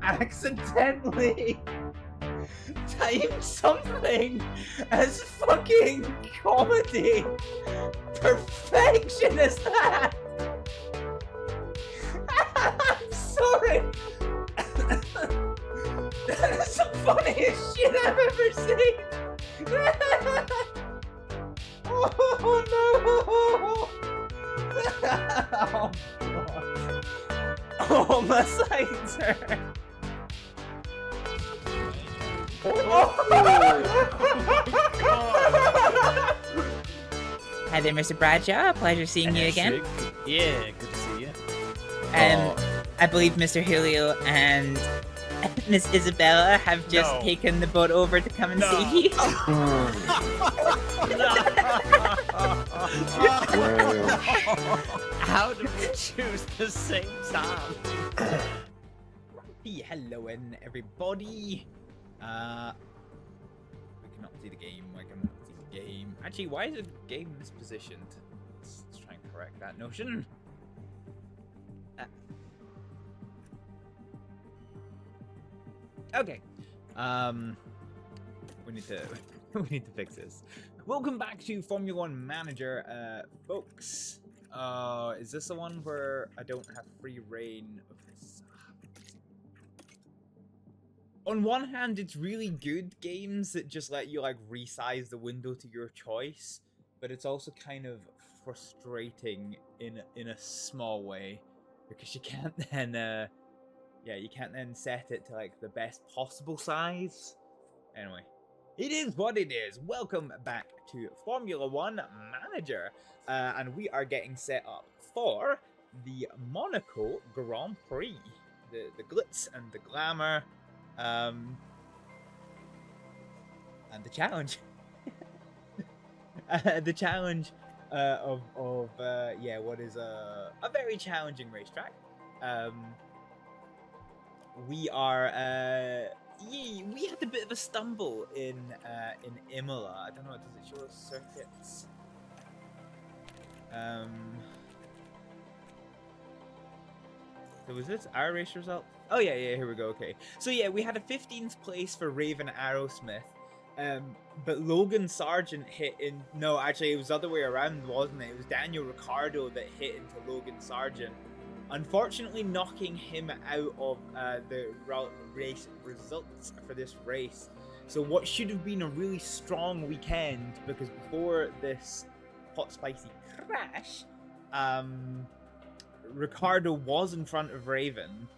accidentally typed something as fucking comedy perfection as that. I'm sorry. That is the funniest shit I've ever seen. Oh no! Oh god! Oh, my sides hurt. Hi there, Mr. Bradshaw. Pleasure seeing you again. Yeah, good to see you. I believe Mr. Julio and Miss Isabella have just taken the boat over to come and see you. How did we choose the same time? Hey, hello, everybody. We cannot see the game. I cannot see the game. Actually, why is the game mispositioned? Let's try and correct that notion. Okay. We need to fix this. Welcome back to Formula 1 Manager, folks. Is this the one where I don't have free reign of this? On one hand, it's really good games that just let you like resize the window to your choice, but it's also kind of frustrating in a small way because you can't then you can't then set it to like the best possible size. Anyway, it is what it is. Welcome back to Formula 1 Manager, and we are getting set up for the Monaco Grand Prix. The glitz and the glamour, and the challenge. The challenge of what is a very challenging racetrack. We are we had a bit of a stumble in Imola. I don't know, does it show us circuits? So was this our race result? Oh yeah, here we go. Okay, so yeah, we had a 15th place for Raven Aerosmith, but Logan Sargent hit in. No, actually, it was the other way around, wasn't it? It was Daniel Ricciardo that hit into Logan Sargent, unfortunately knocking him out of the race results for this race. So what should have been a really strong weekend, because before this hot spicy crash, Ricciardo was in front of Raven.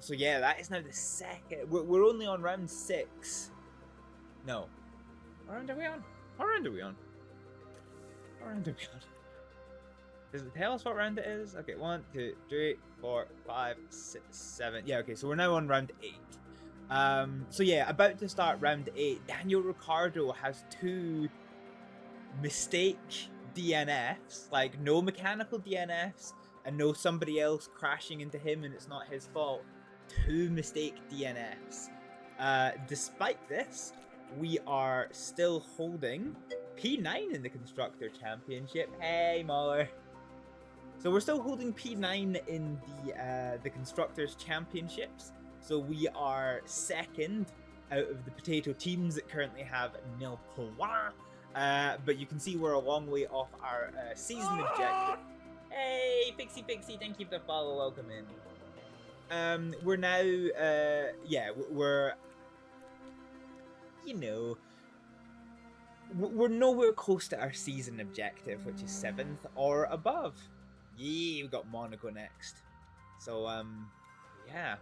So yeah, that is now the second. We're only on round 6. No. What round are we on? What round are we on? What round are we on? Does it tell us what round it is? Okay, 1, 2, 3, 4, 5, 6, 7. Yeah, okay, so we're now on round 8. So yeah, about to start round 8. Daniel Ricciardo has 2 mistake DNFs, like no mechanical DNFs, and no somebody else crashing into him and it's not his fault. 2 mistake DNFs. Despite this, we are still holding P9 in the Constructor Championship. Hey, Mahler. So we're still holding P9 in the Constructors Championships. So we are second out of the potato teams that currently have nil points. But you can see we're a long way off our season objective. Hey, Pixie, thank you for the follow. Welcome in. We're now, we're, you know, we're nowhere close to our season objective, which is 7th or above. Yeah, we got Monaco next. So, yeah.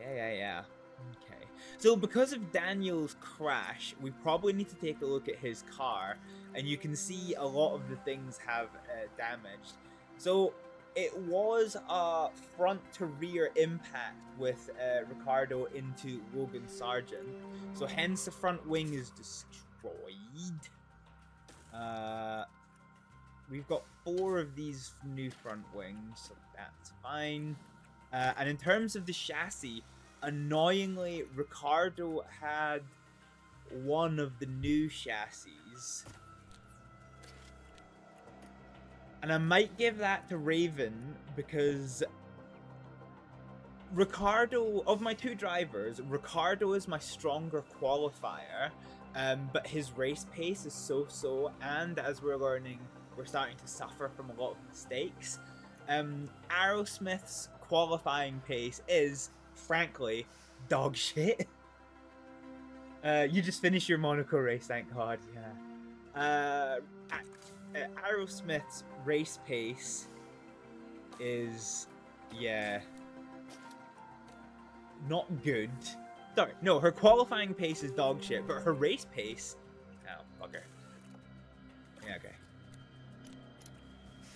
Okay. So because of Daniel's crash, we probably need to take a look at his car, and you can see a lot of the things have damaged. So it was a front to rear impact with Ricciardo into Logan Sargent. So hence the front wing is destroyed. We've got 4 of these new front wings, so that's fine. And in terms of the chassis, annoyingly, Ricciardo had one of the new chassis. And I might give that to Raven because Ricardo, of my two drivers, Ricardo is my stronger qualifier, but his race pace is so-so, and as we're learning, we're starting to suffer from a lot of mistakes. Aerosmith's qualifying pace is, frankly, dog shit. You just finished your Monaco race, thank God, yeah. Aerosmith's race pace is, yeah, not good. Sorry, no, her qualifying pace is dog shit, but her race pace, oh, bugger. Yeah, okay.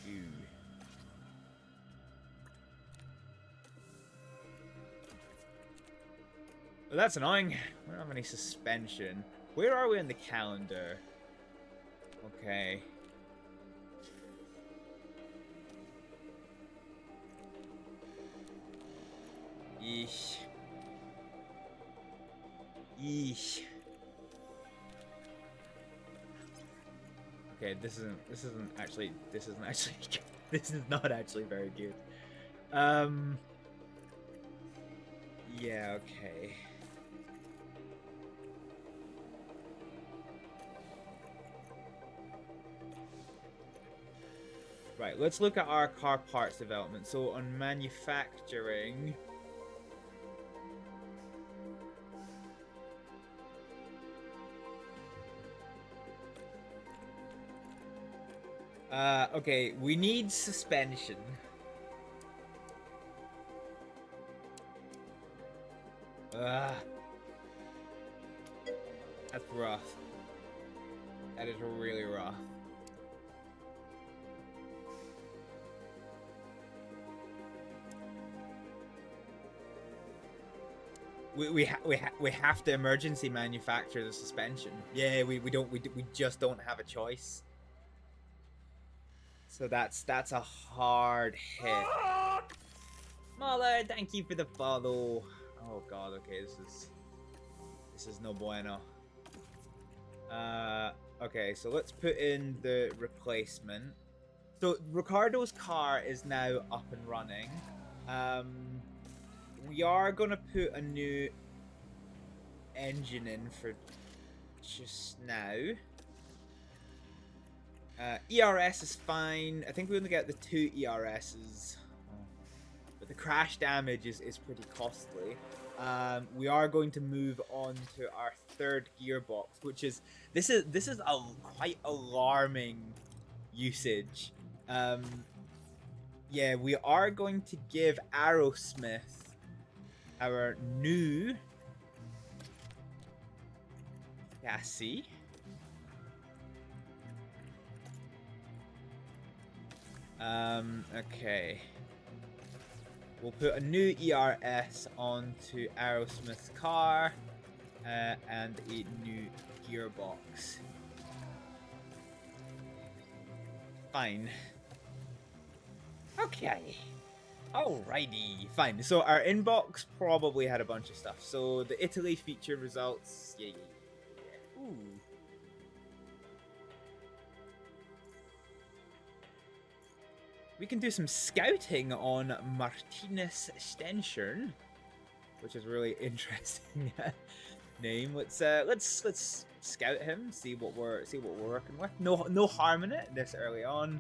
Ew. Well, that's annoying. We don't have any suspension. Where are we in the calendar? Okay. Yeesh. Yeesh. Okay, this isn't actually this is not actually very good. Yeah, okay. Right, let's look at our car parts development. So on manufacturing, okay, we need suspension. That's rough. That is really rough. We have to emergency manufacture the suspension. Yeah, we just don't have a choice. So that's a hard hit. Mahler, thank you for the follow. Oh god, okay, this is no bueno. Okay, so let's put in the replacement. So Ricardo's car is now up and running. We are gonna put a new engine in for just now. ERS is fine. I think we only get the 2 ERSs, but the crash damage is pretty costly. We are going to move on to our 3rd gearbox, which is this is a quite alarming usage. Yeah, we are going to give Aerosmith our new chassis. Okay. We'll put a new ERS onto Aerosmith's car, and a new gearbox. Fine. Okay. Alrighty. Fine. So our inbox probably had a bunch of stuff. So the Italy feature results. Yeah. Ooh. We can do some scouting on Martinez Stenschern, which is really interesting name. Let's scout him, see what we're working with. No harm in it this early on.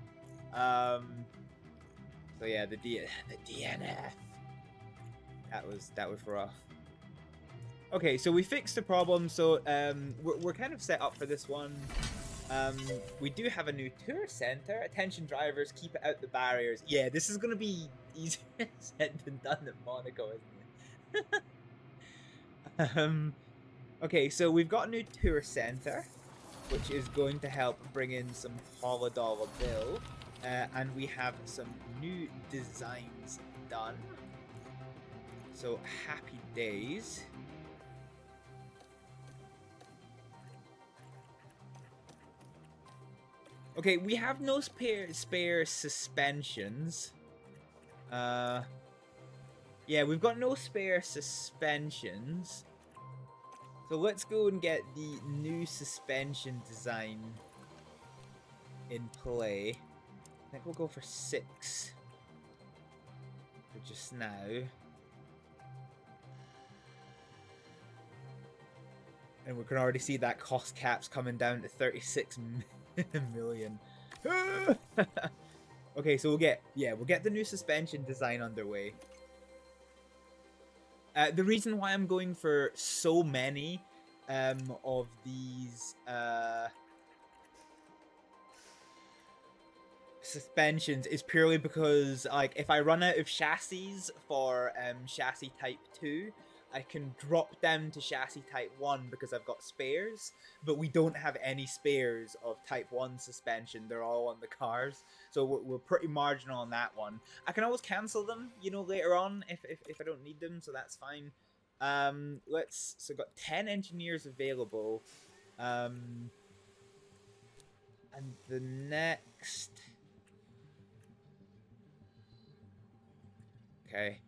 So yeah, the DNF. That was rough. Okay, so we fixed the problem. So we're kind of set up for this one. We do have a new tour center. Attention drivers, keep it out the barriers. Yeah, this is gonna be easier said than done in Monaco, isn't it? Okay, so we've got a new tour center, which is going to help bring in some $100 bill, and we have some new designs done. So happy days. Okay, we have no spare suspensions. Yeah, we've got no spare suspensions. So let's go and get the new suspension design in play. I think we'll go for 6 for just now. And we can already see that cost cap's coming down to 36 million. Okay, so we'll get the new suspension design underway. The reason why I'm going for so many of these suspensions is purely because, like, if I run out of chassis for chassis type 2, I can drop down to chassis type 1 because I've got spares, but we don't have any spares of type 1 suspension. They're all on the cars, so we're pretty marginal on that one. I can always cancel them, you know, later on if I don't need them, so that's fine. So got 10 engineers available, and the next... Okay.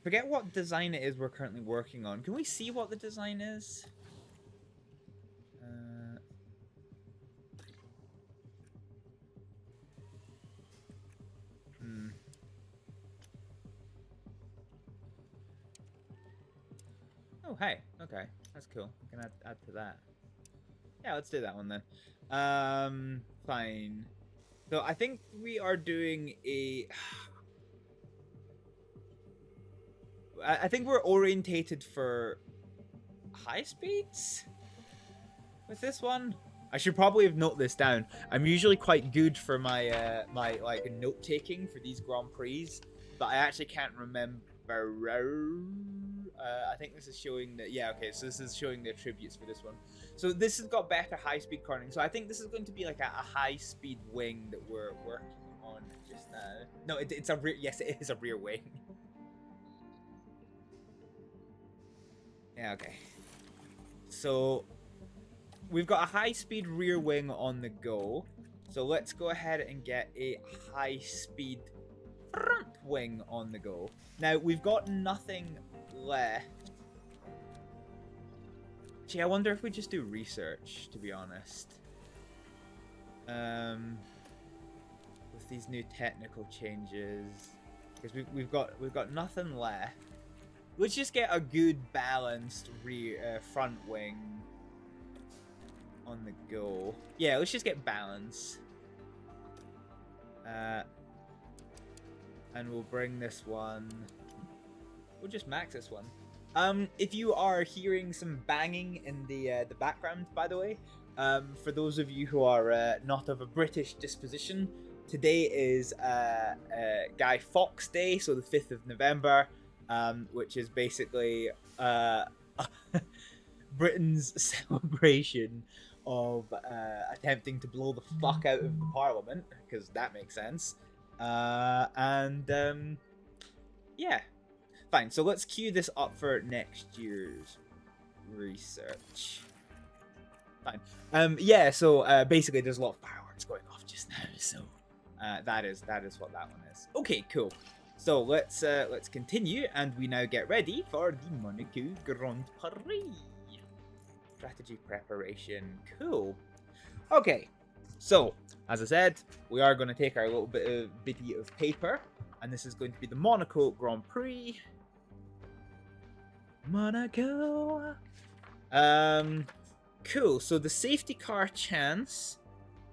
Forget what design it is we're currently working on. Can we see what the design is? Oh, hey. Okay. That's cool. I can add to that. Yeah, let's do that one then. Fine. So I think we are doing a... I think we're orientated for high speeds with this one. I should probably have noted this down. I'm usually quite good for my my like note taking for these Grand Prix, but I actually can't remember. I think this is showing that, yeah, okay, so this is showing the attributes for this one. So this has got better high speed cornering. So I think this is going to be like a high speed wing that we're working on just now. No, it's a rear. Yes, it is a rear wing. Yeah, okay. So we've got a high-speed rear wing on the go. So let's go ahead and get a high-speed front wing on the go. Now, we've got nothing left. Gee, I wonder if we just do research, to be honest. With these new technical changes. Because we've got nothing left. Let's just get a good balanced rear front wing on the go. Yeah, let's just get balance. And we'll bring this one. We'll just max this one. If you are hearing some banging in the background, by the way, for those of you who are not of a British disposition, today is Guy Fawkes Day, so the 5th of November. Which is basically Britain's celebration of attempting to blow the fuck out of the Parliament, because that makes sense. Yeah, fine. So let's queue this up for next year's research. Fine. Yeah. So basically, there's a lot of fireworks going off just now. So that is what that one is. Okay, cool. So let's continue, and we now get ready for the Monaco Grand Prix. Strategy preparation, cool. Okay, so as I said, we are going to take our little bitty of paper, and this is going to be the Monaco Grand Prix. Monaco. Cool. So the safety car chance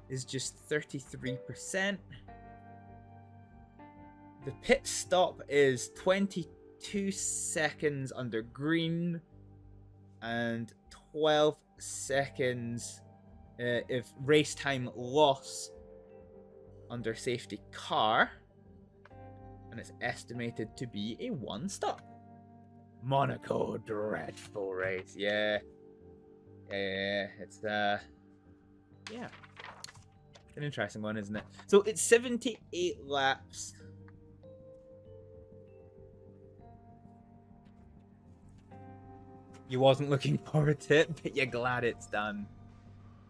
is just 33%. The pit stop is 22 seconds under green and 12 seconds if race time loss under safety car. And it's estimated to be a 1-stop. Monaco, dreadful race. Yeah. It's yeah. An interesting one, isn't it? So it's 78 laps. You wasn't looking forward to it, but you're glad it's done.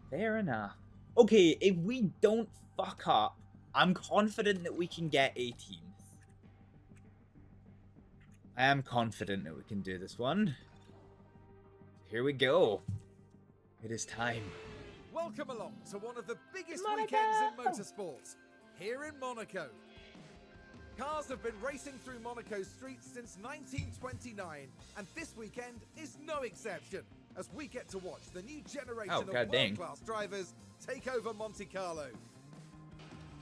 Fair enough. Okay, if we don't fuck up, I'm confident that we can get 18th. I am confident that we can do this one. Here we go. It is time. Welcome along to one of the biggest Monaco! weekends in motorsports, here in Monaco. Cars have been racing through Monaco streets since 1929, and this weekend is no exception, as we get to watch the new generation of world-class drivers take over Monte Carlo.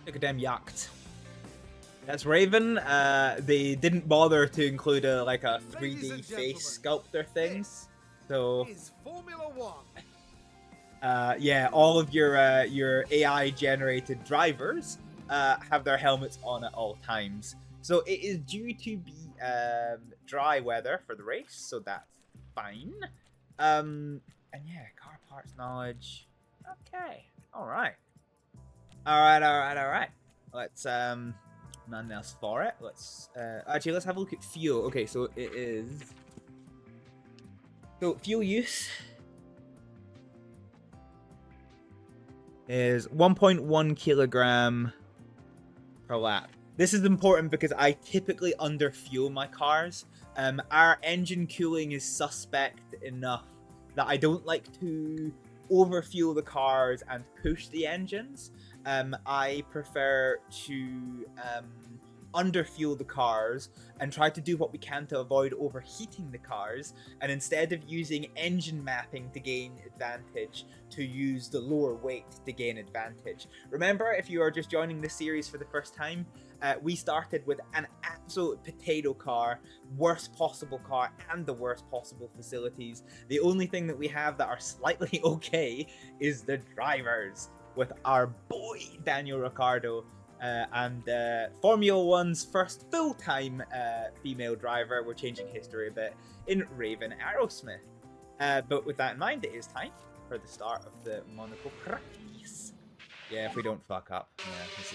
Look at them yachts. That's Raven. They didn't bother to include a 3D face sculptor thing. So is Formula One. yeah, all of your AI generated drivers have their helmets on at all times. So it is due to be dry weather for the race, so that's fine. And yeah, car parts knowledge. Okay. Alright. Alright. Let's nothing else for it. Let's actually let's have a look at fuel. Okay, so it is fuel use is 1.1 kilogram per lap. This is important because I typically underfuel my cars. Our engine cooling is suspect enough that I don't like to overfuel the cars and push the engines. I prefer to underfuel the cars and try to do what we can to avoid overheating the cars, and instead of using engine mapping to gain advantage, to use the lower weight to gain advantage. Remember, if you are just joining this series for the first time, we started with an absolute potato car, worst possible car, and the worst possible facilities. The only thing that we have that are slightly okay is the drivers, with our boy Daniel Ricciardo and Formula One's first full-time female driver. We're changing history a bit in Raven Aerosmith. But with that in mind, it is time for the start of the Monaco practice. Yeah, if we don't fuck up, yeah, this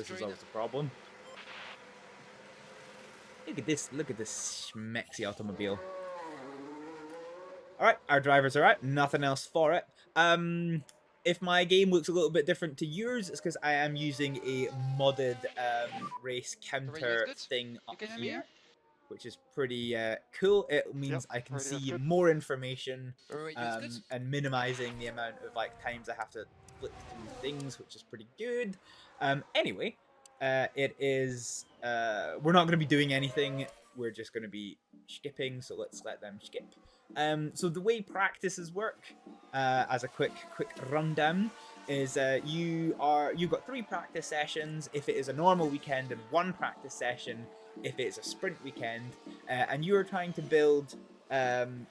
is always a problem. Look at this schmexy automobile. All right, our drivers are out. Nothing else for it. If my game looks a little bit different to yours, it's because I am using a modded race counter thing up here, which is pretty cool. It means I can see more information and minimizing the amount of times I have to flick through things, which is pretty good. Anyway, it is we're not going to be doing anything. We're just going to be skipping, so let's let them skip. So the way practices work, as a quick rundown, is you've got 3 practice sessions if it is a normal weekend, and 1 practice session if it's a sprint weekend, and you are trying to build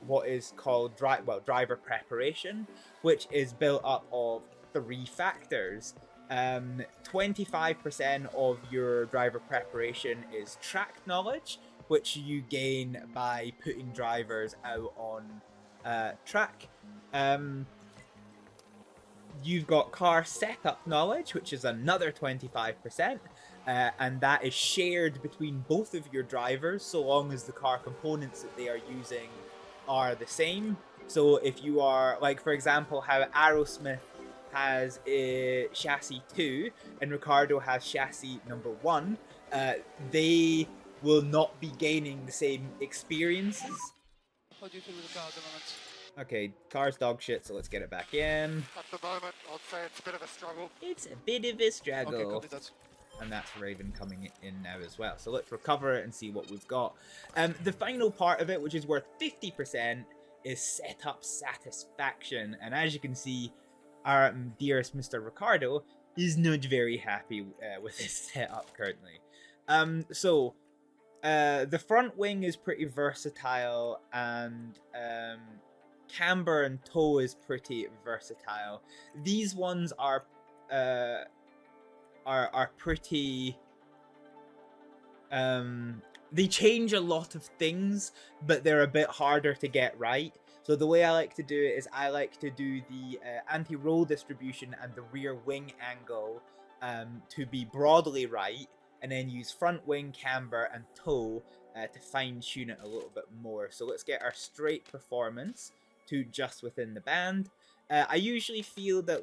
what is called driver preparation, which is built up of 3 factors. 25% of your driver preparation is track knowledge, which you gain by putting drivers out on track. You've got car setup knowledge, which is another 25%, and that is shared between both of your drivers so long as the car components that they are using are the same. So if you are, for example, how Aerosmith has a chassis 2 and Ricciardo has chassis number 1, they will not be gaining the same experiences. How do you feel with the car at the moment? Okay, car's dog shit, so let's get it back in. At the moment, I'd say it's a bit of a struggle. It's a bit of a struggle. Okay, copy that. And that's Raven coming in now as well. So let's recover it and see what we've got. The final part of it, which is worth 50%, is setup satisfaction. And as you can see, our dearest Mr. Ricciardo is not very happy with his setup currently. The front wing is pretty versatile, and camber and toe is pretty versatile. These ones are pretty. They change a lot of things, but they're a bit harder to get right. So the way I like to do it is I like to do the anti-roll distribution and the rear wing angle to be broadly right, and then use front wing, camber, and toe to fine-tune it a little bit more. So let's get our straight performance to just within the band. I usually feel that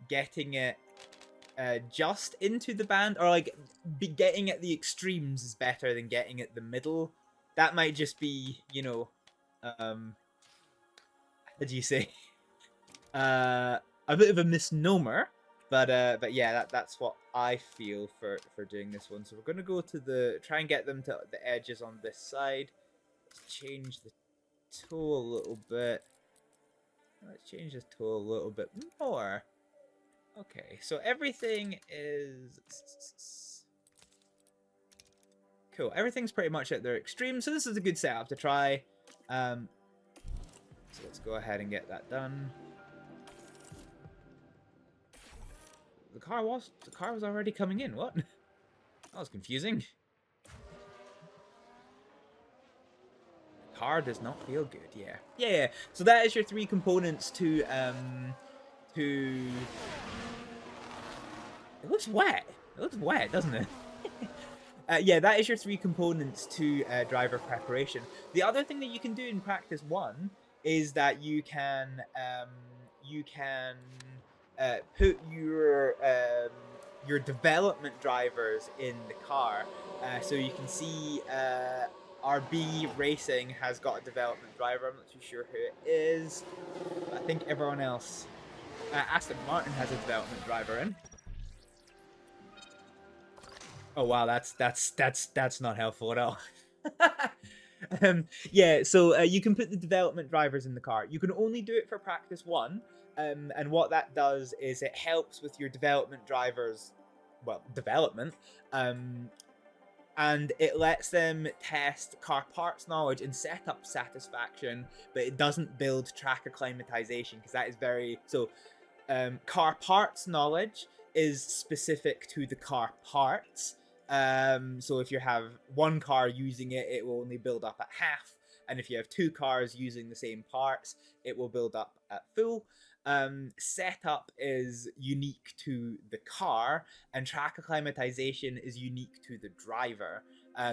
getting it just into the band, or getting at the extremes is better than getting at the middle. That might just be, how do you say, a bit of a misnomer, But yeah, that's what I feel for doing this one. So we're gonna go to try and get them to the edges on this side. Let's change the toe a little bit. Let's change the toe a little bit more. Okay, so everything is cool. Everything's pretty much at their extreme, so this is a good setup to try. So let's go ahead and get that done. The car was already coming in. What? That was confusing. The car does not feel good. Yeah. Yeah. So that is your 3 components to It looks wet. It looks wet, doesn't it? Yeah, that is your 3 components to driver preparation. The other thing that you can do in practice 1 is that you can put your development drivers in the car. So you can see RB Racing has got a development driver. I'm not too sure who it is. I think everyone else. Aston Martin has a development driver in. Oh wow, that's not helpful at all. Yeah, so you can put the development drivers in the car. You can only do it for practice 1, and what that does is it helps with your development drivers, well, development, and it lets them test car parts knowledge and setup satisfaction, but it doesn't build track acclimatization because that is very so. Car parts knowledge is specific to the car parts. So if you have 1 car using it, it will only build up at half, and if you have 2 cars using the same parts, it will build up at full. Setup is unique to the car, and track acclimatization is unique to the driver.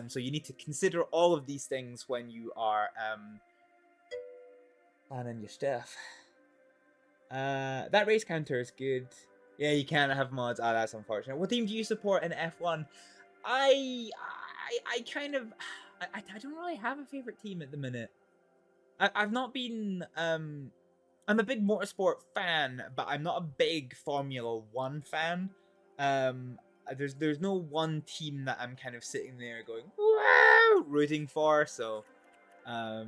So you need to consider all of these things when you are planning your stuff. That race counter is good. Yeah, you can't have mods. Ah, that's unfortunate. What team do you support in F1? I kind of I don't really have a favorite team at the minute. I've not been I'm a big motorsport fan, but I'm not a big Formula 1 fan. There's no one team that I'm kind of sitting there going wow rooting for. So yeah.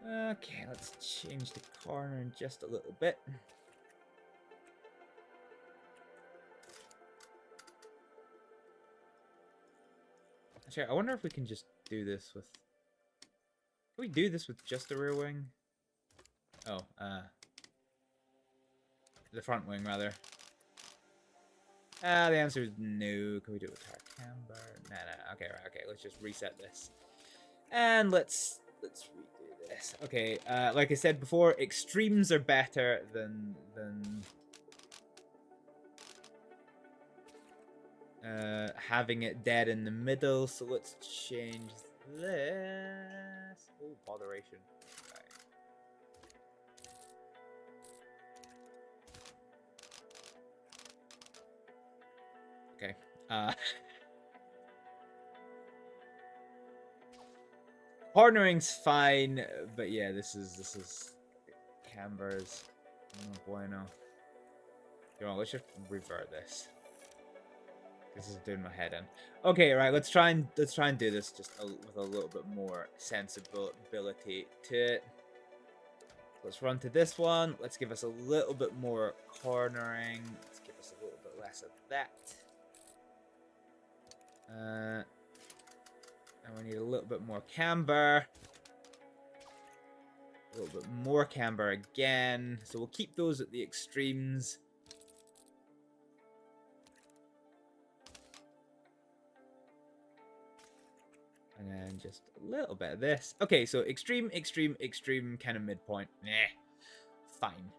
Okay, let's change the corner in just a little bit. Actually, I wonder if we can just do this with... Can we do this with just the rear wing? Oh, the front wing, rather. The answer is no. Can we do it with our camber? Nah. Okay, right. Okay, let's just reset this. And let's redo this. Okay, like I said before, extremes are better than having it dead in the middle. So let's change this. Oh, botheration. Right. Okay. Cornering's fine, but yeah, this is cambers. Oh, bueno. You know, let's just revert this. This is doing my head in. Okay, right. Let's try and do this just with a little bit more sensibility to it. Let's run to this one. Let's give us a little bit more cornering. Let's give us a little bit less of that. And we need a little bit more camber. A little bit more camber again. So we'll keep those at the extremes. And then just a little bit of this. Okay, so extreme, kind of midpoint. Nah, fine.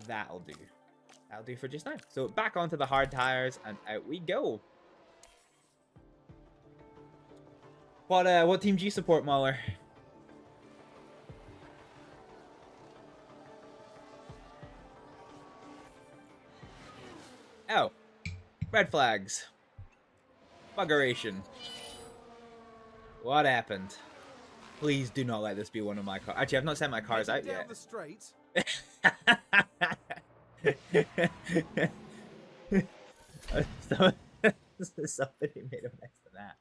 That'll do. That'll do for just now. So back onto the hard tires, and out we go. What team do you support, Mahler? Oh, red flags. Buggeration. What happened? Please do not let this be one of my cars. Actually, I've not sent my cars out yet. So, somebody made a mess of that.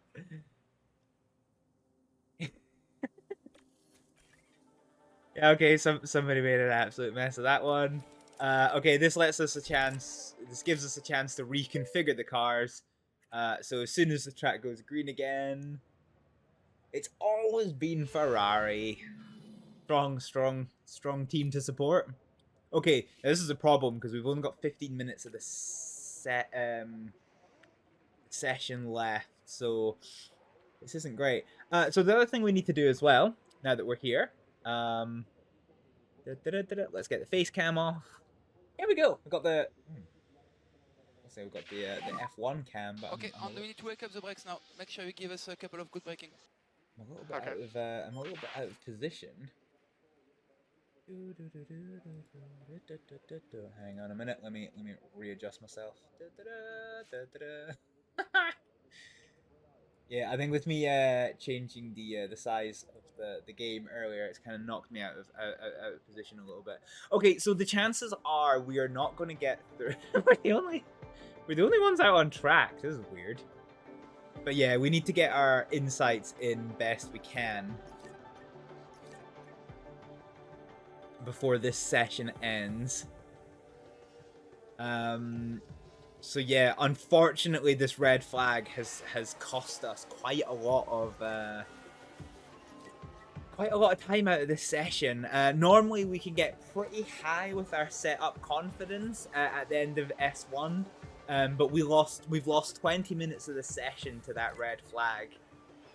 Yeah, okay, somebody made an absolute mess of that one. Okay, this gives us a chance to reconfigure the cars. So as soon as the track goes green again, it's always been Ferrari. Strong team to support. Okay, now this is a problem because we've only got 15 minutes of the session left, so this isn't great. So the other thing we need to do as well, now that we're here, let's get the face cam off. Here we go. We've got the. Let's say we've got the F1 cam. But Okay, and we need to wake up the brakes now. Make sure you give us a couple of good braking. I'm a little bit I'm a little bit out of position. Hang on a minute. Let me readjust myself. Yeah, I think with me changing the size of the game earlier, it's kind of knocked me out of position a little bit. Okay, so the chances are we are not going to get through. we're the only ones out on track. This is weird. But yeah, we need to get our insights in best we can before this session ends. So yeah, unfortunately, this red flag has cost us quite a lot of time out of this session. Normally, we can get pretty high with our setup confidence at the end of S1, but we've lost 20 minutes of the session to that red flag,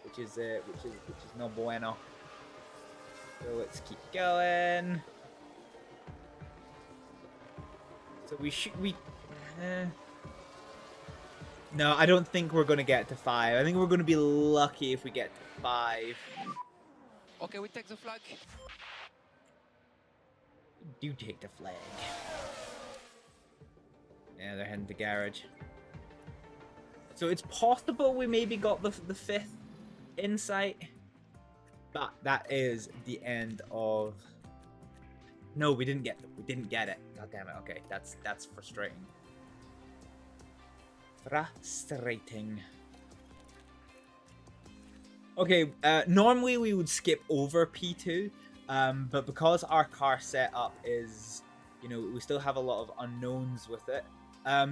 which is no bueno. So let's keep going. So no, I don't think we're going to get to 5. I think we're going to be lucky if we get to 5. Okay, we take the flag. Do take the flag. Yeah, they're heading to garage. So it's possible we maybe got the 5th insight. But that is the end of... No, we didn't get it. God damn it. Okay, that's frustrating. Okay, normally we would skip over P2, but because our car setup is, we still have a lot of unknowns with it.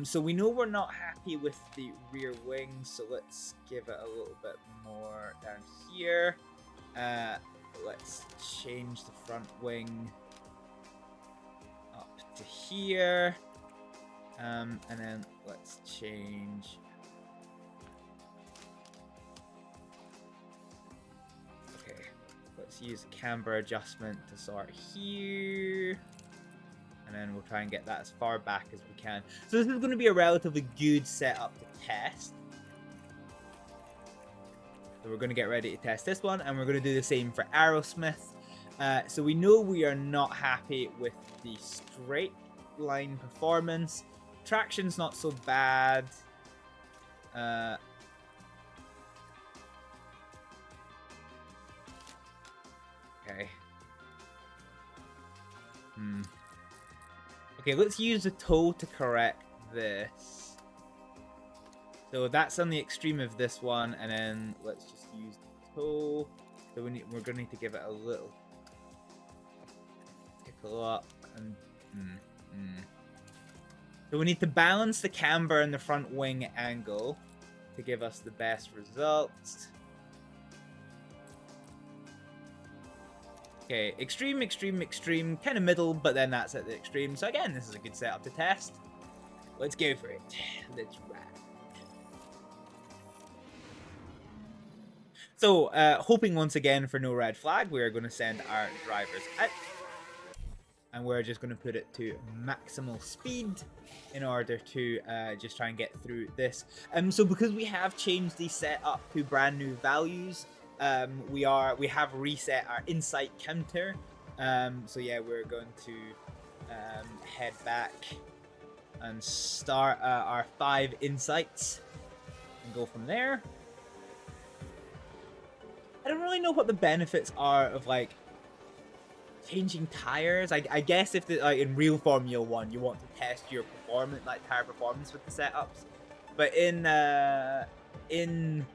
So we know we're not happy with the rear wing, so let's give it a little bit more down here. Let's change the front wing up to here. And then let's change. Okay, let's use the camber adjustment to sort here. And then we'll try and get that as far back as we can. So this is going to be a relatively good setup to test. So we're going to get ready to test this one, and we're going to do the same for Aerosmith. So we know we are not happy with the straight line performance. Traction's not so bad. Okay. Okay, let's use the toe to correct this. So that's on the extreme of this one, and then let's just use the toe. So we're gonna need to give it a little tickle up and So we need to balance the camber and the front wing angle to give us the best results. Okay, extreme, kind of middle, but then that's at the extreme. So again, this is a good setup to test. Let's go for it. Let's ride. So, hoping once again for no red flag, we're going to send our drivers out. And we're just going to put it to maximal speed in order to just try and get through this. So because we have changed the setup to brand new values, we have reset our insight counter. So yeah, we're going to head back and start our 5 insights and go from there. I don't really know what the benefits are of like changing tires. I guess if the, like in real Formula 1 you want to test your performance, like tire performance with the setups, but in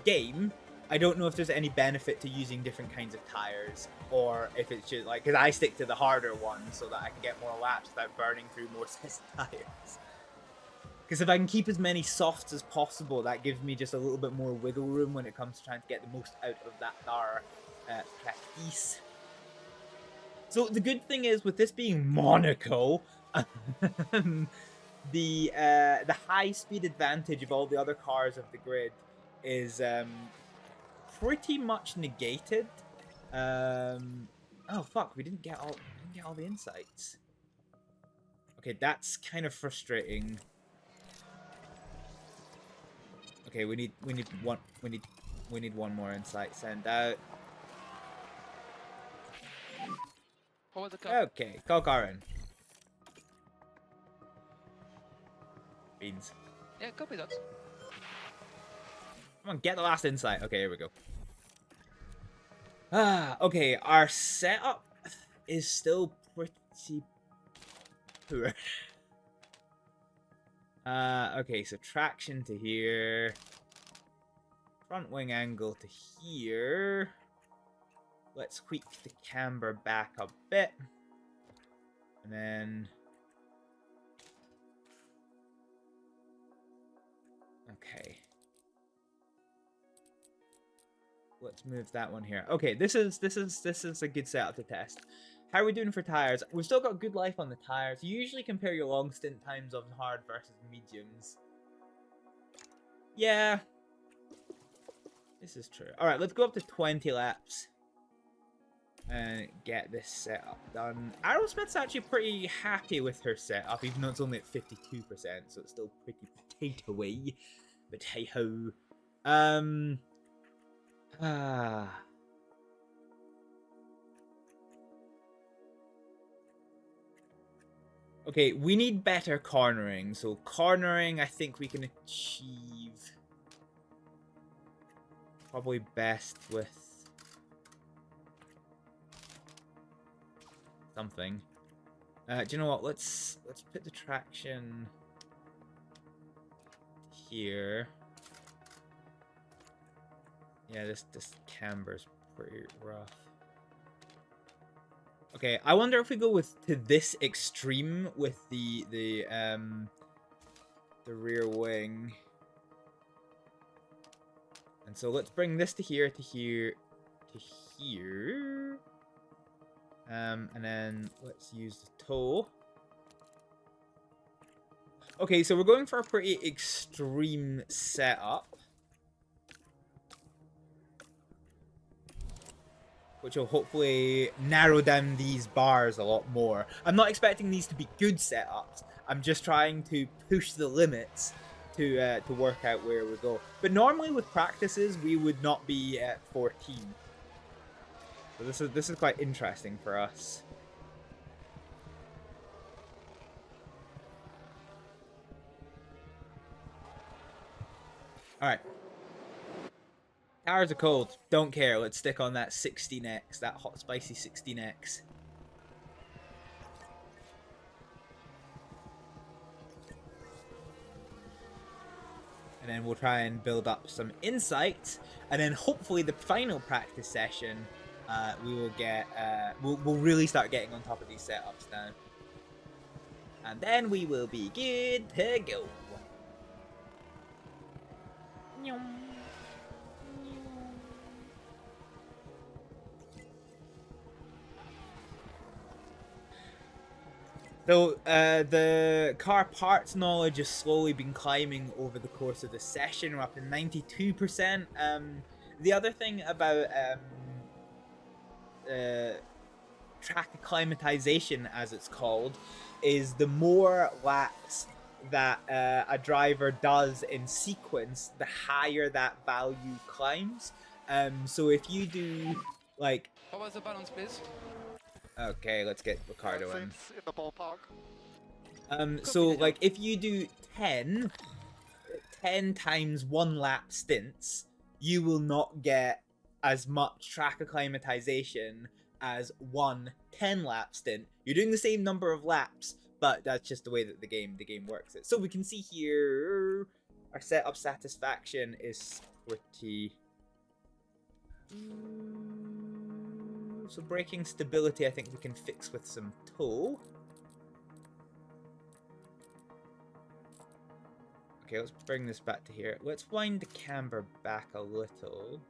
game I don't know if there's any benefit to using different kinds of tires, or if it's just like, because I stick to the harder ones so that I can get more laps without burning through more tires. Because if I can keep as many softs as possible, that gives me just a little bit more wiggle room when it comes to trying to get the most out of that tire practice. So the good thing is, with this being Monaco, the high speed advantage of all the other cars of the grid is pretty much negated. Oh fuck, we didn't get all the insights. Okay, that's kind of frustrating. Okay, we need one more insight sent out. Hold the car. Okay, call Karen. Beans. Yeah, copy that. Come on, get the last insight. Okay, here we go. Okay, our setup is still pretty poor. Okay, so traction to here. Front wing angle to here. Let's tweak the camber back a bit. And then... Okay. Let's move that one here. Okay, this is a good setup to test. How are we doing for tires? We've still got good life on the tires. You usually compare your long stint times of hard versus mediums. Yeah. This is true. Alright, let's go up to 20 laps. And get this setup done. Aerosmith's actually pretty happy with her setup, even though it's only at 52%, so it's still pretty potato-y. But hey-ho. Okay, we need better cornering. So cornering, I think we can achieve probably best with something. Do you know what? Let's put the traction here. Yeah, this camber's pretty rough. Okay, I wonder if we go to this extreme with the rear wing. And so let's bring this to here, to here, to here. And then let's use the toe. Okay, so we're going for a pretty extreme setup, which will hopefully narrow down these bars a lot more. I'm not expecting these to be good setups. I'm just trying to push the limits to work out where we go. But normally with practices, we would not be at 14. So this is quite interesting for us. All right. Tires are cold. Don't care. Let's stick on that 16x, that hot spicy 16x. And then we'll try and build up some insight, and then hopefully the final practice session, we will get we'll really start getting on top of these setups now, and then we will be good to go. So, the car parts knowledge has slowly been climbing over the course of the session. We're up to 92%. The other thing about track acclimatization, as it's called, is the more laps that a driver does in sequence, the higher that value climbs. So if you do, like... How was the balance, please? Okay, let's get Ricardo in. In the ballpark. So like if you do 10 times 1 lap stints, you will not get as much track acclimatization as 1 10-lap stint. You're doing the same number of laps, but that's just the way that the game works it. So we can see here our setup satisfaction is pretty. So braking stability, I think we can fix with some tow. Okay, let's bring this back to here. Let's wind the camber back a little.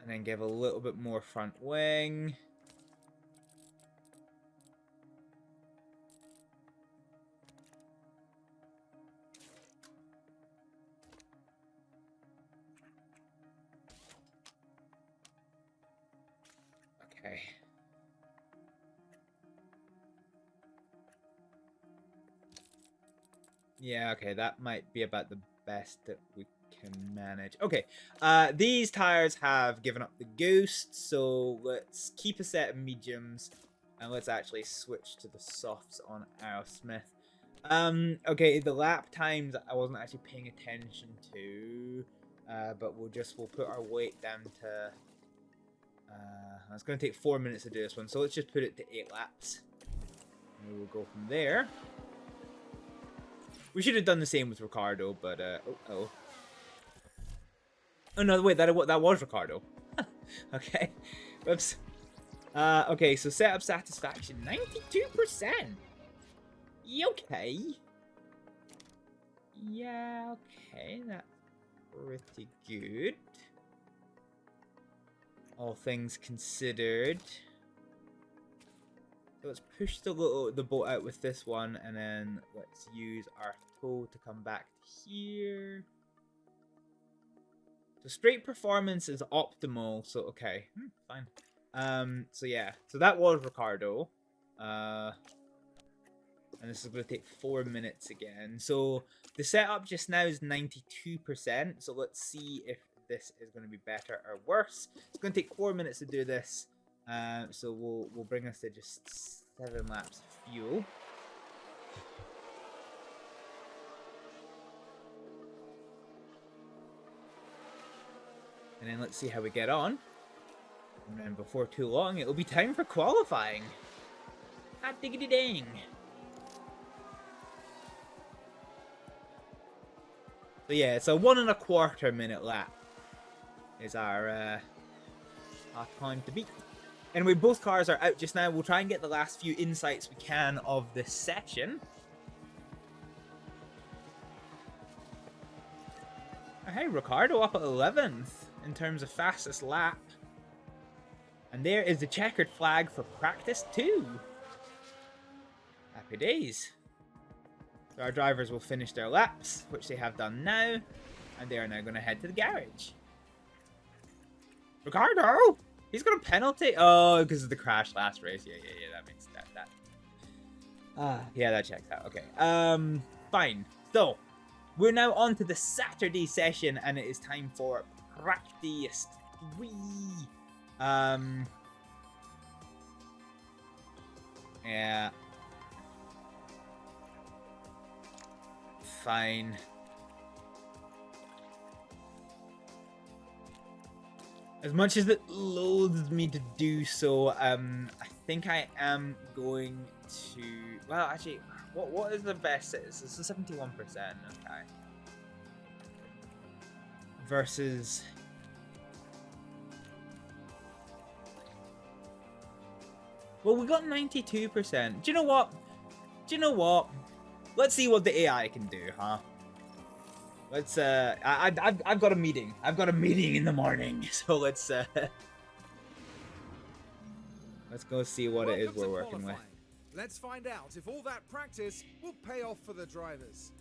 And then give a little bit more front wing. Okay. Yeah, okay, that might be about the best that we can manage. Okay, these tires have given up the ghost, so let's keep a set of mediums and let's actually switch to the softs on Aerosmith. Okay, the lap times I wasn't actually paying attention to, but we'll put our weight down to. It's going to take 4 minutes to do this one, so let's just put it to 8 laps. And we'll go from there. We should have done the same with Ricardo, but oh no, wait, that was Ricardo. Okay, whoops. Okay, so setup satisfaction 92%. Okay. Yeah, okay, that's pretty good. All things considered. So let's push the boat out with this one, and then let's use our tow to come back to here. So straight performance is optimal, so okay, fine. So yeah, so that was Ricardo. And this is going to take 4 minutes again. So the setup just now is 92%, so let's see if this is going to be better or worse. It's going to take 4 minutes to do this, so we'll bring us to just 7 laps of fuel. And then let's see how we get on. And then before too long, it'll be time for qualifying. Hot diggity dang. So yeah, it's a 1 1/4 minute lap. Is our time to beat. Anyway, both cars are out just now. We'll try and get the last few insights we can of this session. Hey, Ricardo up at 11th in terms of fastest lap. And there is the checkered flag for practice 2. Happy days. So our drivers will finish their laps, which they have done now. And they are now going to head to the garage. Ricardo! He's got a penalty? Oh, because of the crash last race. Yeah, that makes that. Yeah, that checks out. Okay. Fine. So, we're now on to the Saturday session, and it is time for practice 3. Yeah. Fine. As much as it loathes me to do so, I think I am going to. Well, actually, what is the best? It's a 71%. Okay. Versus. Well, we got 92%. Do you know what? Let's see what the AI can do, huh? Let's I've got a meeting. I've got a meeting in the morning, so let's go see what it is we're working with. Let's find out if all that practice will pay off for the drivers.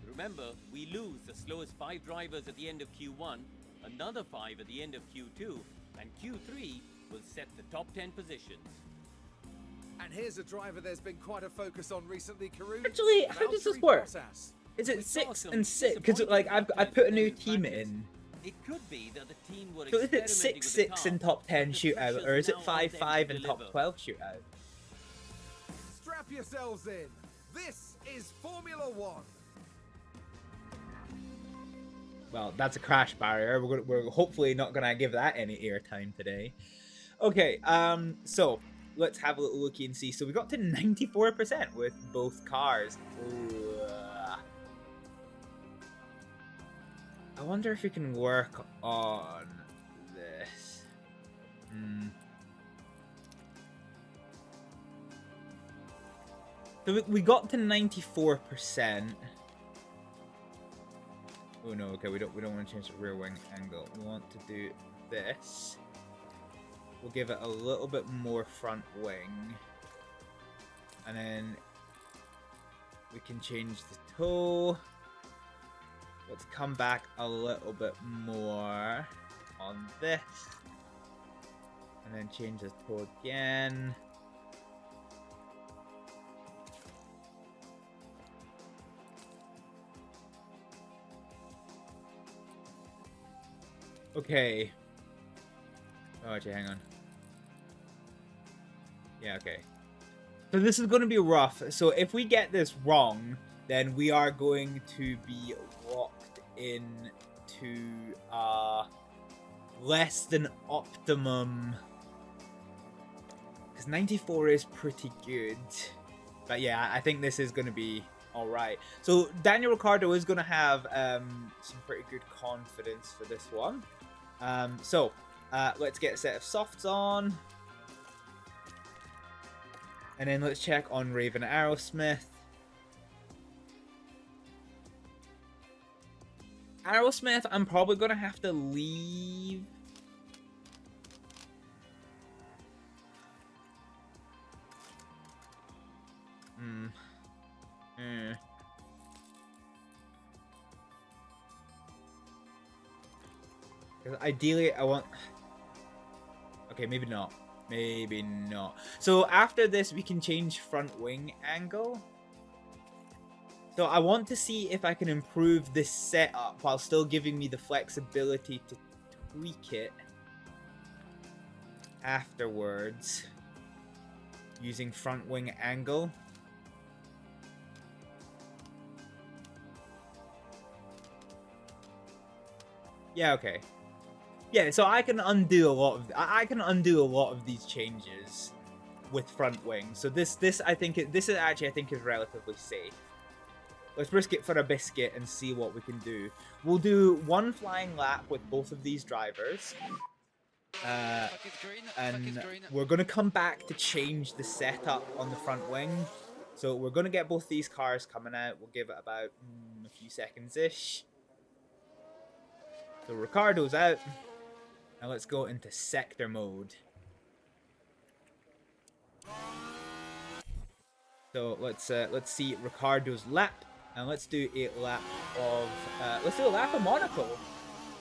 Remember, we lose the slowest 5 drivers at the end of Q1, another 5 at the end of Q2, and Q3 will set the top 10 positions. And here's a driver there's been quite a focus on recently, Karun. Actually, how does this work? Is it 6 and 6? Because like I put a new team in. It could be that the team were so is it 6-6 in top 10 shootout, or is it 5-5 in top 12 shootout? Strap yourselves in. This is Formula 1. well, that's a crash barrier. We're hopefully not gonna give that any airtime today. Okay, so let's have a little looky and see. So we got to 94% with both cars. Ooh. I wonder if we can work on this. So we got to 94%. Oh no, okay, we don't want to change the rear wing angle. We want to do this. We'll give it a little bit more front wing. And then we can change the toe. Let's come back a little bit more on this. And then change the toe again. Okay. Oh, actually, hang on. Yeah, okay. So this is going to be rough. So if we get this wrong, then we are going to be locked into less than optimum. Because 94 is pretty good. But yeah, I think this is going to be alright. So Daniel Ricciardo is going to have some pretty good confidence for this one. Let's get a set of softs on. And then let's check on Raven Aerosmith. Aerosmith, I'm probably going to have to leave. Because ideally, I want... Okay, maybe not. Maybe not. So after this, we can change front wing angle. So I want to see if I can improve this setup while still giving me the flexibility to tweak it afterwards using front wing angle. Yeah, okay. Yeah, so I can undo a lot of these changes with front wing. So this I think is relatively safe. Let's risk it for a biscuit and see what we can do. We'll do one flying lap with both of these drivers. And we're going to come back to change the setup on the front wing. So we're going to get both these cars coming out. We'll give it about a few seconds-ish. So Ricciardo's out. Now let's go into sector mode. So let's see Ricciardo's lap, and let's do a lap of Monaco.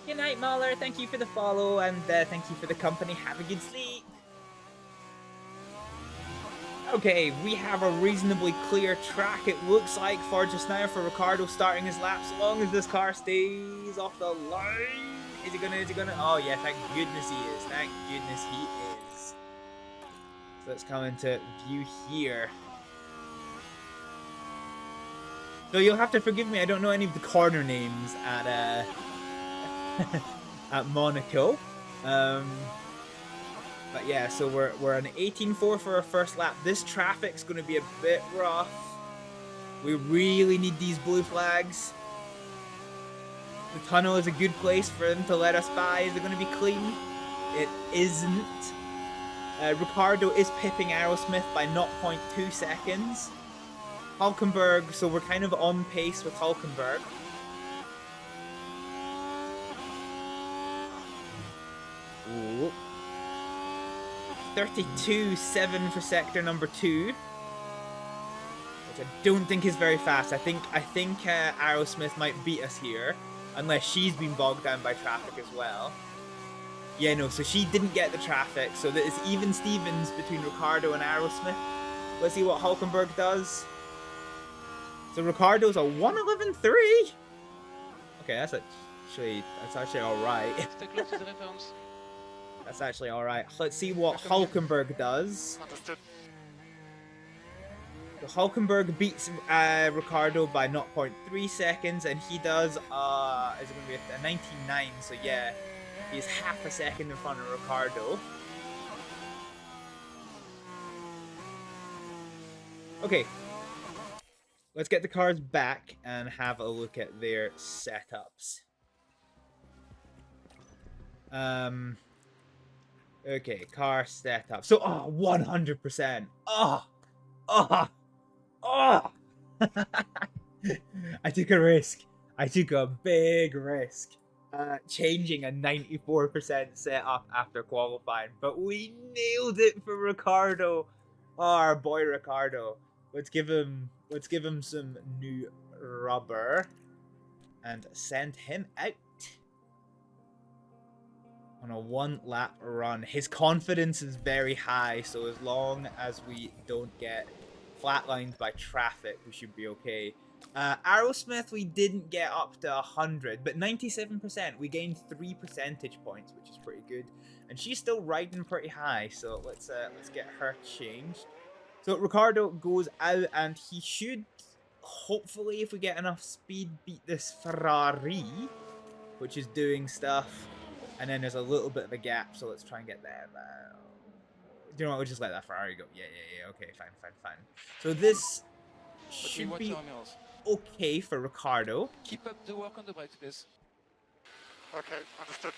Good night, Mahler. Thank you for the follow, and thank you for the company. Have a good sleep. Okay, we have a reasonably clear track, it looks like, for just now, for Ricciardo starting his lap, so long as this car stays off the line. Is he gonna? Oh yeah, thank goodness he is. Thank goodness he is. So let's come into view here. So you'll have to forgive me, I don't know any of the corner names at at Monaco. But yeah, so we're an 18.4 for our first lap. This traffic's gonna be a bit rough. We really need these blue flags. The tunnel is a good place for them to let us by. Is it going to be clean? It isn't. Ricciardo is pipping Aerosmith by 0.2 seconds. Hulkenberg, so we're kind of on pace with Hulkenberg. Ooh. 32.7 for sector number 2. Which I don't think is very fast. I think Aerosmith might beat us here. Unless she's been bogged down by traffic as well. Yeah, no, so she didn't get the traffic. So it's even Stevens between Ricciardo and Aerosmith. Let's see what Hulkenberg does. So Ricciardo's a 1:11.3. Okay, that's actually alright. That's actually alright. Let's see what Hulkenberg does. So Hulkenberg beats Ricardo by 0.3 seconds, and he does, is it going to be a 99? So yeah, he's half a second in front of Ricardo. Okay, let's get the cars back and have a look at their setups. Okay, car setup. So, 100%. I took a risk. I took a big risk. Changing a 94% setup after qualifying, but we nailed it for Ricardo. Oh, our boy Ricardo. Let's give him some new rubber and send him out on a 1-lap run. His confidence is very high, so as long as we don't get flatlined by traffic, we should be okay. Aerosmith, we didn't get up to 100, but 97%. We gained 3 percentage points, which is pretty good. And she's still riding pretty high, so let's get her changed. So Ricardo goes out, and he should, hopefully, if we get enough speed, beat this Ferrari, which is doing stuff. And then there's a little bit of a gap, so let's try and get them. You know what, we'll just let that Ferrari go. Yeah, okay, fine. So this should be okay for Ricardo. Keep up the work on the brakes, please. Okay, understood.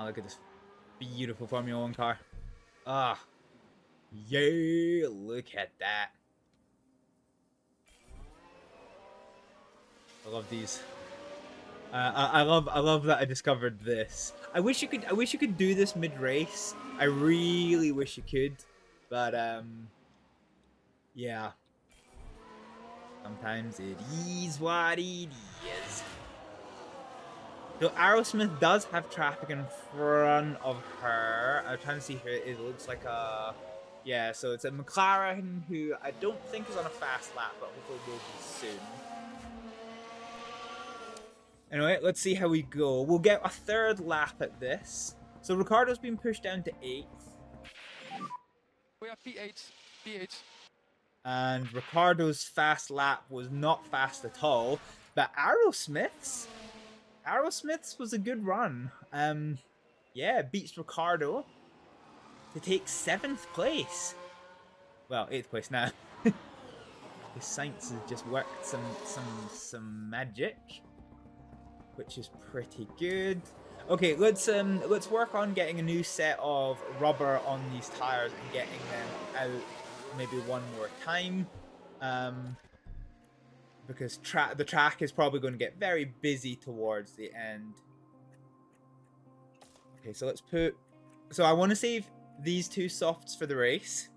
Look at this beautiful Formula 1 car. Yeah, look at that. I love these. I love that I discovered this. I wish you could do this mid-race. I really wish you could, but yeah. Sometimes it is what it is. So Aerosmith does have traffic in front of her. I'm trying to see who it is. It looks like a... Yeah, so it's a McLaren who I don't think is on a fast lap, but hopefully will be soon. Anyway, let's see how we go. We'll get a 3rd lap at this. So Ricardo's been pushed down to 8th. We are P8. And Ricardo's fast lap was not fast at all. But Aerosmith's was a good run. Yeah, beats Ricardo to take 7th place. Well, 8th place now. His science has just worked some magic, which is pretty good. Okay, let's work on getting a new set of rubber on these tires and getting them out maybe one more time. Because the track is probably going to get very busy towards the end. Okay, so let's put... So I want to save these 2 softs for the race.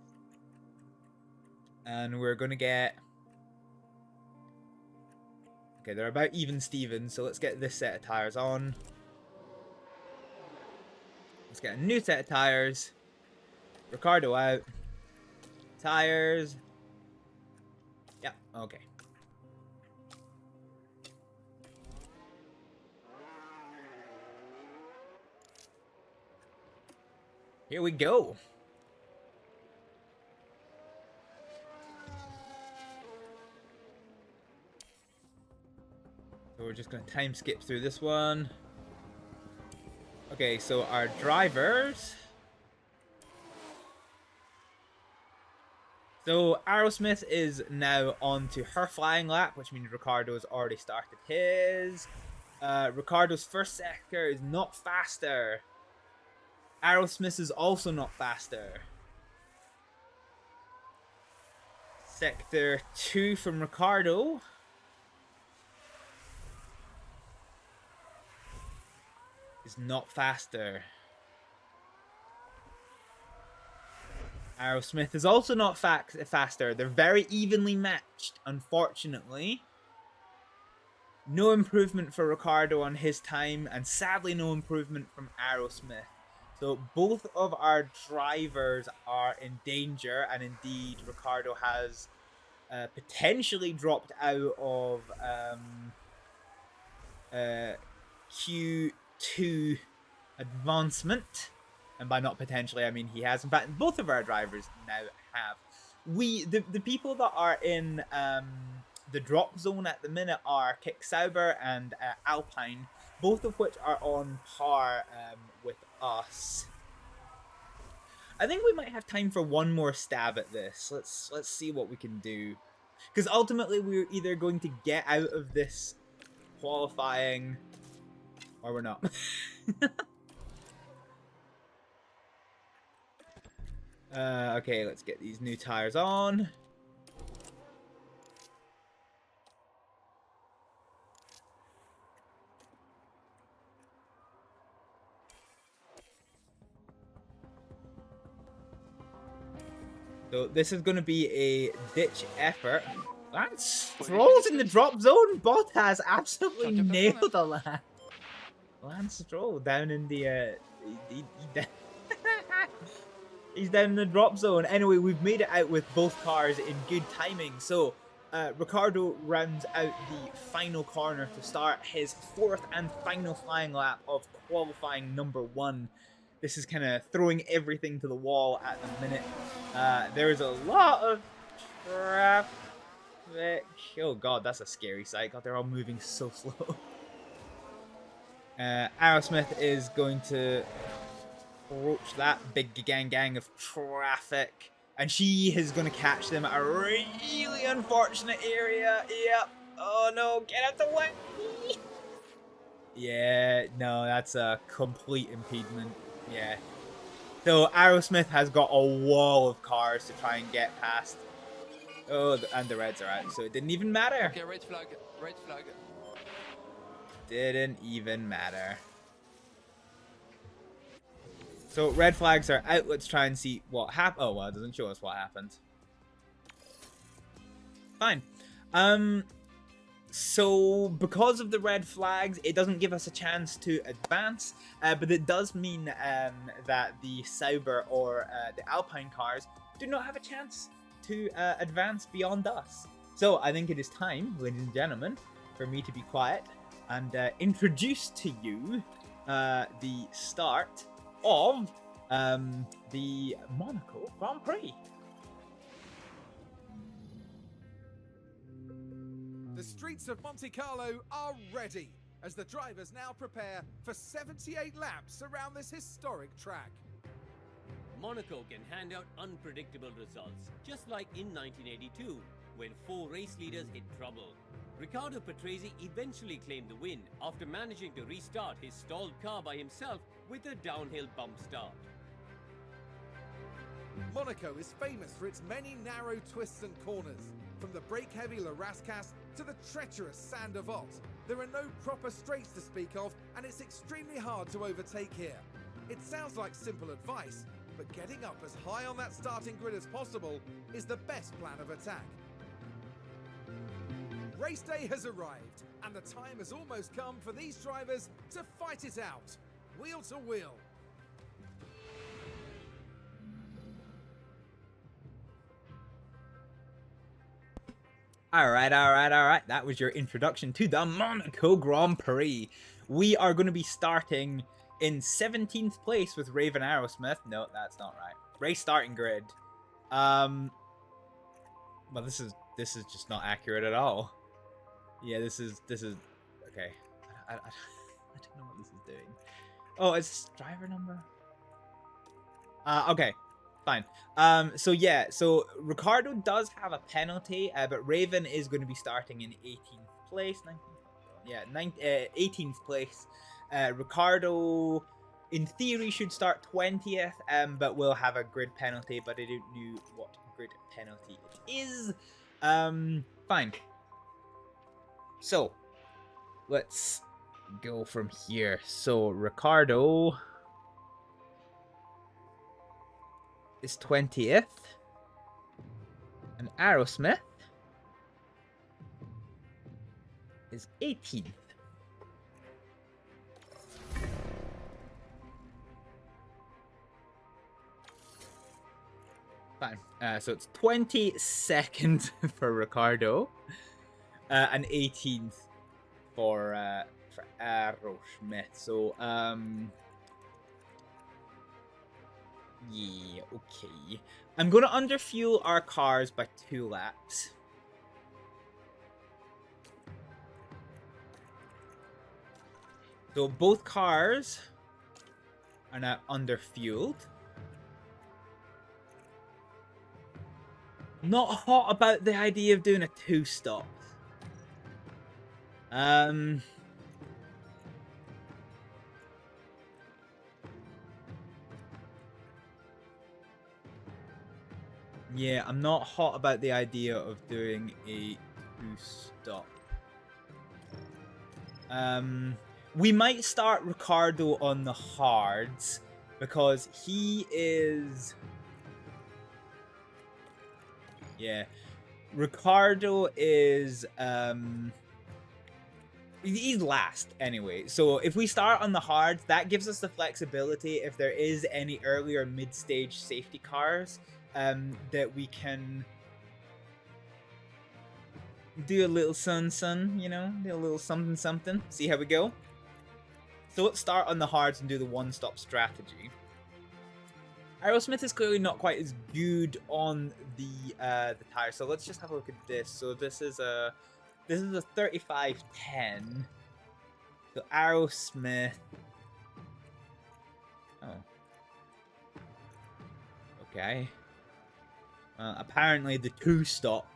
And we're going to get... Okay, they're about even Steven, so let's get this set of tires on. Let's get a new set of tires. Ricardo out. Tires. Yeah, okay. Here we go. So we're just going to time skip through this one. Okay, so our drivers. So Aerosmith is now on to her flying lap, which means Ricardo's already started his. Ricardo's first sector is not faster. Aerosmith is also not faster. Sector 2 from Ricardo. Is not faster. Aerosmith is also not faster. They're very evenly matched, unfortunately. No improvement for Ricardo on his time, and sadly no improvement from Aerosmith. So both of our drivers are in danger, and indeed Ricardo has potentially dropped out of Q2 advancement. And by not potentially, I mean he has. In fact, both of our drivers now have. The people that are in the drop zone at the minute are Kicksauber and Alpine, both of which are on par with us. I think we might have time for one more stab at this. Let's see what we can do, because ultimately we're either going to get out of this qualifying or we're not. Okay, let's get these new tires on. So this is going to be a ditch effort. Lance Stroll's in the drop zone. Bottas absolutely nailed a lap. Lance Stroll down in the he's down in the drop zone. Anyway, we've made it out with both cars in good timing. So Ricciardo rounds out the final corner to start his 4th and final flying lap of qualifying number 1. This is kind of throwing everything to the wall at the minute. There is a lot of traffic. Oh god, that's a scary sight. God, they're all moving so slow. Aerosmith is going to approach that big gang of traffic, and she is going to catch them at a really unfortunate area. Yep. Oh no, get out the way. Yeah, no, that's a complete impediment. Yeah. So Aerosmith has got a wall of cars to try and get past. Oh, and the reds are out, so it didn't even matter. Okay, red flag, red flag. Didn't even matter. So red flags are out. Let's try and see what happened. Oh, well, it doesn't show us what happened. Fine. So because of the red flags, it doesn't give us a chance to advance, but it does mean that the Sauber or the Alpine cars do not have a chance to advance beyond us. So I think it is time, ladies and gentlemen, for me to be quiet and introduce to you the start of the Monaco Grand Prix. The streets of Monte Carlo are ready as the drivers now prepare for 78 laps around this historic track. Monaco can hand out unpredictable results, just like in 1982, when 4 race leaders hit trouble. Riccardo Patrese eventually claimed the win after managing to restart his stalled car by himself with a downhill bump start. Monaco is famous for its many narrow twists and corners. From the brake-heavy La Rascasse to the treacherous Sand of Ott, there are no proper straights to speak of, and it's extremely hard to overtake here. It sounds like simple advice, but getting up as high on that starting grid as possible is the best plan of attack. Race day has arrived, and the time has almost come for these drivers to fight it out, wheel to wheel. All right. That was your introduction to the Monaco Grand Prix. We are going to be starting in 17th place with Raven Aerosmith. No, that's not right. Race starting grid. Well, this is just not accurate at all. Yeah, this is okay. I don't know what this is doing. Oh, it's driver number. Okay. Fine. So yeah, so Ricciardo does have a penalty, but Raven is going to be starting in 18th place. 18th place. Ricciardo, in theory, should start 20th, but will have a grid penalty, but I don't know what grid penalty it is. Fine. So, let's go from here. So, Ricciardo is 20th, and Aerosmith is 18th. Fine. So it's 22nd for Ricciardo, and 18th for for Aerosmith. So, yeah, okay. I'm going to underfuel our cars by 2 laps. So both cars are now underfueled. Not hot about the idea of doing a 2-stop. Yeah, I'm not hot about the idea of doing a 2-stop. We might start Ricardo on the hards because he is... Yeah. Ricardo is... He's last anyway. So if we start on the hards, that gives us the flexibility if there is any early or mid-stage safety cars that we can do a little sun, you know, do a little something. See how we go. So let's start on the hards and do the 1-stop strategy. Aerosmith is clearly not quite as good on the tire, so let's just have a look at this. So this is a 3510. So Aerosmith. Oh. Okay. Apparently the 2-stop.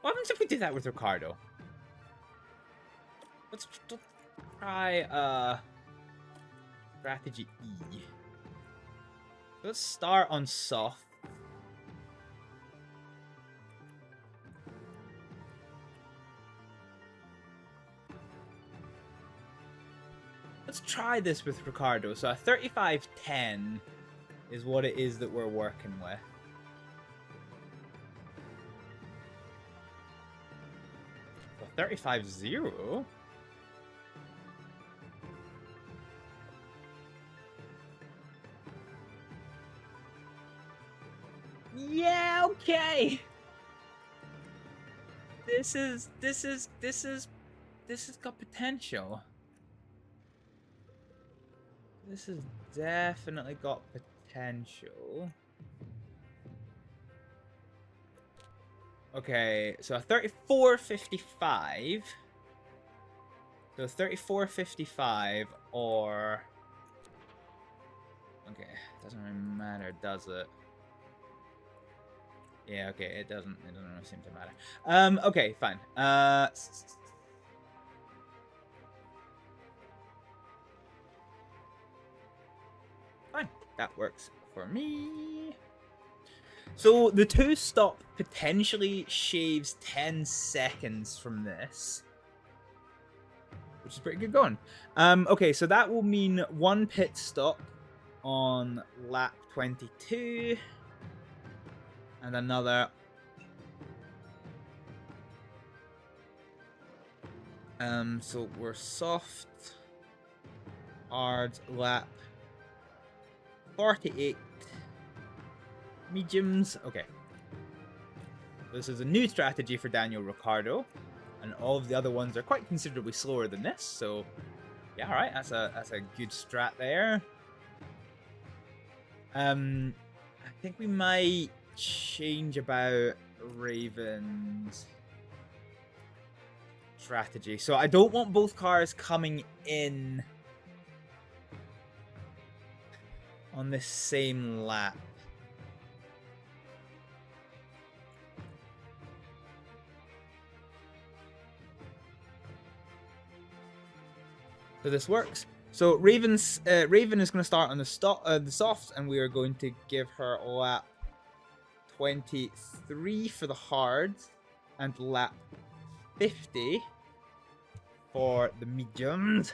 What happens if we do that with Ricardo? Let's try strategy E. Let's start on soft. Let's try this with Ricardo. So a 3510 is what it is that we're working with. So 35-0? Yeah, okay. This has got potential. This has definitely got potential. Okay, so a 3455. So 3455 or... Okay, doesn't really matter, does it? Yeah, okay, it doesn't really seem to matter. Okay, fine. Fine, that works for me. So the 2-stop potentially shaves 10 seconds from this, which is pretty good going. Okay, so that will mean 1 pit stop on lap 22. And another. So we're soft, hard, lap 48, mediums. Okay. This is a new strategy for Daniel Ricciardo, and all of the other ones are quite considerably slower than this. So, yeah, all right, that's a good strat there. I think we might change about Raven's strategy. So I don't want both cars coming in on this same lap. So this works. So Raven is going to start on the soft, and we are going to give her lap 23 for the hards, and lap 50 for the mediums.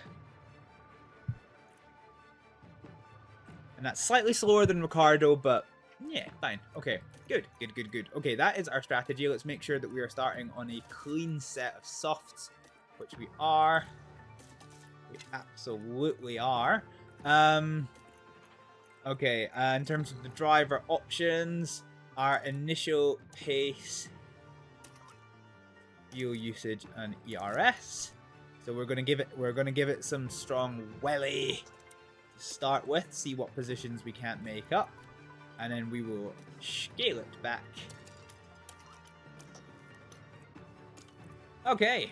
And that's slightly slower than Ricardo, but yeah, fine. Okay, good. Okay, that is our strategy. Let's make sure that we are starting on a clean set of softs, which we are. We absolutely are. Okay, in terms of the driver options, our initial pace fuel usage and ERS. So we're gonna give it some strong welly to start with, see what positions we can't make up, and then we will scale it back. Okay,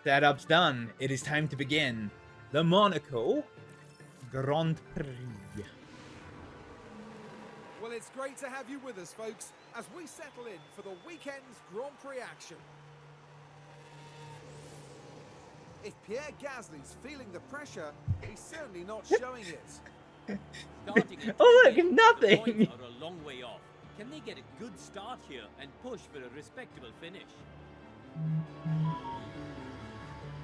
setup's done. It is time to begin the Monaco Grand Prix. Well, it's great to have you with us, folks, as we settle in for the weekend's Grand Prix action. If Pierre Gasly's feeling the pressure, he's certainly not showing it. Oh look, nothing! The points are a long way off. Can they get a good start here and push for a respectable finish?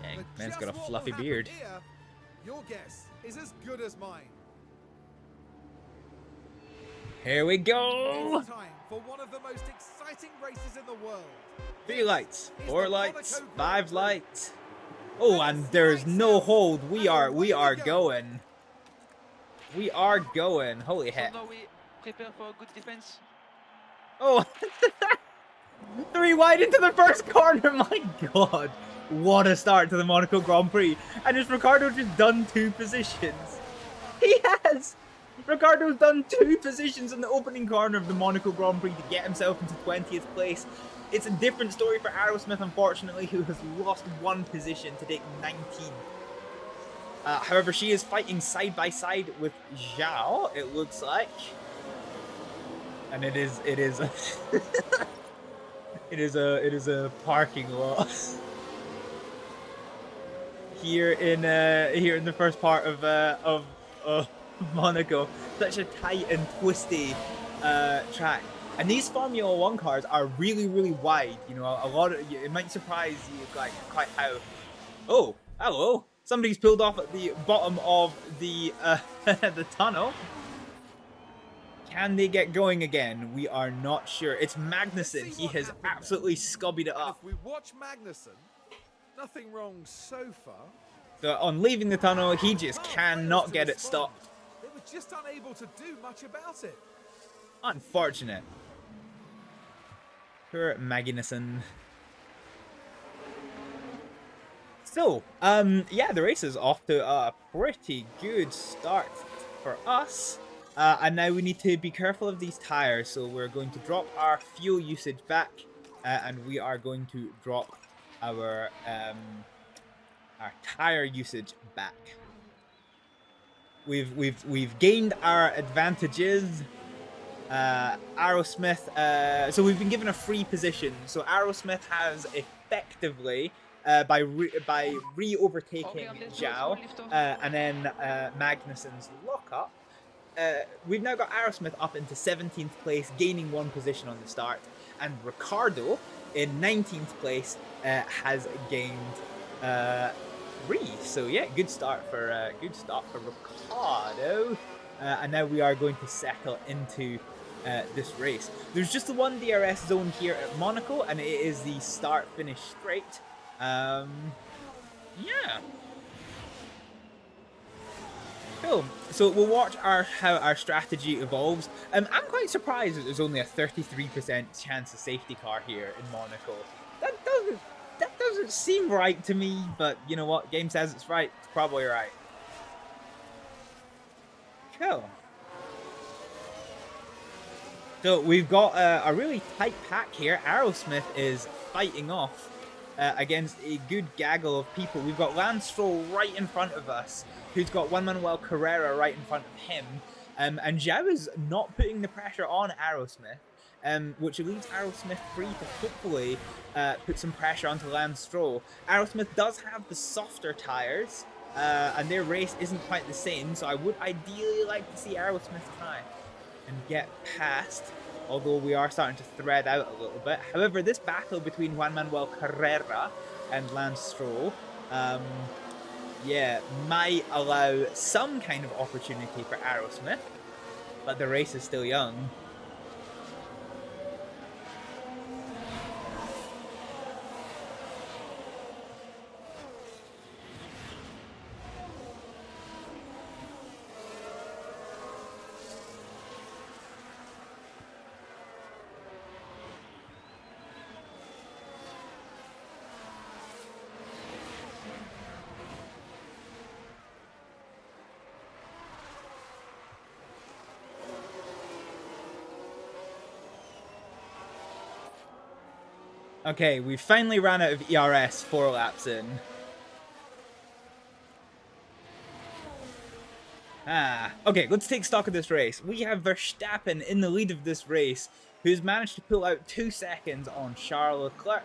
Dang, But man's just got a what fluffy will happen beard. Here, your guess is as good as mine. Here we go! It's time for one of the most exciting races in the world. 3 lights, This is 4 the lights, Monaco 5 Grand Prix. lights. Oh, and there's no hold. We are going. We are going. Holy heck. now we prepare for a good defense. Oh, 3 wide into the first corner. My God. What a start to the Monaco Grand Prix. And has Ricciardo just done 2 positions? He has. Ricciardo's done 2 positions in the opening corner of the Monaco Grand Prix to get himself into 20th place. It's a different story for Aerosmith, unfortunately, who has lost 1 position to take 19th. However, she is fighting side by side with Zhao, it looks like. And it is it is a parking lot here in the first part of Monaco. Such a tight and twisty track. And these Formula 1 cars are really, really wide. You know, a lot of it might surprise you like quite how. Oh, hello! Somebody's pulled off at the bottom of the the tunnel. Can they get going again? We are not sure. It's Magnussen. He has absolutely scubbied it up. If we watch Magnussen, nothing wrong so far. So on leaving the tunnel, he just cannot get it stopped. They were just unable to do much about it. Unfortunate. Poor Magnussen. So, yeah, the race is off to a pretty good start for us. And now we need to be careful of these tires. So we're going to drop our fuel usage back, and we are going to drop our tire usage back. We've gained our advantages. Aerosmith, so we've been given a free position. So Aerosmith has effectively, by re-overtaking Zhao, and then Magnussen's lockup, we've now got Aerosmith up into 17th place, gaining 1 position on the start, and Ricciardo in 19th place has gained 3. So yeah, good start for Ricciardo. And now we are going to settle into this race. There's just the 1 DRS zone here at Monaco, and it is the start-finish straight. Yeah. Cool. So we'll watch how our strategy evolves. I'm quite surprised that there's only a 33% chance of safety car here in Monaco. That doesn't seem right to me, but you know what? Game says it's right. It's probably right. Cool. So we've got a really tight pack here. Aerosmith is fighting off against a good gaggle of people. We've got Lance Stroll right in front of us, who's got Juan Manuel Carrera right in front of him. And Zhao is not putting the pressure on Aerosmith, which leaves Aerosmith free to hopefully put some pressure onto Lance Stroll. Aerosmith does have the softer tires, and their race isn't quite the same, so I would ideally like to see Aerosmith try and get past, although we are starting to thread out a little bit. However, this battle between Juan Manuel Carrera and Lance Stroll, yeah, might allow some kind of opportunity for Aerosmith, but the race is still young. Okay, we finally ran out of ERS 4 laps in. Okay, let's take stock of this race. We have Verstappen in the lead of this race, who's managed to pull out 2 seconds on Charles Leclerc,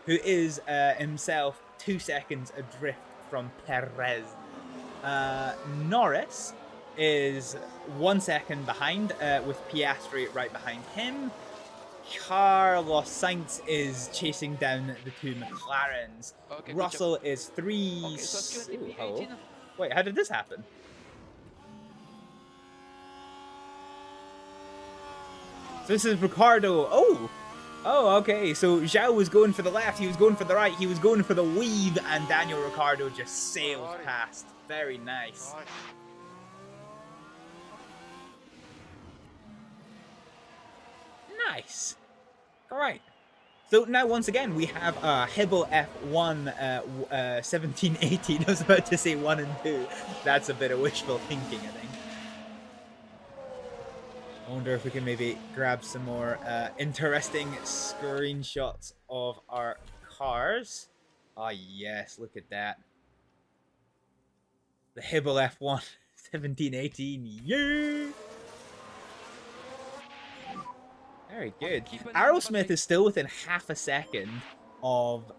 who is himself 2 seconds adrift from Perez. Norris is 1 second behind, with Piastri right behind him. Carlos Sainz is chasing down the 2 McLarens. Okay, Russell is 3... Okay, so it's good. Ooh, hello. Wait, how did this happen? So this is Ricardo. Oh, okay. So Zhao was going for the left, he was going for the right, he was going for the weave, and Daniel Ricciardo just sailed past. Very nice. Nice. Alright. So now, once again, we have Hibble F1 1718. I was about to say 1 and 2. That's a bit of wishful thinking, I think. I wonder if we can maybe grab some more interesting screenshots of our cars. Oh, yes, look at that. The Hibble F1 1718. Yeah! Very good. Aerosmith is still within half a second of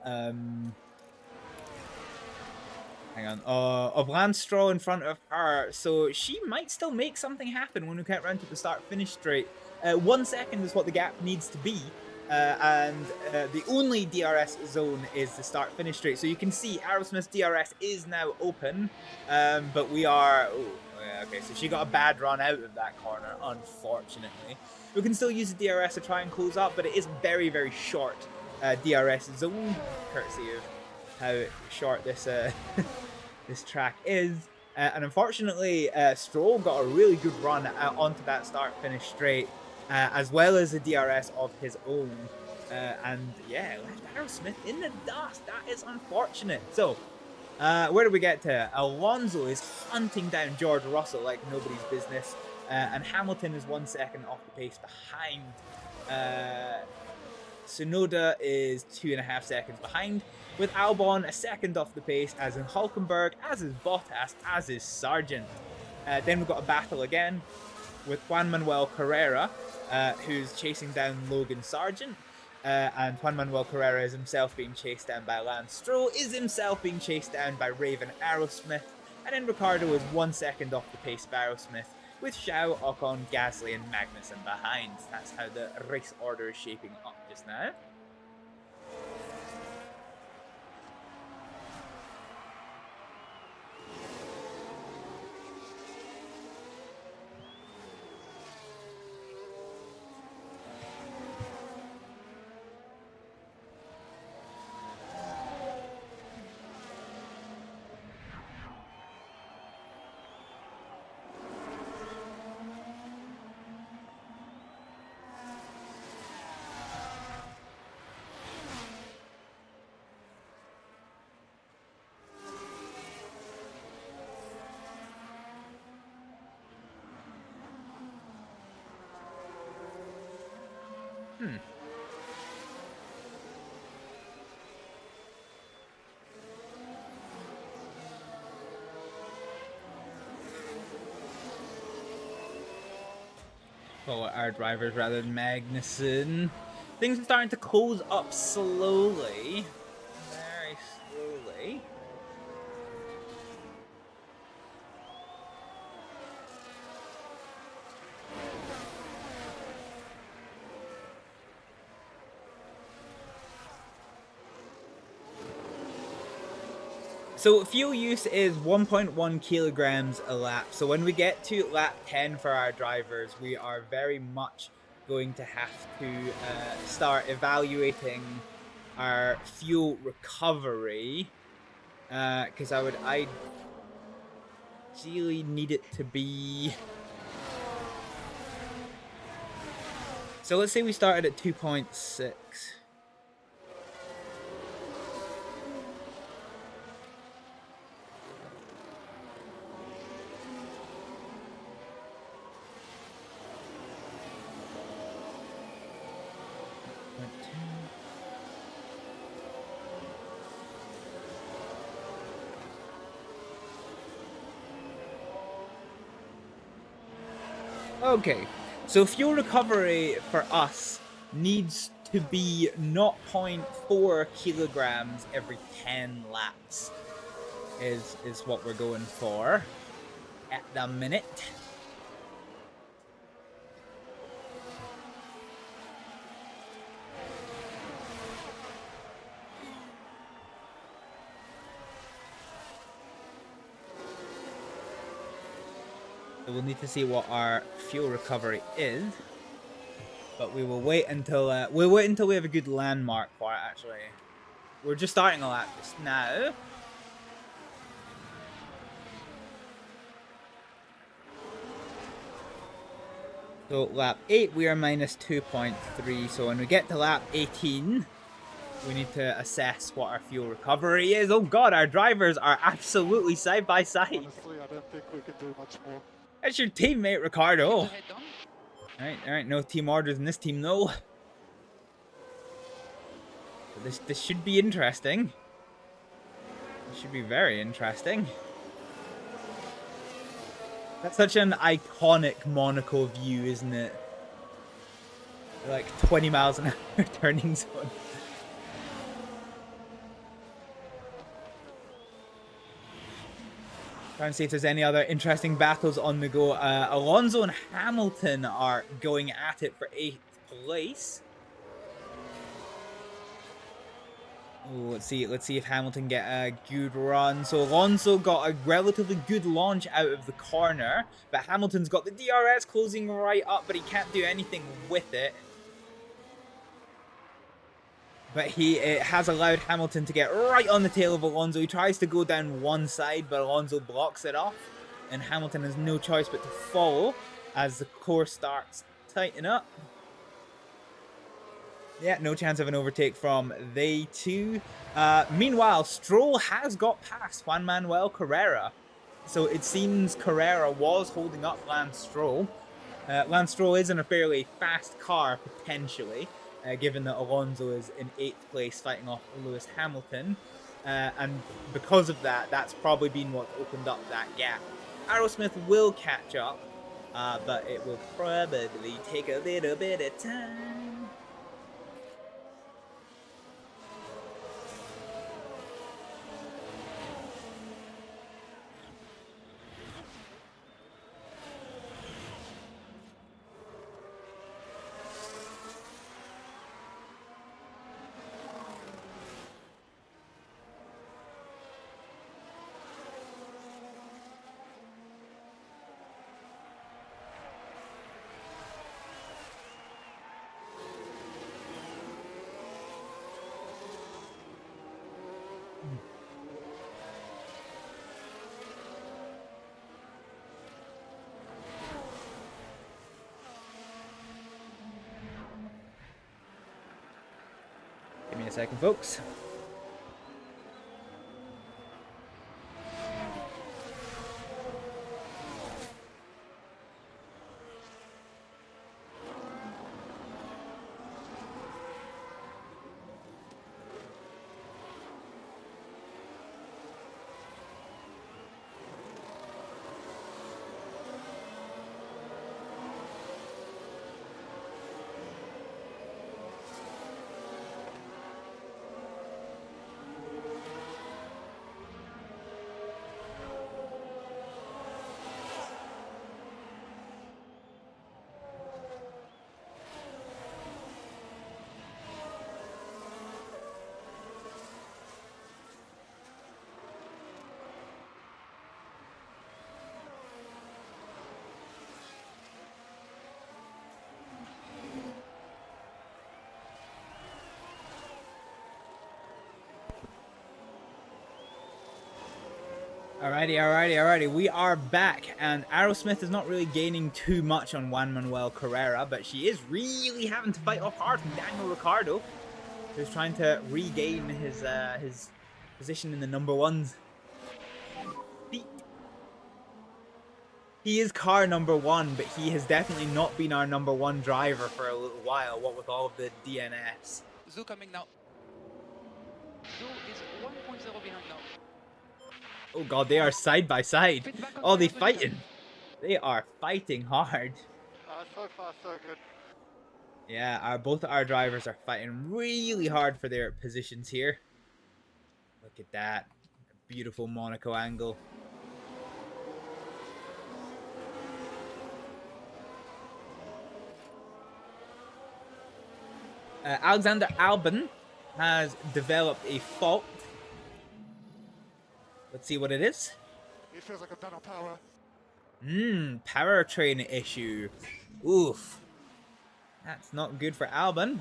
of Lance Stroll in front of her, so she might still make something happen when we get round to the start-finish straight. 1 second is what the gap needs to be, and the only DRS zone is the start-finish straight. So you can see Aerosmith's DRS is now open, but we are... Oh, yeah, okay, so she got a bad run out of that corner, unfortunately. We can still use the DRS to try and close up, but it is very, very short DRS zone, courtesy of how short this this track is. And unfortunately, Stroll got a really good run onto that start-finish straight, as well as the DRS of his own. And yeah, left Aerosmith in the dust. That is unfortunate. So, where do we get to? Alonso is hunting down George Russell like nobody's business. And Hamilton is 1 second off the pace behind. Tsunoda is 2.5 seconds behind, with Albon a second off the pace, as in Hulkenberg, as is Bottas, as is Sargent. Then we've got a battle again with Juan Manuel Carrera, who's chasing down Logan Sargent. And Juan Manuel Carrera is himself being chased down by Lance Stroll, is himself being chased down by Raven Aerosmith. And then Ricciardo is 1 second off the pace of Aerosmith, with Zhao, Ocon, Gasly, and Magnussen behind. That's how the race order is shaping up just now. Well, our drivers rather than Magnussen. Things are starting to close up slowly. Very slowly. So fuel use is 1.1 kilograms a lap. So when we get to lap 10 for our drivers, we are very much going to have to start evaluating our fuel recovery. Because I would ideally need it to be... So let's say we started at 2.6. Okay, so fuel recovery for us needs to be 0.4 kilograms every 10 laps is what we're going for at the minute. So we'll need to see what our fuel recovery is, but we will wait until we have a good landmark for it. Actually, we're just starting a lap just now. So lap 8 we are minus 2.3. So when we get to lap 18, we need to assess what our fuel recovery is. Oh god, our drivers are absolutely side by side. Honestly, I don't think we can do much more. That's your teammate, Ricardo. Head down. Alright, no team orders in this team, though. This should be interesting. This should be very interesting. That's such an iconic Monaco view, isn't it? Like 20 miles an hour turning zone. Trying to see if there's any other interesting battles on the go. Alonso and Hamilton are going at it for 8th place. Ooh, let's see if Hamilton get a good run. So Alonso got a relatively good launch out of the corner, but Hamilton's got the DRS closing right up, but he can't do anything with it. But it has allowed Hamilton to get right on the tail of Alonso. He tries to go down one side, but Alonso blocks it off. And Hamilton has no choice but to follow as the course starts to tighten up. Yeah, no chance of an overtake from they two. Meanwhile, Stroll has got past Juan Manuel Carrera. So it seems Carrera was holding up Lance Stroll. Lance Stroll is in a fairly fast car, potentially. Given that Alonso is in 8th place fighting off Lewis Hamilton. And because of that, that's probably been what opened up that gap. Aerosmith will catch up, but it will probably take a little bit of time. Give me a second, folks. Alrighty. We are back, and Aerosmith is not really gaining too much on Juan Manuel Carrera, but she is really having to fight off hard from Daniel Ricciardo, who's trying to regain his position in the number ones. He is car number 1, but he has definitely not been our number 1 driver for a little while, what with all of the DNFs. Zoo coming now. Zoo is 1.0 behind now. Oh god, they are side by side. Oh, they fighting. They are fighting hard. So far, so good. Yeah, both our drivers are fighting really hard for their positions here. Look at that. Beautiful Monaco angle. Alexander Albon has developed a fault. Let's see what it is. It feels like a ton of power. Powertrain issue. Oof. That's not good for Albon.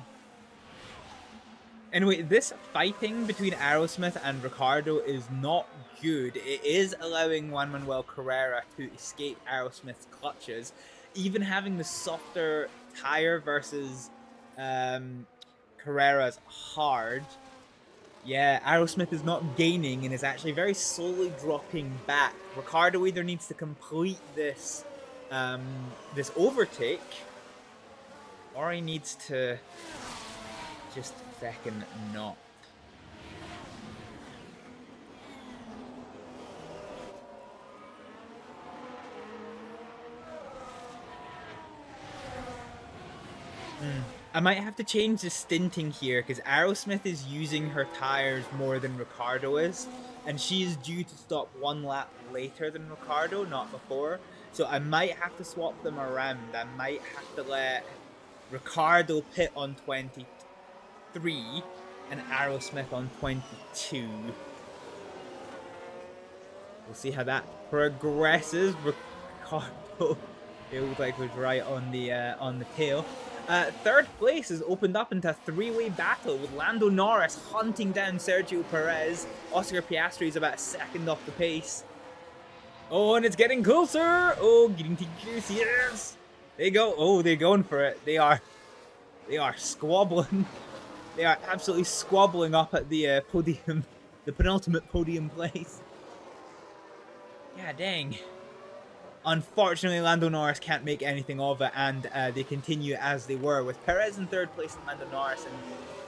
Anyway, this fighting between Aerosmith and Ricciardo is not good. It is allowing Juan Manuel Carrera to escape Aerosmith's clutches. Even having the softer tire versus Carrera's hard. Yeah, Aerosmith is not gaining and is actually very slowly dropping back. Ricciardo either needs to complete this this overtake, or he needs to just second not. I might have to change the stinting here because Aerosmith is using her tires more than Ricciardo is, and she is due to stop 1 lap later than Ricciardo, not before. So I might have to swap them around. I might have to let Ricciardo pit on 23 and Aerosmith on 22. We'll see how that progresses. Ricciardo feels like was right on the tail. Third place is opened up into a three-way battle with Lando Norris hunting down Sergio Perez. Oscar Piastri is about a second off the pace. Oh, and it's getting closer. Oh, getting too close. Yes, they go. Oh, they're going for it. They are squabbling. They are absolutely squabbling up at the podium, the penultimate podium place. Yeah, dang. Unfortunately, Lando Norris can't make anything of it, and they continue as they were, with Perez in third place and Lando Norris in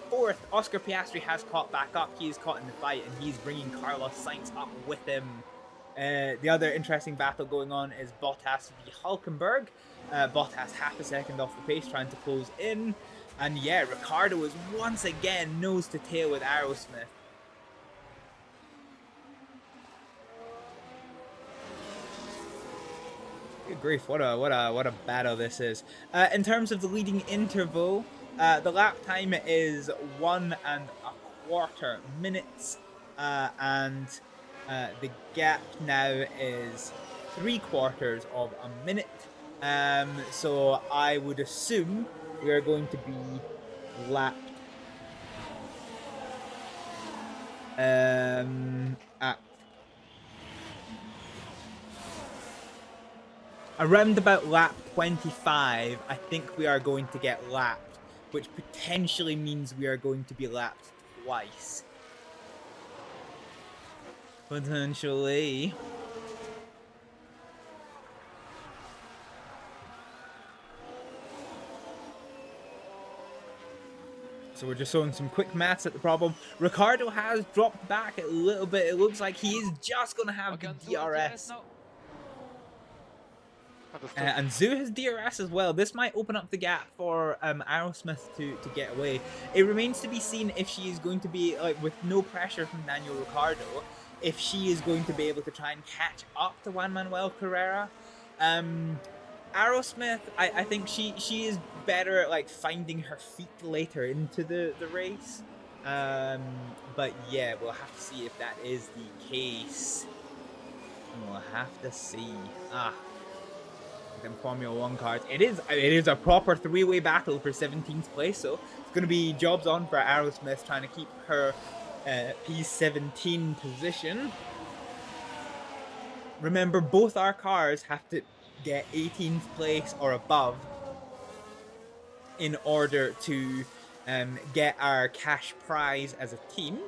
fourth. Oscar Piastri has caught back up. He's caught in the fight, and he's bringing Carlos Sainz up with him. The other interesting battle going on is Bottas v Hulkenberg. Bottas half a second off the pace, trying to close in. And yeah, Ricciardo is once again nose to tail with Aerosmith. Good grief, what a battle this is. In terms of the leading interval, the lap time is 1¼ minutes, and the gap now is 3/4 of a minute. So I would assume we are going to be lapped at around about lap 25. I think we are going to get lapped, which potentially means we are going to be lapped twice. Potentially. So we're just throwing some quick maths at the problem. Ricciardo has dropped back a little bit. It looks like he is just going to have the DRS. And Zoo has DRS as well. This might open up the gap for Aerosmith to get away. It remains to be seen if she is going to be, like, with no pressure from Daniel Ricciardo, if she is going to be able to try and catch up to Juan Manuel Carrera. Aerosmith, I think she is better at, like, finding her feet later into the race. But yeah, we'll have to see if that is the case. We'll have to see. Them Formula 1 cars. It is a proper three-way battle for 17th place, so it's going to be jobs on for Aerosmith trying to keep her P17 position. Remember, both our cars have to get 18th place or above in order to get our cash prize as a team.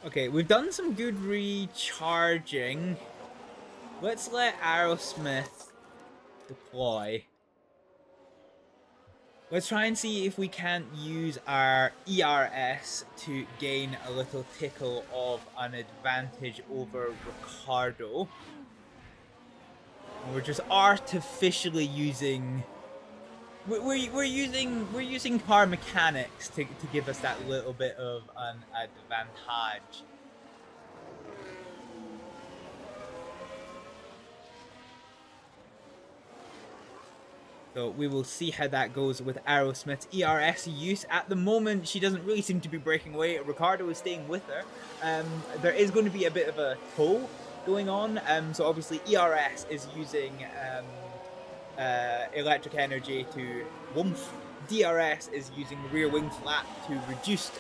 Okay, we've done some good recharging. Let's let Aerosmith deploy. Let's try and see if we can't use our ERS to gain a little tickle of an advantage over Ricardo. And we're just artificially using... We're using car mechanics to give us that little bit of an advantage. So we will see how that goes with Aerosmith's ERS use. At the moment, she doesn't really seem to be breaking away. Ricardo is staying with her. There is going to be a bit of a toll going on. So obviously ERS is using electric energy to woof. DRS is using rear wing flap to reduce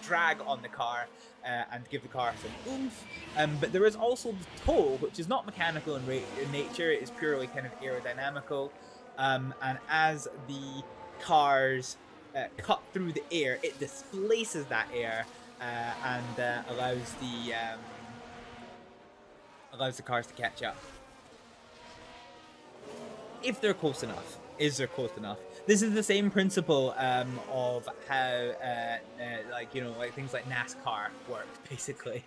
drag on the car and give the car some oomph. But there is also the toll, which is not mechanical in nature. It is purely kind of aerodynamical. And as the cars cut through the air, it displaces that air and allows the cars to catch up. If they're close enough. Is they're close enough. This is the same principle of how, like things like NASCAR work, basically.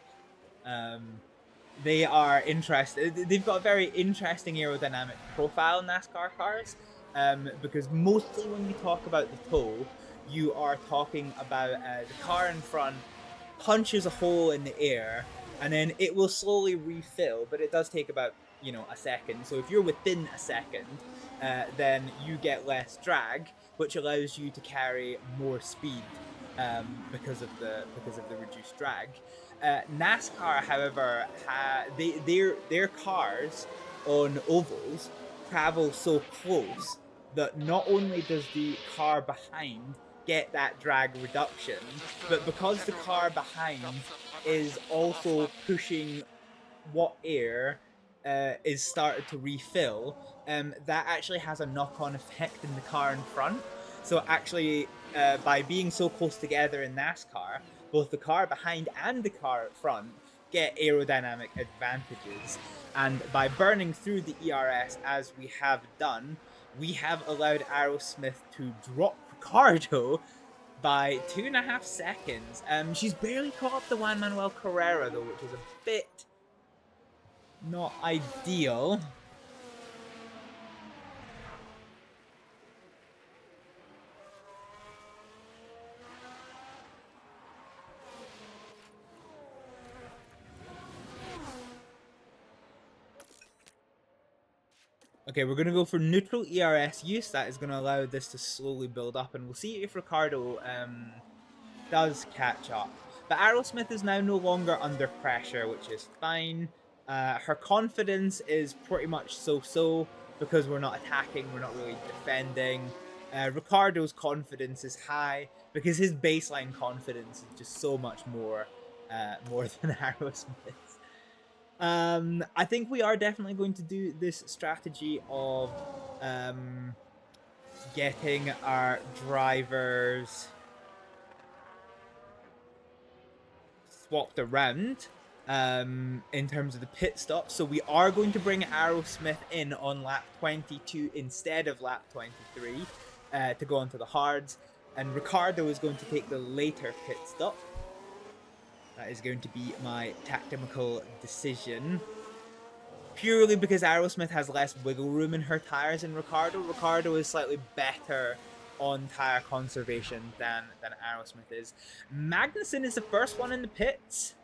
They are interested. They've got a very interesting aerodynamic profile, NASCAR cars, because mostly when you talk about the tow, you are talking about the car in front punches a hole in the air, and then it will slowly refill, but it does take about a second. So if you're within a second, then you get less drag, which allows you to carry more speed because of the reduced drag. NASCAR, however, their cars on ovals travel so close that not only does the car behind get that drag reduction, but because the car behind is also pushing what air is started to refill, that actually has a knock-on effect in the car in front. So actually, by being so close together in NASCAR, both the car behind and the car at front get aerodynamic advantages. And by burning through the ERS as we have done, we have allowed Aerosmith to drop Ricardo by 2.5 seconds. She's barely caught up to Juan Manuel Carrera though, which is a bit not ideal. Okay, we're going to go for neutral ERS use. That is going to allow this to slowly build up, and we'll see if Ricardo does catch up. But Aerosmith is now no longer under pressure, which is fine. Her confidence is pretty much so-so because we're not attacking, we're not really defending. Ricardo's confidence is high because his baseline confidence is just so much more than Aerosmith's. I think we are definitely going to do this strategy of getting our drivers swapped around in terms of the pit stop. So we are going to bring Aerosmith in on lap 22 instead of lap 23 to go onto the hards, and Ricardo is going to take the later pit stop. That is going to be my tactical decision. Purely because Aerosmith has less wiggle room in her tyres than Ricardo. Ricardo is slightly better on tyre conservation than Aerosmith is. Magnussen is the first one in the pits.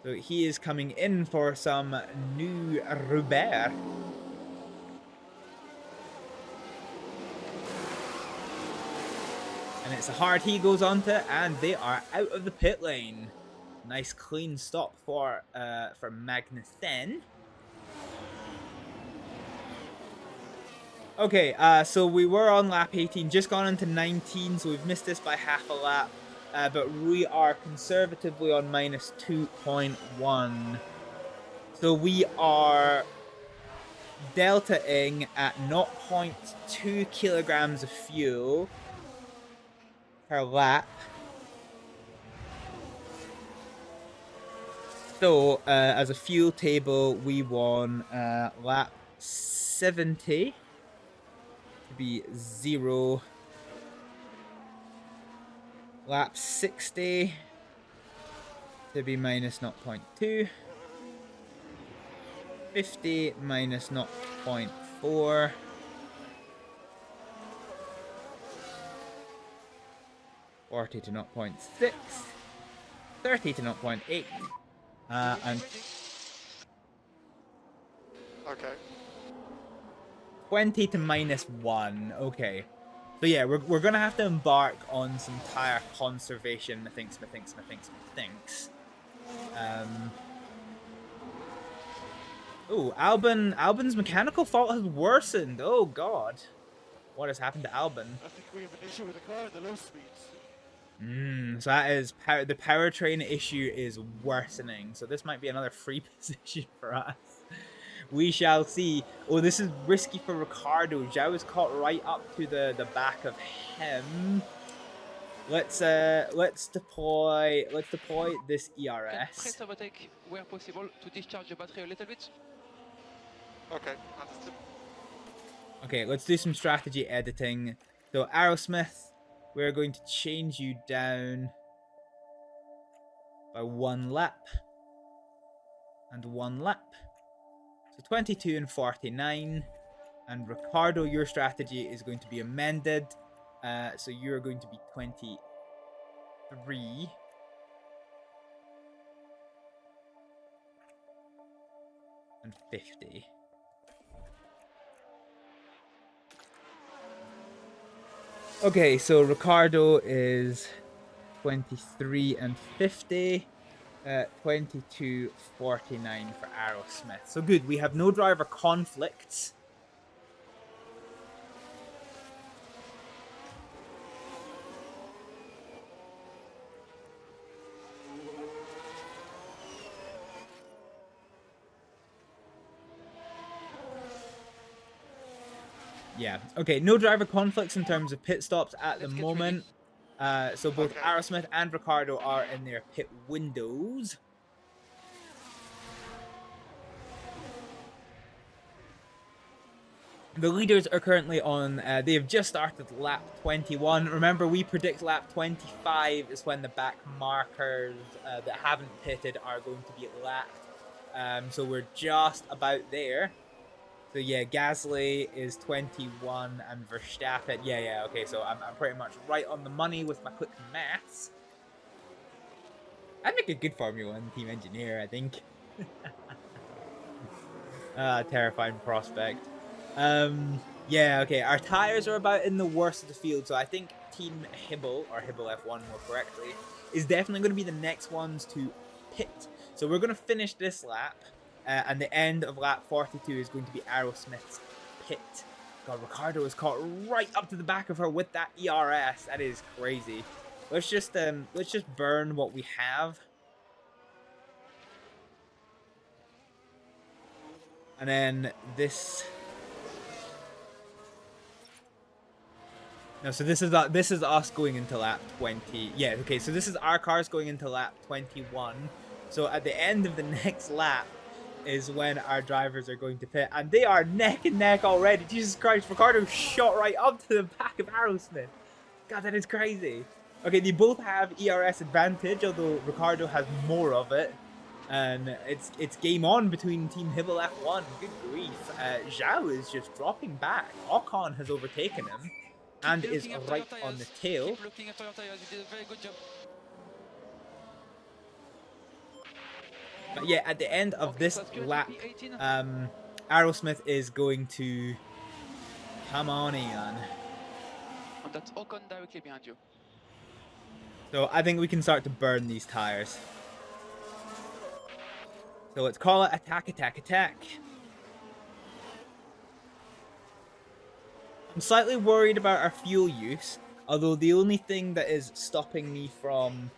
So he is coming in for some new Robert. And it's a hard he goes onto, and they are out of the pit lane. Nice clean stop for Magnussen. Okay, so we were on lap 18, just gone into 19, so we've missed this by half a lap. But we are conservatively on minus 2.1. So we are deltaing at 0.2 kilograms of fuel per lap. So, as a fuel table, we won lap 70 to to be 0. Lap 60 to be minus 0.2. 50 minus 0.4. 40 to 0.6. 30 to 0.8. And Okay. 20 to minus 1. Okay. So yeah, we're gonna have to embark on some tire conservation. Methinks. Oh, Albon's mechanical fault has worsened. Oh god. What has happened to Albon? I think we have an issue with the car at the low speeds. So that is the powertrain issue is worsening. So this might be another free position for us. We shall see. Oh, this is risky for Ricardo. Zhao is caught right up to the back of him. Let's deploy this ERS. Press overtake where possible to discharge the battery a little bit. Okay, understood. Okay, let's do some strategy editing. So Aerosmith, we're going to change you down by 1 lap and 1 lap. So 22 and 49. And Ricardo, your strategy is going to be amended. So you're going to be 23. And 50. Okay, so Ricardo is 23 and 50. 22.49 for Aerosmith. So good, we have no driver conflicts. Yeah, okay, no driver conflicts in terms of pit stops at the moment. So both Aerosmith and Ricardo are in their pit windows. The leaders are currently on, they have just started lap 21. Remember, we predict lap 25 is when the back markers that haven't pitted are going to be lapped. So we're just about there. So yeah, Gasly is 21 and Verstappen. Yeah, okay, so I'm pretty much right on the money with my quick maths. I'd make a good Formula 1 team engineer, I think. Terrifying prospect. Yeah, okay, our tires are about in the worst of the field, so I think Team Hibble, or Hibble F1 more correctly, is definitely going to be the next ones to pit. So we're going to finish this lap. And the end of lap 42 is going to be Aerosmith's pit. God, Ricardo is caught right up to the back of her with that ERS. That is crazy. Let's just burn what we have. And then this. No, so this is us going into lap 20. Yeah, okay, so this is our cars going into lap 21. So at the end of the next lap is when our drivers are going to pit, and they are neck and neck already. Jesus Christ, Ricardo shot right up to the back of Aerosmith. God, that is crazy. Okay, they both have ERS advantage, although Ricardo has more of it. And it's game on between Team Hibble F1. Good grief. Zhao is just dropping back. Ocon has overtaken him and is right on the tail. Keep looking after your tires. You did a very good job. But yeah, at the end of this lap, Aerosmith is going to come on in. And that's Ocon directly behind you. So I think we can start to burn these tires. So let's call it attack, attack, attack. I'm slightly worried about our fuel use, although the only thing that is stopping me from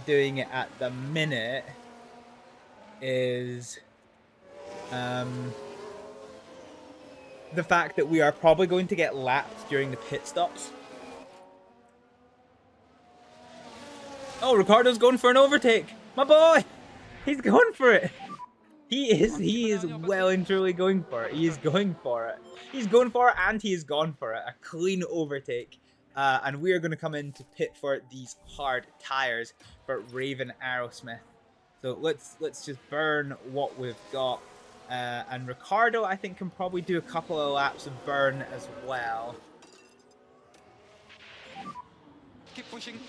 doing it at the minute is the fact that we are probably going to get lapped during the pit stops. Oh, Ricardo's going for an overtake. My boy! He's going for it. He is well and truly going for it. He is going for it. He's going for it, and he has gone for it. A clean overtake. And we are going to come in to pit for these hard tires for Raven Aerosmith. So let's just burn what we've got. And Ricardo, I think, can probably do a couple of laps of burn as well. Keep pushing.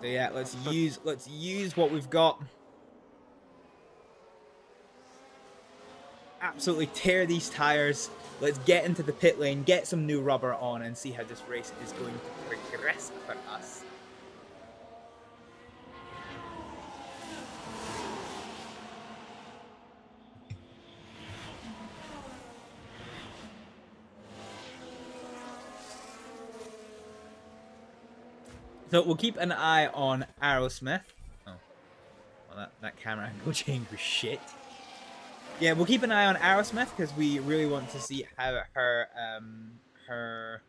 So yeah, let's use what we've got. Absolutely tear these tires. Let's get into the pit lane, get some new rubber on, and see how this race is going to progress for us. So we'll keep an eye on Aerosmith. Oh, well, that camera angle change was shit. Yeah, we'll keep an eye on Aerosmith because we really want to see how her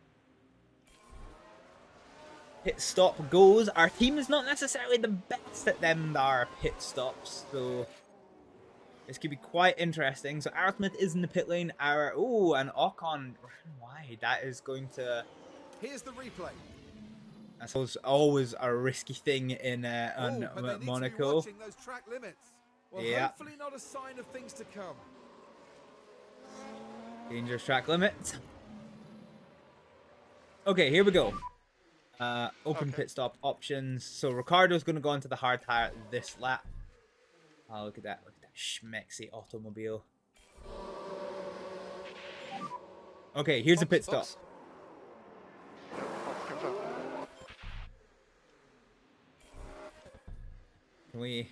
pit stop goes. Our team is not necessarily the best at them our pit stops, so this could be quite interesting. So Aerosmith is in the pit lane. And Ocon wide. That is going to. Here's the replay. I suppose always a risky thing in Monaco. Those track limits. Well, yeah. Hopefully not a sign of things to come. Dangerous track limits. Okay, here we go. Open pit stop options. So Ricardo's going to go into the hard tire this lap. Oh, look at that. Look at that schmexy automobile. Okay, here's a pit stop. Can we...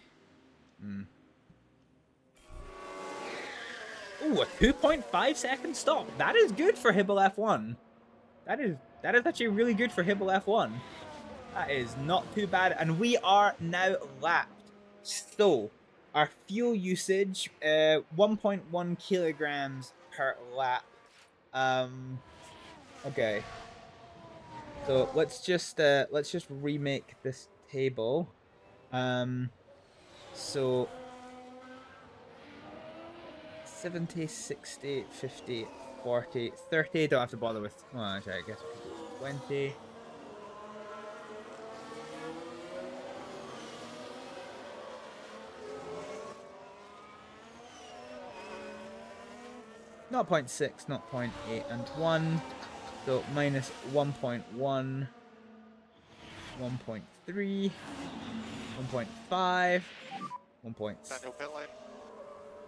Ooh, a 2.5 second stop. That is good for Hibble F1. That is actually really good for Hibble F1. That is not too bad. And we are now lapped. So, our fuel usage, 1.1 kilograms per lap. Okay. So let's just remake this table. So 70, 60, 50, 40, 30. Don't have to bother with. Well, actually, I guess we can do 20. Not 0.6, not 0.8, and 1. So minus 1.1, 1.3, 1.5,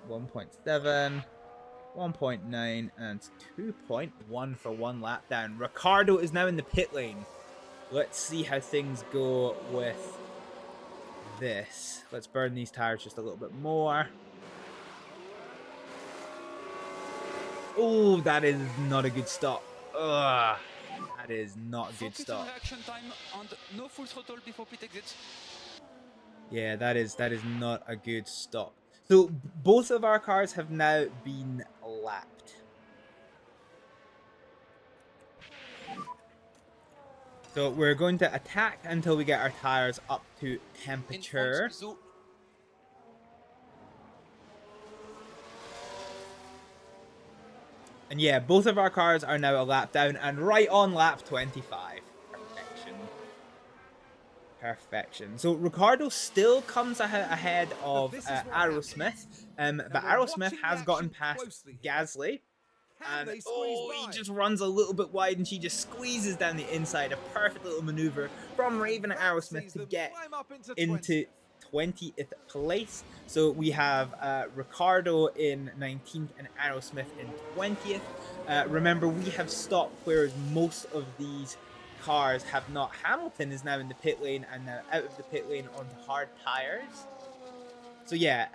1.7, 1.9, and 2.1 for one lap down. Ricardo is now in the pit lane. Let's see how things go with this. Let's burn these tires just a little bit more. Oh, that is not a good stop. Ugh, that is not a good stop. No full throttle before pit exit. Yeah, that is not a good stop. So both of our cars have now been lapped. So we're going to attack until we get our tires up to temperature. And yeah, both of our cars are now a lap down and right on lap 25. Perfection. So Ricardo still comes ahead of Aerosmith, but Aerosmith has gotten past Gasly. And he just runs a little bit wide and she just squeezes down the inside. A perfect little maneuver from Raven Aerosmith to get into 20th place. So we have Ricardo in 19th and Aerosmith in 20th. Remember, we have stopped, whereas most of these cars have not. Hamilton is now in the pit lane and now out of the pit lane onto hard tires. So yeah,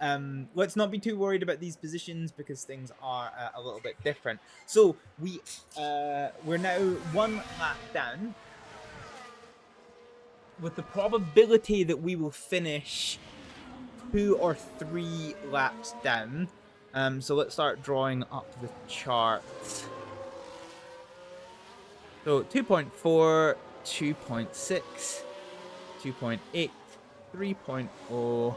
let's not be too worried about these positions because things are a little bit different. So we're now one lap down, with the probability that we will finish 2 or 3 laps down. So let's start drawing up the charts. So 2.4, 2.6, 2.8, 3.0,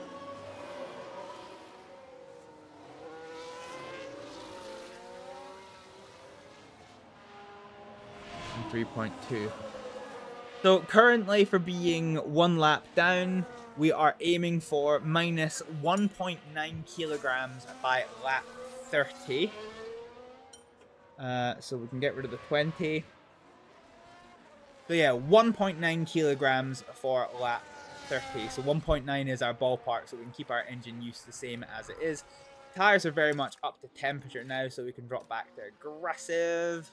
23.2. So currently, for being 1 lap down, we are aiming for minus 1.9 kilograms by lap 30. So we can get rid of the 20. So yeah, 1.9 kilograms for lap 30. So 1.9 is our ballpark, so we can keep our engine use the same as it is. Tires are very much up to temperature now, so we can drop back to aggressive.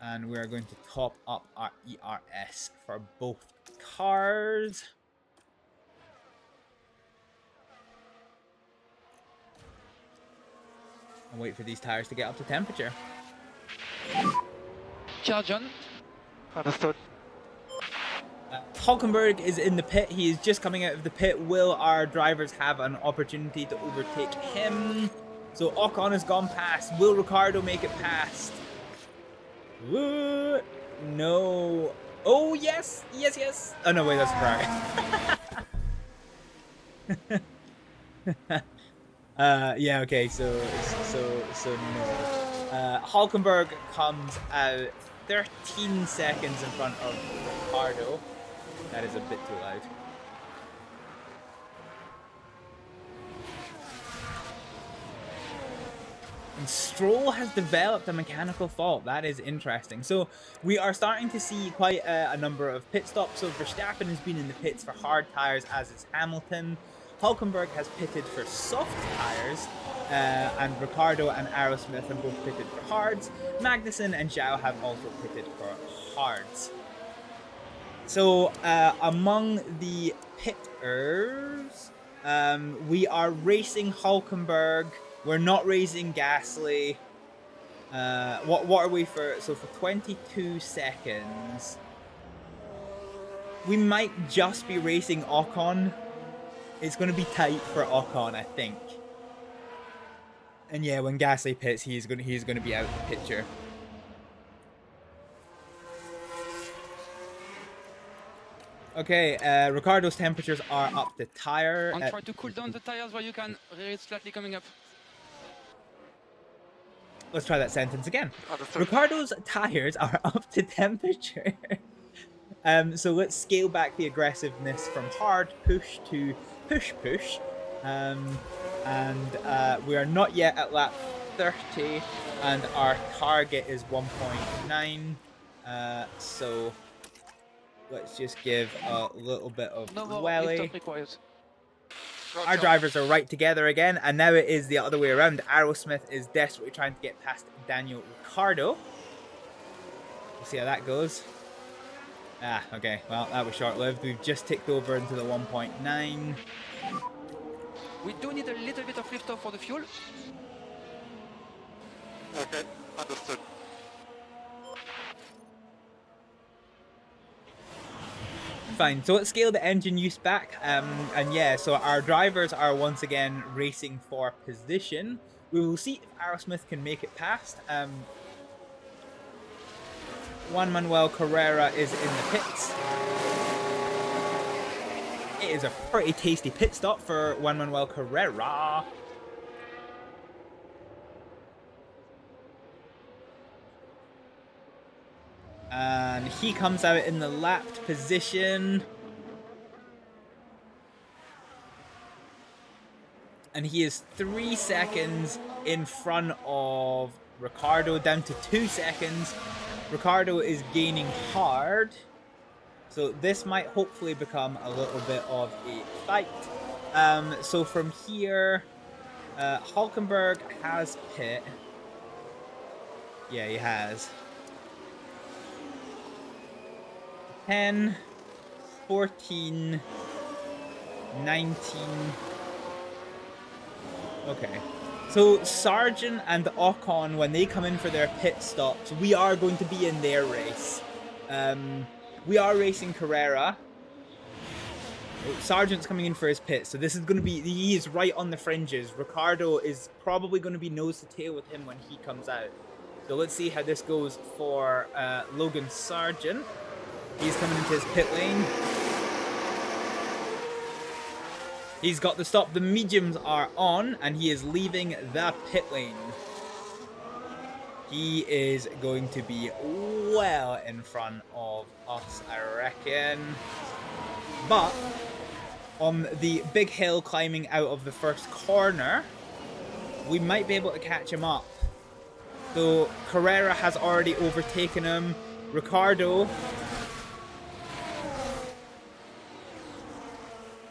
And we are going to top up our ERS for both cars. And wait for these tires to get up to temperature. Charge on. Understood. Hulkenberg is in the pit. He is just coming out of the pit. Will our drivers have an opportunity to overtake him? So Ocon has gone past. Will Ricciardo make it past? No. Oh, yes. Yes, yes. Oh, no, wait, that's Ferrari. Yeah, okay, so no. Hulkenberg comes out 13 seconds in front of Ricciardo. That is a bit too loud. And Stroll has developed a mechanical fault. That is interesting. So we are starting to see quite a number of pit stops. So Verstappen has been in the pits for hard tires, as is Hamilton. Hulkenberg has pitted for soft tires, and Ricciardo and Aerosmith have both pitted for hards. Magnussen and Zhao have also pitted for hards. So among the pitters, we are racing Hulkenberg. We're not racing Gasly. What are we for? So for 22 seconds, we might just be racing Ocon. It's going to be tight for Ocon, I think. And yeah, when Gasly pits, he's going to be out of the picture. Okay, Ricciardo's temperatures are up to tire. And try to cool down the tires while you can. It's slightly coming up. Let's try that sentence again. Ricciardo's tires are up to temperature. So let's scale back the aggressiveness from hard push to push. We are not yet at lap 30, and our target is 1.9. So let's just give a little bit of welly. Our drivers are right together again, and now it is the other way around. Aerosmith is desperately trying to get past Daniel Ricciardo. We'll see how that goes. Ah, okay. Well, that was short-lived. We've just ticked over into the 1.9. We do need a little bit of lift off for the fuel. Okay, understood. Fine, so let's scale the engine use back, and yeah, so our drivers are once again racing for position. We will see if Aerosmith can make it past. Juan Manuel Carrera is in the pits. It is a pretty tasty pit stop for Juan Manuel Carrera. And he comes out in the lapped position. And he is 3 seconds in front of Ricciardo, down to 2 seconds. Ricciardo is gaining hard. So this might hopefully become a little bit of a fight. So from here, Hulkenberg has pit. Yeah, he has. 10, 14, 19. Okay. So Sargent and Ocon, when they come in for their pit stops, we are going to be in their race. We are racing Carrera. Sargent's coming in for his pit, so this is going to be, he is right on the fringes. Ricciardo is probably going to be nose to tail with him when he comes out. So let's see how this goes for Logan Sargent. He's coming into his pit lane. He's got the stop. The mediums are on, and he is leaving the pit lane. He is going to be well in front of us, I reckon. But on the big hill climbing out of the first corner, we might be able to catch him up. So Carrera has already overtaken him. Ricardo.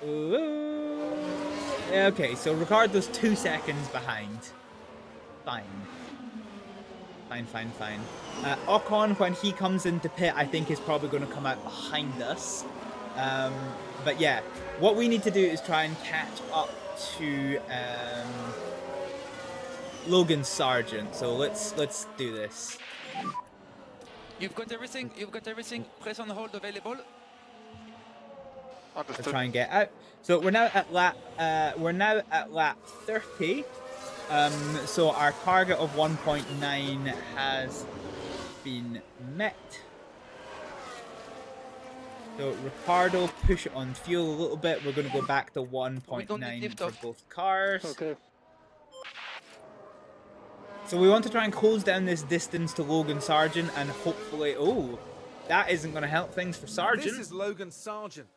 Ooh. Okay, so Ricardo's 2 seconds behind. Fine. Fine. Ocon, when he comes into pit, I think is probably going to come out behind us. But yeah, what we need to do is try and catch up to Logan Sargent. So let's do this. You've got everything. Press on hold available. Let's try and get out. So we're now at lap 30. So our target of 1.9 has been met. So Ricardo, push on fuel a little bit. We're going to go back to 1.9 for both cars. Okay. So we want to try and close down this distance to Logan Sargent and hopefully... Oh, that isn't going to help things for Sargent. This is Logan Sargent.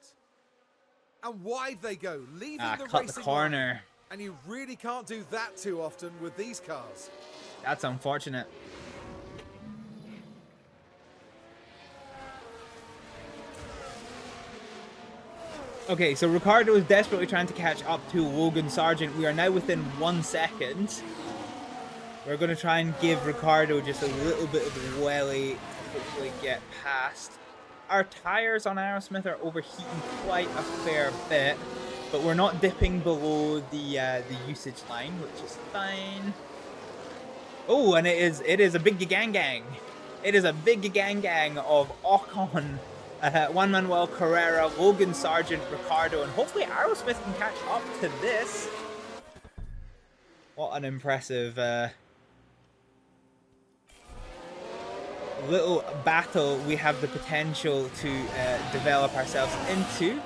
And wide they go, leaving the cut racing the corner. line. And you really can't do that too often with these cars. That's unfortunate. Okay, so Ricardo is desperately trying to catch up to Logan Sargent. We are now within 1 second. We're going to try and give Ricardo just a little bit of a welly to hopefully get past. Our tires on Aerosmith are overheating quite a fair bit, but we're not dipping below the usage line, which is fine. Oh, and it is a big gang. It is a big gang of Ocon, Juan Manuel Carrera, Logan Sargent, Ricardo, and hopefully Aerosmith can catch up to this. What an impressive little battle we have the potential to develop ourselves into.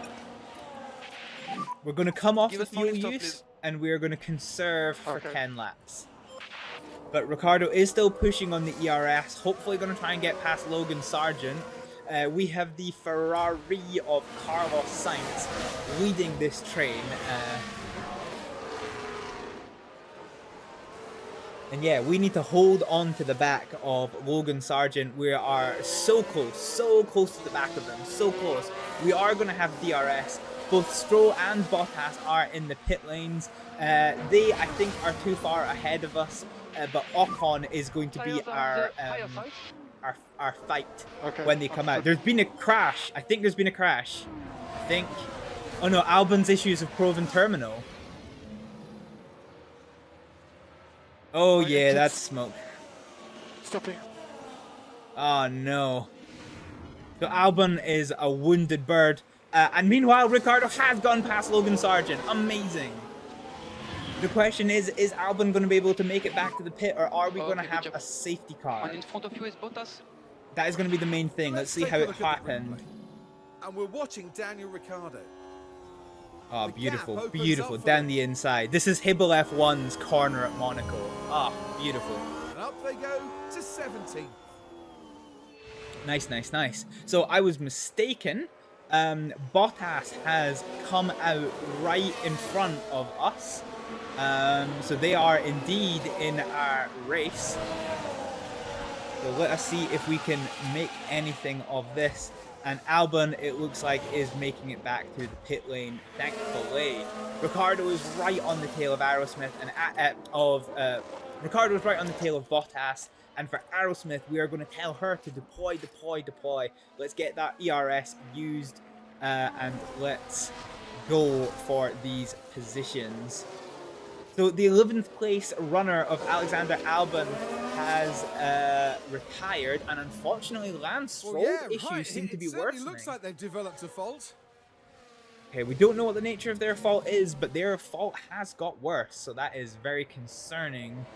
We're going to come off the fuel use and we're going to conserve for 10 laps. But Ricardo is still pushing on the ERS, hopefully going to try and get past Logan Sargent. We have the Ferrari of Carlos Sainz leading this train. And yeah, we need to hold on to the back of Logan Sargent. We are so close to the back of them, so close. We are going to have DRS. Both Stroll and Bottas are in the pit lanes. They, I think, are too far ahead of us, but Ocon is going to be our fight when they come out. There's been a crash. I think there's been a crash. Oh no, Albon's issues have proven terminal. Oh yeah, that's smoke. Stopping. Oh no. So Albon is a wounded bird. And meanwhile, Ricardo has gone past Logan Sargent. Amazing. The question is Albon going to be able to make it back to the pit, or are we going to have a safety car? And in front of you is Bottas. That is going to be the main thing. Let's see how it happened. And we're watching Daniel Ricciardo. Oh, beautiful, beautiful. Down the inside. This is Hibble F1's corner at Monaco. Ah, oh, beautiful. And up they go to 17. Nice. So I was mistaken. Bottas has come out right in front of us. So they are indeed in our race. So let us see if we can make anything of this. And Albon, it looks like, is making it back through the pit lane, thankfully. Ricardo is right on the tail of Aerosmith and Ricardo is right on the tail of Bottas. And for Aerosmith, we are going to tell her to deploy. Let's get that ERS used and let's go for these positions. So the 11th place runner of Alexander Albon has retired, and unfortunately Lance Stroll's issues seem to be worsening. It looks like they've developed a fault. Okay, we don't know what the nature of their fault is, but their fault has got worse, so that is very concerning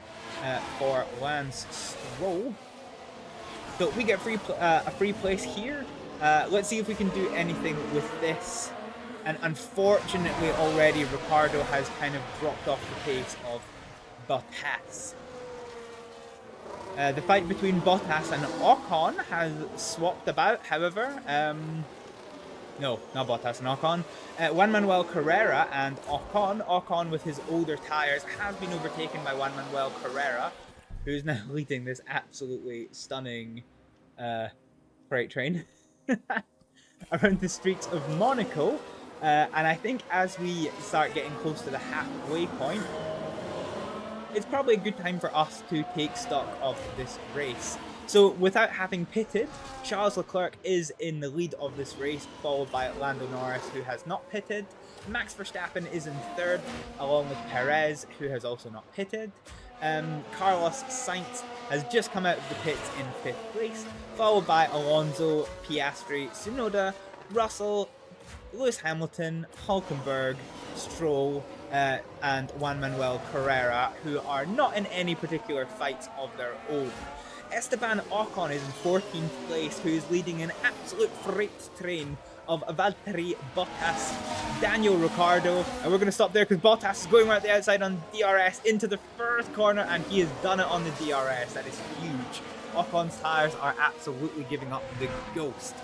for Lance Stroll. So we get a free place here. Let's see if we can do anything with this. And unfortunately already Ricardo has kind of dropped off the pace of Bottas. The fight between Bottas and Ocon has swapped about, however. No, not Bottas and Ocon. Juan Manuel Carrera and Ocon. Ocon, with his older tyres, has been overtaken by Juan Manuel Carrera, who's now leading this absolutely stunning freight train around the streets of Monaco. And I think as we start getting close to the halfway point, it's probably a good time for us to take stock of this race. So, without having pitted, Charles Leclerc is in the lead of this race, followed by Lando Norris, who has not pitted. Max Verstappen is in third, along with Perez, who has also not pitted. Carlos Sainz has just come out of the pits in 5th place, followed by Alonso, Piastri, Tsunoda, Russell, Lewis Hamilton, Hulkenberg, Stroll, and Juan Manuel Carrera, who are not in any particular fights of their own. Esteban Ocon is in 14th place, who is leading an absolute freight train of Valtteri Bottas, Daniel Ricciardo, and we're going to stop there because Bottas is going right the outside on DRS into the first corner, and he has done it on the DRS. That is huge. Ocon's tyres are absolutely giving up the ghost.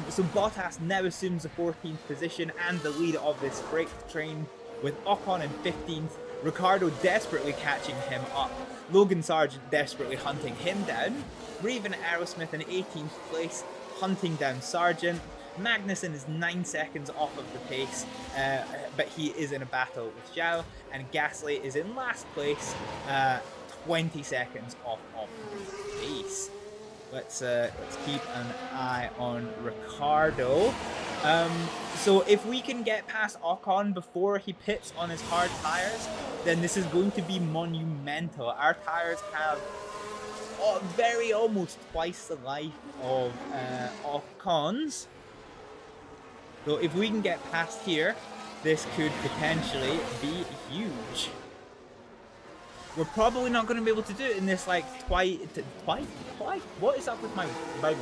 So Bottas now assumes the 14th position and the lead of this freight train, with Ocon in 15th, Ricciardo desperately catching him up, Logan Sargent desperately hunting him down, Raven Aerosmith in 18th place, hunting down Sargent, Magnussen is 9 seconds off of the pace, but he is in a battle with Zhao, and Gasly is in last place, 20 seconds off of the pace. Let's keep an eye on Ricciardo. So if we can get past Ocon before he pits on his hard tyres, then this is going to be monumental. Our tyres have almost twice the life of Ocon's. So if we can get past here, this could potentially be huge. We're probably not going to be able to do it in this, like, twice? What is up with my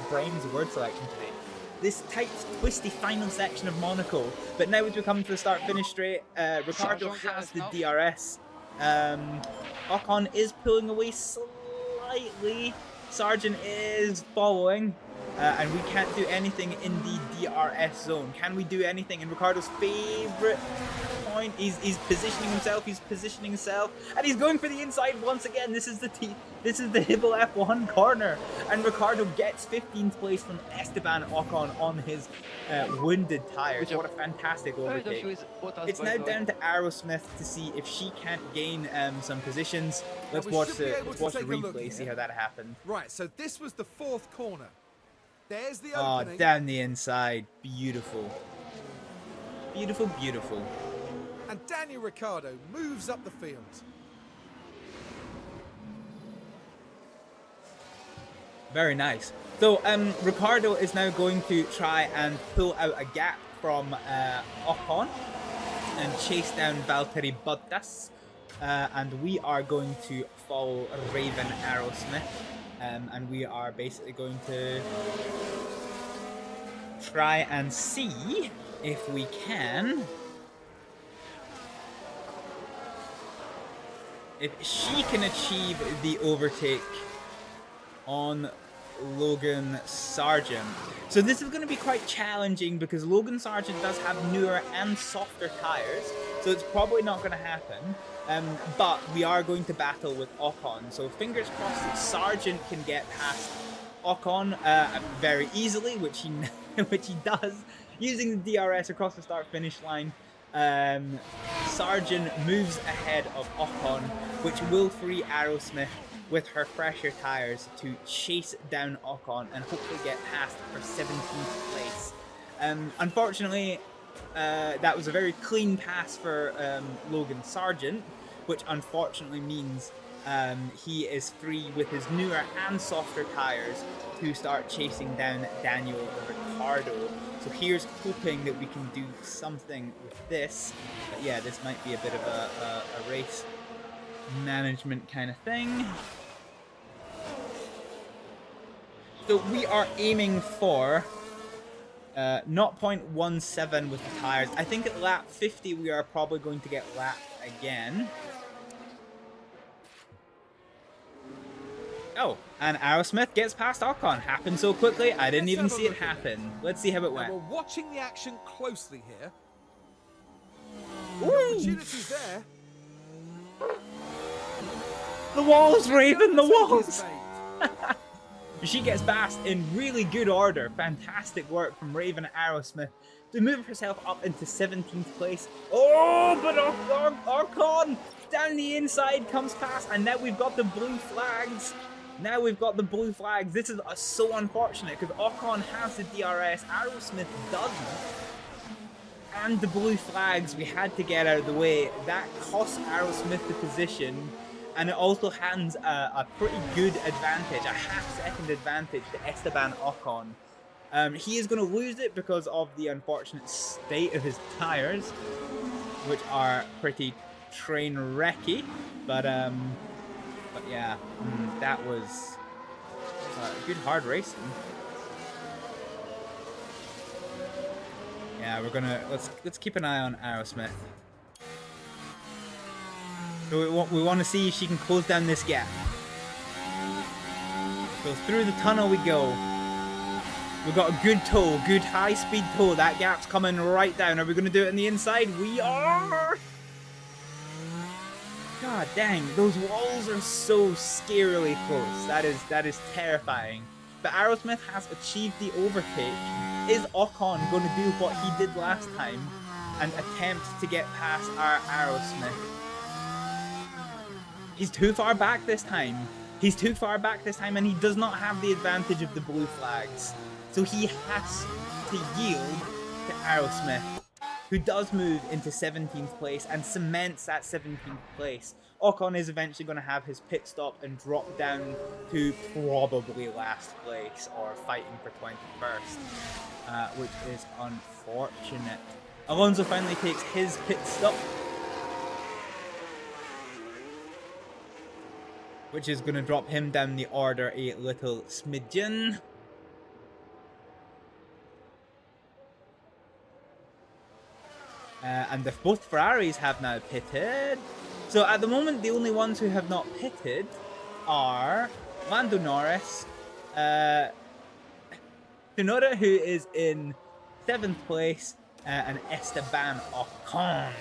brain's word selection today? This tight, twisty final section of Monaco. But now as we come to the start-finish straight, Ricciardo has the DRS. Ocon is pulling away slightly. Sargent is following. And we can't do anything in the DRS zone. Can we do anything in Ricciardo's favourite point? He's positioning himself, and he's going for the inside once again. This is the Hibble F1 corner, and Ricciardo gets 15th place from Esteban Ocon on his wounded tyres. What a fantastic overtake. It's now down to Aerosmith to see if she can't gain some positions. Let's watch the replay, see how that happened. Right, so this was the 4th corner. There's the opening. Oh, down the inside. Beautiful. Beautiful, beautiful. And Daniel Ricciardo moves up the field. Very nice. So, Ricciardo is now going to try and pull out a gap from Ocon and chase down Valtteri Bottas. And we are going to follow Raven Aerosmith. And we are basically going to try and see if we can, if she can achieve the overtake on Logan Sargent. So this is going to be quite challenging because Logan Sargent does have newer and softer tyres, so it's probably not going to happen. But we are going to battle with Ocon, so fingers crossed that Sargent can get past Ocon very easily, which he does, using the DRS across the start-finish line. Sargent moves ahead of Ocon, which will free Aerosmith with her fresher tyres to chase down Ocon and hopefully get past for 17th place. Unfortunately, that was a very clean pass for Logan Sargent, which unfortunately means he is free with his newer and softer tyres to start chasing down Daniel Ricciardo. So here's hoping that we can do something with this. But yeah, this might be a bit of a race management kind of thing. So we are aiming for 0.17 with the tyres. I think at lap 50 we are probably going to get lapped again. Oh, and Aerosmith gets past Ocon. Happened so quickly, I didn't Let's even have a see it look at happen. Let's see how it Now went. we're watching the action closely here. The Ooh. opportunity's there. The walls, Raven, the Overtake walls! is made. She gets past in really good order. Fantastic work from Raven Aerosmith to move herself up into 17th place. Oh, but Ocon down the inside comes past, and now we've got the blue flags. Now we've got the blue flags. This is so unfortunate because Ocon has the DRS, Aerosmith doesn't. And the blue flags we had to get out of the way. That cost Aerosmith the position. And it also hands a pretty good advantage, a half-second advantage to Esteban Ocon. He is going to lose it because of the unfortunate state of his tyres, which are pretty train-wrecky. But yeah, that was good hard racing. Yeah, we're gonna let's keep an eye on Aerosmith. So we want to see if she can close down this gap. So through the tunnel we go. We've got a good toe, good high-speed toe. That gap's coming right down. Are we going to do it on the inside? We are! God dang, those walls are so scarily close. That is terrifying. But Aerosmith has achieved the overtake. Is Ocon going to do what he did last time and attempt to get past our Aerosmith? He's too far back this time. He's too far back this time, and he does not have the advantage of the blue flags. So he has to yield to Aerosmith, who does move into 17th place and cements that 17th place. Ocon is eventually going to have his pit stop and drop down to probably last place or fighting for 21st, which is unfortunate. Alonso finally takes his pit stop, which is going to drop him down the order a little smidgen. And both Ferraris have now pitted. So at the moment, the only ones who have not pitted are Lando Norris, Tsunoda, who is in 7th place, and Esteban Ocon.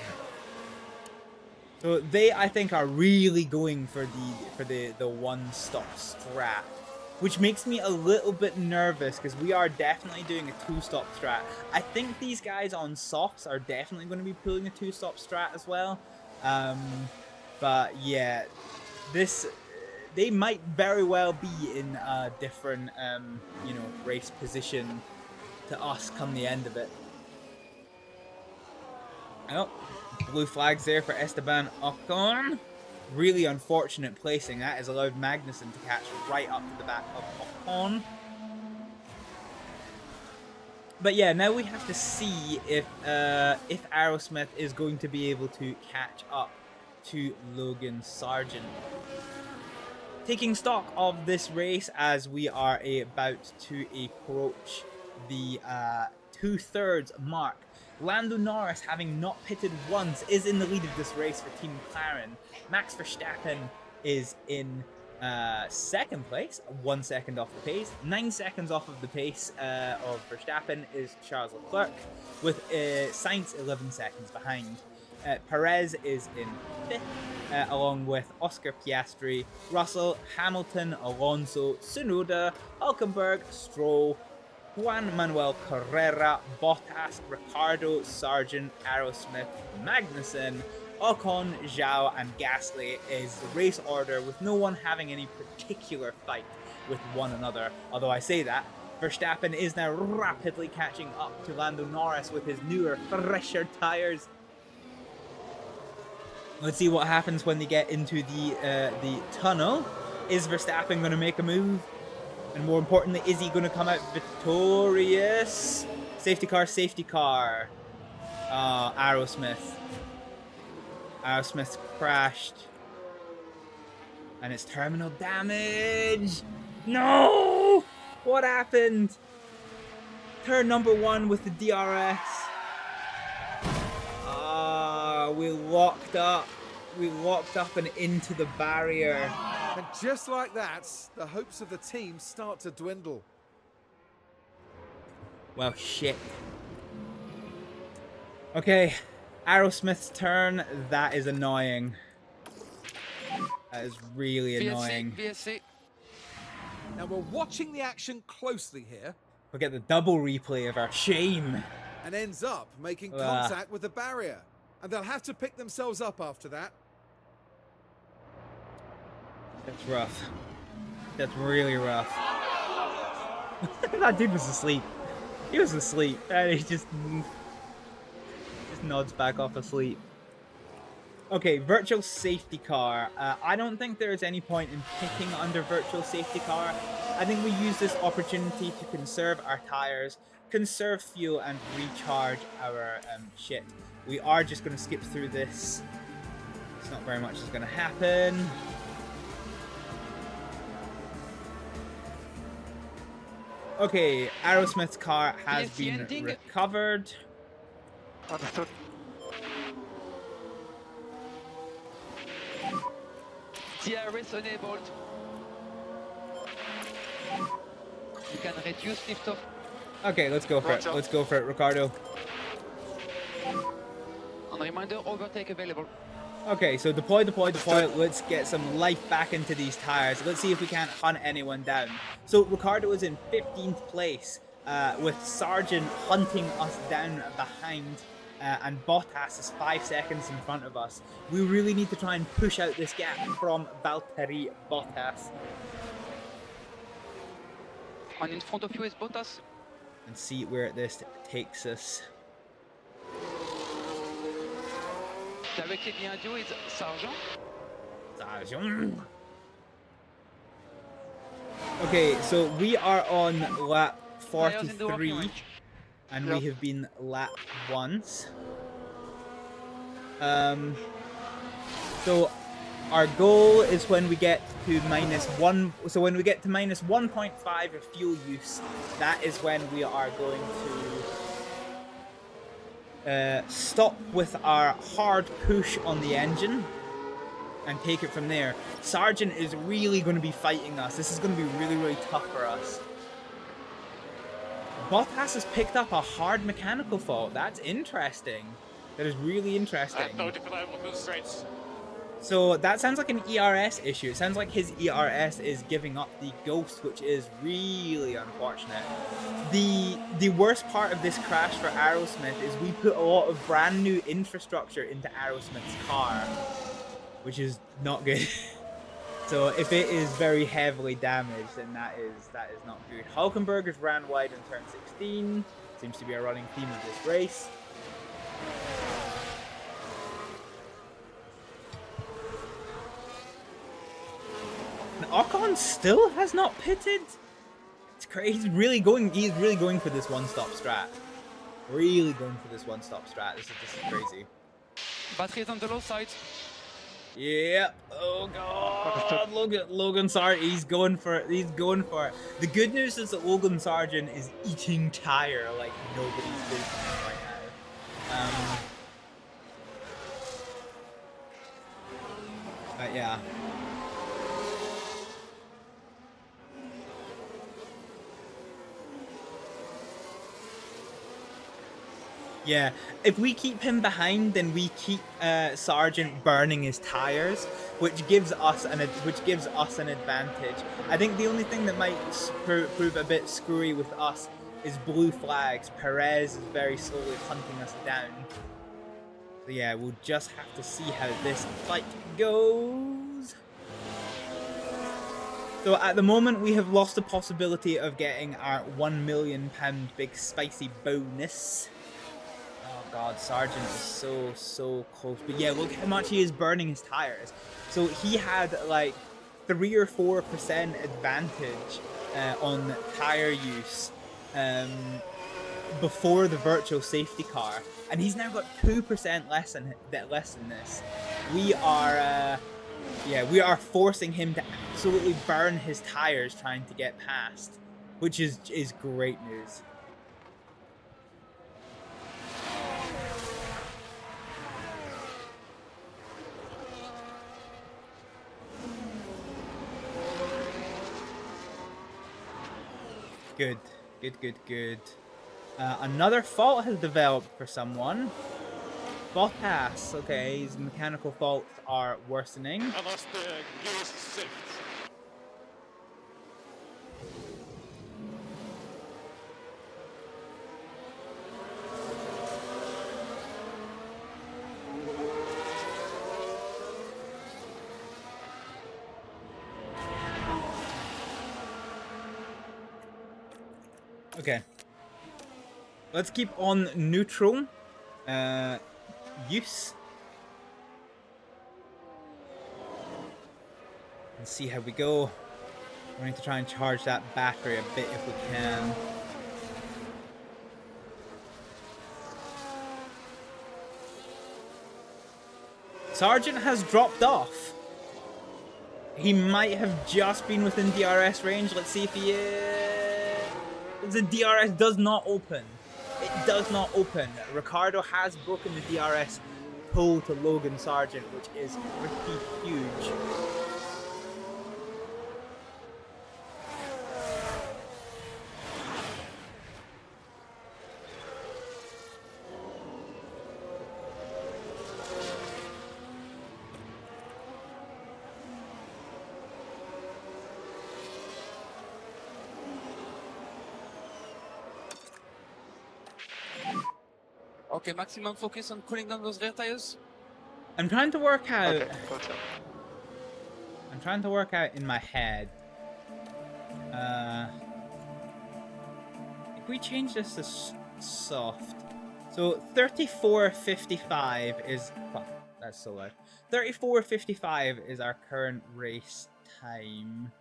So they, I think, are really going for the one-stop strat, which makes me a little bit nervous because we are definitely doing a two-stop strat. I think these guys on softs are definitely going to be pulling a two-stop strat as well. But yeah, they might very well be in a different, race position to us come the end of it. Oh, blue flags there for Esteban Ocon. Really unfortunate placing. That has allowed Magnussen to catch right up to the back of Ocon. But yeah, now we have to see if Aerosmith is going to be able to catch up to Logan Sargent. Taking stock of this race as we are about to approach the 2/3 mark. Lando Norris, having not pitted once, is in the lead of this race for Team McLaren. Max Verstappen is in 2nd place, 1 second off the pace. 9 seconds off of the pace of Verstappen is Charles Leclerc, with Sainz 11 seconds behind. Perez is in 5th, along with Oscar Piastri, Russell, Hamilton, Alonso, Tsunoda, Hülkenberg, Stroll, Juan Manuel Carrera, Bottas, Ricciardo, Sargent, Aerosmith, Magnussen, Ocon, Zhao, and Gasly is the race order, with no one having any particular fight with one another. Although I say that, Verstappen is now rapidly catching up to Lando Norris with his newer, fresher tyres. Let's see what happens when they get into the tunnel. Is Verstappen going to make a move? And more importantly, is he going to come out victorious? Safety car, safety car. Aerosmith. Aerosmith's crashed. And it's terminal damage. No! What happened? Turn number 1 with the DRS. We locked up. We locked up and into the barrier. And just like that, the hopes of the team start to dwindle. Well, shit. Okay, Aerosmith's turn. That is annoying. That is really annoying. VSC. Now we're watching the action closely here. We'll get the double replay of our shame. And ends up making contact with the barrier. And they'll have to pick themselves up after that. That's rough. That's really rough. That dude was asleep. He was asleep. And he just nods back off asleep. Okay, virtual safety car. I don't think there is any point in picking under virtual safety car. I think we use this opportunity to conserve our tires, conserve fuel, and recharge our shit. We are just going to skip through this. It's not very much is going to happen. Okay, Aerosmith's car has been recovered. Understood. DRS enabled. You can reduce liftoff. Okay, let's go for it. Let's go for it, Ricardo. And reminder, overtake available. Okay, so deploy. Let's get some life back into these tires. Let's see if we can't hunt anyone down. So Ricardo is in 15th place, with Sargent hunting us down behind, and Bottas is 5 seconds in front of us. We really need to try and push out this gap from Valtteri Bottas. And in front of you is Bottas. And see where this takes us. Directly behind you is Sargent. Okay, so we are on lap 43, and we have been lapped once. So our goal is when we get to -1. So when we get to -1.5 of fuel use, that is when we are going to stop with our hard push on the engine and take it from there. Sargent is really going to be fighting us. This is going to be really, really tough for us. Bottas has picked up a hard mechanical fault. That's interesting. That is really interesting. So that sounds like an ERS issue. It sounds like his ERS is giving up the ghost, which is really unfortunate. The worst part of this crash for Aerosmith is we put a lot of brand new infrastructure into Aerosmith's car, which is not good. So if it is very heavily damaged, then that is not good. Hulkenberg ran wide in turn 16. Seems to be a running theme of this race. And Ocon still has not pitted. It's crazy. He's really going for this one-stop strat. Really going for this one-stop strat. This is crazy. Battery is on the low side. Yep. Oh god. Logan Sargent. He's going for it. The good news is that Logan Sargent is eating tire like nobody's business right now. But yeah. Yeah, if we keep him behind, then we keep Sargent burning his tires, which gives us an advantage. I think the only thing that might prove a bit screwy with us is blue flags. Perez is very slowly hunting us down. So yeah, we'll just have to see how this fight goes. So at the moment, we have lost the possibility of getting our £1 million big spicy bonus. God, Sargent is so close. But yeah, look how much he is burning his tires. So he had like 3 or 4% advantage on tire use before the virtual safety car, and he's now got 2% less than this. We are forcing him to absolutely burn his tires trying to get past, which is great news. Good. Good, good, good. Another fault has developed for someone. Bottas. Okay, his mechanical faults are worsening. Okay. Let's keep on neutral. Use. And see how we go. We need to try and charge that battery a bit if we can. Sargent has dropped off. He might have just been within DRS range. Let's see if he is. The DRS does not open. It does not open. Ricciardo has broken the DRS pull to Logan Sargent, which is pretty huge. Okay, maximum focus on cooling down those rear tires. I'm trying to work out. Okay, gotcha. I'm trying to work out in my head. If we change this to soft, so 34:55 is. Oh, that's so loud. 34:55 is our current race time.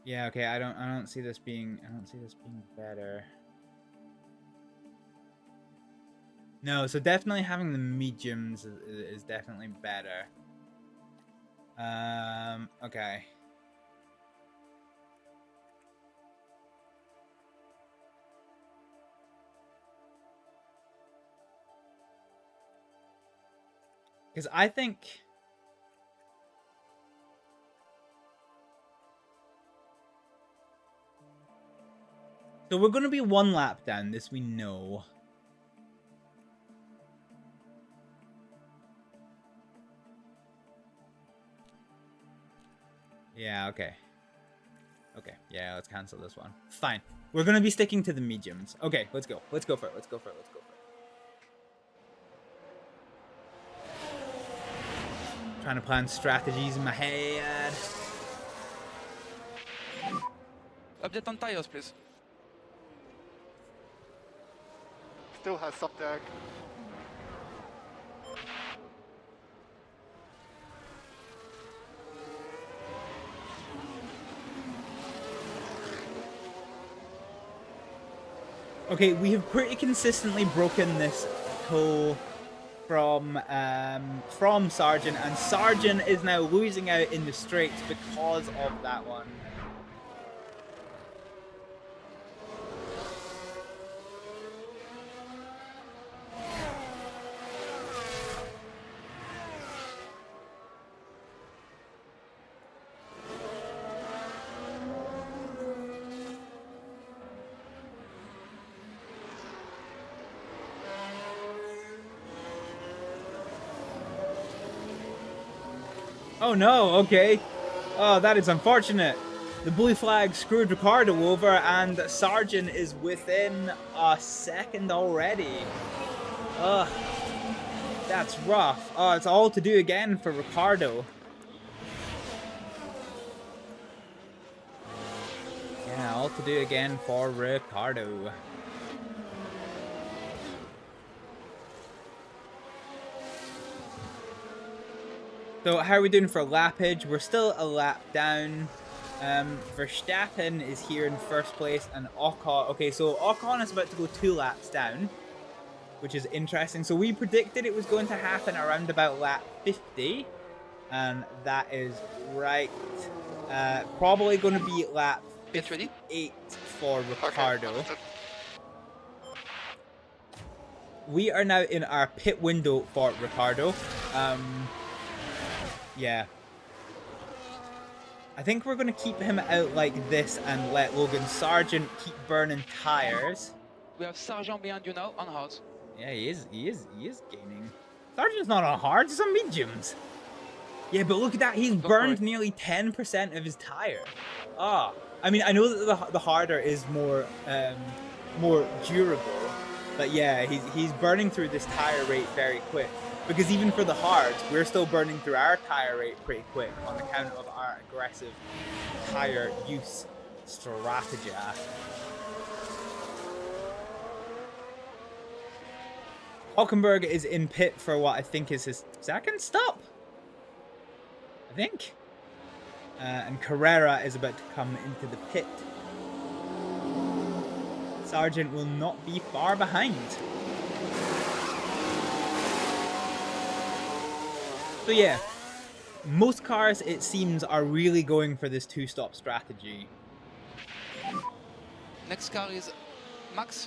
Yeah, okay, I don't see this being better. No, so definitely having the mediums is definitely better. Okay. Because I think so we're going to be one lap down, this we know. Yeah, okay. Okay, yeah, let's cancel this one. Fine. We're going to be sticking to the mediums. Okay, let's go. Let's go for it. Let's go for it. Let's go for it. Trying to plan strategies in my head. Update on tires, please. Still has some drag. Okay, we have pretty consistently broken this toe from Sargent, and Sargent is now losing out in the straights because of that one. Oh no, okay. Oh, that is unfortunate. The blue flag screwed Ricciardo over, and Sargent is within a second already. Ugh. That's rough. Oh, it's all to do again for Ricciardo. Yeah, all to do again for Ricciardo. So how are we doing for lappage? We're still a lap down. Verstappen is here in first place, and Ocon. Okay, so Ocon is about to go 2 laps down, which is interesting. So we predicted it was going to happen around about lap 50, and that is right. Probably going to be lap 58 for Ricciardo. Okay. we are now in our pit window for Ricciardo. Yeah. I think we're going to keep him out like this and let Logan Sargent keep burning tires. We have Sargent behind you now on hards. Yeah, he is gaining. Sargent's not on hards, he's on mediums. Yeah, but look at that, he's burned nearly 10% of his tire. Ah, I mean, I know that the harder is more durable, but yeah, he's burning through this tire rate very quick. Because even for the hards, we're still burning through our tire rate pretty quick on account of our aggressive tire use strategy. Hülkenberg is in pit for what I think is his second stop. I think. And Carrera is about to come into the pit. Sargent will not be far behind. So yeah, most cars, it seems, are really going for this two-stop strategy. Next car is Max.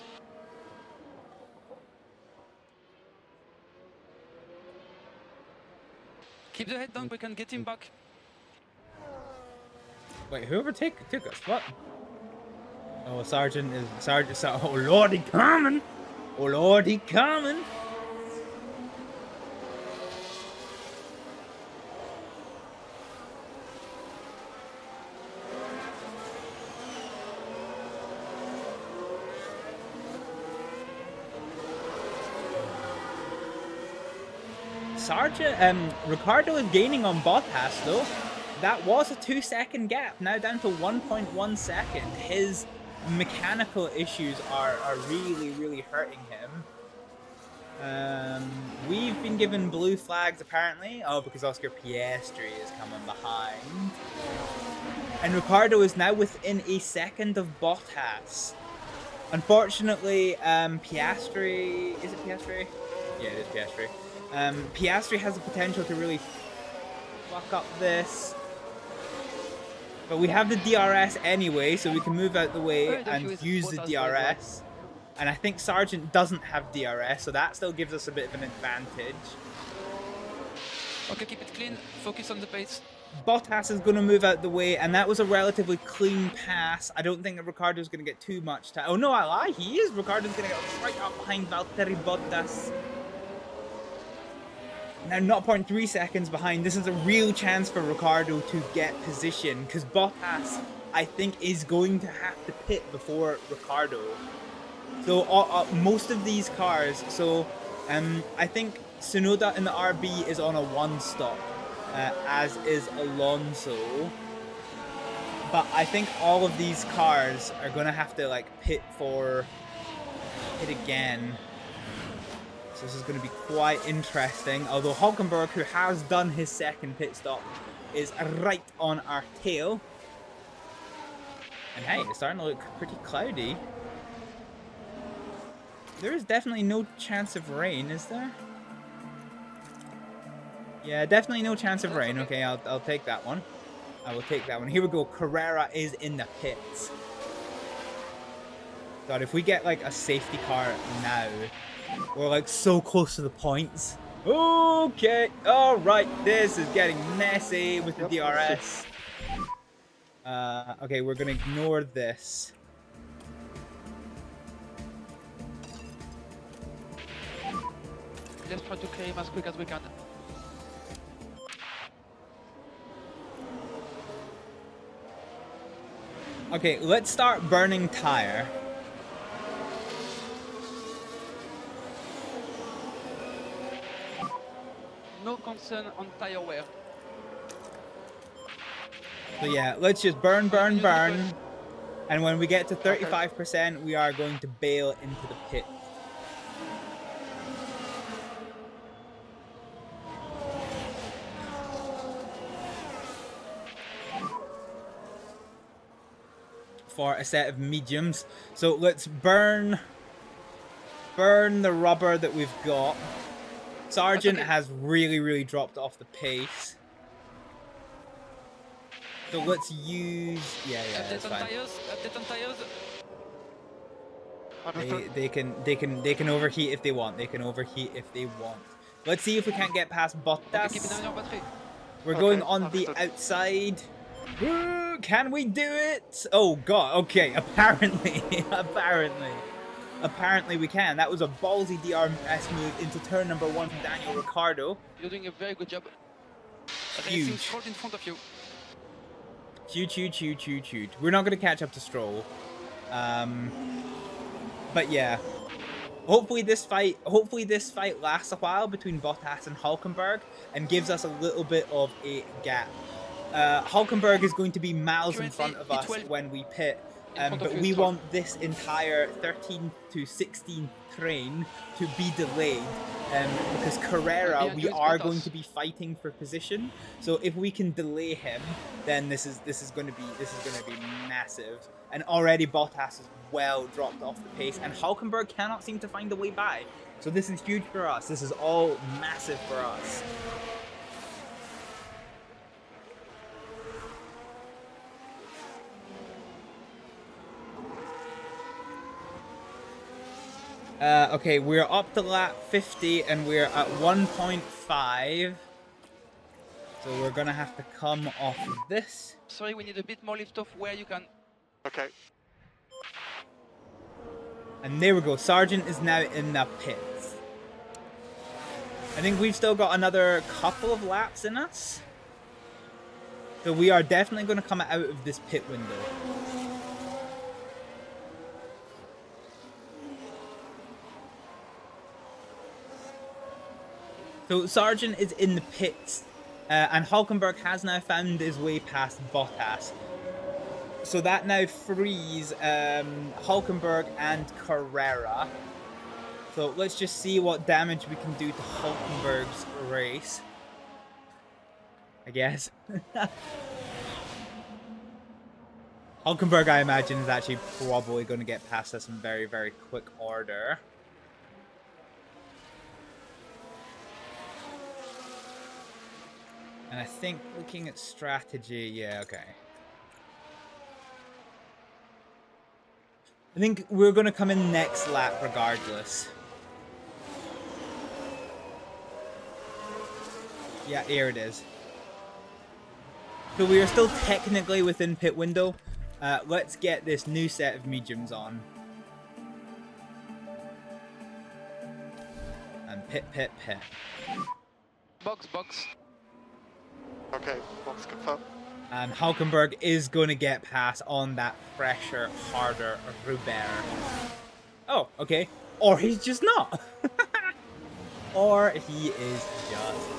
Keep the head down, we can get him back. Wait, whoever took us? What? Oh, Sargent is... Oh, Lord, he coming! Oh, Lord, he coming! Ricciardo is gaining on Bottas though. That was a 2-second gap, now down to 1.1 second. His mechanical issues are really, really hurting him. We've been given blue flags apparently. Oh, because Oscar Piastri is coming behind. And Ricciardo is now within a second of Bottas. Unfortunately, Piastri... Is it Piastri? Yeah, it is Piastri. Piastri has the potential to really fuck up this. But we have the DRS anyway, so we can move out the way and use the DRS. And I think Sargent doesn't have DRS, so that still gives us a bit of an advantage. Okay, keep it clean. Focus on the pace. Bottas is going to move out the way, and that was a relatively clean pass. I don't think that Ricciardo's going to get too much time. Oh no, I lie. He is. Ricciardo's going to get right up behind Valtteri Bottas. Now 0.3 seconds behind. This is a real chance for Ricciardo to get position, because Bottas, I think, is going to have to pit before Ricciardo. So most of these cars, so I think Tsunoda in the RB is on a 1-stop, as is Alonso. But I think all of these cars are going to have to like pit again. So this is going to be quite interesting. Although Hülkenberg, who has done his second pit stop, is right on our tail. And hey, it's starting to look pretty cloudy. There is definitely no chance of rain, is there? Yeah, definitely no chance of rain. Okay, I'll take that one. I will take that one. Here we go. Carrera is in the pits. God, if we get like a safety car now, we're like so close to the points. Okay, all right. This is getting messy with the DRS. Okay, we're gonna ignore this. Let's try to clear him as quick as we can. Okay, let's start burning tire. No concern on tire wear. So yeah, let's just burn. And when we get to 35%, we are going to bail into the pit. For a set of mediums. So let's burn the rubber that we've got. Sargent has really dropped off the pace. So let's use... Yeah, that's fine. Update on tires. Understood. They can overheat if they want. They can overheat if they want. Let's see if we can't get past Okay, keep an eye Bottas. on your battery. We're going Okay, on the understood. outside. Woo, can we do it? Oh god, okay, apparently, apparently we can. That was a ballsy DRS move into turn number 1 from Daniel Ricciardo. You're doing a very good job. Huge. Racing Stroll in front of you. Huge. We're not going to catch up to Stroll. But yeah. Hopefully this fight lasts a while between Bottas and Hülkenberg and gives us a little bit of a gap. Hülkenberg is going to be miles in front of us when we pit, but we want this entire 13th to 16th train to be delayed because Carrera, we are going to be fighting for position. So if we can delay him, then this is going to be massive. And already Bottas is well dropped off the pace, and Hülkenberg cannot seem to find a way by. So this is huge for us. This is all massive for us. Okay, we're up to lap 50 and we're at 1.5. So we're gonna have to come off of this. Sorry, we need a bit more lift off where you can. Okay. And there we go, Sargent is now in the pits. I think we've still got another couple of laps in us. So we are definitely gonna come out of this pit window. So Sargent is in the pits, and Hülkenberg has now found his way past Bottas. So that now frees Hülkenberg and Carrera. So let's just see what damage we can do to Hülkenberg's race, I guess. Hülkenberg, I imagine, is actually probably going to get past us in very, very quick order. And I think looking at strategy, yeah, okay. I think we're going to come in next lap regardless. Yeah, here it is. So we are still technically within pit window. Let's get this new set of mediums on. And pit. Box. Okay, box confirmed. And Hülkenberg is going to get past on that fresher, harder Robert. Oh, okay. Or he's just not. Or he is just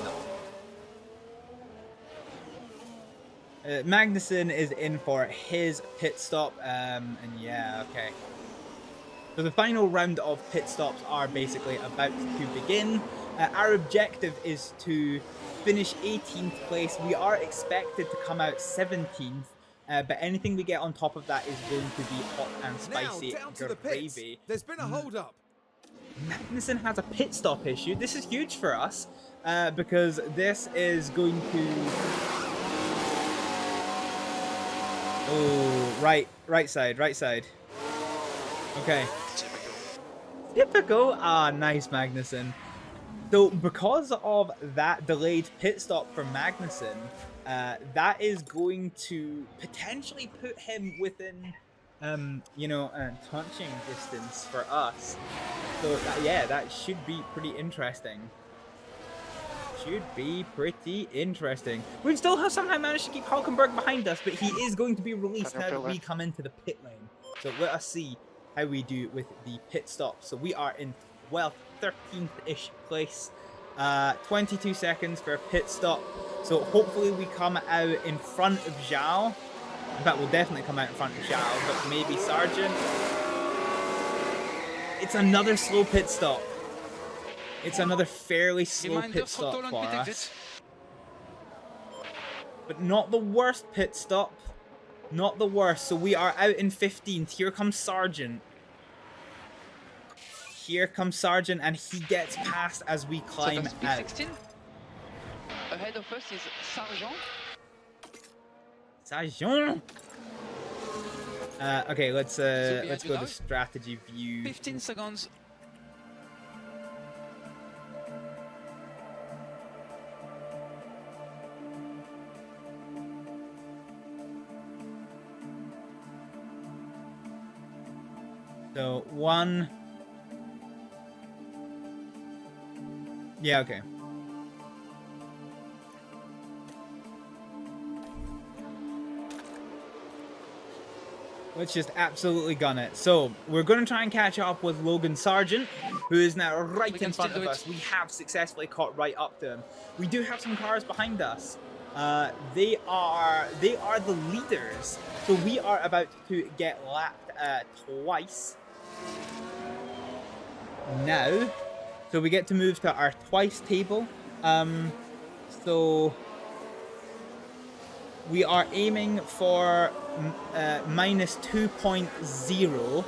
not. Magnussen is in for his pit stop. And yeah, okay. So the final round of pit stops are basically about to begin. Our objective is to finish 18th place. We are expected to come out 17th, but anything we get on top of that is going to be hot and spicy gravy. There's been a hold up. Magnussen has a pit stop issue. This is huge for us because this is going to... Oh, right side. Okay. Typical. Ah, nice, Magnussen. So because of that delayed pit stop for Magnussen, that is going to potentially put him within, touching distance for us. So yeah, that should be pretty interesting. We still have somehow managed to keep Hülkenberg behind us, but he is going to be released now that we come into the pit lane. So let us see how we do with the pit stop. So we are in 13th-ish place. 22 seconds for a pit stop. So hopefully we come out in front of Zhao. In fact, we'll definitely come out in front of Zhao, but maybe Sargent. It's another slow pit stop. It's another fairly slow pit stop for us. But not the worst pit stop. Not the worst. So we are out in 15th. Here comes Sargent. Here comes Sargent, and he gets past as we climb out. 16. Ahead of us is Sargent. Okay, let's go to strategy view. 15 seconds. So 1. Yeah, okay. Let's just absolutely gun it. So, we're going to try and catch up with Logan Sargent, who is now right in front of us. We have successfully caught right up to him. We do have some cars behind us. They are the leaders. So we are about to get lapped twice. Now, so we get to move to our twice table. So we are aiming for minus 2.0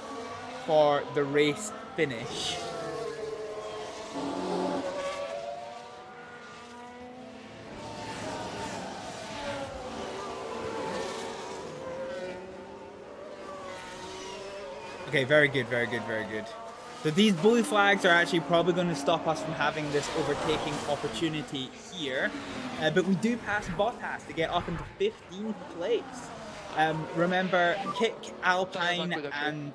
for the race finish. Okay, very good, very good, very good. So these blue flags are actually probably going to stop us from having this overtaking opportunity here. But we do pass Bottas to get up into 15th place. Remember, Kick, Alpine and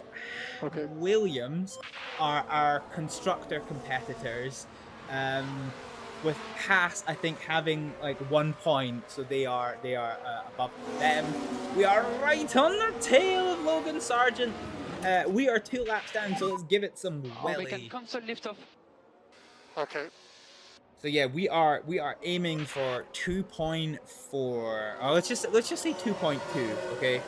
Williams are our constructor competitors. With Haas, I think, having like 1 point, so they are above them. We are right on the tail of Logan Sargent. We are 2 laps down, so let's give it some welly. We can cancel liftoff. Okay. So yeah, we are aiming for 2.4. Oh, let's just say 2.2. Okay,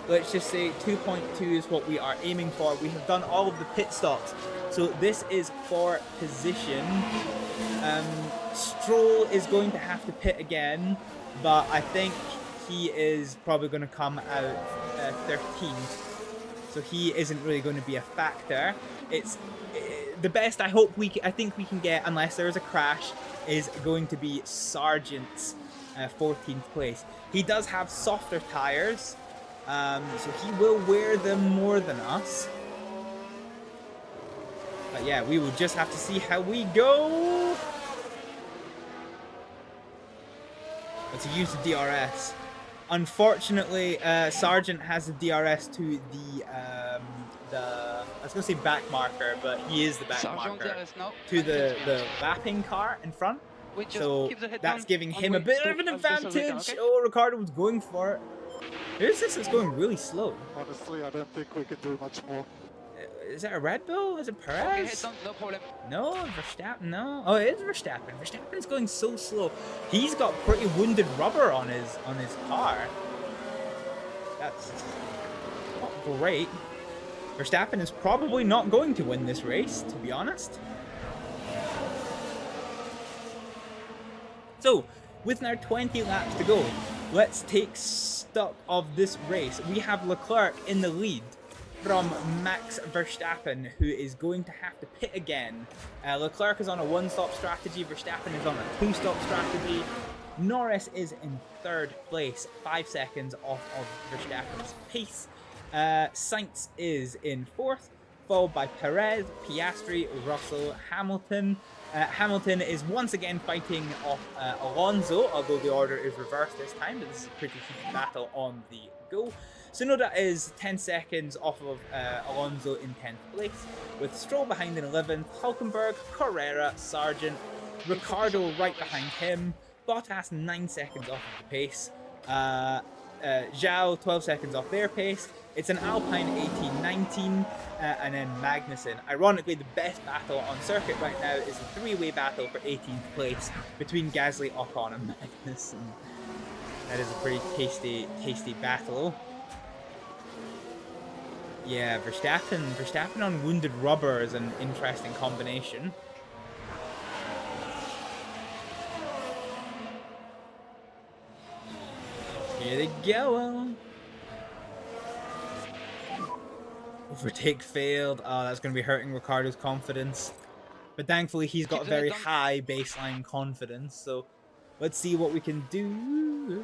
let's just say 2.2 is what we are aiming for. We have done all of the pit stops, so this is for position. Stroll is going to have to pit again, but I think he is probably going to come out 13th. So he isn't really going to be a factor. It's the best I think we can get, unless there is a crash, is going to be Sargent's 14th place. He does have softer tires, so he will wear them more than us. But yeah, we will just have to see how we go. Let's use the DRS. Unfortunately, Sargent has the DRS to the I was gonna say back marker, but he is the back marker to the lapping car in front. So that's giving him a bit of an advantage. Oh, Ricardo was going for it. Who's this? It's going really slow. Honestly, I don't think we can do much more. Is that a Red Bull? Is it Perez? No problem. No, Verstappen, no. Oh, it is Verstappen. Verstappen's going so slow. He's got pretty wounded rubber on his car. That's not great. Verstappen is probably not going to win this race, to be honest. So, with now 20 laps to go, let's take stock of this race. We have Leclerc in the lead from Max Verstappen, who is going to have to pit again. Leclerc is on a 1-stop strategy, Verstappen is on a 2-stop strategy. Norris is in 3rd place, 5 seconds off of Verstappen's pace. Sainz is in 4th, followed by Perez, Piastri, Russell, Hamilton. Hamilton is once again fighting off Alonso, although the order is reversed this time, but this is a pretty heated battle on the go. Tsunoda is 10 seconds off of Alonso in 10th place, with Stroll behind in 11th, Hülkenberg, Carrera, Sargent, Ricardo right behind him, Bottas 9 seconds off of the pace, Zhao 12 seconds off their pace. It's an Alpine 18-19, and then Magnussen. Ironically, the best battle on circuit right now is a 3-way battle for 18th place between Gasly, Ocon, and Magnussen. That is a pretty tasty battle. Yeah, Verstappen on wounded rubber is an interesting combination. Here they go. Overtake failed. Oh, that's going to be hurting Ricardo's confidence. But thankfully, he's got a very high baseline confidence. So let's see what we can do.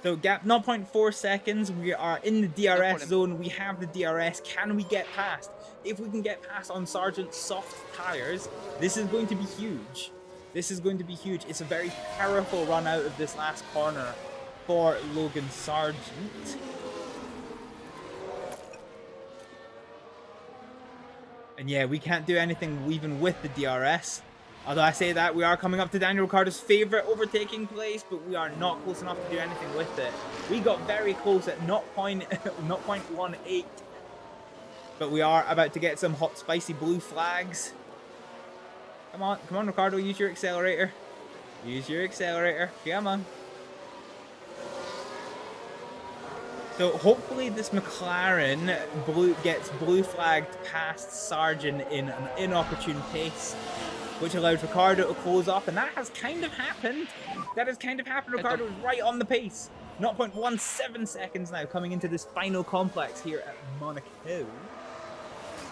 So gap 0.4 seconds. We are in the DRS zone. We have the DRS. Can we get past? If we can get past on Sargent's soft tires, this is going to be huge. This is going to be huge. It's a very powerful run out of this last corner for Logan Sargent. And yeah, we can't do anything even with the DRS. Although I say that, we are coming up to Daniel Ricciardo's favourite overtaking place, but we are not close enough to do anything with it. We got very close at 0.18, but we are about to get some hot, spicy blue flags. Come on, Ricciardo, use your accelerator. Use your accelerator. Come on. So hopefully this McLaren gets blue flagged past Sargent in an inopportune pace, which allowed Ricciardo to close up, and that has kind of happened. That has kind of happened. Ricciardo is right on the pace. 0.17 seconds now coming into this final complex here at Monaco.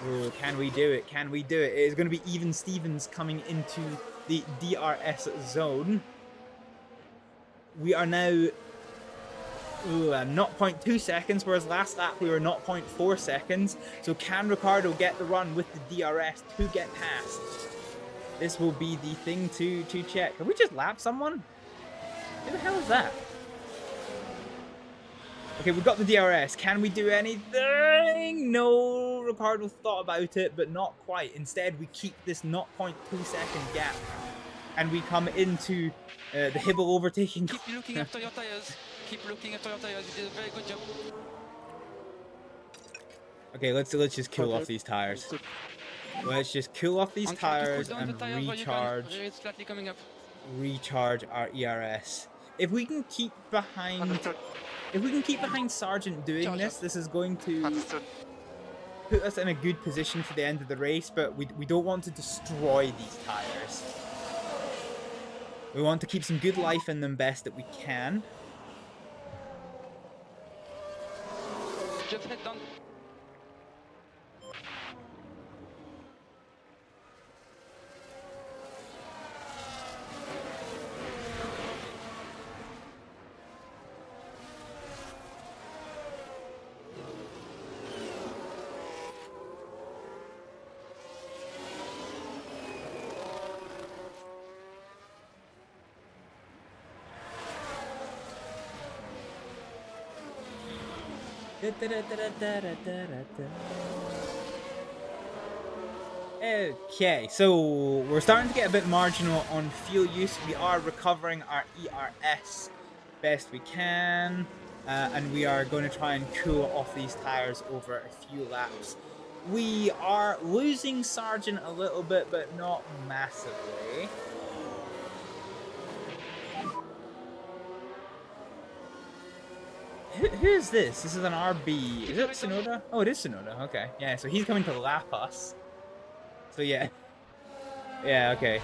Oh, can we do it? Can we do it? It is going to be even Stevens coming into the DRS zone. We are now 0.2 seconds, whereas last lap we were 0.4 seconds. So can Ricciardo get the run with the DRS to get past? This will be the thing to check. Have we just lapped someone? Who the hell is that? Okay, we've got the DRS. Can we do anything? No, Ricciardo thought about it, but not quite. Instead, we keep this 0.2 second gap. And we come into the Hibble overtaking. Keep looking after your tires. Keep looking after your tires. You did a very good job. Okay, let's just cool off these tires. Let's just cool off these tires and recharge our ERS. If we can keep behind Sargent doing this is going to put us in a good position for the end of the race, but we don't want to destroy these tires. We want to keep some good life in them best that we can. Just head down. Okay, so we're starting to get a bit marginal on fuel use. We are recovering our ERS best we can, and we are going to try and cool off these tires over a few laps. We are losing Sargent a little bit, but not massively. Who is this? This is an RB. Is it Tsunoda? Oh, it is Tsunoda. Okay. Yeah, so he's coming to lap us. So yeah. Yeah, okay.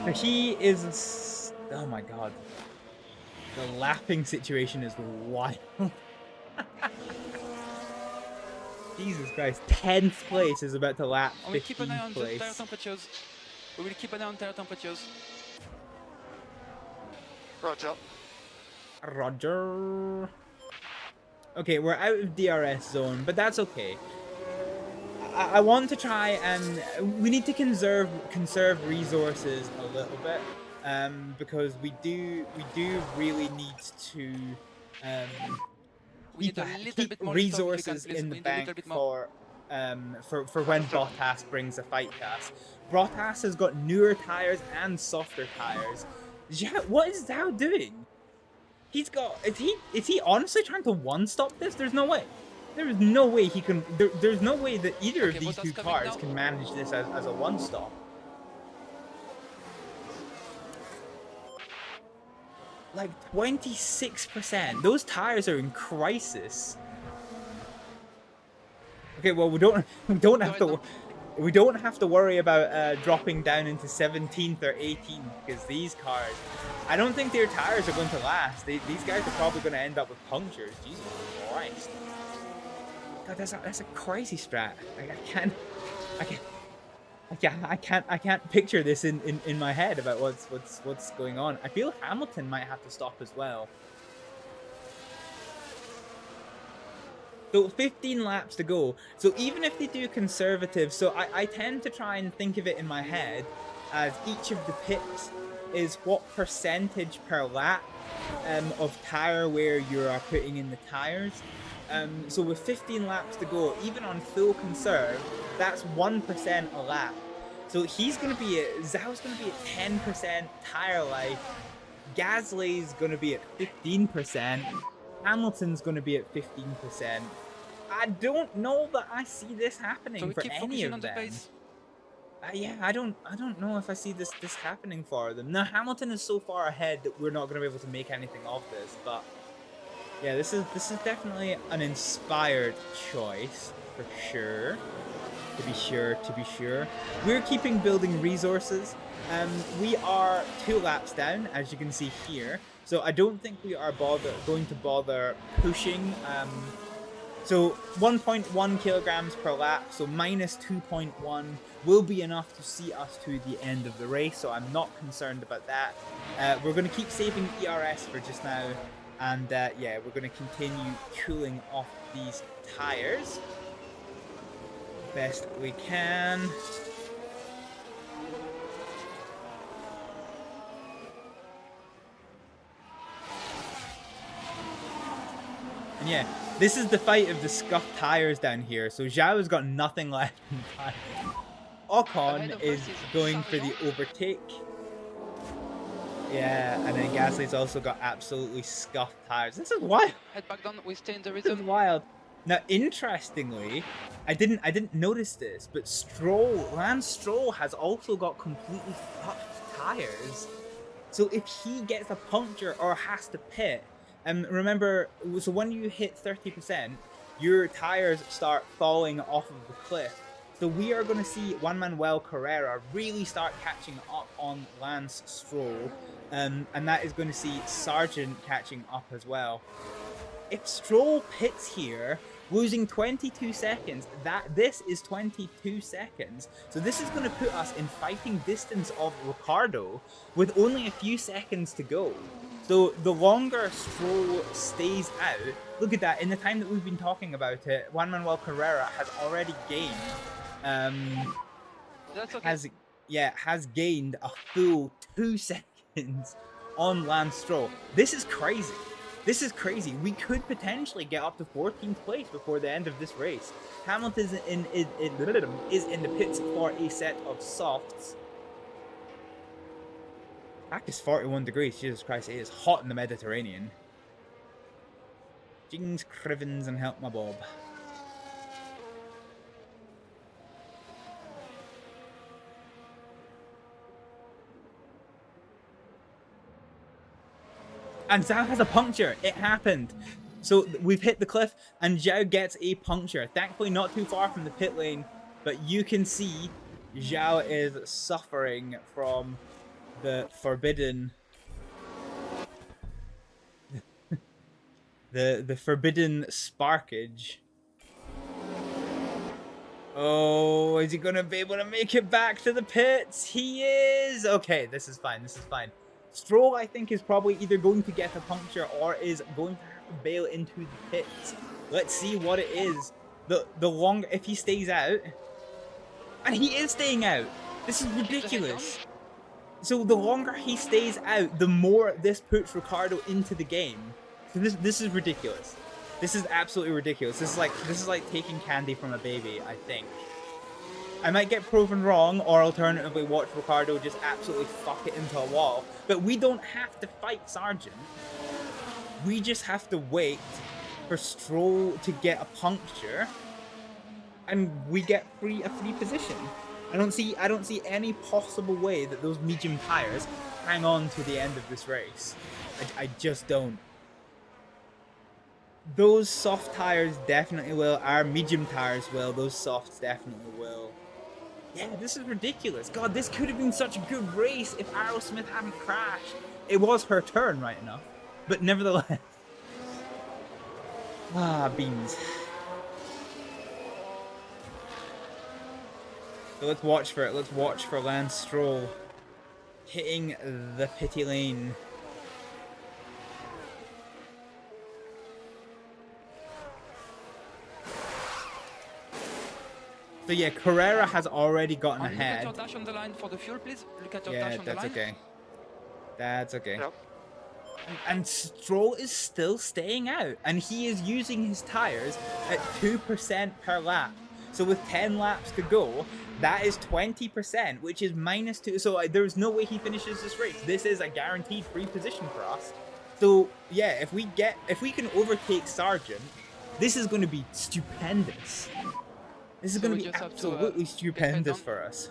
So he is... Oh my god. The lapping situation is wild. Jesus Christ. 10th place is about to lap 15th place. We keep an eye on the tire temperatures. We will keep an eye on tire temperatures. Roger. Roger. Okay, we're out of DRS zone, but that's okay. I want to try and we need to conserve resources a little bit, because we do really need to keep resources in the bank for when Bottas brings a fight to us. Bottas has got newer tires and softer tires. What is Zhao doing? He's got... Is he honestly trying to one-stop this? There's no way. There is no way he can... There's no way that either of these two cars can manage this as a one-stop. Like 26%. Those tires are in crisis. Okay, well we don't have to worry about dropping down into 17th or 18th, because these cars, I don't think their tires are going to last. These guys are probably going to end up with punctures. Jesus Christ. God, that's a crazy strat. I can't picture this in my head about what's going on. I feel Hamilton might have to stop as well. So 15 laps to go. So even if they do conservative, so I tend to try and think of it in my head as each of the pits is what percentage per lap of tire wear you are putting in the tires. So with 15 laps to go, even on full conserve, that's 1% a lap. So he's going to be at, Zhao's going to be at 10% tire life. Gasly's going to be at 15%. Hamilton's going to be at 15%. I don't know that I see this happening for any of them. Yeah, I don't know if I see this happening for them. Now Hamilton is so far ahead that we're not going to be able to make anything of this, but yeah, this is definitely an inspired choice for sure. To be sure. We're keeping building resources. We are 2 laps down, as you can see here. So I don't think we are going to bother pushing. So 1.1 kilograms per lap, so minus 2.1 will be enough to see us to the end of the race. So I'm not concerned about that. We're going to keep saving ERS for just now. And yeah, we're going to continue cooling off these tires best we can. And yeah, this is the fight of the scuffed tires down here. So Zhao's got nothing left in tires. Ocon is going for the overtake. Yeah, and then Gasly's also got absolutely scuffed tires. This is wild. Head back down, we stay in the This rhythm. is wild. Now, interestingly, I didn't notice this, but Lance Stroll has also got completely fucked tires. So if he gets a puncture or has to pit, remember, so when you hit 30%, your tires start falling off of the cliff. So we are going to see Juan Manuel Carrera really start catching up on Lance Stroll, and that is going to see Sargent catching up as well. If Stroll pits here, losing 22 seconds, this is 22 seconds. So this is going to put us in fighting distance of Ricciardo with only a few seconds to go. So the longer Stroll stays out, look at that, in the time that we've been talking about it, Juan Manuel Carrera has already gained, That's okay. has gained a full 2 seconds on Lance Stroll. This is crazy. This is crazy. We could potentially get up to 14th place before the end of this race. Hamilton is in the pits for a set of softs. Back is 41 degrees. Jesus Christ, it is hot in the Mediterranean. Jings, Crivens, and help my Bob. And Zhao has a puncture. It happened. So we've hit the cliff and Zhao gets a puncture. Thankfully not too far from the pit lane, but you can see Zhao is suffering from the forbidden the forbidden sparkage. Oh, is he gonna be able to make it back to the pits? He is. Okay, this is fine. This is fine. Stroll, I think, is probably either going to get a puncture or is going to have to bail into the pits. Let's see what it is. The longer, if he stays out, and he is staying out. This is ridiculous. So the longer he stays out, the more this puts Ricciardo into the game. So this is ridiculous. This is absolutely ridiculous. This is like taking candy from a baby, I think. I might get proven wrong, or alternatively watch Ricciardo just absolutely fuck it into a wall. But we don't have to fight Sargent. We just have to wait for Stroll to get a puncture, and we get a free position. I don't see any possible way that those medium tires hang on to the end of this race. I just don't. Those soft tires definitely will. Our medium tires will. Those softs definitely will. Yeah, this is ridiculous. God, this could have been such a good race if Aerosmith hadn't crashed. It was her turn, right enough. But nevertheless. Ah, beans. So let's watch for it. Let's watch for Lance Stroll hitting the pity lane. So yeah, Carrera has already gotten Look at ahead. your dash on the line for the fuel, please. Look at your Yeah, dash on the that's line. okay. That's okay. Yep. And Stroll is still staying out, and he is using his tires at 2% per lap. So with 10 laps to go, that is 20%, which is -2. So there's no way he finishes this race. This is a guaranteed free position for us. So yeah, if we can overtake Sargent, this is going to be stupendous. This is So going we to be just have to, absolutely stupendous down. for us.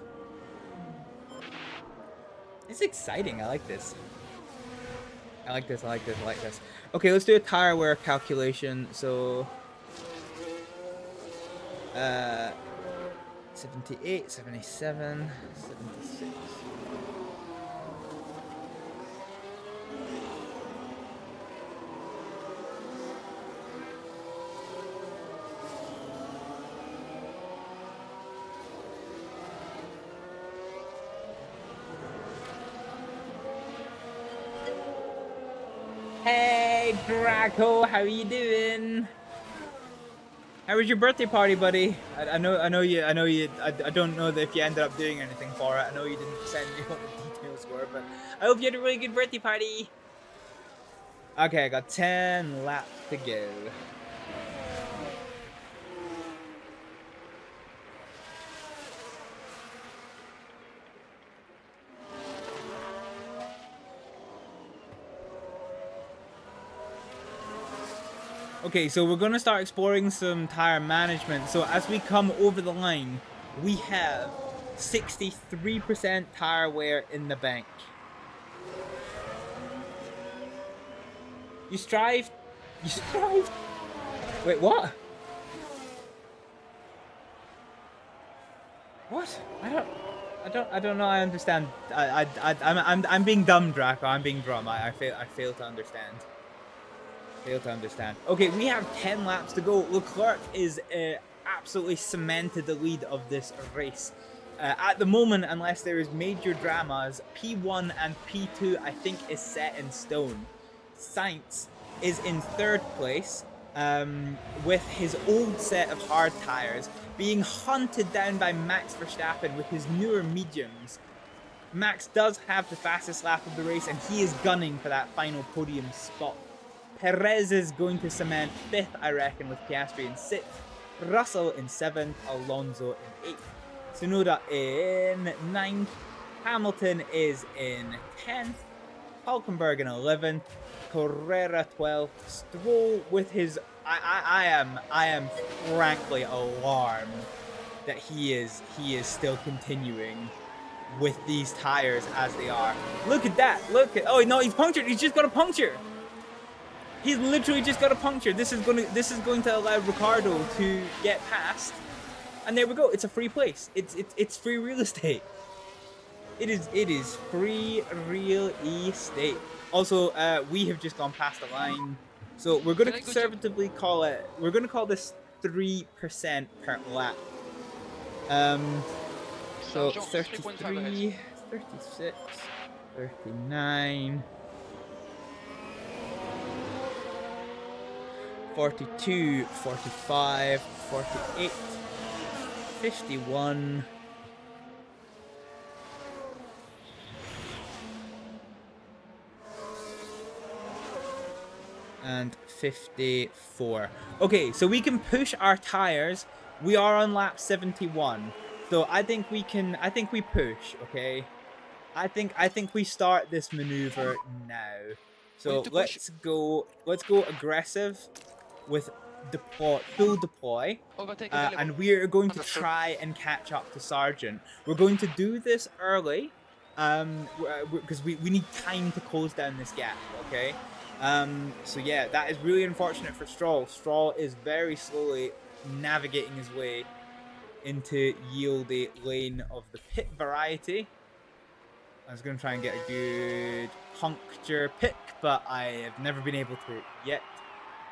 It's exciting. I like this. I like this. I like this. I like this. Okay, let's do a tire wear calculation. So, 78, 77, 76. Hey, Draco, how are you doing? How was your birthday party, buddy? I know you. I don't know that if you ended up doing anything for it. I know you didn't send me what the details were, but I hope you had a really good birthday party. Okay, I got 10 laps to go. Okay, so we're going to start exploring some tire management. So as we come over the line, we have 63% tire wear in the bank. You strive? Wait, what? What? I don't know. I understand. I'm being dumb, Draco. I'm being dumb. I fail to understand. Okay, we have 10 laps to go. Leclerc is absolutely cemented the lead of this race. At the moment, unless there is major dramas, P1 and P2 I think is set in stone. Sainz is in 3rd place with his old set of hard tires, being hunted down by Max Verstappen with his newer mediums. Max does have the fastest lap of the race, and he is gunning for that final podium spot. Perez is going to cement 5th, I reckon, with Piastri in 6th, Russell in 7th, Alonso in 8th, Tsunoda in 9th, Hamilton is in 10th, Hülkenberg in 11th, Carrera 12th, Stroll with his... I am frankly alarmed that he is still continuing with these tires as they are. Look at that! Look at... Oh no, he's punctured! He's just got a puncture! He's literally just got a puncture. This is going to allow Ricardo to get past, and there we go. It's a free place. It's free real estate. It is free real estate. Also, we have just gone past the line, so we're going to conservatively call it. We're going to call this 3% per lap. So 33, 36, 39. 42, 45, 48, 51, and 54. Okay, so we can push our tires. We are on lap 71. So I think we push, okay? I think we start this maneuver now. So let's go aggressive with full deploy, and we are going to try and catch up to Sargent. We're going to do this early, because we need time to close down this gap, okay? So yeah, that is really unfortunate for Stroll. Stroll is very slowly navigating his way into yieldy lane of the pit variety. I was going to try and get a good puncture pick, but I have never been able to yet.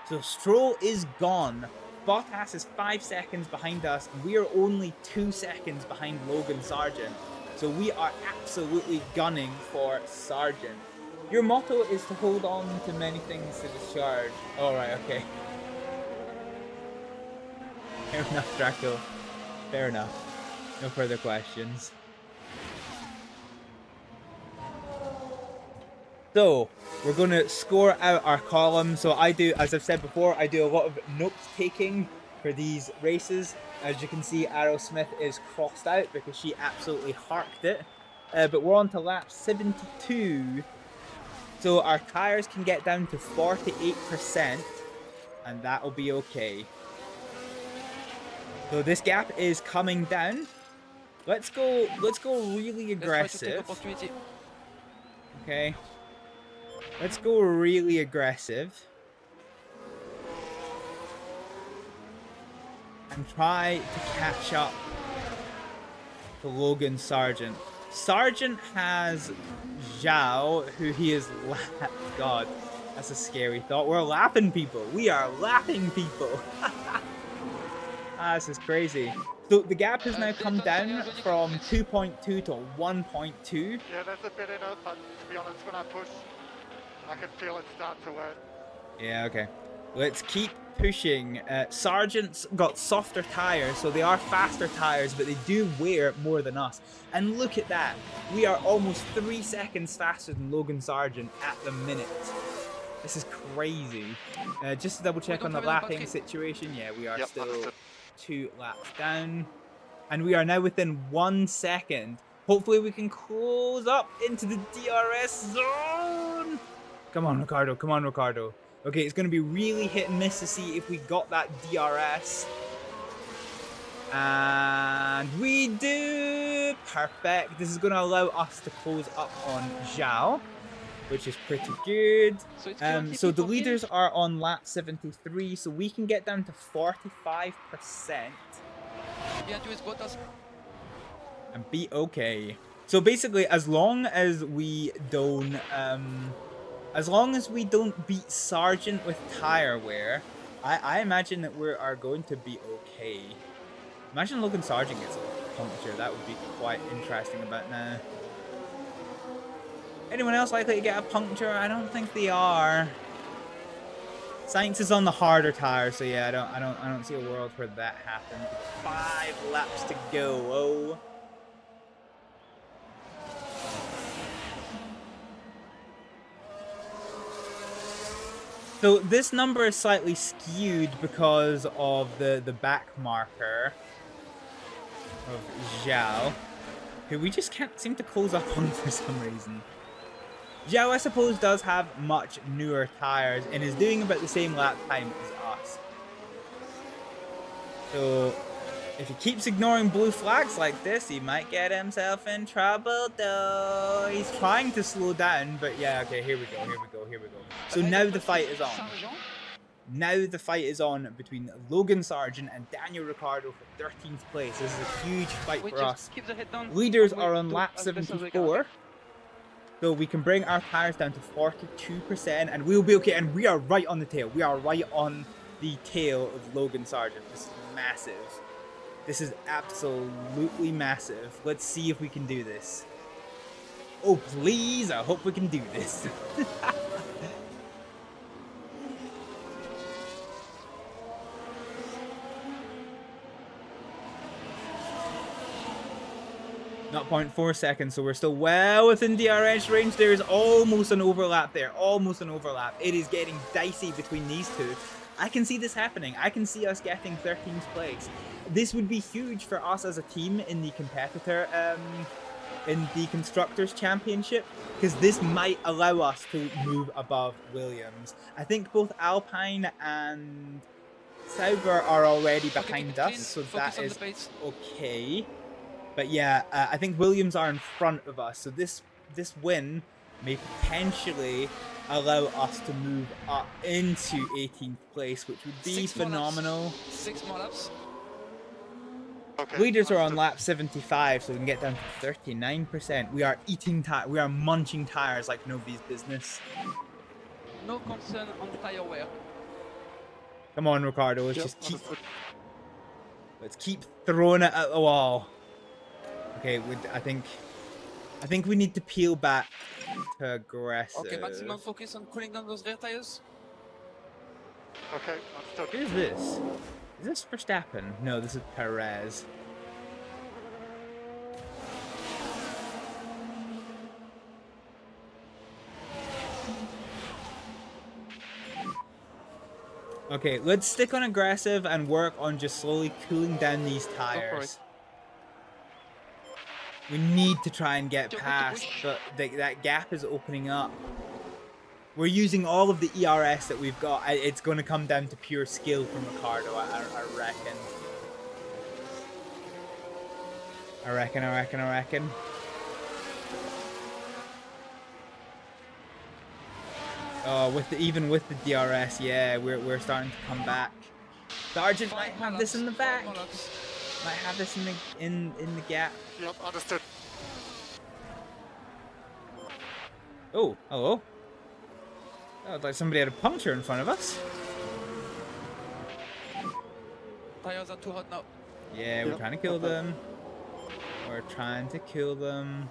So Stroll is gone. Bottas is 5 seconds behind us, and we are only 2 seconds behind Logan Sargent. So we are absolutely gunning for Sargent. Your motto is to hold on to many things to discharge. Alright, okay. Fair enough, Draco. Fair enough. No further questions. So, we're going to score out our column. So I do, as I've said before, I do a lot of note-taking for these races. As you can see, Aerosmith is crossed out because she absolutely harked it. But we're on to lap 72. So our tyres can get down to 48%, and that'll be okay. So this gap is coming down. Let's go really aggressive. Okay. Let's go really aggressive. And try to catch up to Logan Sargent. Sargent has Zhao, who he is lapped. God, that's a scary thought. We're lapping people. We are lapping people. This is crazy. So the gap has now come down from 2.2 to 1.2. Yeah, there's a bit in it, but to be honest, when I push, I can feel it start to wear. Yeah, okay. Let's keep pushing. Sargent's got softer tires, so they are faster tires, but they do wear more than us. And look at that. We are almost 3 seconds faster than Logan Sargent at the minute. This is crazy. Just to double check on the lapping situation. Yeah, we are still 2 laps down. And we are now within 1 second. Hopefully we can close up into the DRS zone. Come on, Ricardo. Come on, Ricardo. Okay, it's going to be really hit and miss to see if we got that DRS. And we do! Perfect. This is going to allow us to close up on Zhao, which is pretty good. So the leaders are on lap 73, so we can get down to 45%. And be okay. So basically, as long as we don't beat Sargent with tire wear, I imagine that we are going to be okay. Imagine Logan Sargent gets a puncture. That would be quite interesting about now. Anyone else likely to get a puncture? I don't think they are. Sainz is on the harder tire, so yeah, I don't see a world where that happens. 5 laps to go. Oh. So this number is slightly skewed because of the back marker of Zhao, who we just can't seem to close up on for some reason. Zhao, I suppose, does have much newer tires and is doing about the same lap time as us. So if he keeps ignoring blue flags like this, he might get himself in trouble though. He's trying to slow down, but yeah, okay, here we go. So now the fight is on. Now the fight is on between Logan Sargent and Daniel Ricciardo for 13th place. This is a huge fight for us. Leaders are on lap 74. So we can bring our tires down to 42% and we'll be okay. And we are right on the tail. We are right on the tail of Logan Sargent. This is massive. This is absolutely massive. Let's see if we can do this. Oh, please. I hope we can do this. 0.4 seconds, so we're still well within DRS range. There is almost an overlap there. Almost an overlap. It is getting dicey between these two. I can see this happening. I can see us getting 13th place. This would be huge for us as a team in the competitor, in the Constructors' Championship, because this might allow us to move above Williams. I think both Alpine and Sauber are already behind us, so that is okay. But yeah, I think Williams are in front of us, so this win may potentially allow us to move up into 18th place, which would be phenomenal. 6 more laps. Okay. Leaders are on lap 75, so we can get down to 39%. We are we are munching tires like nobody's business. No concern on tire wear. Come on, Ricardo, let's keep throwing it at the wall. Okay, I think we need to peel back to aggressive. Okay, maximum focus on cooling down those rear tires. Okay, I'm stuck. Who's this? Is this Verstappen? No, this is Perez. Okay, let's stick on aggressive and work on just slowly cooling down these tires. We need to try and get past, but that gap is opening up. We're using all of the ERS that we've got. It's going to come down to pure skill from Ricardo, I reckon. I reckon. Oh, even with the DRS, yeah, we're starting to come back. Sargent might have this in the back. Might have this in the gap. Yep, understood. Oh, hello. Oh, like somebody had a puncture in front of us. Tires are too hot now. Yeah, we're trying to kill them. We're trying to kill them.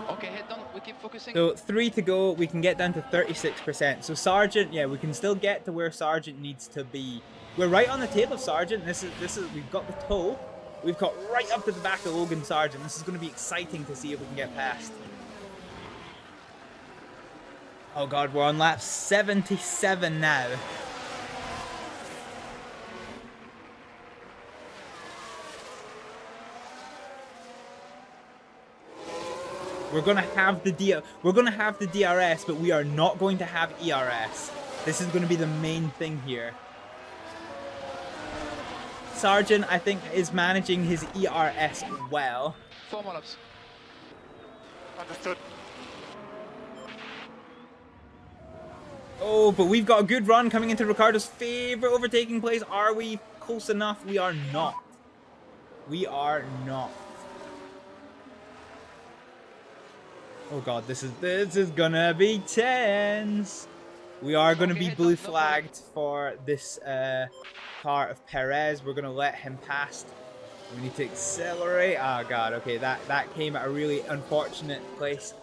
Okay, head down. We keep focusing. So 3 to go. We can get down to 36%. So Sargent, yeah, we can still get to where Sargent needs to be. We're right on the tail of Sargent. This is. We've got the toe. We've got right up to the back of Logan Sargent. This is going to be exciting to see if we can get past. Oh god, we're on lap 77 now. We're gonna have the DRS, but we are not going to have ERS. This is gonna be the main thing here. Sargent, I think, is managing his ERS well. 4 more laps. Understood. Oh, but we've got a good run coming into Ricardo's favorite overtaking place. Are we close enough? We are not. We are not. Oh god, this is gonna be tense. We are gonna be blue flagged for this car of Perez. We're gonna let him past. We need to accelerate. Oh god, okay, that came at a really unfortunate place.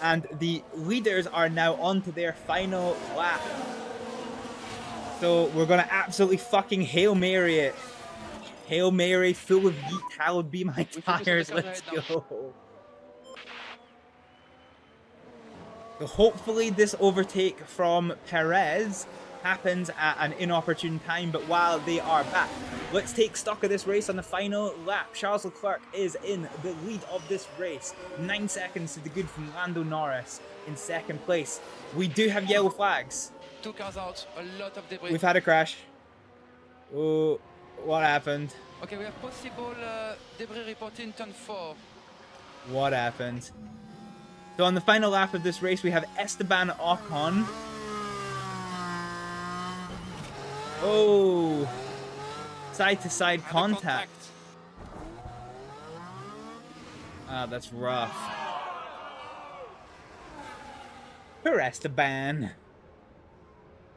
And the leaders are now on to their final lap. So we're gonna absolutely fucking Hail Mary it. Hail Mary, full of yeet, hallowed be my tires. Let's go. So hopefully this overtake from Perez happens at an inopportune time, but while they are back, let's take stock of this race on the final lap. Charles Leclerc is in the lead of this race. 9 seconds to the good from Lando Norris in second place. We do have yellow flags. 2 cars out, a lot of debris. We've had a crash. Oh, what happened? Okay, we have possible debris reported in turn 4. What happened? So on the final lap of this race, we have Esteban Ocon. Oh, side-to-side contact. Ah, that's rough. Poor Esteban.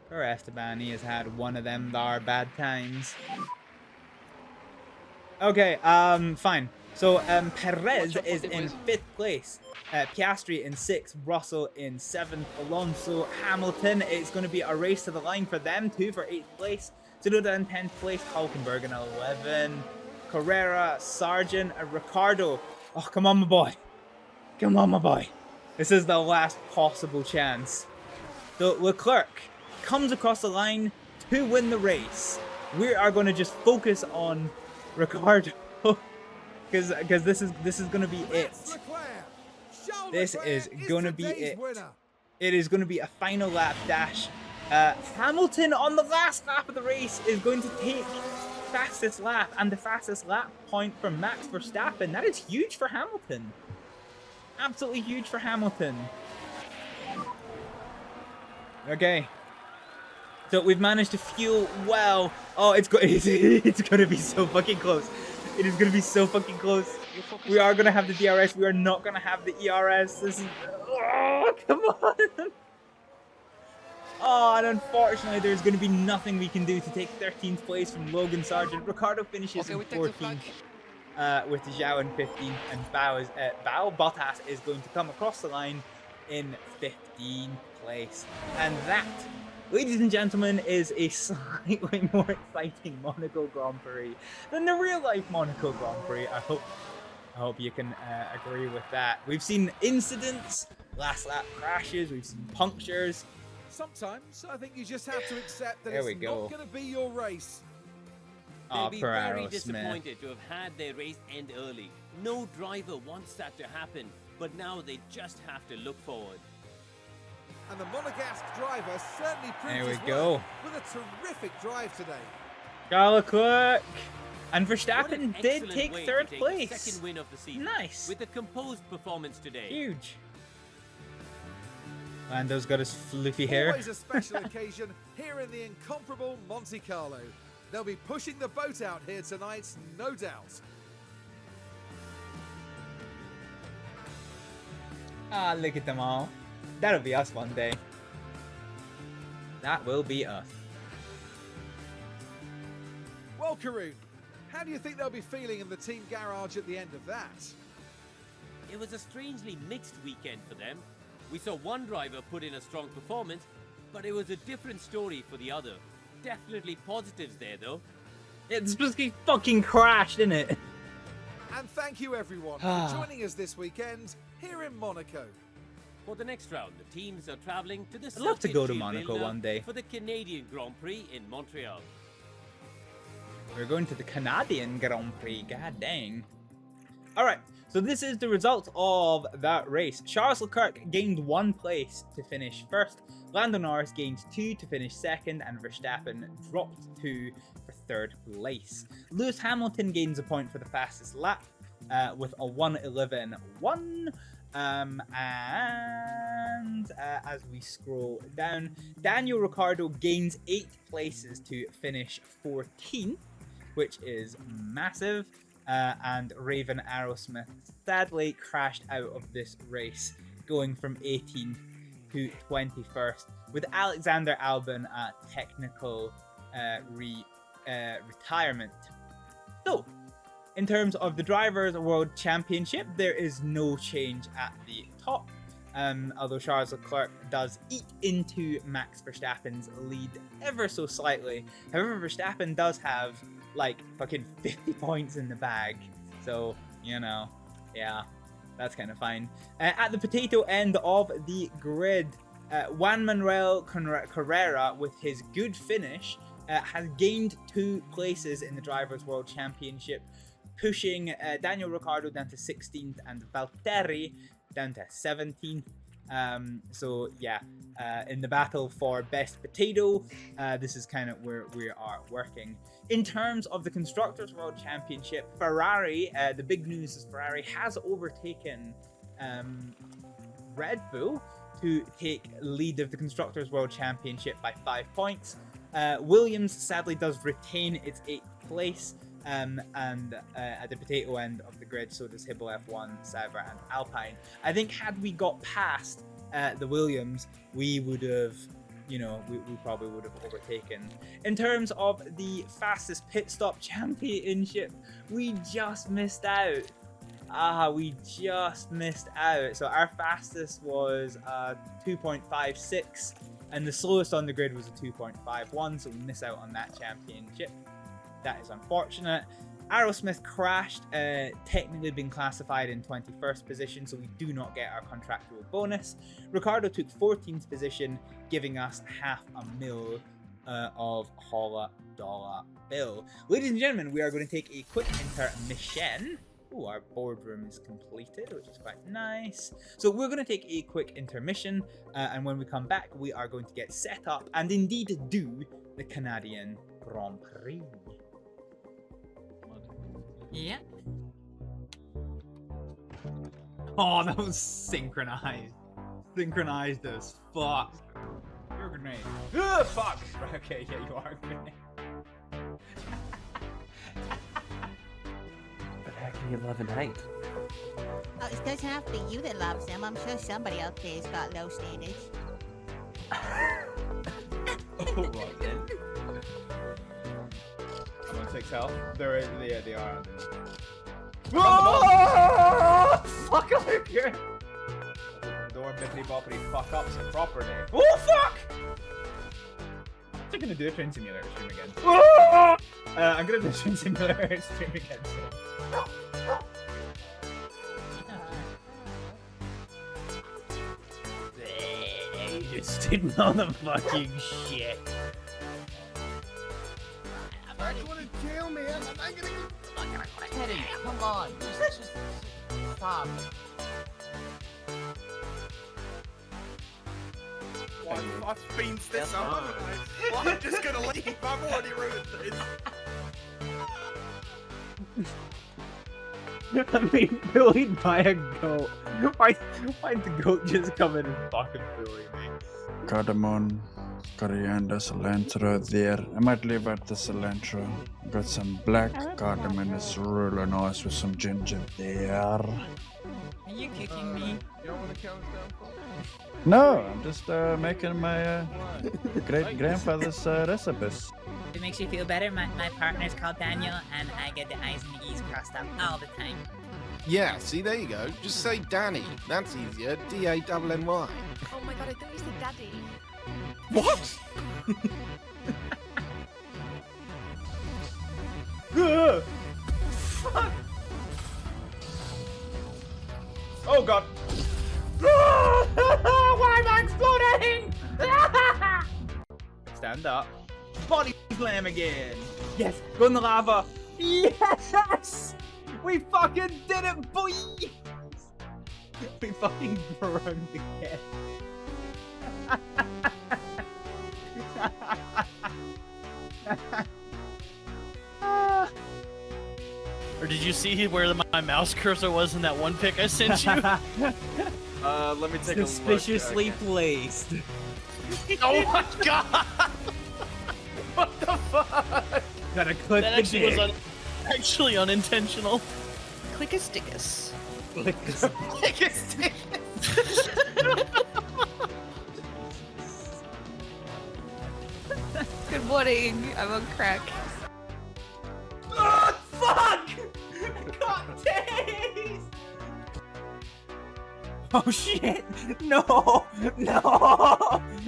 Poor Esteban, he has had one of them thar bad times. Okay, fine. So, Perez is in 5th place. Piastri in 6th, Russell in 7th, Alonso, Hamilton. It's going to be a race to the line for them too for 8th place. Tsunoda in 10th place, Hulkenberg in 11th, Carrera, Sargent, and Ricardo. Oh, come on, my boy. Come on, my boy. This is the last possible chance. So Leclerc comes across the line to win the race. We are going to just focus on Ricardo because this is going to be it. This is going to be it. It is going to be a final lap dash. Hamilton on the last lap of the race is going to take fastest lap and the fastest lap point from Max Verstappen. That is huge for Hamilton. Absolutely huge for Hamilton. Okay. So we've managed to fuel well. Oh, it's going to be so fucking close. It is going to be so fucking close. We are going to have the DRS. We are not going to have the ERS. This is... Oh, come on. Oh, and unfortunately, there's going to be nothing we can do to take 13th place from Logan Sargent. Ricardo finishes in 14th with Zhao in 15th. And Bottas is going to come across the line in 15th place. And that ladies and gentlemen, is a slightly more exciting Monaco Grand Prix than the real life Monaco Grand Prix. I hope you can agree with that. We've seen incidents, last lap crashes, we've seen punctures. Sometimes I think you just have to accept that There we it's go. not going to be your race. They'll be very Aerosmith. disappointed to have had their race end early. No driver wants that to happen, but now they just have to look forward. And the Monegasque driver certainly proved There we his go. worth with a terrific drive today. Charles Leclerc and What an Verstappen did excellent take way third to take place. the second win of the season. Nice. With a composed performance today. Huge. Lando's got his floofy hair. Always a special occasion here in the incomparable Monte Carlo. They'll be pushing the boat out here tonight, no doubt. Ah, look at them all. That'll be us one day. That will be us. Well, Karun, how do you think they'll be feeling in the team garage at the end of that? It was a strangely mixed weekend for them. We saw one driver put in a strong performance, but it was a different story for the other. Definitely positives there, though. It's just he fucking crashed, didn't it? And thank you everyone for joining us this weekend here in Monaco. For the next round, the teams are traveling to the I'd love to go to Circuit Monaco Villeneuve one day. for the Canadian Grand Prix in Montreal. We're going to the Canadian Grand Prix, god dang. Alright, so this is the result of that race. Charles Leclerc gained 1 place to finish first, Lando Norris gained 2 to finish second, and Verstappen dropped 2 for third place. Lewis Hamilton gains a point for the fastest lap with a 1:11.1. As we scroll down, Daniel Ricciardo gains 8 places to finish 14th, which is massive. And Raven Aerosmith sadly crashed out of this race, going from 18th to 21st, with Alexander Albon at technical retirement. So, in terms of the Drivers' World Championship, there is no change at the top. Although Charles Leclerc does eat into Max Verstappen's lead ever so slightly. However, Verstappen does have like fucking 50 points in the bag. So, you know, yeah, that's kind of fine. At the potato end of the grid, Juan Manuel Carrera, with his good finish, has gained 2 places in the Drivers' World Championship, pushing Daniel Ricciardo down to 16th and Valtteri down to 17th. So yeah, in the battle for best potato, this is kind of where we are working. In terms of the Constructors' World Championship, Ferrari, the big news is Ferrari has overtaken Red Bull to take lead of the Constructors' World Championship by 5 points. Williams sadly does retain its 8th place. And at the potato end of the grid, so does Hibble F1, Sauber, and Alpine. I think had we got past the Williams, we would have, you know, we probably would have overtaken. In terms of the fastest pit stop championship, we just missed out. We just missed out. So our fastest was 2.56, and the slowest on the grid was a 2.51, so we miss out on that championship. That is unfortunate. Aerosmith crashed, technically been classified in 21st position, so we do not get our contractual bonus. Ricciardo took 14th position, giving us $500,000 of Holla Dollar Bill. Ladies and gentlemen, we are going to take a quick intermission. Ooh, our boardroom is completed, which is quite nice. So we're going to take a quick intermission, and when we come back, we are going to get set up and indeed do the Canadian Grand Prix. Yeah. Oh, that was synchronized. Synchronized as fuck. You're a grenade. Ugh, fuck! Okay, yeah, you are a grenade. But how can you love an 8? Oh, it doesn't have to be you that loves them. I'm sure somebody out there's got low standards. Oh, right then. I'm on 6 health. They are. Oh! Fuck up here! Don't bippity boppity fuck up some property. Oh fuck! actually gonna do a train simulator stream again. I'm gonna do a train simulator stream again. Just didn't know the fucking shit. I'm gonna kill me. I'm not gonna Teddy, come on. Just stop. I've beansed this up, haven't I? Well, I'm just gonna leave. I've already ruined this. I'm being bullied by a goat. Why'd the goat just come in and fucking bully me? Cardamom, coriander, cilantro there. I might leave out the cilantro. Got some black cardamom, it's really nice with some ginger there. Are you kicking me? You don't want to count us down for? No, I'm just making my great grandfather's recipes. If it makes you feel better, my partner's called Daniel, and I get the I's and the E's crossed up all the time. Yeah, see, there you go. Just say Danny. That's easier. D-A-N-N-Y. Oh my god, I thought you said daddy. What? Fuck! Oh god! Why am I exploding? Stand up. Body slam again. Yes, go in the lava. Yes! We fucking did it, boy! We fucking burned again. Or did you see where my mouse cursor was in that one pic I sent you? Let me take a Suspiciously look. placed. Oh my god! What the fuck? Gotta clip That the actually was dick. actually unintentional. Clickus dickus. Click this. Biggest thing. Good morning. I'm on crack. Oh, fuck! I got tased! Oh shit! No! No!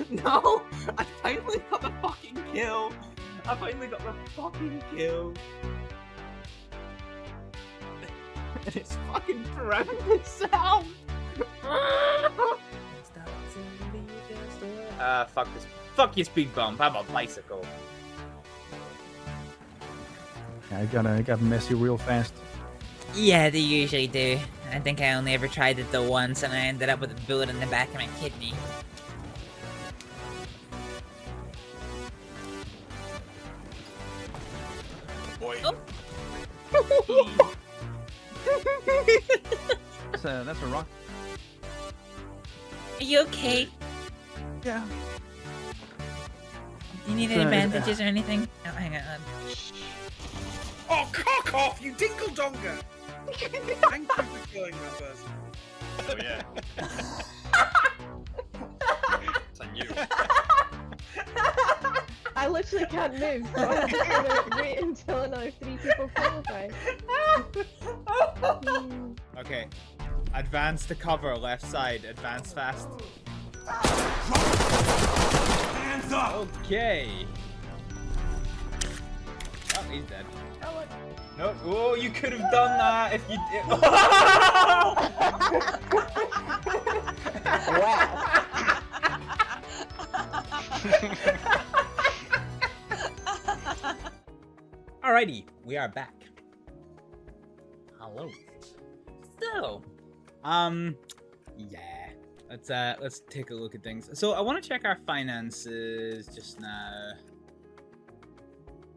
No! I finally got the fucking kill! I finally got the fucking kill! And it's fucking drowned itself! Fuck this. Fuck your speed bump. I'm a bicycle. Yeah, I got messy real fast. Yeah, they usually do. I think I only ever tried it the once, and I ended up with a bullet in the back of my kidney. Boy. Oh. That's a rock. Are you okay? Yeah. Do you need any bandages or anything? Oh, hang on. Oh, cock off, you dingle donger! Thank you for killing that person. Oh yeah. I knew. I literally can't move, so I'm just gonna wait until another 3 people qualify. Okay. Advance to cover, left side. Advance fast. Hands up! Okay. Oh, he's dead. No, oh, you could have done that if you did. Alrighty, we are back. Hello. So, yeah. Let's take a look at things. So I want to check our finances just now.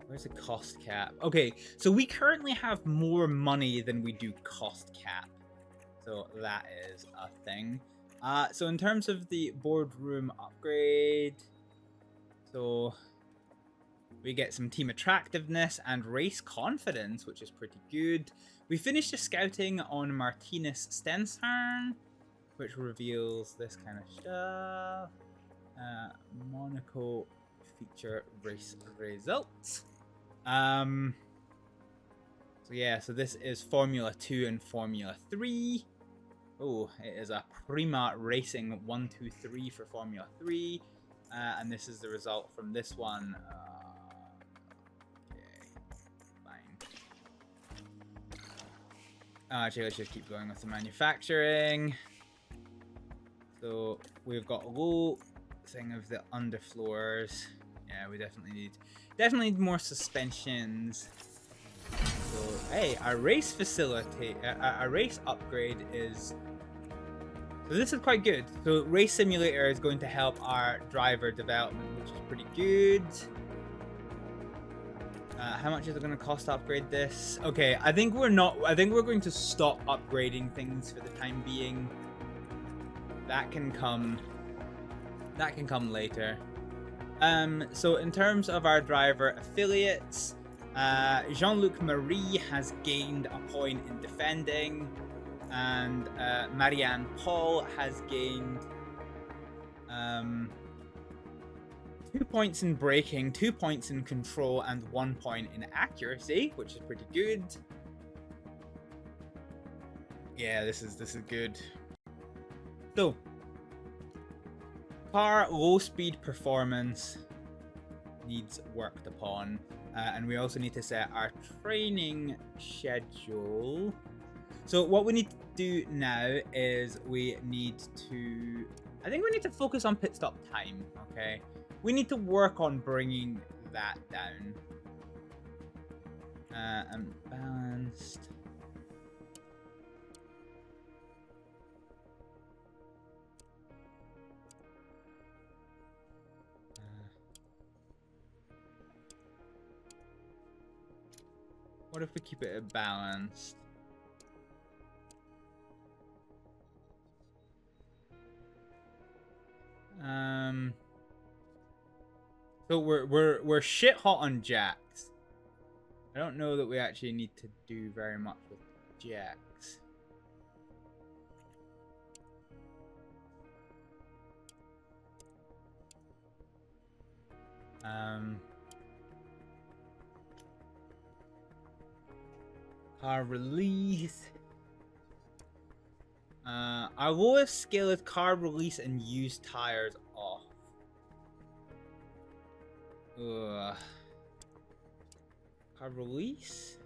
Where's the cost cap? Okay, so we currently have more money than we do cost cap. So that is a thing. So in terms of the boardroom upgrade, so we get some team attractiveness and race confidence, which is pretty good. We finished the scouting on Martinez Stensharn, which reveals this kind of stuff. Monaco feature race results. So yeah, so this is Formula 2 and Formula 3. Oh, it is a Prima Racing 1, 2, 3 for Formula 3. and this is the result from this one. Okay, fine. Actually, let's just keep going with the manufacturing. So we've got a low thing of the underfloors. Yeah, we definitely need more suspensions. So hey, our race facility, our race upgrade is. So this is quite good. So Race Simulator is going to help our driver development, which is pretty good. How much is it going to cost to upgrade this? Okay, I think we're going to stop upgrading things for the time being. That can come later. So in terms of our driver affiliates, Jean-Luc Marie has gained a point in defending. And Marianne Paul has gained 2 points in braking, 2 points in control, and 1 point in accuracy, which is pretty good. Yeah, this is good. So, car low speed performance needs worked upon, and we also need to set our training schedule. So what we need to do now is I think we need to focus on pit stop time, okay? We need to work on bringing that down. And balanced. What if we keep it balanced? So we're shit hot on jacks. I don't know that we actually need to do very much with jacks. Car release. Our lowest skill is car release and use tires off. Ugh. Car release?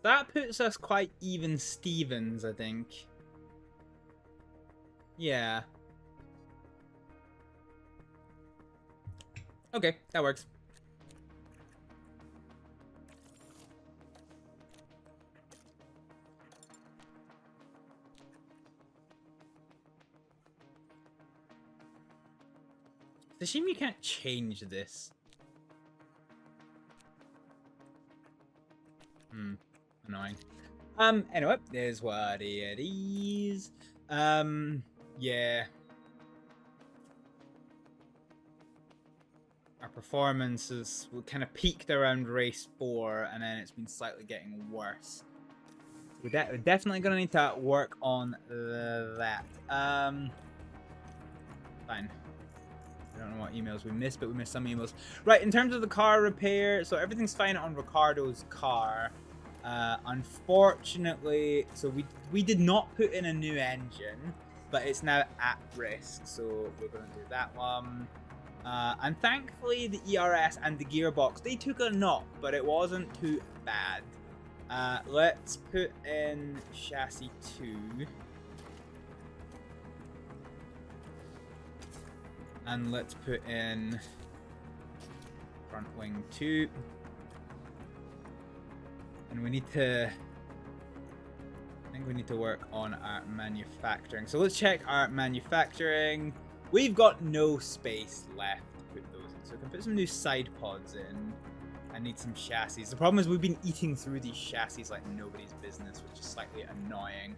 That puts us quite even Stevens, I think. Yeah. Okay, that works. It's a shame you can't change this. Annoying. Anyway, there's what it is. Yeah. Our performances kind of peaked around race 4, and then it's been slightly getting worse. We're definitely gonna need to work on that. Fine. I don't know what emails we missed, but we missed some emails. Right, in terms of the car repair, so everything's fine on Ricardo's car. Unfortunately, so we did not put in a new engine, but it's now at risk, so we're going to do that one. And thankfully, the ERS and the gearbox, they took a knock, but it wasn't too bad. Let's put in chassis 2. And let's put in front wing 2. And we need to, I think we need to work on our manufacturing. So let's check our manufacturing. We've got no space left to put those in. So we can put some new side pods in. I need some chassis. The problem is we've been eating through these chassis like nobody's business, which is slightly annoying.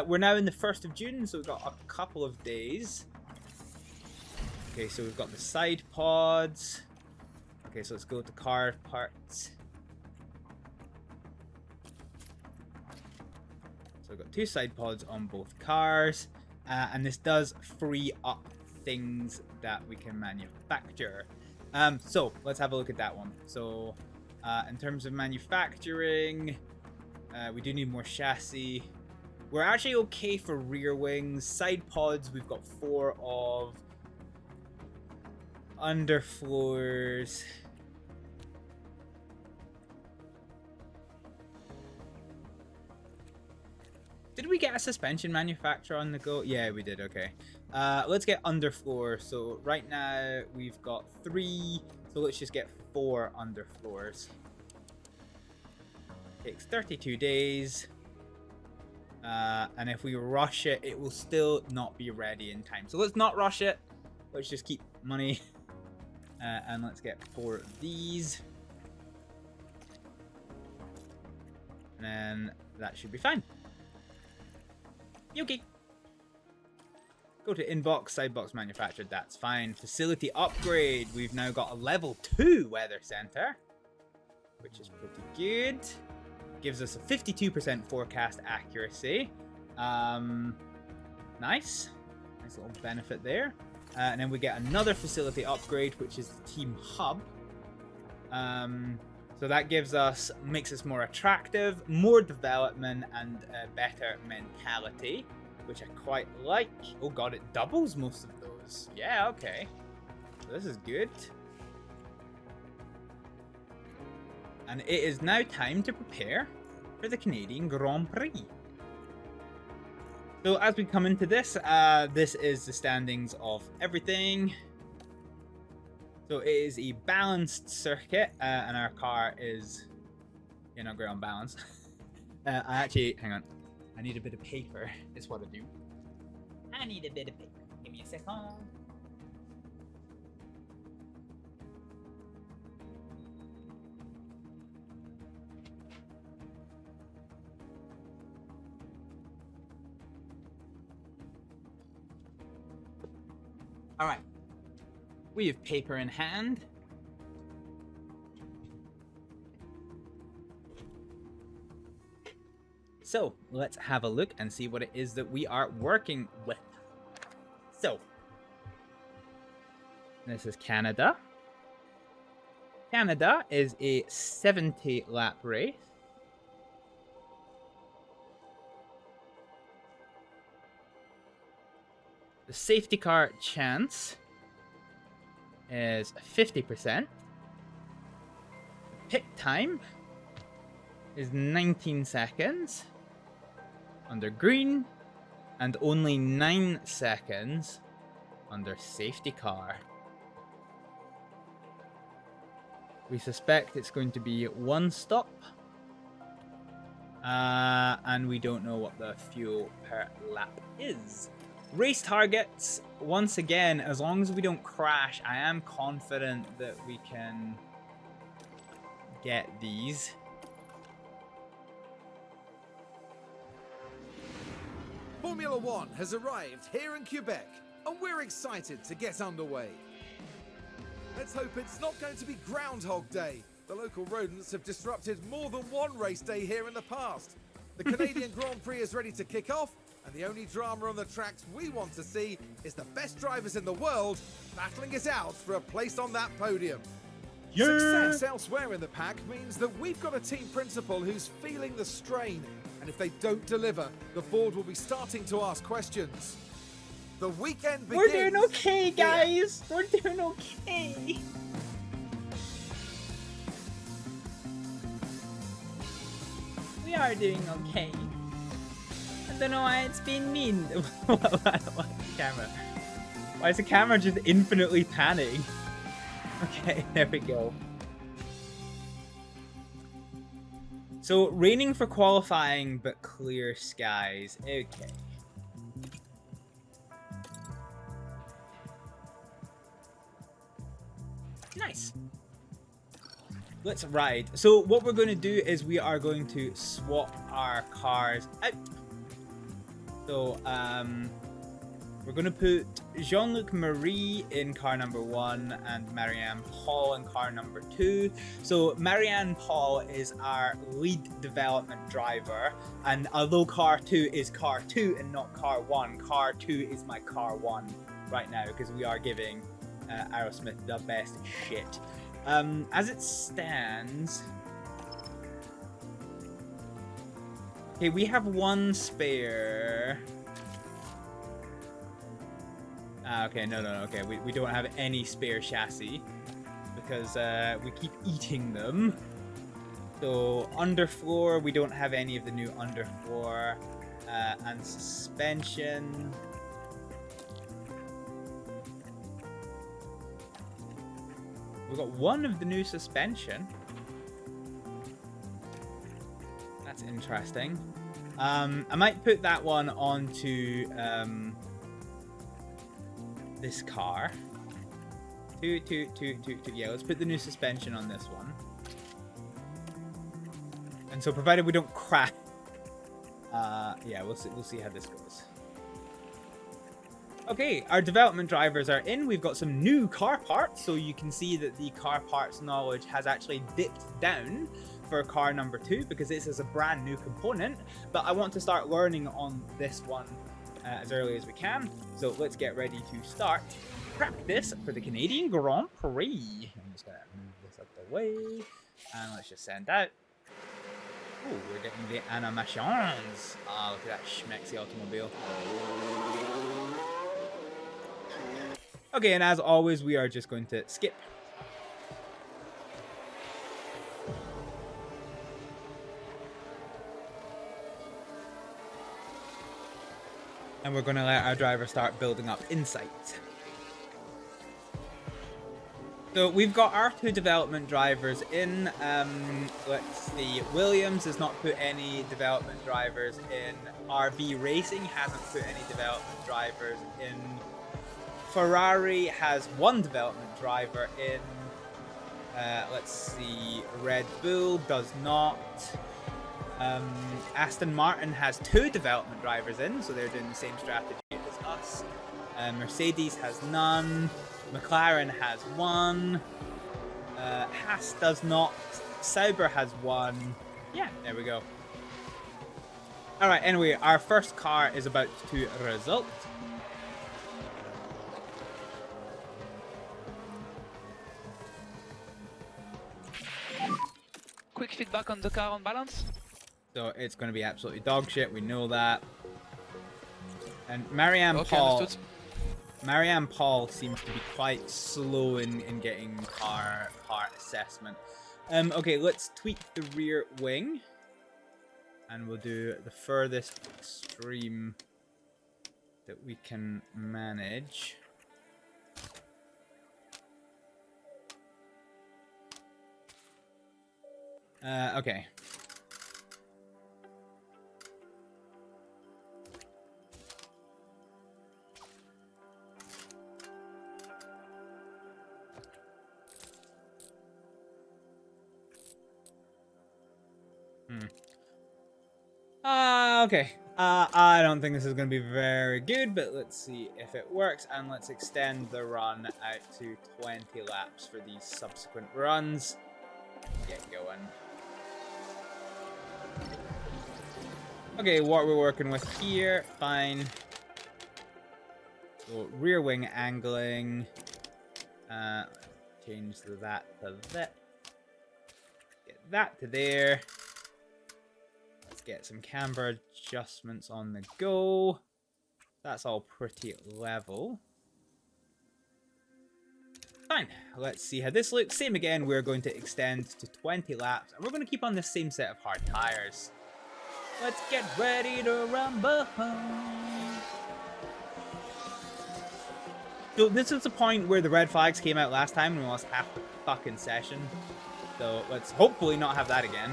We're now in the 1st of June, so we've got a couple of days. Okay, so we've got the side pods. Okay, so let's go to car parts. So we've got 2 side pods on both cars, and this does free up things that we can manufacture. So let's have a look at that one. So in terms of manufacturing, We do need more chassis. We're actually okay for rear wings. Side pods, we've got 4 of. Underfloors. Did we get a suspension manufacturer on the go? Yeah, we did. Okay. Let's get underfloor. So right now we've got 3. So let's just get 4 underfloors. Takes 32 days. And if we rush it, it will still not be ready in time. So let's not rush it. Let's just keep money. And let's get 4 of these. And then that should be fine. Okay. Go to inbox, sidebox manufactured, that's fine. Facility upgrade. We've now got a level 2 weather center, which is pretty good. Gives us a 52% forecast accuracy. Nice. Nice little benefit there. And then we get another facility upgrade, which is the team hub. So that makes us more attractive, more development, and a better mentality, which I quite like. Oh god, it doubles most of those. Yeah, okay. So this is good. And it is now time to prepare for the Canadian Grand Prix. So as we come into this, this is the standings of everything. So it is a balanced circuit, and our car is, not great on balance. Hang on. I need a bit of paper, is what I do. I need a bit of paper. Give me a second. All right. We have paper in hand. So let's have a look and see what it is that we are working with. So this is Canada. Canada is a 70 lap race. The safety car chance is 50%. Pit time is 19 seconds under green and only 9 seconds under safety car. We suspect it's going to be 1 stop, and we don't know what the fuel per lap is. Race targets, once again, as long as we don't crash, I am confident that we can get these. Formula One has arrived here in Quebec, and we're excited to get underway. Let's hope it's not going to be Groundhog Day. The local rodents have disrupted more than one race day here in the past. The Canadian Grand Prix is ready to kick off, and the only drama on the tracks we want to see is the best drivers in the world battling it out for a place on that podium. Yeah. Success elsewhere in the pack means that we've got a team principal who's feeling the strain, and if they don't deliver, the board will be starting to ask questions. The weekend begins. We're doing okay, guys. We're doing okay. We are doing okay. I don't know why it's being mean. Why the camera? Why is the camera just infinitely panning? Okay, there we go. So, raining for qualifying, but clear skies. Okay. Nice. Let's ride. So what we're going to do is we are going to swap our cars out. So we're going to put Jean-Luc Marie in car number 1 and Marianne Paul in car number 2. So Marianne Paul is our lead development driver, and although car 2 is car 2 and not car 1, car 2 is my car 1 right now because we are giving Aerosmith the best shit. As it stands, Okay, we have one spare. Okay, no, okay, we don't have any spare chassis because we keep eating them. So underfloor, we don't have any of the new underfloor, and suspension. We've got one of the new suspension. That's interesting. I might put that one onto this car. Two. Yeah, let's put the new suspension on this one. And so, provided we don't crash, yeah, we'll see how this goes. Okay, our development drivers are in. We've got some new car parts, so you can see that the car parts knowledge has actually dipped down for car number 2 because this is a brand new component. But I want to start learning on this one as early as we can. So let's get ready to start practice for the Canadian Grand Prix. I'm just gonna move this out the way, and let's just send out. Oh, we're getting the animations. Ah, look at that schmexy automobile. Okay, and as always, we are just going to skip. And we're going to let our driver start building up insight. So we've got our 2 development drivers in. Let's see. Williams has not put any development drivers in. RB Racing hasn't put any development drivers in. Ferrari has 1 development driver in. Let's see. Red Bull does not. Aston Martin has 2 development drivers in, so they're doing the same strategy as us. Mercedes has none. McLaren has 1. Haas does not. Sauber has 1. Yeah, there we go. Alright, anyway, our first car is about to result. Quick feedback on the car on balance. So it's going to be absolutely dog shit, we know that. And Marianne Paul seems to be quite slow in getting car part assessment. Okay, let's tweak the rear wing. And we'll do the furthest extreme that we can manage. Okay. Okay. I don't think this is going to be very good, but let's see if it works. And let's extend the run out to 20 laps for these subsequent runs. Get going. Okay, what we're working with here, fine. So rear wing angling. Change that to that. Get that to there. Let's get some camber adjustments on the go. That's all pretty level. Fine, let's see how this looks. Same again, we're going to extend to 20 laps, and we're going to keep on the same set of hard tires. Let's get ready to rumble. So this is the point where the red flags came out last time and we lost half the fucking session. So let's hopefully not have that again.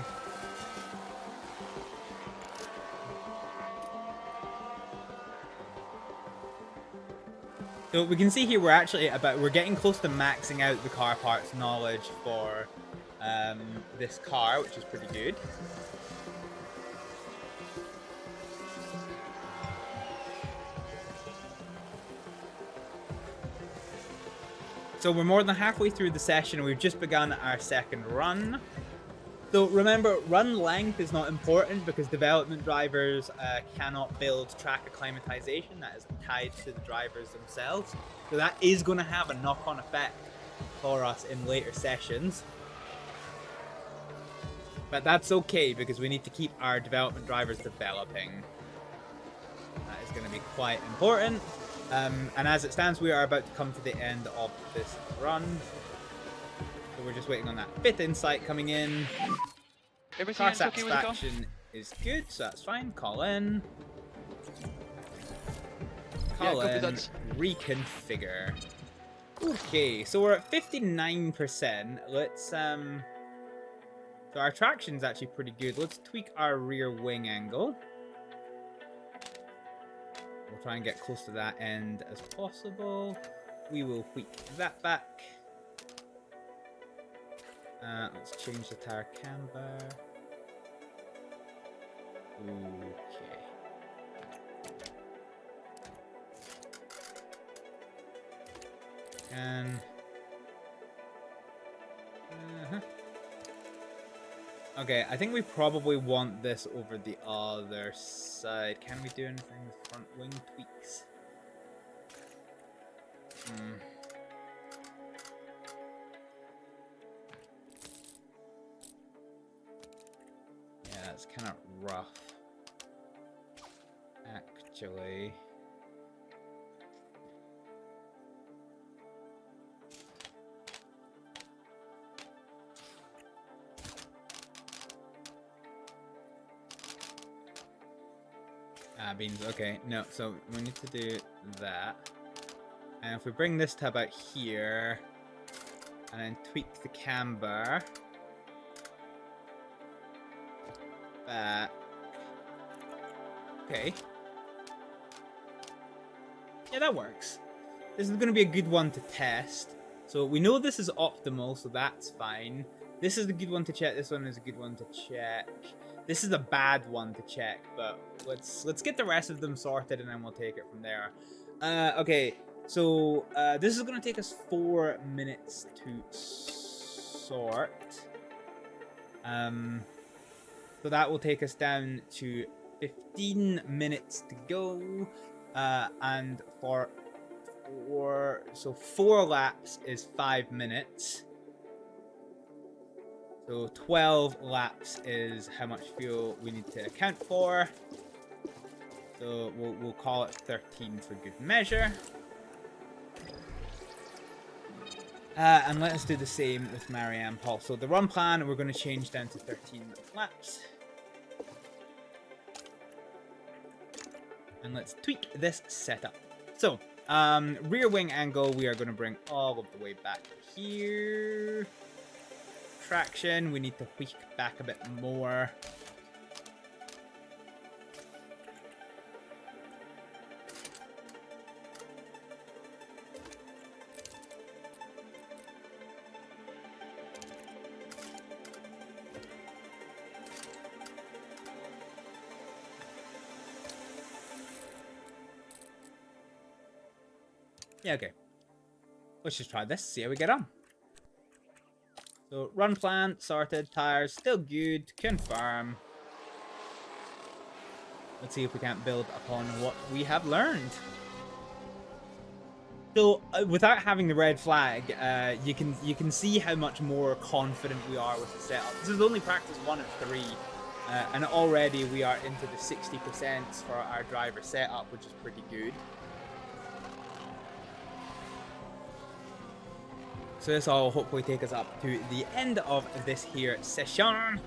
So we can see here we're getting close to maxing out the car parts knowledge for this car, which is pretty good. So we're more than halfway through the session and we've just begun our second run. So remember, run length is not important because development drivers cannot build track acclimatization. That is tied to the drivers themselves. So that is going to have a knock-on effect for us in later sessions. But that's okay because we need to keep our development drivers developing. That is going to be quite important. And as it stands, we are about to come to the end of this run. So we're just waiting on that 5th insight coming in. Everything Car else okay with the car? satisfaction is good, so that's fine. Call in. Call copy in. that. Reconfigure. Okay, so we're at 59%. Let's so our traction's actually pretty good. Let's tweak our rear wing angle. We'll try and get close to that end as possible. We will tweak that back. Let's change the tire camber. Okay. And okay, I think we probably want this over the other side. Can we do anything with front wing tweaks? Yeah, that's kind of rough. Actually. Beans, okay. No, so we need to do that. And if we bring this to about here, and then tweak the camber back. Okay. Yeah, that works. This is going to be a good one to test. So we know this is optimal, so that's fine. This is a good one to check. This one is a good one to check. This is a bad one to check, but let's get the rest of them sorted and then we'll take it from there. Okay, so this is going to take us 4 minutes to sort. So that will take us down to 15 minutes to go. And for 4 laps is 5 minutes. So 12 laps is how much fuel we need to account for. So we'll call it 13 for good measure. And let us do the same with Marianne Paul. So the run plan, we're going to change down to 13 laps. And let's tweak this setup. So, rear wing angle, we are going to bring all of the way back here. Traction, we need to tweak back a bit more. Yeah, okay. Let's just try this, see how we get on. So, run plan, sorted, tires, still good, confirm. Let's see if we can't build upon what we have learned. So, without having the red flag, you can see how much more confident we are with the setup. This is only practice 1 of 3, and already we are into the 60% for our driver setup, which is pretty good. So this will hopefully take us up to the end of this here session.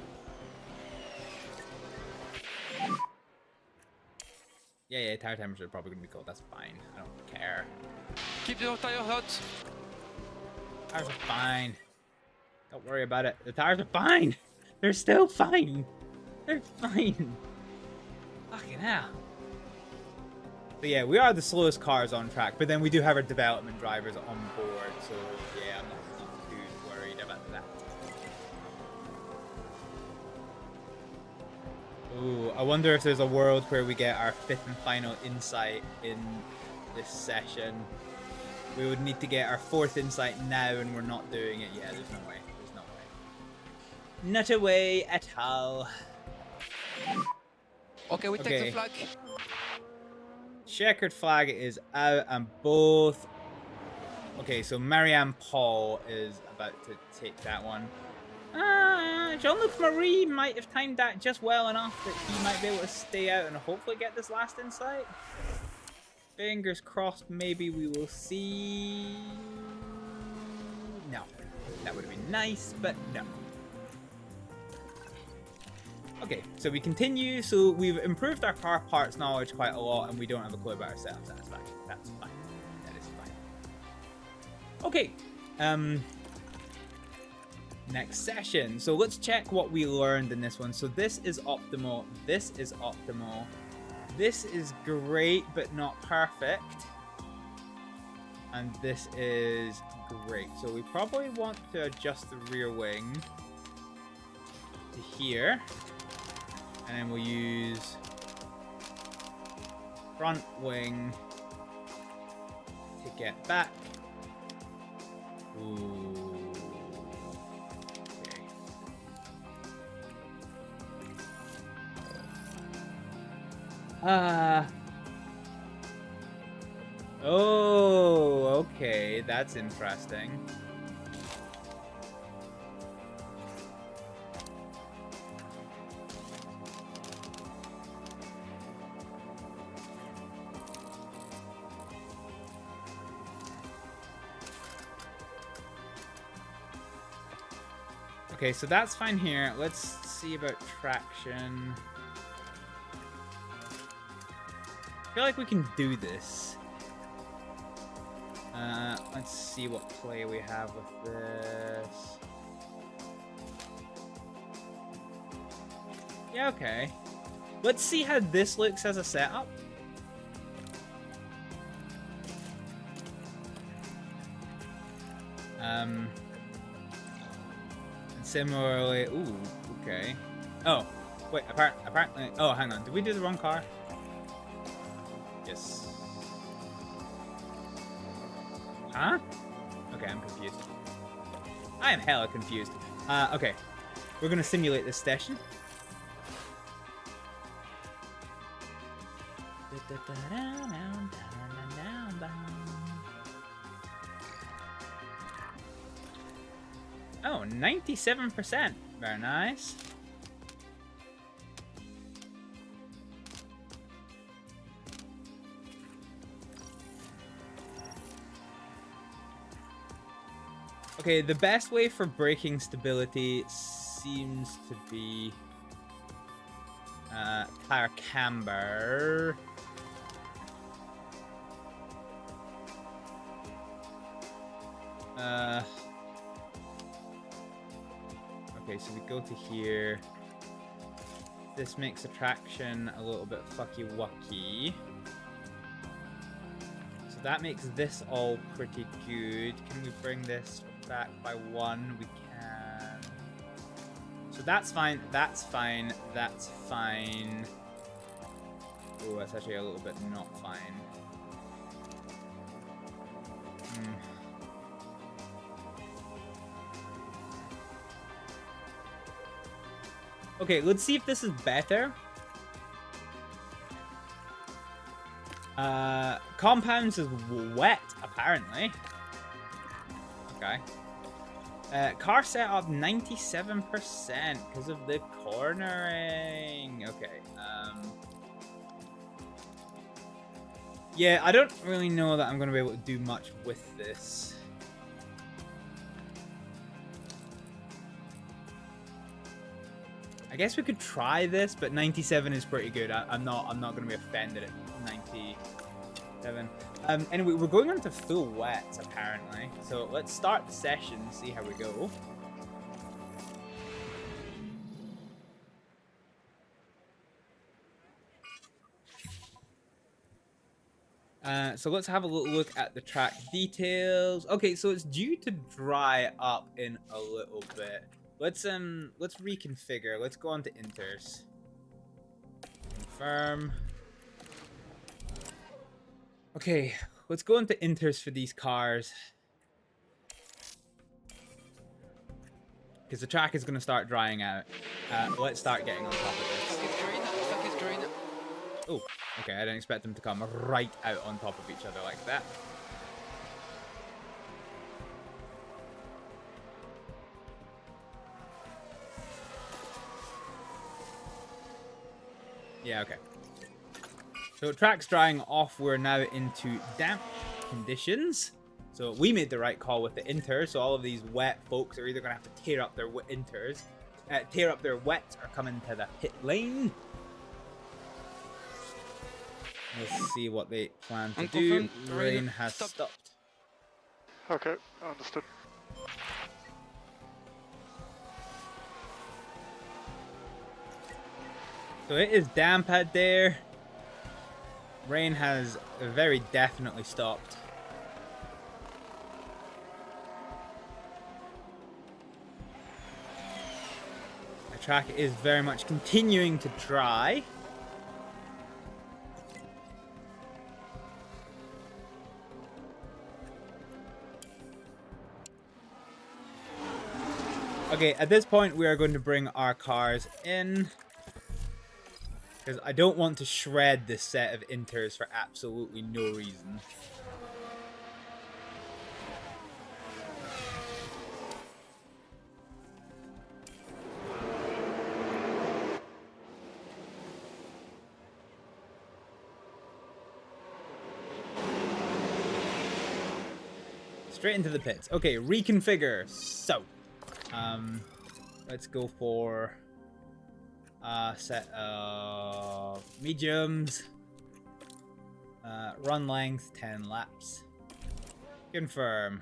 Yeah, tire temperature are probably going to be cold. That's fine. I don't care. Keep the tire hot. Tires are fine. Don't worry about it. The tires are fine. They're still fine. They're fine. Fucking hell. But yeah, we are the slowest cars on track, but then we do have our development drivers on board, so yeah, I'm not too worried about that. Ooh, I wonder if there's a world where we get our 5th and final insight in this session. We would need to get our 4th insight now, and we're not doing it yet. There's no way. There's no way. Not a way at all. Okay, we take the flag. Checkered flag is out and both. Okay, so Marianne Paul is about to take that one. Jean-Luc Marie might have timed that just well enough that he might be able to stay out and hopefully get this last insight. Fingers crossed, maybe we will see... No. That would have been nice, but no. Okay, so we continue. So we've improved our car parts knowledge quite a lot, and we don't have a clue about ourselves. That's fine. That's fine. That is fine. Okay. Next session. So let's check what we learned in this one. So this is optimal. This is optimal. This is great, but not perfect. And this is great. So we probably want to adjust the rear wing to here. And then we'll use front wing to get back. Ooh. Oh, okay, that's interesting. Okay, so that's fine here. Let's see about traction. I feel like we can do this. Let's see what play we have with this. Yeah, okay. Let's see how this looks as a setup. And similarly, ooh, okay. Oh, wait, apparently, oh, hang on. Did we do the wrong car? Yes. Huh? Okay, I'm confused. I am hella confused. Okay. We're gonna simulate this session. Oh, 97%. Very nice. Okay, the best way for braking stability seems to be tire camber. Okay, so we go to here. This makes the traction a little bit fucky-wucky. So that makes this all pretty good. Can we bring this back by 1? We can. So that's fine, that's fine, that's fine. Oh, that's actually a little bit not fine. Okay, let's see if this is better. Compounds is wet, apparently. Okay. Car setup 97% because of the cornering. Okay. Yeah, I don't really know that I'm going to be able to do much with this. I guess we could try this, but 97 is pretty good. I'm not going to be offended at 97. Anyway, we're going on to full wets apparently. So let's start the session and see how we go. So let's have a little look at the track details. Okay, so it's due to dry up in a little bit. Let's reconfigure. Let's go on to inters. Confirm. Okay, let's go into inters for these cars. Because the track is going to start drying out. Let's start getting on top of this. It's green. Track is green. Oh, okay, I didn't expect them to come right out on top of each other like that. Yeah, okay. So track's drying off. We're now into damp conditions. So we made the right call with the inters. So all of these wet folks are either going to have to tear up their inters, tear up their wets, or come into the pit lane. Let's see what they plan to do. Rain has stopped. Okay, understood. So it is damp out there. Rain has very definitely stopped. The track is very much continuing to dry. Okay, at this point we are going to bring our cars in, because I don't want to shred this set of inters for absolutely no reason. Straight into the pits. Okay, reconfigure. So, let's go for a set of mediums. Run length 10 laps. Confirm.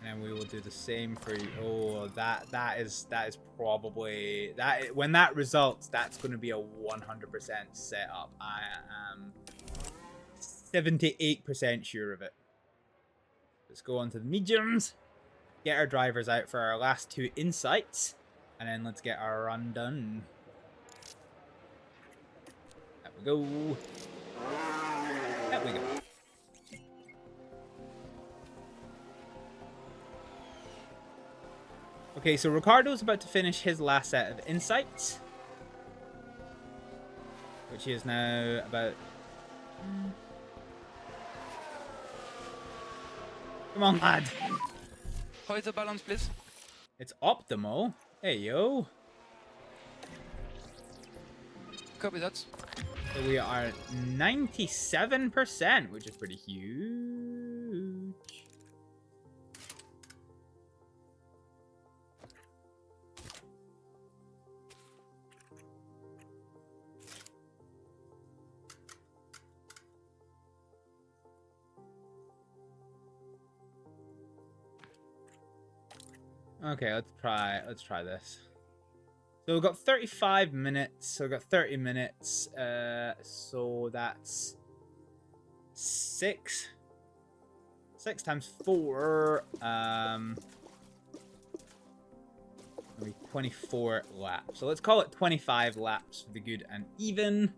And we will do the same for you. Oh, that is probably that. When that results, that's going to be a 100% setup. I am 78% sure of it. Let's go on to the mediums. Get our drivers out for our last two insights. And then let's get our run done. There we go. There we go. Okay, so Ricardo's about to finish his last set of insights. Which is now about... Come on, lad. How is the balance, please? It's optimal. Hey, yo. Copy that. So we are 97%, which is pretty huge. Okay, let's try this. So we've got 35 minutes, so we've got 30 minutes, so that's 6 times 4, maybe 24 laps. So let's call it 25 laps for the good and even.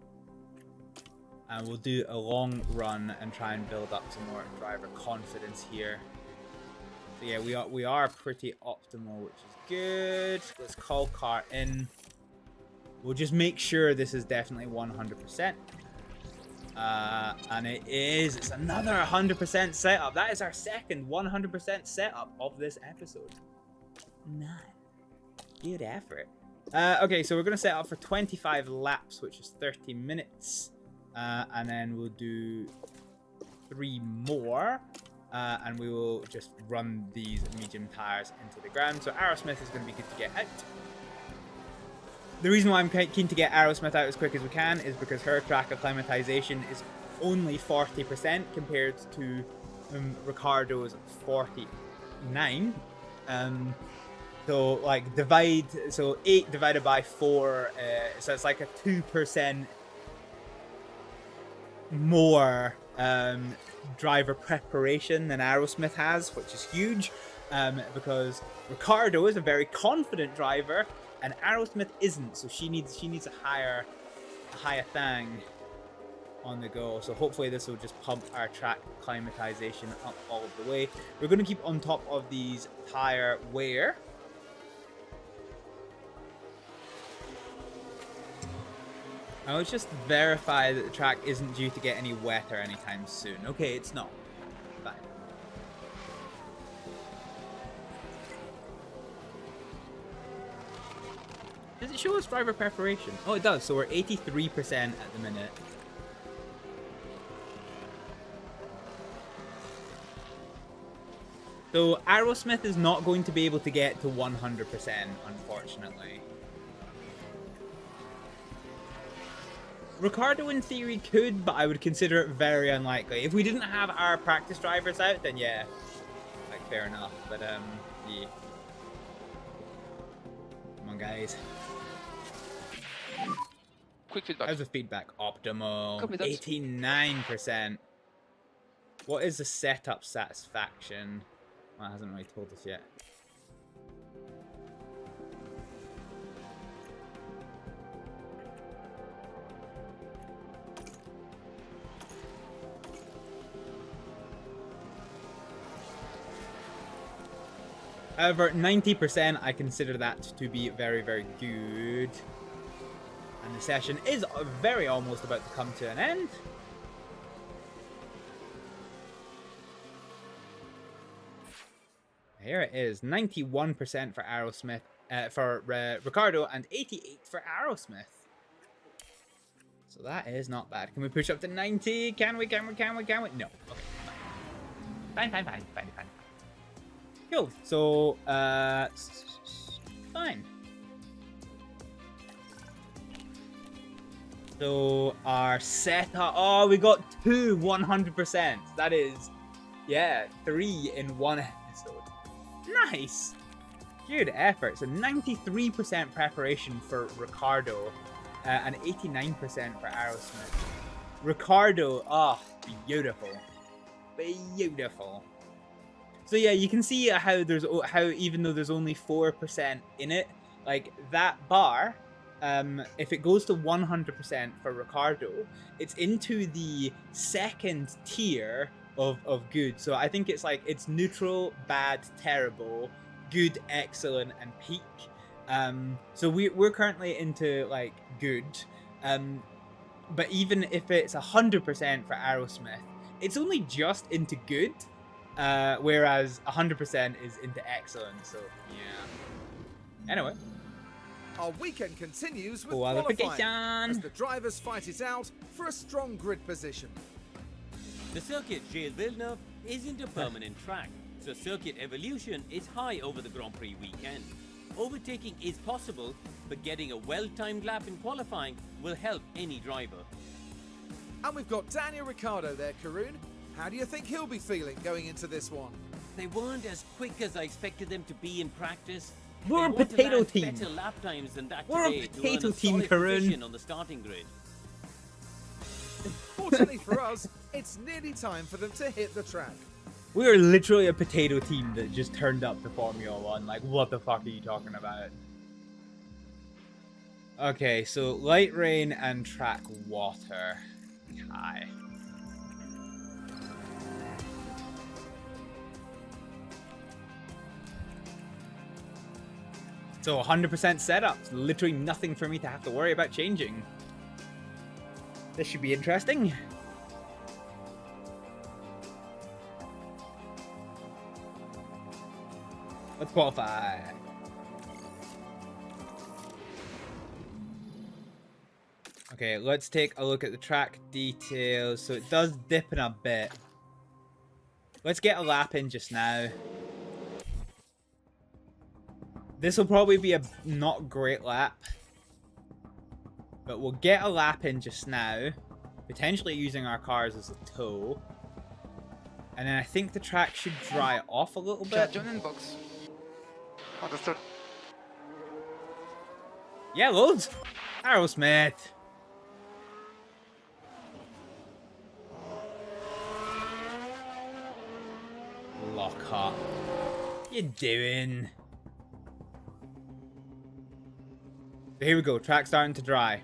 And we'll do a long run and try and build up some more driver confidence here. So yeah, we are pretty optimal, which is good. Let's call car in. We'll just make sure this is definitely 100%. And it is. It's another 100% setup. That is our second 100% setup of this episode. Nice. Good effort. Okay, so we're going to set up for 25 laps, which is 30 minutes. And then we'll do 3 more. And we will just run these medium tires into the ground. So Aerosmith is going to be good to get out. The reason why I'm keen to get Aerosmith out as quick as we can is because her track acclimatization is only 40% compared to Ricardo's 49. So like so 8 divided by 4, so it's like a 2% more driver preparation than Aerosmith has, which is huge, because Ricardo is a very confident driver and Aerosmith isn't, so she needs a higher thing on the go. So hopefully this will just pump our track acclimatization up all of the way. We're going to keep on top of these tire wear. Now let's just verify that the track isn't due to get any wetter anytime soon. Okay, it's not. Fine. Does it show us driver preparation? Oh, it does. So we're 83% at the minute. So Aerosmith is not going to be able to get to 100%, unfortunately. Ricardo in theory could, but I would consider it very unlikely. If we didn't have our practice drivers out, then yeah, like fair enough. But yeah. Come on, guys. Quick feedback. How's the feedback? Optimal. Copy that. 89%. What is the setup satisfaction? Well, it hasn't really told us yet. However, 90%, I consider that to be very, very good. And the session is very almost about to come to an end. Here it is, 91% for Aerosmith, for Ricardo, and 88% for Aerosmith. So that is not bad. Can we push up to 90? Can we? No. Okay. Fine. Cool. So, fine. So our setup. Oh, we got 100%. That is, yeah, 3 in one episode. Nice. Good effort. So 93% preparation for Ricardo, and 89% for Aerosmith. Ricardo, beautiful, beautiful. So yeah, you can see how even though there's only 4% in it, like that bar, if it goes to 100% for Ricardo, it's into the second tier of good. So I think it's like it's neutral, bad, terrible, good, excellent, and peak. So we're currently into like good, but even if it's 100% for Aerosmith, it's only just into good. Whereas 100% is into excellent, so yeah. Anyway. Our weekend continues with qualifying as the drivers fight it out for a strong grid position. The circuit Gilles Villeneuve isn't a permanent track, so circuit evolution is high over the Grand Prix weekend. Overtaking is possible, but getting a well-timed lap in qualifying will help any driver. And we've got Daniel Ricciardo there, Karun. How do you think he'll be feeling going into this one? They weren't as quick as I expected them to be in practice. We're a potato team. Better lap times than that We're today a potato to team, Karun. On the starting grid. Fortunately for us, it's nearly time for them to hit the track. We are literally a potato team that just turned up to Formula 1. Like, what the fuck are you talking about? Okay, so light rain and track water. Hi. So 100% setup. Literally nothing for me to have to worry about changing. This should be interesting. Let's qualify. Okay, let's take a look at the track details. So it does dip in a bit. Let's get a lap in just now. This will probably be a not great lap. But we'll get a lap in just now. Potentially using our cars as a tow. And then I think the track should dry off a little bit. Join in box. Understood. Yeah, loads. Aerosmith. Lockhart. What you doing? So here we go. Track starting to dry.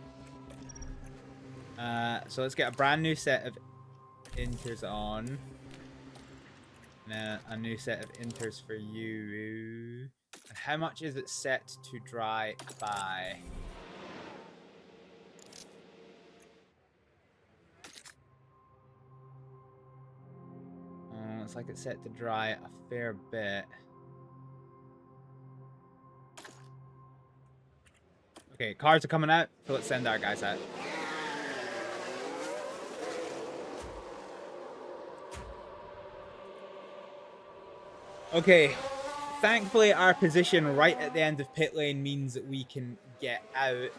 So let's get a brand new set of inters on. And a new set of inters for you. And how much is it set to dry by? It's like it's set to dry a fair bit. Okay, cars are coming out, so let's send our guys out. Okay, thankfully our position right at the end of pit lane means that we can get out.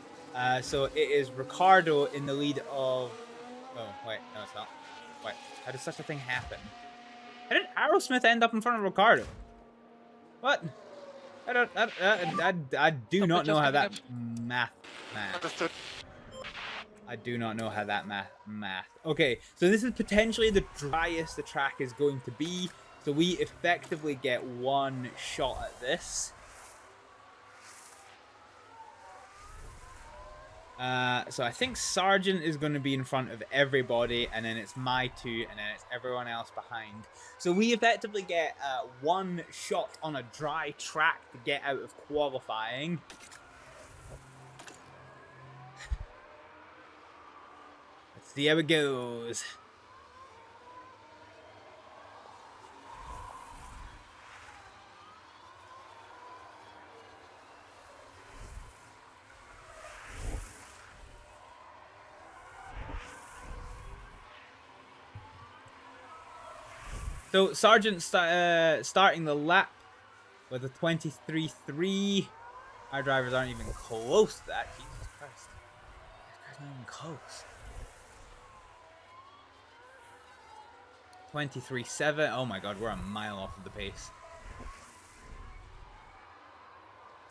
So it is Ricardo in the lead of... Oh, wait, no it's not. Wait, how does such a thing happen? How did Aerosmith end up in front of Ricardo? What? I do not know how that math. Understood. I do not know how that math. Okay, so this is potentially the driest the track is going to be. So we effectively get one shot at this. So I think Sargent is going to be in front of everybody, and then it's my two, and then it's everyone else behind. So we effectively get one shot on a dry track to get out of qualifying. Let's see how it goes. So Sargent starting the lap with a 23.3. Our drivers aren't even close to that. Jesus Christ. This guy's not even close. 23.7. Oh my god, we're a mile off of the pace.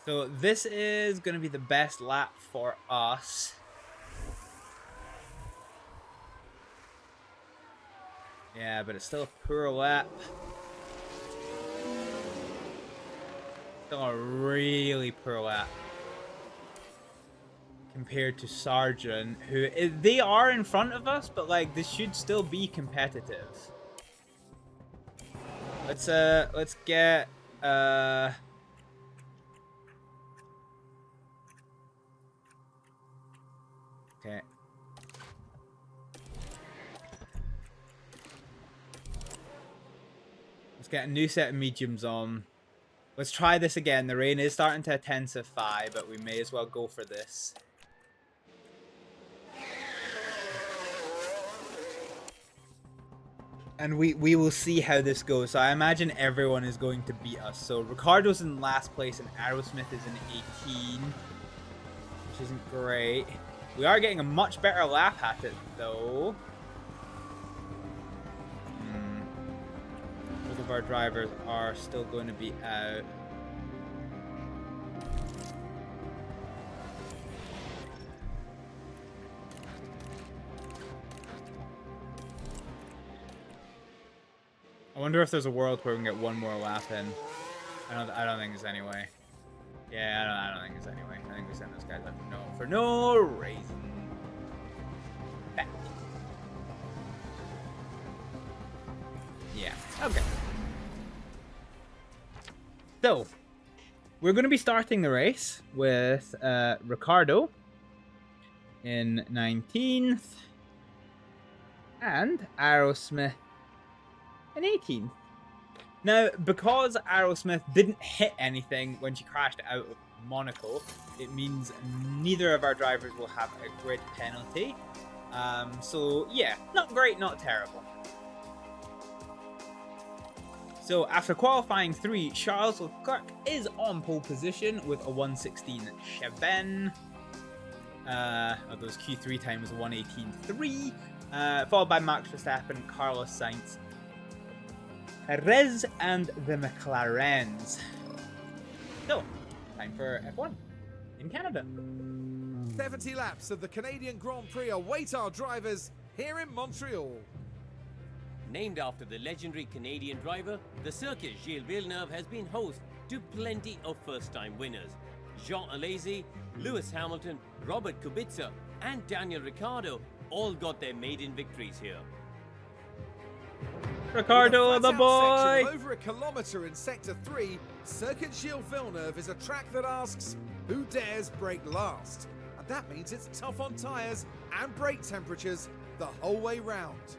So this is going to be the best lap for us. Yeah, but it's still a poor lap. Still a really poor lap. Compared to Sargent, who... They are in front of us, but like, this should still be competitive. Let's get... Okay. Let's get a new set of mediums on. Let's try this again. The rain is starting to intensify, but we may as well go for this. And we will see how this goes. So I imagine everyone is going to beat us. So Ricardo's in last place and Aerosmith is in 18. Which isn't great. We are getting a much better lap at it, though. Both of our drivers are still going to be out. I wonder if there's a world where we can get one more lap in. I don't think there's any way. Yeah, I don't think there's any way. I think we send those guys out for no reason. Back. Yeah. Okay. So, we're going to be starting the race with Ricardo in 19th and Aerosmith in 18th. Now, because Aerosmith didn't hit anything when she crashed out of Monaco, it means neither of our drivers will have a grid penalty. So, yeah, not great, not terrible. So, after qualifying 3, Charles Leclerc is on pole position with a 1:16 Chevenne. Those Q3 times 1:18.3. Followed by Max Verstappen, Carlos Sainz, Perez, and the McLarens. So, time for F1 in Canada. 70 laps of the Canadian Grand Prix await our drivers here in Montreal. Named after the legendary Canadian driver, the circuit Gilles Villeneuve has been host to plenty of first-time winners. Jean Alesi, Lewis Hamilton, Robert Kubica, and Daniel Ricciardo all got their maiden victories here. Ricardo, the boy! Over a kilometre in Sector 3, Circuit Gilles Villeneuve is a track that asks, who dares brake last? And that means it's tough on tyres and brake temperatures the whole way round.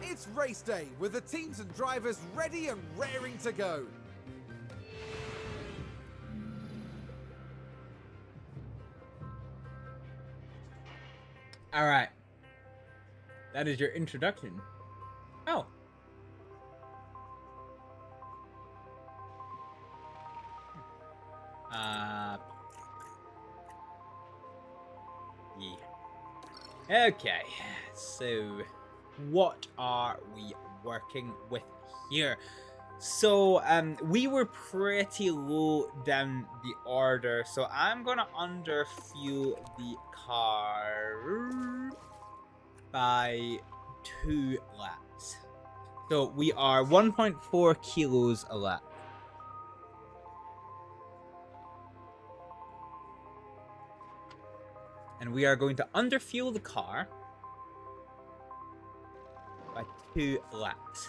It's race day, with the teams and drivers ready and raring to go. All right. That is your introduction. Oh. Yeah. Okay. So, what are we working with here? So, we were pretty low down the order, so I'm gonna underfuel the car by 2 laps. So we are 1.4 kilos a lap. And we are going to underfuel the car by 2 laps.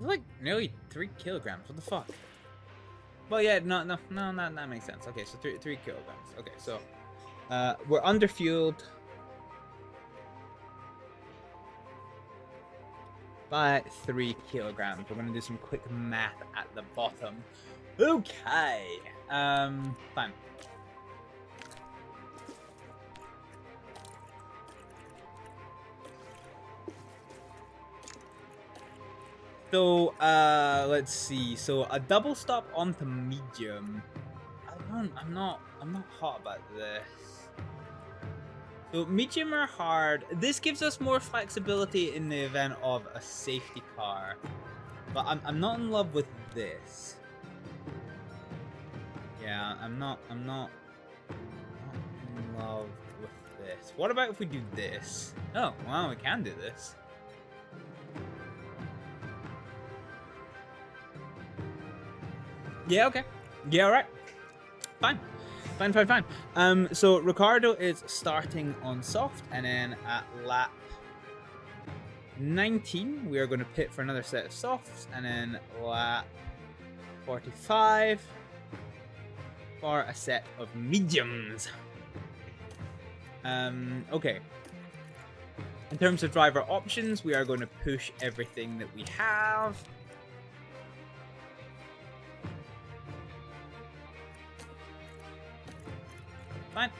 Like nearly 3 kilograms. What the fuck? Well, yeah, no, that makes sense. Okay, so 3 kilograms. Okay, so we're underfueled by 3 kilograms. We're gonna do some quick math at the bottom. Okay, fine. So, let's see. So, a double stop onto medium. I'm not hot about this. So, medium or hard. This gives us more flexibility in the event of a safety car. But I'm not in love with this. Yeah, I'm not in love with this. What about if we do this? Oh, well, we can do this. Yeah, okay. Yeah, alright. Fine. So Ricardo is starting on soft, and then at lap 19, we are going to pit for another set of softs, and then lap 45 for a set of mediums. Okay. In terms of driver options, we are going to push everything that we have. Fine.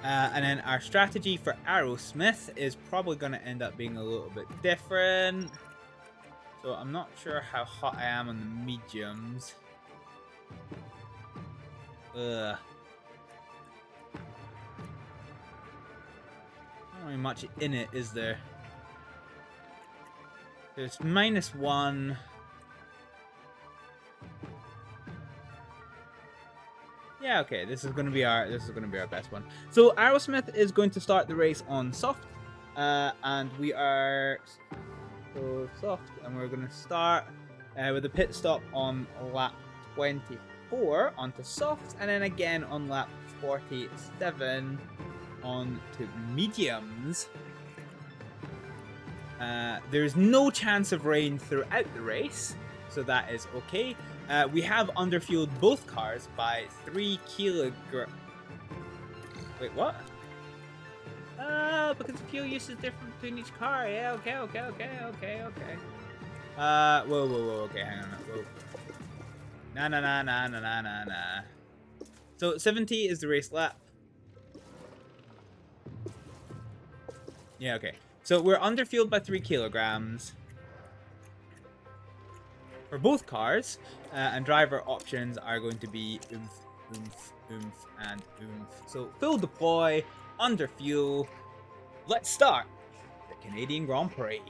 And then our strategy for Aerosmith is probably going to end up being a little bit different. So I'm not sure how hot I am on the mediums. Ugh. Not really much in it, is there? There's -1. Yeah, okay, this is gonna be our best one. So Aerosmith is going to start the race on soft, and we are so soft, and we're gonna start with a pit stop on lap 24 onto soft, and then again on lap 47 onto mediums. There's no chance of rain throughout the race, so that is okay. We have underfueled both cars by 3 kilograms. Wait, what? Because the fuel use is different between each car. Yeah, okay. Whoa, okay, hang on. Whoa. Nah. So 70 is the race lap. Yeah, okay. So we're underfueled by 3 kilograms. For both cars, and driver options are going to be oomph, and oomph. So full deploy, under fuel. Let's start the Canadian Grand Prix.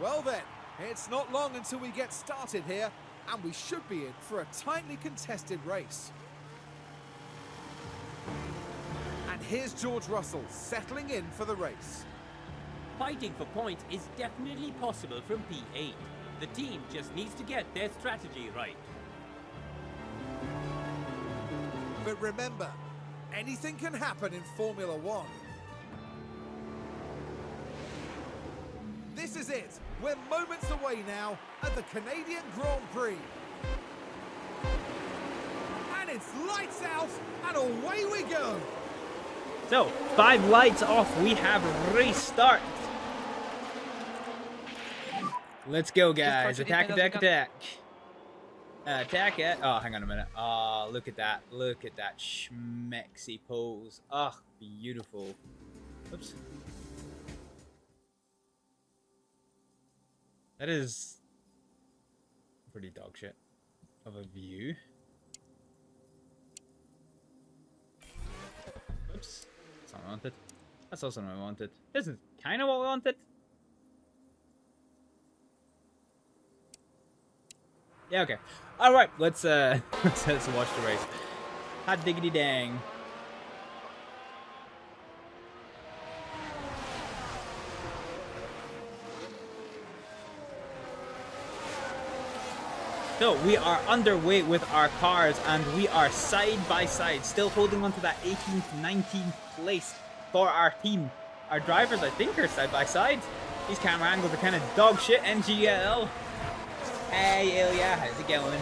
Well then, it's not long until we get started here, and we should be in for a tightly contested race. And here's George Russell settling in for the race. Fighting for points is definitely possible from P8. The team just needs to get their strategy right. But remember, anything can happen in Formula One. This is it. We're moments away now at the Canadian Grand Prix. And it's lights out and away we go. So, 5 lights off. We have race start. Let's go, guys. Attack, attack, attack. Attack it. Oh, hang on a minute. Oh, look at that. Look at that schmexy pose. Oh, beautiful. Oops. That is pretty dog shit of a view. Oops. That's not what I wanted. That's also not what I wanted. This is kind of what I wanted. Yeah, okay. Alright, let's watch the race. Hot diggity dang. So, we are underway with our cars, and we are side by side, still holding on to that 18th, 19th place for our team. Our drivers, I think, are side by side. These camera angles are kind of dog shit, NGL. Hey, Ilya, how's it going?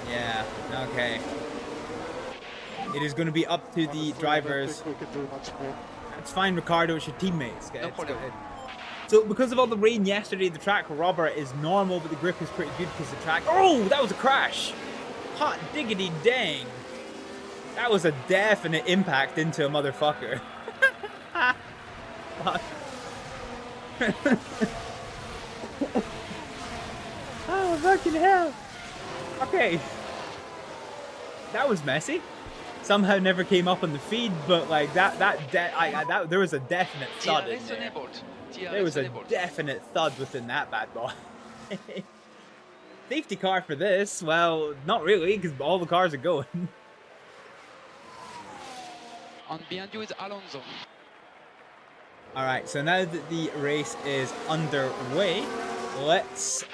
Yeah, okay. It is going to be up to the drivers. It's fine, Ricardo, it's your teammates. It's good. So, because of all the rain yesterday, the track rubber is normal, but the grip is pretty good because the track... Oh, that was a crash! Hot diggity dang! That was a definite impact into a motherfucker. Fuck. Oh, fucking hell! Okay. That was messy. Somehow never came up on the feed, but like there was a definite thud in there. There was a definite thud within that bad boy. Safety car for this? Well, not really, because all the cars are going. And behind you is Alonso. Alright, so now that the race is underway, let's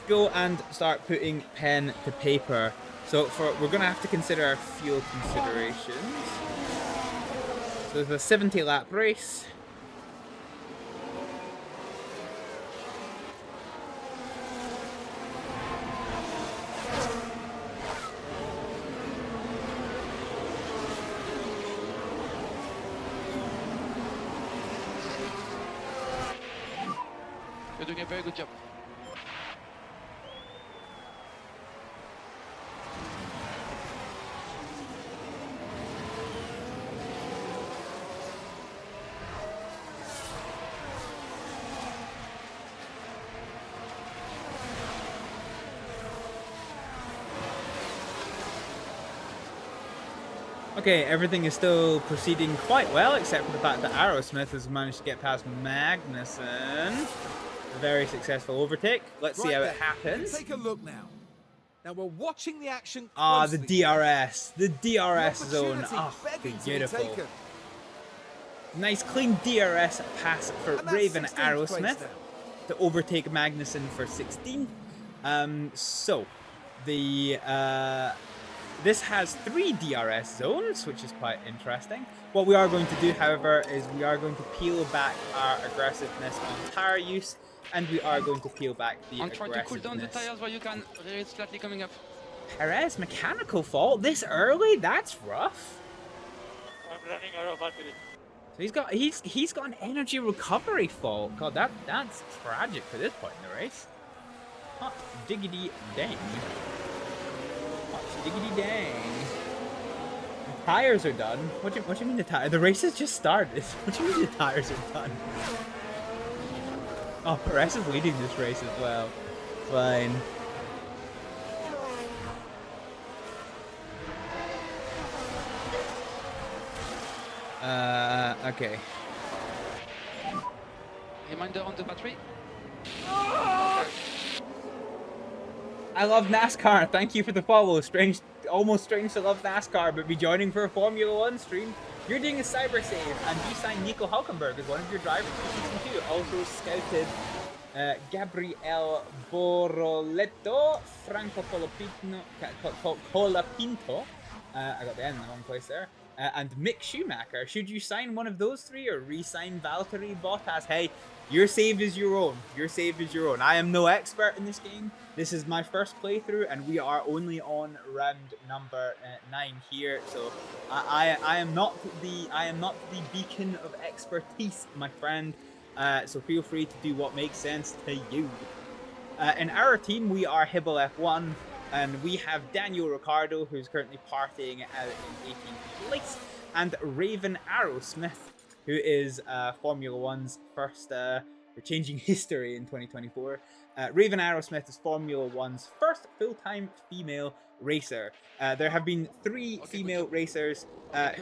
go and start putting pen to paper. So we're gonna have to consider our fuel considerations. So there's a 70-lap race. You're doing a very good job. Okay, everything is still proceeding quite well, except for the fact that Aerosmith has managed to get past Magnussen. A very successful overtake. Let's see how it happens. Take a look now. Now we're watching the action. Ah, the DRS. The DRS zone. Oh, beautiful. Nice clean DRS pass for Raven Aerosmith to overtake Magnussen for 16th. So, this has 3 DRS zones, which is quite interesting. What we are going to do, however, is we are going to peel back our aggressiveness on tire use, and we are going to peel back the and try aggressiveness. to cool down the tires where you can. It's slightly coming up. Perez, mechanical fault this early? That's rough. I'm running out of battery. So he's got an energy recovery fault. God, that's tragic for this point in the race. Hot diggity dang. Diggity dang. The tires are done. What do you mean the tires? The race has just started. What do you mean the tires are done? Oh, Perez is leading this race as well. Fine. Okay. Reminder on the battery. I love NASCAR. Thank you for the follow. Strange, almost strange to love NASCAR, but be joining for a Formula 1 stream. You're doing a cyber save, and you signed Nico Hulkenberg as one of your drivers for season 2. Also scouted Gabriel Boroletto, Franco Colapinto. I got the N in the wrong place there. And Mick Schumacher. Should you sign one of those 3 or re-sign Valtteri Bottas? Hey, Your save is your own. Your save is your own. I am no expert in this game. This is my first playthrough, and we are only on round number 9 here. So I am not the beacon of expertise, my friend. So feel free to do what makes sense to you. In our team, we are Hibble F1, and we have Daniel Ricciardo, who's currently partying out in 18th place, and Raven Arrowsmith, who is Formula One's first, changing history in 2024. Raven Arrowsmith is Formula One's first full-time female racer. There have been 3 female racers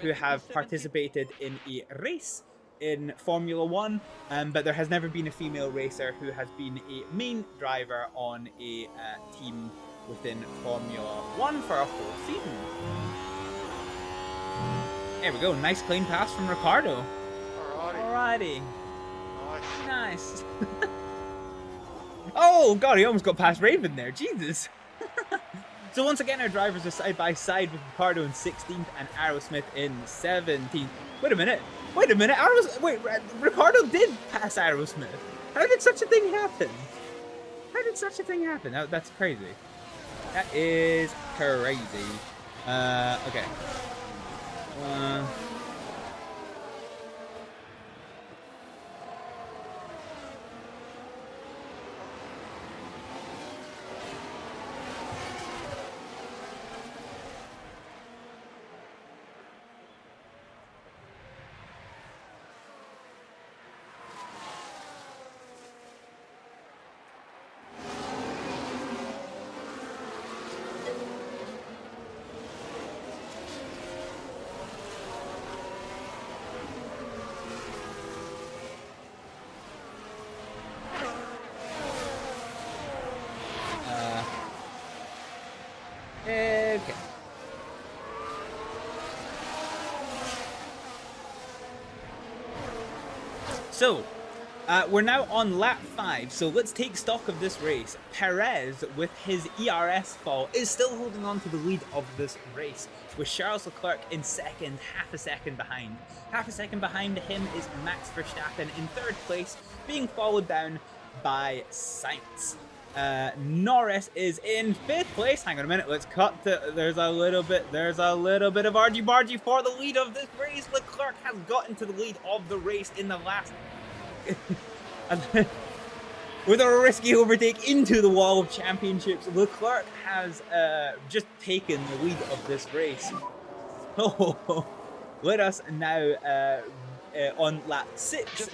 who have participated in a race in Formula One, but there has never been a female racer who has been a main driver on a team within Formula One for a whole season. There we go, nice clean pass from Ricciardo. Alrighty. Nice. Oh god, he almost got past Raven there, Jesus. So once again, our drivers are side by side with Ricciardo in 16th and Arrowsmith in 17th. Wait a minute, Ricciardo did pass Arrowsmith. How did such a thing happen? That's crazy. That is crazy. Okay. Okay. So, we're now on lap 5, so let's take stock of this race. Perez, with his ERS fall, is still holding on to the lead of this race, with Charles Leclerc in second, half a second behind. Half a second behind him is Max Verstappen in 3rd place, being followed down by Sainz. Norris is in 5th place. Hang on a minute, let's cut to, there's a little bit of argy-bargy for the lead of this race. Leclerc has gotten to the lead of the race in the last with a risky overtake into the wall of championships. Leclerc has just taken the lead of this race. Oh, let us now on lap 6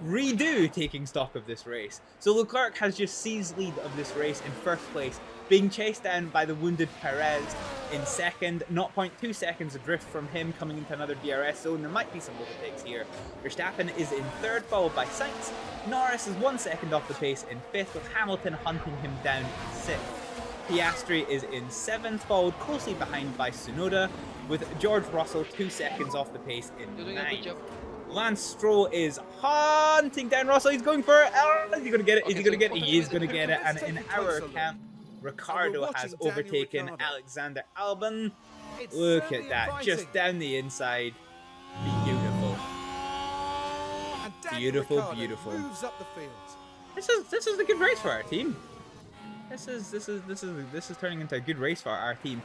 redo taking stock of this race. So Leclerc has just seized lead of this race in 1st place, being chased down by the wounded Perez in 2nd, 0.2 seconds adrift from him, coming into another DRS zone. There might be some overtakes here. Verstappen is in 3rd, followed by Sainz. Norris is 1 second off the pace in 5th, with Hamilton hunting him down in 6th. Piastri is in 7th, followed closely behind by Tsunoda, with George Russell 2 seconds off the pace in 9th. Lance Stroll is hunting down Russell. He's going for it. Is he going to get it? Is he going to get it? He is going to get it. And in our camp, Ricciardo has overtaken Alexander Albon. Look at that. Just down the inside. Beautiful. Beautiful, beautiful. This is a good race for our team. This is turning into a good race for our team.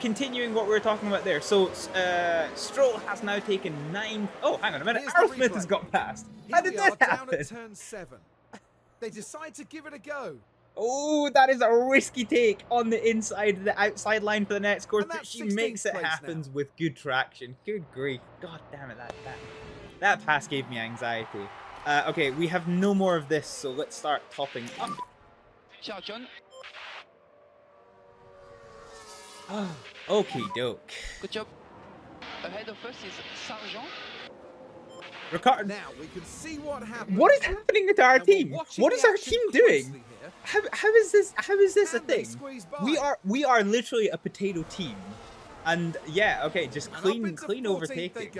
Continuing what we were talking about there. So Stroll has now taken 9. Oh, hang on a minute. Arrowsmith has got past. How did that happen? Down at turn 7. They decide to give it a go. Oh, that is a risky take on the inside, the outside line for the next course, but she makes it happen with good traction. Good grief. God damn it, that pass gave me anxiety. Okay, we have no more of this, so let's start topping up. Oh, okie doke. Good job. Ahead of us is Sargent. Ricciardo. Now we can see what happens. What is happening with our team? What is our team doing? How is this a thing? We are literally a potato team. And yeah, okay, just clean overtaking.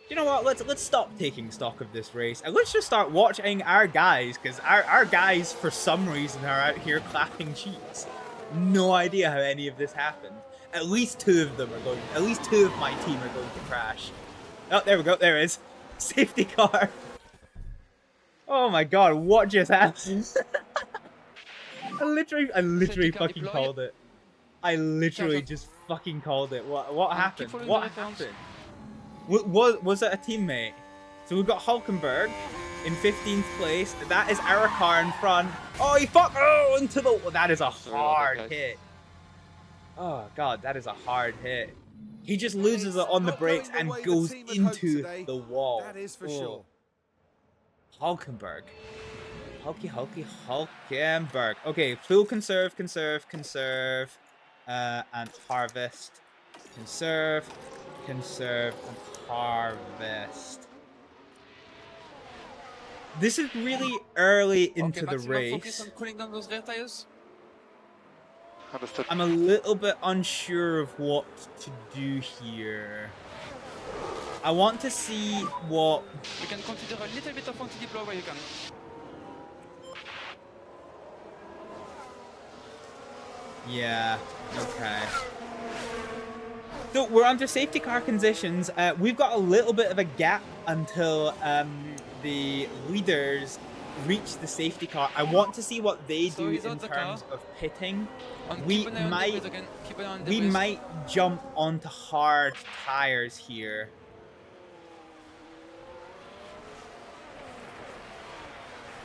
You know what? Let's stop taking stock of this race and let's just start watching our guys, because our guys for some reason are out here clapping cheeks. No idea how any of this happened. At least 2 of them are going. At least 2 of my team are going to crash. Oh, there we go. There it is. Safety car. Oh my god, what just happened? I literally fucking called it. I literally just fucking called it. What happened? What happened? Was it a teammate? So we've got Hulkenberg in 15th place. That is our car in front. Oh, he fucked! Oh, into the... That is a hard hit. Oh god, that is a hard hit. He just loses it on the brakes and goes into the wall. That is for sure. Hulkenberg. Hulkenberg. Okay, fuel conserve, and harvest. Conserve, and harvest. This is really early into the race. Focus on cooling down those rear tires. I'm a little bit unsure of what to do here. I want to see what... You can consider a little bit of anti-deploy where you can. Yeah, okay. So we're under safety car conditions. We've got a little bit of a gap until the leaders reach the safety car. I want to see what they do in terms of pitting. We might jump onto hard tires here.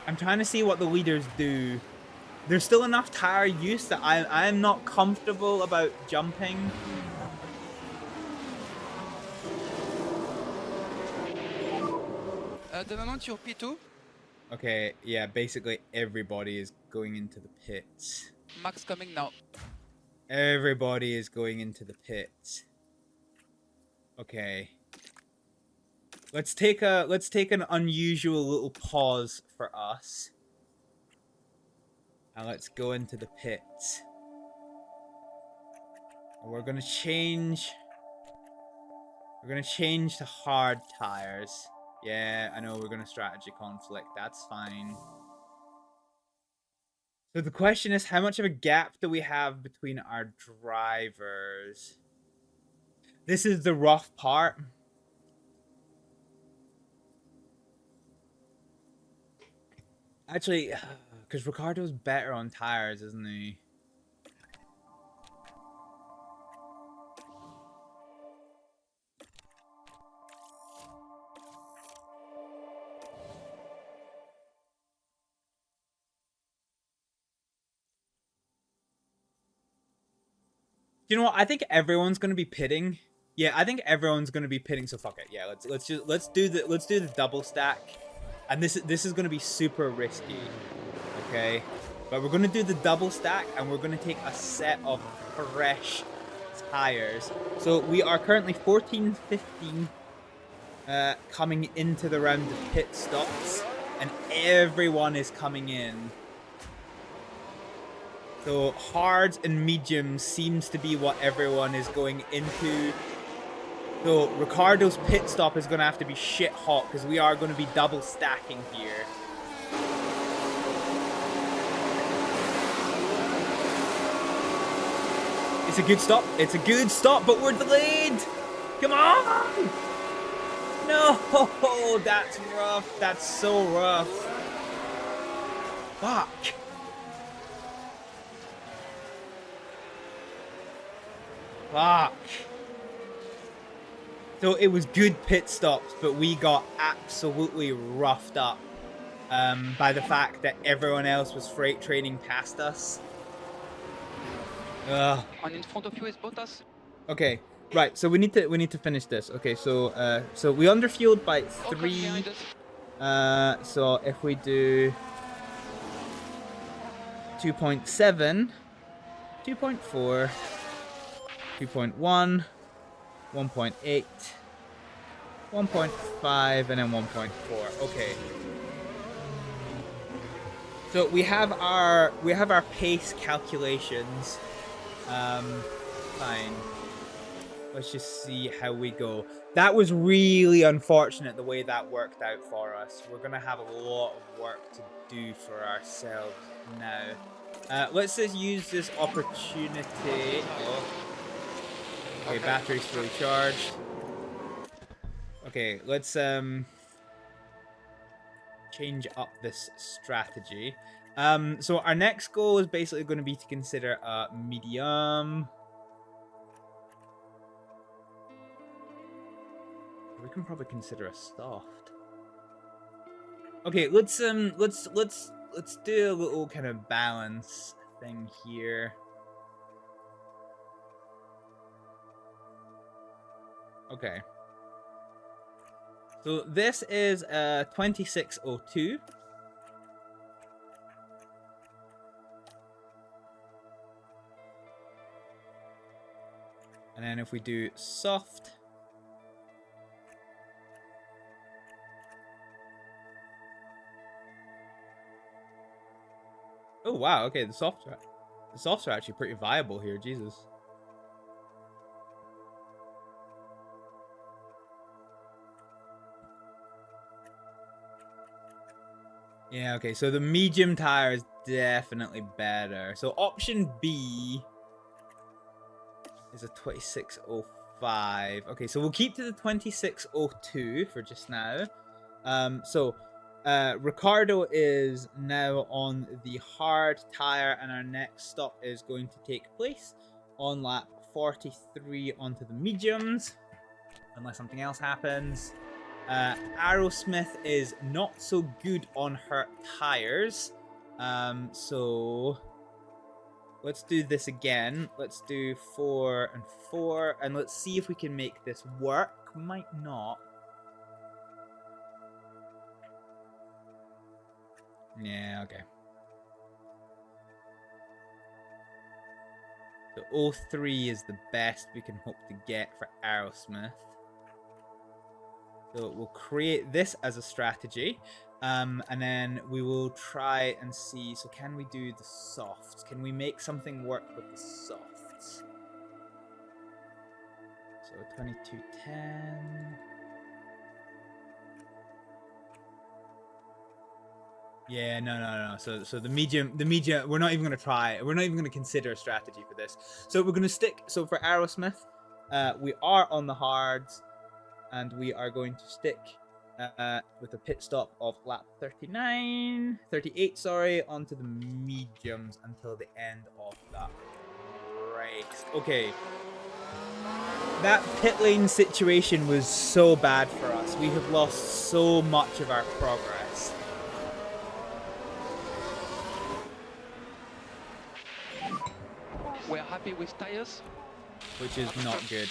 I'm trying to see what the leaders do. There's still enough tire use that I'm not comfortable about jumping. The moment you're P2. Okay, yeah, basically everybody is going into the pits. Max coming now. Everybody is going into the pits. Okay. Let's take an unusual little pause for us. And let's go into the pits. And we're gonna change to hard tires. Yeah, I know we're gonna strategy conflict. That's fine. So the question is, how much of a gap do we have between our drivers? This is the rough part. Actually, because Ricardo's better on tires, isn't he? You know what? I think everyone's gonna be pitting. Yeah, I think everyone's gonna be pitting. So fuck it. Yeah, let's do the double stack, and this is gonna be super risky. Okay, but we're gonna do the double stack, and we're gonna take a set of fresh tires. So we are currently 14, 15, coming into the round of pit stops, and everyone is coming in. So hards and mediums seems to be what everyone is going into. So Ricardo's pit stop is going to have to be shit hot because we are going to be double stacking here. It's a good stop. It's a good stop, but we're delayed. Come on. No, that's rough. That's so rough. Fuck. Fuck. So it was good pit stops, but we got absolutely roughed up by the fact that everyone else was freight trading past us. Ugh. And in front of you is Bottas. Okay, right. So we need to finish this. Okay, so so we underfueled by 3. So if we do 2.7, 2.4. 2.1, 1.8, 1.5, and then 1.4. Okay. So we have our pace calculations. Fine. Let's just see how we go. That was really unfortunate the way that worked out for us. We're gonna have a lot of work to do for ourselves now. Let's just use this opportunity. Oh. Okay, battery's fully charged. Okay, let's change up this strategy. So our next goal is basically going to be to consider a medium. We can probably consider a soft. Okay, let's do a little kind of balance thing here. Okay. So this is 2602. And then if we do soft, oh wow, okay, the softs are actually pretty viable here, Jesus. Yeah, okay, so the medium tire is definitely better. So option B is a 2605. Okay, so we'll keep to the 2602 for just now. Ricardo is now on the hard tire, and our next stop is going to take place on lap 43 onto the mediums, unless something else happens. Aerosmith is not so good on her tires, so let's do this again. Let's do 4 and 4, and let's see if we can make this work. Might not. Yeah, okay. So 03 is the best we can hope to get for Aerosmith. So we'll create this as a strategy, and then we will try and see. So can we do the softs? Can we make something work with the softs? So 2210. Yeah, no. So the medium, we're not even going to try. We're not even going to consider a strategy for this. So we're going to stick. So for Aerosmith, we are on the hards, and we are going to stick with a pit stop of lap 38, sorry, onto the mediums until the end of that race. Okay. That pit lane situation was so bad for us. We have lost so much of our progress. We're happy with tires, which is not good.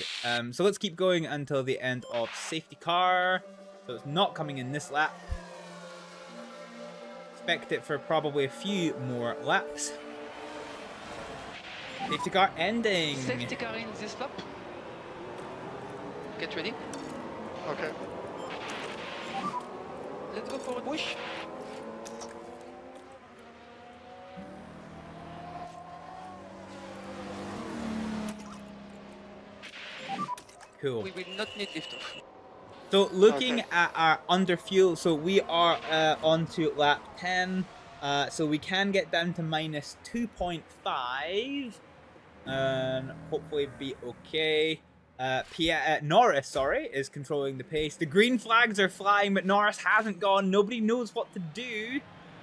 So let's keep going until the end of safety car. So it's not coming in this lap. Expect it for probably a few more laps. Safety car ending. Safety car in this lap. Get ready. Okay. Let's go for a push. Cool. We will not need liftoff. So looking at our under fuel, so we are on to lap 10. So we can get down to minus 2.5. And hopefully be okay. Norris, sorry, is controlling the pace. The green flags are flying, but Norris hasn't gone. Nobody knows what to do.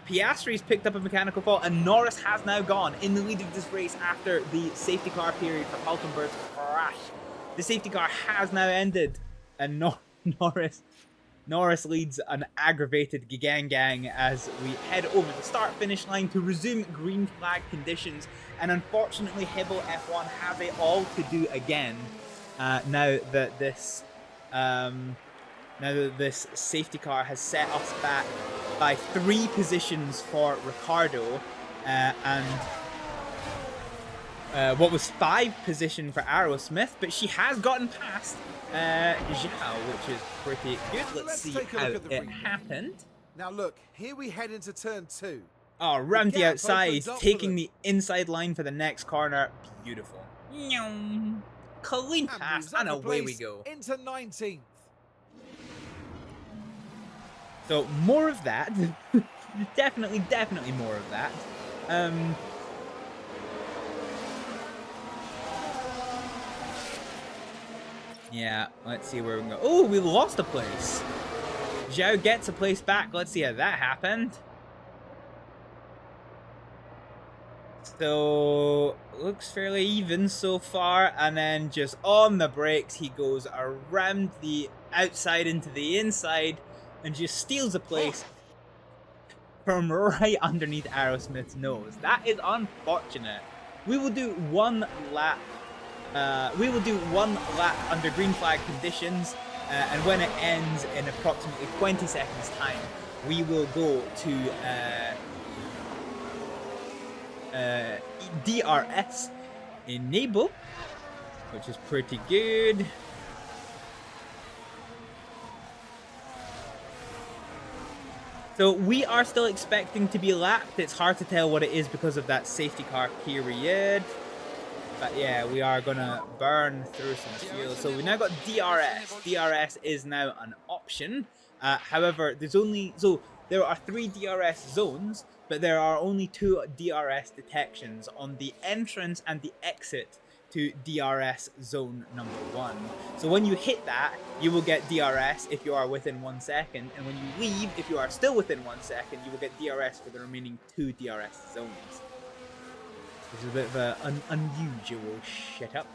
Piastri's picked up a mechanical fault, and Norris has now gone in the lead of this race after the safety car period for Hulkenberg's crash. The safety car has now ended, and Norris leads an aggravated gang as we head over the start-finish line to resume green flag conditions. And unfortunately, Hibble F1 has it all to do again. Now that this safety car has set us back by 3 positions for Ricardo, and what was 5 position for Aerosmith, but she has gotten past Zhao, which is pretty good. Let's see how it happened. Now look, here we head into turn 2. Oh, rammed the outside, taking the inside line for the next corner. Beautiful. Clean pass, and away we go. Into 19th. So more of that. definitely more of that. Yeah, let's see where we can go. Oh, we lost a place. Zhao gets a place back. Let's see how that happened. So, looks fairly even so far. And then just on the brakes, he goes around the outside into the inside and just steals a place from right underneath Aerosmith's nose. That is unfortunate. We will do one lap. We will do one lap under green flag conditions. And when it ends in approximately 20 seconds time, we will go to DRS enable, which is pretty good. So we are still expecting to be lapped. It's hard to tell what it is because of that safety car period. But yeah, we are gonna burn through some fuel. So we now got DRS. DRS is now an option. However, there are 3 DRS zones, but there are only 2 DRS detections on the entrance and the exit to DRS zone number 1. So when you hit that, you will get DRS if you are within 1 second, and when you leave, if you are still within 1 second, you will get DRS for the remaining 2 DRS zones. This is a bit of an unusual shit-up.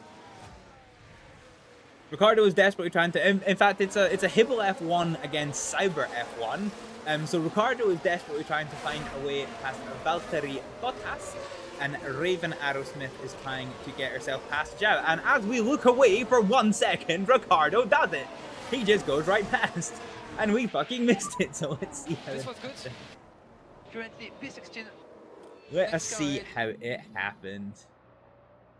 Ricardo is desperately trying to... In fact, it's a Hibble F1 against Cyber F1. So Ricardo is desperately trying to find a way past Valtteri Bottas. And Raven Aerosmith is trying to get herself past Zhao. And as we look away for 1 second, Ricardo does it. He just goes right past. And we fucking missed it. So let's see how This was it good. Currently P16. Let us see how it happened.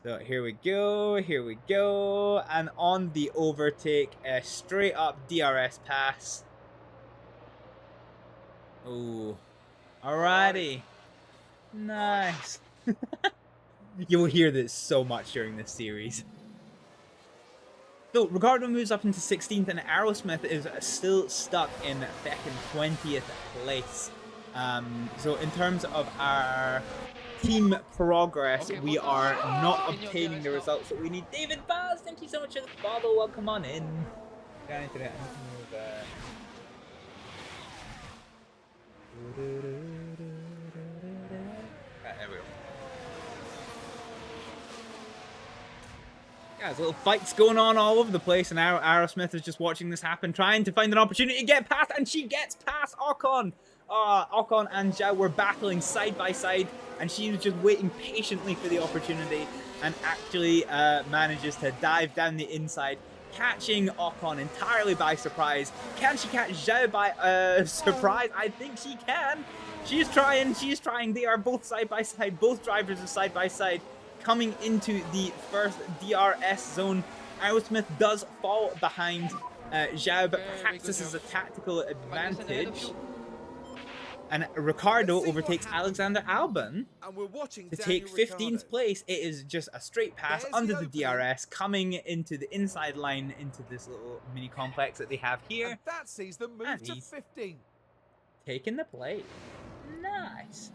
So here we go, and on the overtake, straight up DRS pass. Oh, alrighty, nice. You will hear this so much during this series. So Ricardo moves up into 16th, and Aerosmith is still stuck in second 20th place. So in terms of our team progress, we are not obtaining the results that we need. David Baz, thank you so much for the follow. Welcome on in. There we go. Yeah, there's little fights going on all over the place, and now Aerosmith is just watching this happen, trying to find an opportunity to get past, and she gets past Ocon. Ocon and Zhao were battling side by side, and she was just waiting patiently for the opportunity, and actually manages to dive down the inside, catching Ocon entirely by surprise. Can she catch Zhao by surprise? I think she can. She's trying. They are both side by side. Both drivers are side by side. Coming into the first DRS zone, Aerosmith does fall behind Zhao, but perhaps this is a tactical advantage. And Ricardo overtakes Alexander Albon to take 15th place. It is just a straight pass under the DRS, coming into the inside line into this little mini complex that they have here. And that sees them move to 15. Taking the plate. Nice.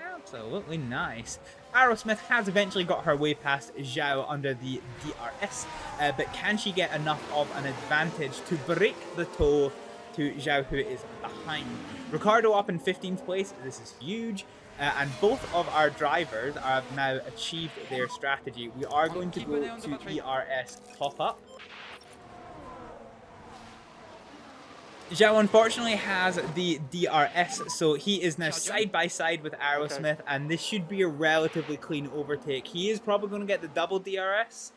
Absolutely nice. Aerosmith has eventually got her way past Zhao under the DRS, but can she get enough of an advantage to break the toe to Zhao, who is behind? Ricardo up in 15th place. This is huge. And both of our drivers have now achieved their strategy. We are going to go to DRS top-up. Zhao unfortunately has the DRS, so he is now side by side with Aerosmith, and this should be a relatively clean overtake. He is probably going to get the double DRS.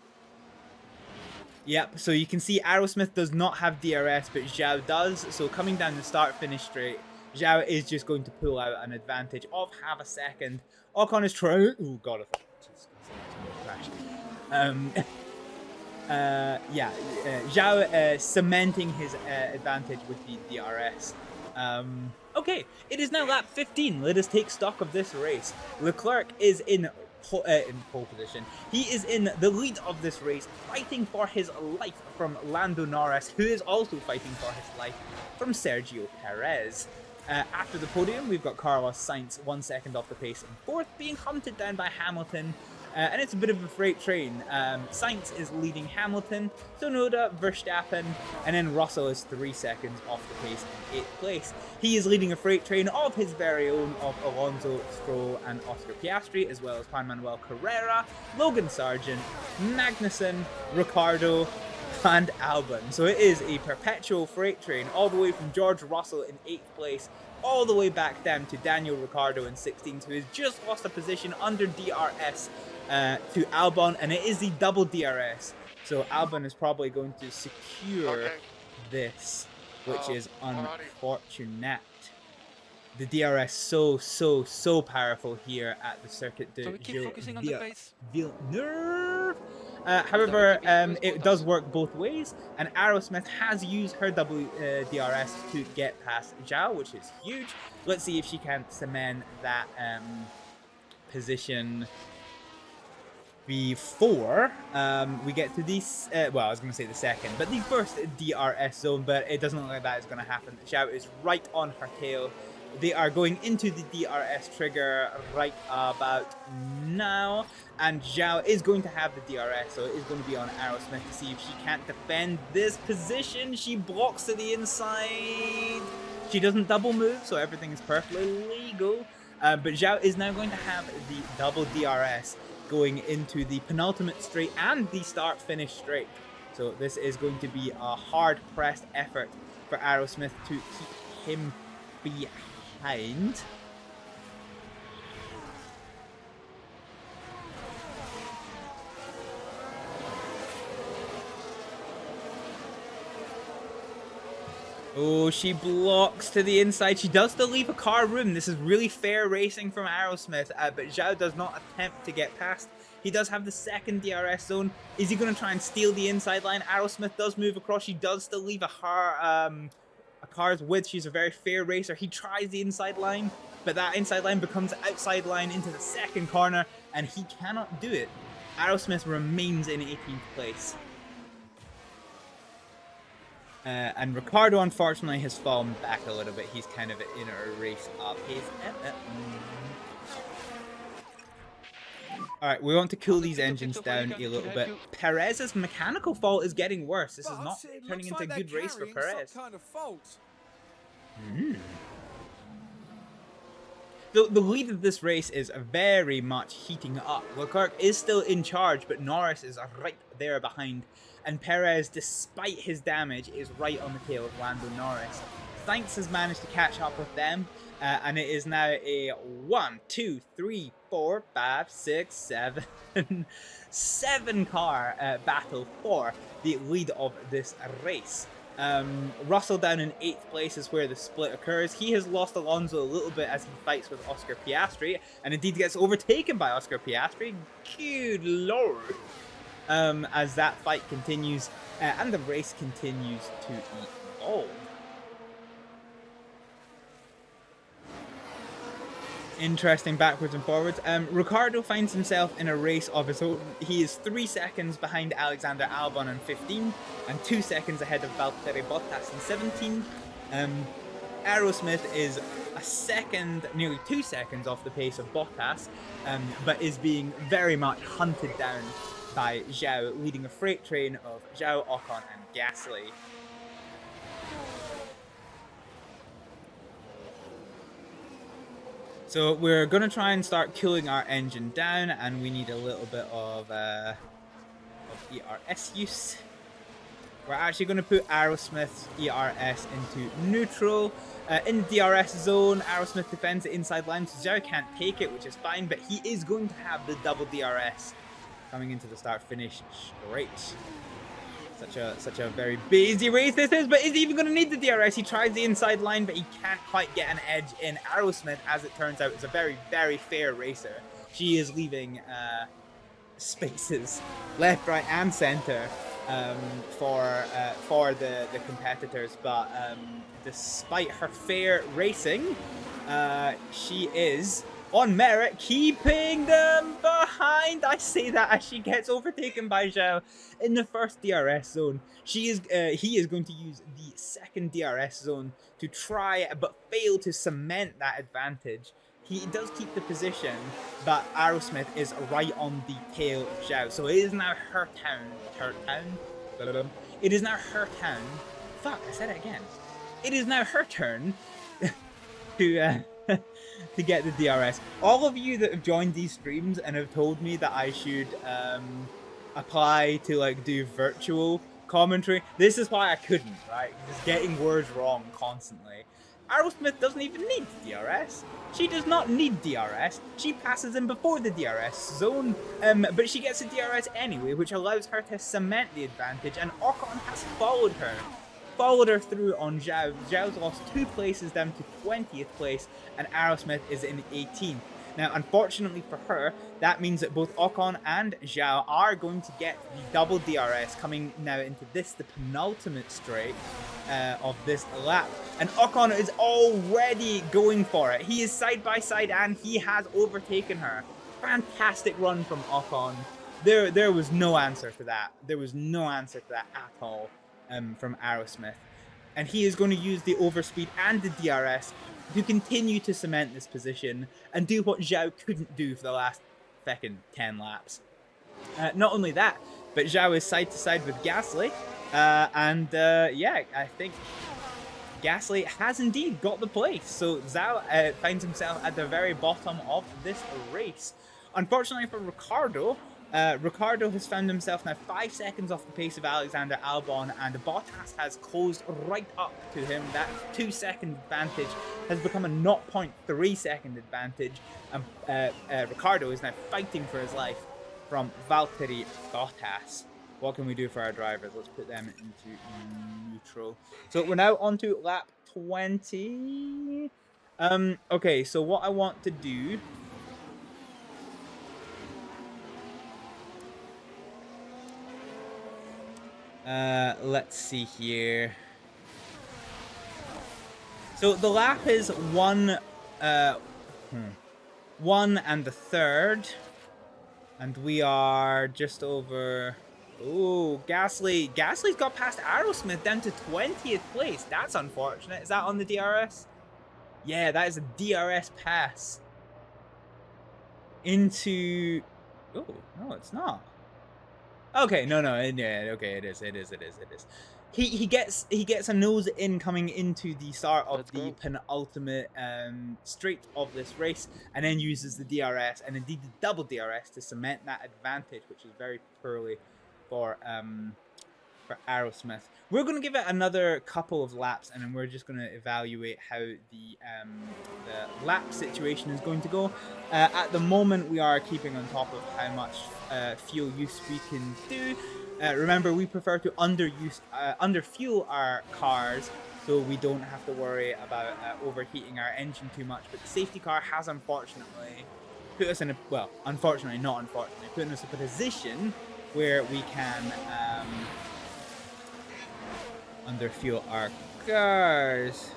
Yep, so you can see Aerosmith does not have DRS, but Zhao does. So coming down the start-finish straight, Zhao is just going to pull out an advantage of half a second. Ocon is trying... Oh god, I thought... Zhao cementing his advantage with the DRS. Okay, it is now lap 15. Let us take stock of this race. Leclerc is in pole position. He is in the lead of this race, fighting for his life from Lando Norris, who is also fighting for his life from Sergio Perez. After the podium, we've got Carlos Sainz 1 second off the pace in 4th, being hunted down by Hamilton. and it's a bit of a freight train. Sainz is leading Hamilton, Tsunoda, Verstappen, and then Russell is 3 seconds off the pace in 8th place. He is leading a freight train of his very own of Alonso, Stroll, and Oscar Piastri, as well as Juan Manuel Carrera, Logan Sargent, Magnussen, Ricciardo, and Albon. So it is a perpetual freight train all the way from George Russell in 8th place all the way back down to Daniel Ricciardo in 16th, who has just lost a position under DRS to Albon, and it is the double DRS. So Albon is probably going to secure this, which is unfortunate. The DRS so powerful here at the Circuit de Villeneuve. However, it does work both ways, and Aerosmith has used her double DRS to get past Zhao, which is huge. Let's see if she can cement that position before we get to these, well, I was going to say the second, but the first DRS zone, but it doesn't look like that is going to happen. Zhao is right on her tail. They are going into the DRS trigger right about now, and Zhao is going to have the DRS, so it is going to be on Aerosmith to see if she can't defend this position. She blocks to the inside. She doesn't double move, so everything is perfectly legal. But Zhao is now going to have the double DRS going into the penultimate straight and the start-finish straight. So this is going to be a hard-pressed effort for Aerosmith to keep him behind. Oh, she blocks to the inside. She does still leave a car room. This is really fair racing from Aerosmith, but Zhao does not attempt to get past. He does have the second DRS zone. Is he going to try and steal the inside line? Aerosmith does move across. She does still leave a car's width. She's a very fair racer. He tries the inside line, but that inside line becomes outside line into the second corner, and he cannot do it. Aerosmith remains in 18th place. And Ricciardo, unfortunately, has fallen back a little bit. He's kind of in a race up. Alright, we want to cool these engines down a little bit. Perez's mechanical fault is getting worse. This is not turning into a good race for Perez. The lead of this race is very much heating up. Leclerc is still in charge, but Norris is right there behind. And Perez, despite his damage, is right on the tail of Lando Norris. Sainz has managed to catch up with them, and it is now a 1, 2, 3, 4, 5, 6, 7 car battle for the lead of this race. Russell down in 8th place is where the split occurs. He has lost Alonso a little bit as he fights with Oscar Piastri, and indeed gets overtaken by Oscar Piastri. Good lord! As that fight continues, and the race continues to evolve. Interesting backwards and forwards. Ricciardo finds himself in a race of his own. He is 3 seconds behind Alexander Albon in 15, and 2 seconds ahead of Valtteri Bottas in 17. Aerosmith is a second, nearly 2 seconds off the pace of Bottas, but is being very much hunted down by Zhao, leading a freight train of Zhao, Ocon, and Gasly. So we're going to try and start cooling our engine down, and we need a little bit of ERS use. We're actually going to put Aerosmith's ERS into neutral. In the DRS zone, Aerosmith defends the inside line, so Zhao can't take it, which is fine, but he is going to have the double DRS coming into the start-finish straight. Such a very busy race this is, but is he even going to need the DRS? He tries the inside line, but he can't quite get an edge in. Aerosmith, as it turns out, is a very, very fair racer. She is leaving spaces left, right, and center for the competitors, but despite her fair racing, she is on merit keeping them behind. I say that as she gets overtaken by Zhao in the first DRS zone. He is going to use the second DRS zone to try but fail to cement that advantage. he does keep the position, but Aerosmith is right on the tail of Zhao. So it is now her turn. It is now her turn. Fuck, I said it again. It is now her turn to to get the DRS. All of you that have joined these streams and have told me that I should apply to like do virtual commentary, this is why I couldn't, right? Just getting words wrong constantly. Aerosmith doesn't even need DRS. She does not need DRS. She passes in before the DRS zone, but she gets a DRS anyway, which allows her to cement the advantage, and Ocon has followed her through on Zhao. Zhao's lost 2 places down to 20th place, and Aerosmith is in 18th. Now, unfortunately for her, that means that both Ocon and Zhao are going to get the double DRS coming now into this, the penultimate straight of this lap. And Ocon is already going for it. He is side by side and he has overtaken her. Fantastic run from Ocon. There was no answer to that. There was no answer to that at all from Aerosmith. And he is going to use the overspeed and the DRS to continue to cement this position and do what Zhao couldn't do for the last feckin' 10 laps. Not only that, but Zhao is side to side with Gasly. Yeah, I think Gasly has indeed got the place. So Zhao finds himself at the very bottom of this race. Unfortunately for Ricciardo, Ricciardo has found himself now 5 seconds off the pace of Alexander Albon, and Bottas has closed right up to him. That 2-second advantage has become a 0.3 second advantage, and Ricciardo is now fighting for his life from Valtteri Bottas. What can we do for our drivers? Let's put them into neutral. So we're now on to lap 20. Okay, so what I want to do... let's see here. So the lap is 1 and the 3rd, and we are just over. Oh, Gasly's got past Aerosmith down to 20th place. That's unfortunate. Is that on the DRS? Yeah, that is a DRS pass into. Oh no, it's not. Okay, no, yeah, okay, it is. He gets a nose in coming into the start of the penultimate straight of this race, and then uses the DRS and indeed the double DRS to cement that advantage, which is very poorly for Aerosmith. We're going to give it another couple of laps, and then we're just going to evaluate how the lap situation is going to go. At the moment, we are keeping on top of how much fuel use we can do. Remember, we prefer to underfuel our cars, so we don't have to worry about overheating our engine too much. But the safety car has unfortunately put us in a, well, unfortunately, not unfortunately, put us in a position where we can underfuel our cars.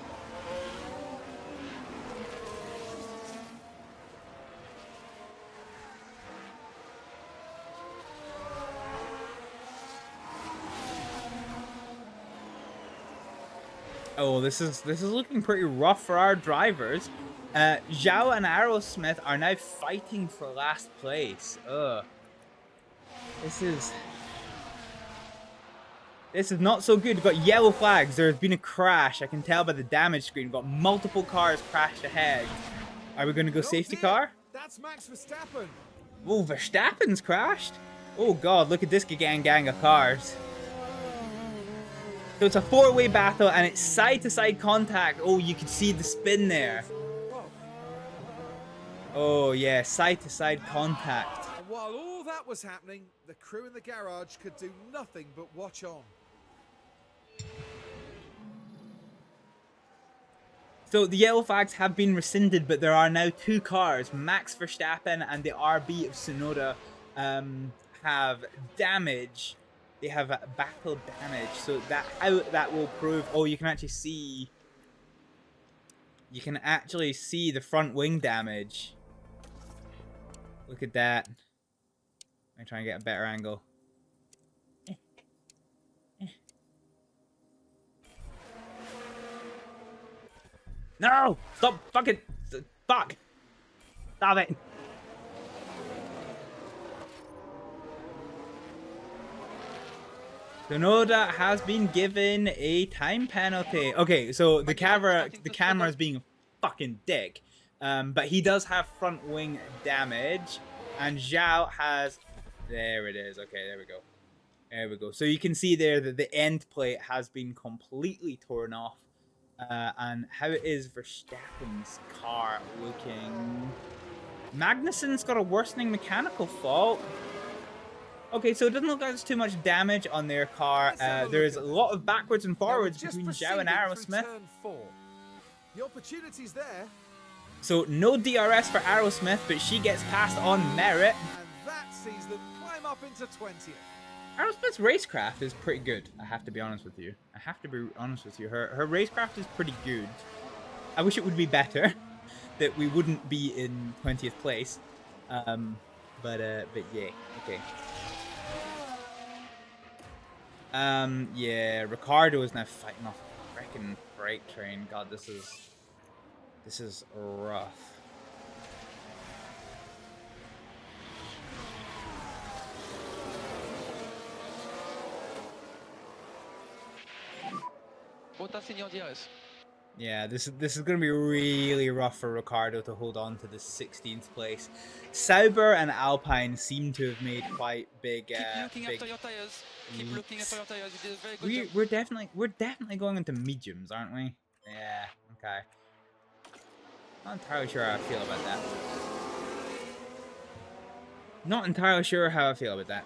Oh, this is looking pretty rough for our drivers. Zhao and Aerosmith are now fighting for last place. Ugh. This is not so good. We've got yellow flags. There's been a crash. I can tell by the damage screen. We've got multiple cars crashed ahead. Are we going to go safety car? That's Max Verstappen. Oh, Verstappen's crashed? Oh god, look at this gang of cars. So it's a 4-way battle and it's side-to-side contact. Oh, you can see the spin there. Oh yeah, side-to-side contact. And while all that was happening, the crew in the garage could do nothing but watch on. So the yellow flags have been rescinded, but there are now 2 cars. Max Verstappen and the RB of Tsunoda have damage. They have battle damage. So how that will prove. Oh, you can actually see. You can actually see the front wing damage. Look at that. I'm trying to get a better angle. No! Stop fucking... Fuck! Stop it. Tsunoda has been given a time penalty. Okay, so the camera is being a fucking dick. But he does have front wing damage. And Zhao has... There it is. Okay, there we go. There we go. So you can see there that the end plate has been completely torn off. And how is Verstappen's car looking? Magnussen's got a worsening mechanical fault. Okay, so it doesn't look like there's too much damage on their car. There's a lot of backwards and forwards between Zhao and Aerosmith. The opportunity's there. So no DRS for Aerosmith, but she gets passed on merit. And that sees them climb up into 20th. Aerosmith's racecraft is pretty good, I have to be honest with you. Her racecraft is pretty good. I wish it would be better, that we wouldn't be in 20th place. But yeah, okay. Yeah, Ricardo is now fighting off a freaking freight train. God, this is rough. Yeah, this is gonna be really rough for Ricardo to hold on to the 16th place. Sauber and Alpine seem to have made quite big. Keep looking after your tires. Keep looking after your tires. You did a very good job. We're definitely going into mediums, aren't we? Yeah. Okay. Not entirely sure how I feel about that. Not entirely sure how I feel about that.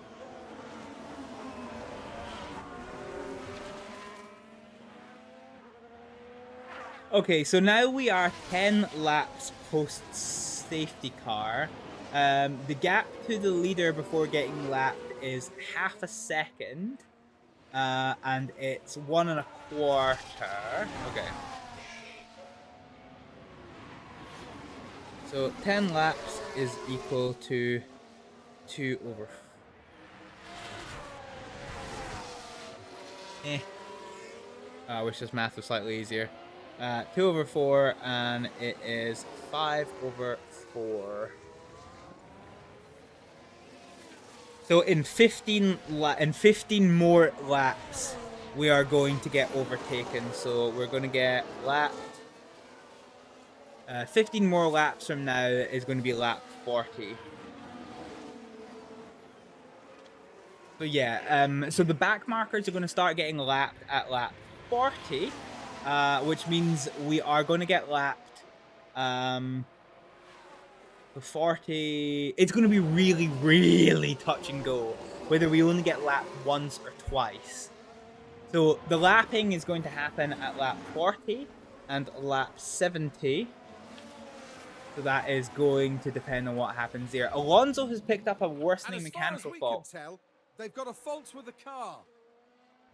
Okay, so now we are 10 laps post safety car. The gap to the leader before getting lapped is half a second. And it's 1 1/4. Okay. So 10 laps is equal to 2 over. I wish this math was slightly easier. 2 over 4, and it is 5 over 4. So in 15 more laps, we are going to get overtaken. So we're going to get lapped. 15 more laps from now is going to be lap 40. So yeah, so the back markers are going to start getting lapped at lap 40. Which means we are going to get lapped. The 40... It's going to be really, really touch and go. Whether we only get lapped once or twice. So the lapping is going to happen at lap 40 and lap 70. So that is going to depend on what happens there. Alonso has picked up a worsening mechanical fault. Tell, they've got a fault with the car.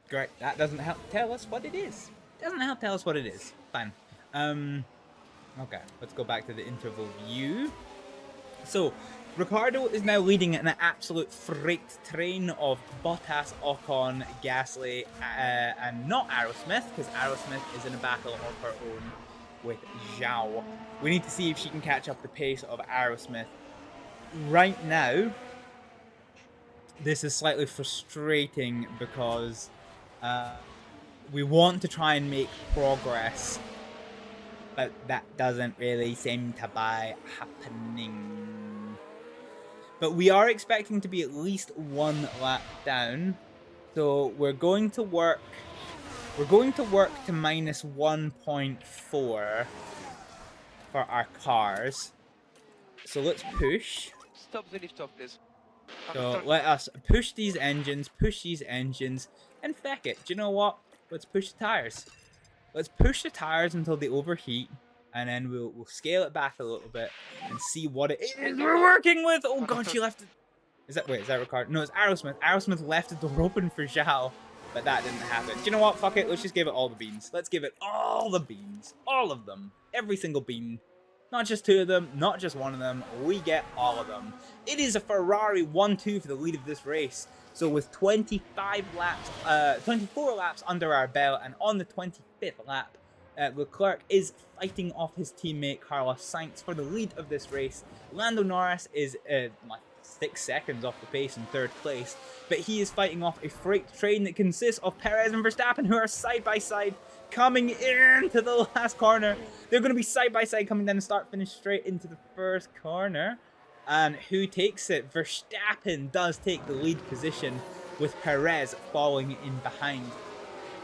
Great. That doesn't help tell us what it is. Doesn't help tell us what it is. Fine. Okay, let's go back to the interval view. So, Ricardo is now leading an absolute freight train of Bottas, Ocon, Gasly, and not Aerosmith, because Aerosmith is in a battle of her own with Zhao. We need to see if she can catch up the pace of Aerosmith. Right now, this is slightly frustrating because we want to try and make progress, but that doesn't really seem to be happening. But we are expecting to be at least 1 lap down, so we're going to work to minus 1.4 for our cars. So let's push. Stop the lift off, please. So let us push these engines, and feck it. Do you know what? Let's push the tires. Let's push the tires until they overheat, and then we'll scale it back a little bit and see what it is we're working with. Oh god, she left it. Is that Ricardo? No, it's Aerosmith. Aerosmith left the door open for Zhao, but that didn't happen. Do you know what? Fuck it. Let's just give it all the beans. Let's give it all the beans. All of them. Every single bean. Not just 2 of them, not just 1 of them. We get all of them. It is a Ferrari 1-2 for the lead of this race. So with 24 laps under our belt, and on the 25th lap, Leclerc is fighting off his teammate Carlos Sainz for the lead of this race. Lando Norris is like 6 seconds off the pace in 3rd place, but he is fighting off a freight train that consists of Perez and Verstappen, who are side by side coming into the last corner. They're going to be side by side coming down the start finish straight into the first corner. And who takes it? Verstappen does take the lead position, with Perez falling in behind.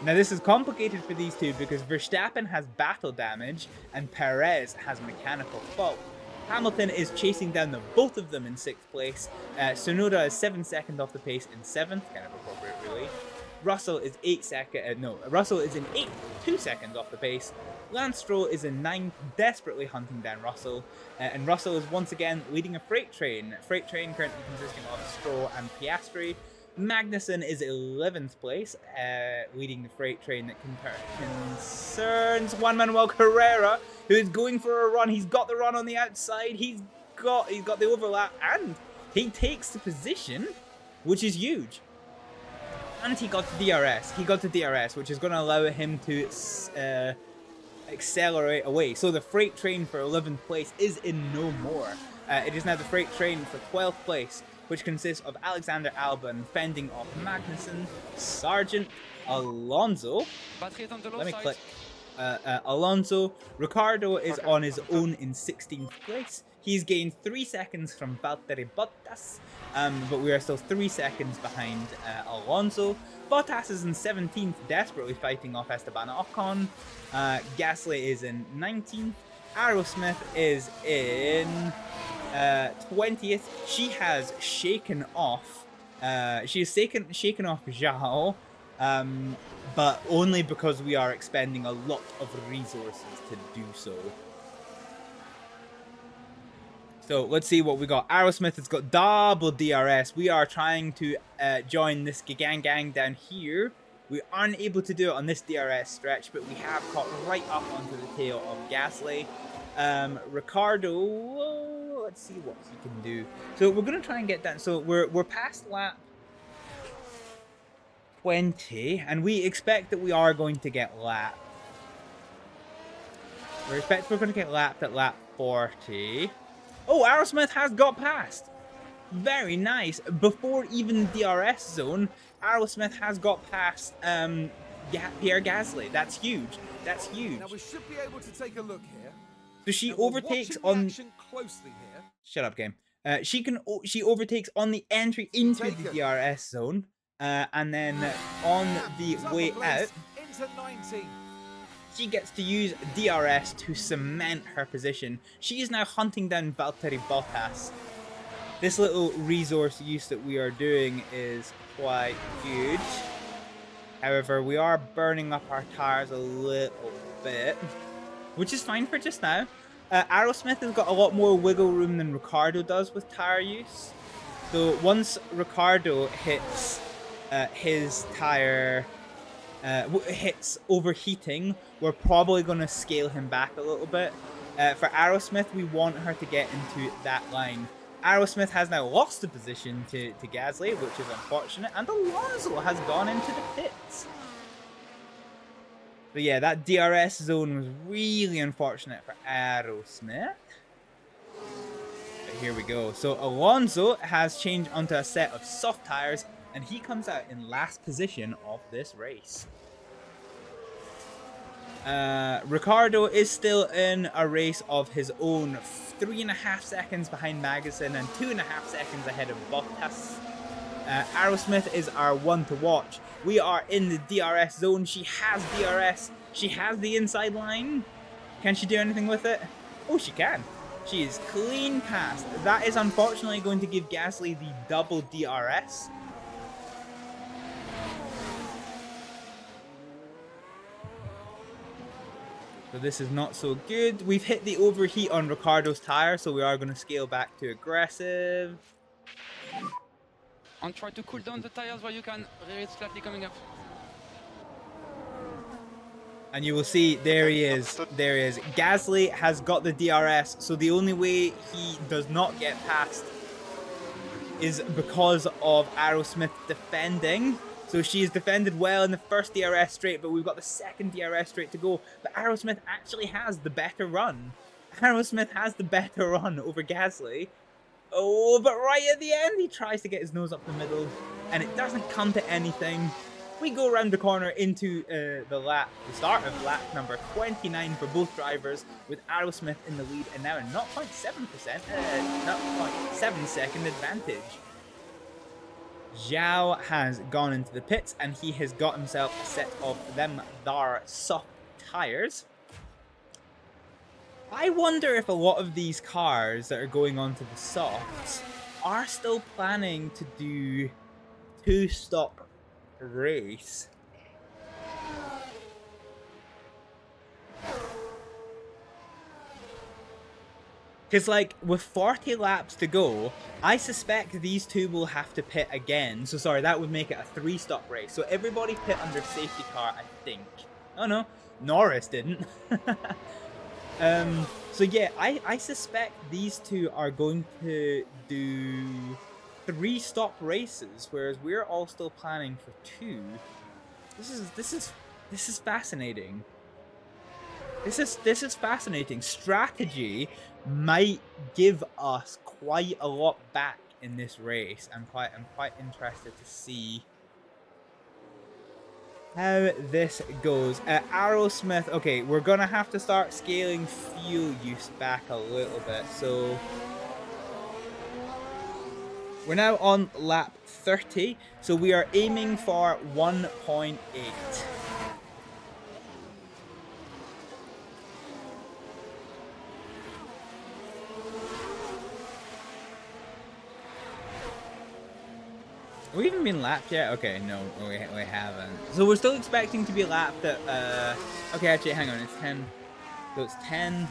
Now this is complicated for these two because Verstappen has battle damage and Perez has mechanical fault. Hamilton is chasing down the both of them in 6th place. Tsunoda is 7 seconds off the pace in 7th, kind of appropriate really. Russell is 2 seconds off the pace. Lance Stroll is in 9th, desperately hunting down Russell. And Russell is once again leading a freight train. Freight train currently consisting of Stroll and Piastri. Magnussen is 11th place, leading the freight train that concerns Juan Manuel Carrera, who is going for a run. He's got the run on the outside. He's got the overlap, and he takes the position, which is huge. And he got the DRS. He got the DRS, which is going to allow him to accelerate away. So the freight train for 11th place is in no more. It is now the freight train for 12th place, which consists of Alexander Albon fending off Magnussen, Sargent, Alonso. Let me click. Alonso. Ricardo is on his own in 16th place. He's gained 3 seconds from Valtteri Bottas, but we are still 3 seconds behind Alonso. Bottas is in 17th, desperately fighting off Esteban Ocon. Gasly is in 19th. Aerosmith is in 20th. She has shaken off. Shaken off Zhao, but only because we are expending a lot of resources to do so. So let's see what we got. Aerosmith has got double DRS. We are trying to join this gang down here. We aren't able to do it on this DRS stretch, but we have caught right up onto the tail of Gasly. Ricardo, let's see what he can do. So we're going to try and get down. So we're past lap 20, and we expect that we are going to get lapped. We're going to get lapped at lap 40. Oh, Aerosmith has got past. Very nice. Before even the DRS zone, Aerosmith has got past Pierre Gasly. That's huge. That's huge. Now we should be able to take a look here. So she overtakes on. Closely here. Shut up, game. She overtakes on the entry into the DRS zone, and then on the way out, into 19. she gets to use DRS to cement her position. She is now hunting down Valtteri Bottas. This little resource use that we are doing is quite huge. However, we are burning up our tires a little bit, which is fine for just now. Aerosmith has got a lot more wiggle room than Ricardo does with tire use. So once Ricardo hits his tire, hits overheating, we're probably going to scale him back a little bit. For Aerosmith, we want her to get into that line. Aerosmith has now lost the position to Gasly, which is unfortunate, and Alonso has gone into the pits. But yeah, that DRS zone was really unfortunate for Aerosmith. But here we go. So Alonso has changed onto a set of soft tires, and he comes out in last position of this race. Ricardo is still in a race of his own, 3.5 seconds behind Magnussen and 2.5 seconds ahead of Bottas. Aerosmith is our one to watch. We are in the DRS zone. She has DRS. She has the inside line. Can she do anything with it? Oh, she can. She is clean past. That is unfortunately going to give Gasly the double DRS. So this is not so good. We've hit the overheat on Ricardo's tire, so we are going to scale back to aggressive. And try to cool down the tires while you can. It's slightly coming up. And you will see, there he is. There he is. Gasly has got the DRS, so the only way he does not get past is because of Aerosmith defending. So she has defended well in the first DRS straight, but we've got the second DRS straight to go. But Aerosmith actually has the better run. Aerosmith has the better run over Gasly. Oh, but right at the end, he tries to get his nose up the middle, and it doesn't come to anything. We go around the corner into the start of lap number 29 for both drivers, with Aerosmith in the lead, and now a 0.7%, 0.7 second advantage. Zhao has gone into the pits, and he has got himself a set of them there soft tires. I wonder if a lot of these cars that are going on to the softs are still planning to do 2-stop race. Because, like, with 40 laps to go, I suspect these two will have to pit again. So, sorry, that would make it a 3-stop race. So, everybody pit under safety car, I think. Oh, no. Norris didn't. So, yeah, I suspect these two are going to do 3-stop races, whereas we're all still planning for 2. This is fascinating. This is fascinating. Strategy might give us quite a lot back in this race. I'm quite interested to see how this goes. Aerosmith, okay, we're gonna have to start scaling fuel use back a little bit. So we're now on lap 30, so we are aiming for 1.8. Have we even been lapped yet? Okay, no, we haven't. So we're still expecting to be lapped at, okay, actually, hang on, it's 10. So it's 10.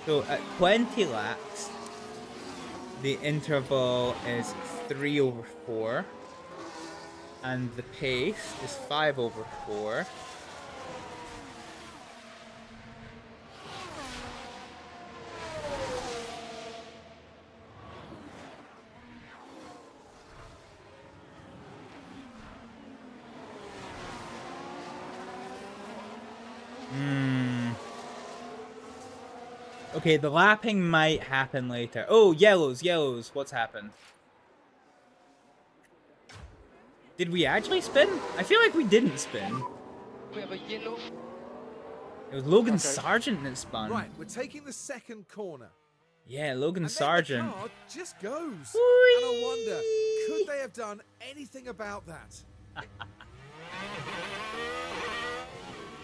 So at 20 laps, the interval is 3/4. And the pace is 5/4. Okay, the lapping might happen later. Oh, yellows, what's happened? Did we actually spin? I feel like we didn't spin. We have a yellow. It was Logan Sargent that spun. Right, we're taking the second corner. Yeah, Logan and Sargent. The car just goes. Whee! And I wonder, could they have done anything about that?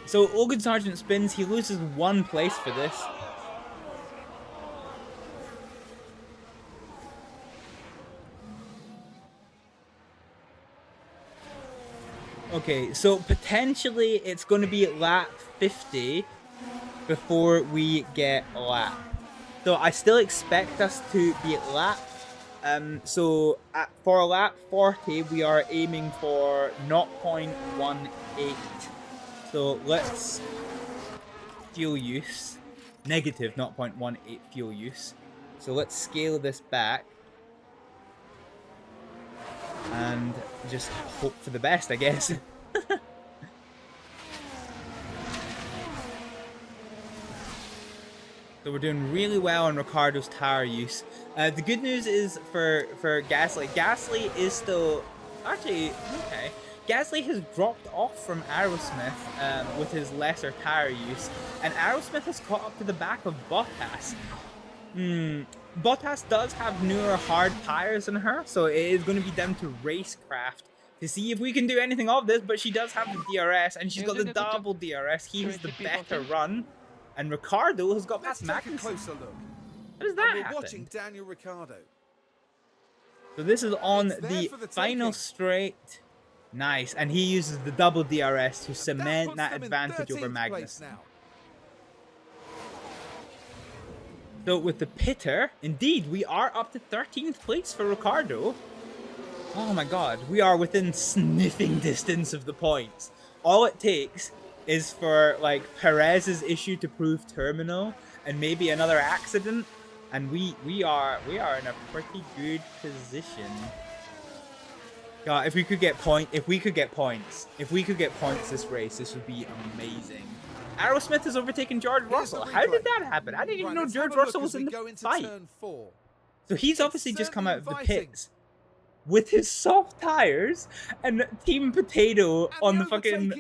So Logan Sargent spins, he loses 1 place for this. Okay, so potentially it's going to be at lap 50 before we get lapped. So I still expect us to be at lap. So for lap 40, we are aiming for 0.18. So let's fuel use, negative 0.18 fuel use. So let's scale this back. And just hope for the best, I guess. So we're doing really well on Ricciardo's tire use. The good news is for Gasly. Gasly is still... Actually, okay. Gasly has dropped off from Aerosmith with his lesser tire use. And Aerosmith has caught up to the back of Bottas. Bottas does have newer hard tires than her, so it is going to be down to racecraft to see if we can do anything of this, but she does have the DRS, and she's got the double DRS. He has the better run, and Ricciardo has got past Magnussen. Let's take a closer look. How does that we're happen? watching Daniel Ricciardo. So this is on the final straight. Nice, and he uses the double DRS to cement that advantage over Magnussen. So with the pitter, indeed, we are up to 13th place for Ricciardo. Oh my god, we are within sniffing distance of the points. All it takes is for, like, Perez's issue to prove terminal, and maybe another accident, and we are in a pretty good position. God, if we could get points this race, this would be amazing. Aerosmith has overtaken George Russell. How did that happen? I didn't even know George Russell was in the fight. So he's obviously just come out of the pits with his soft tires and Team Potato on the fucking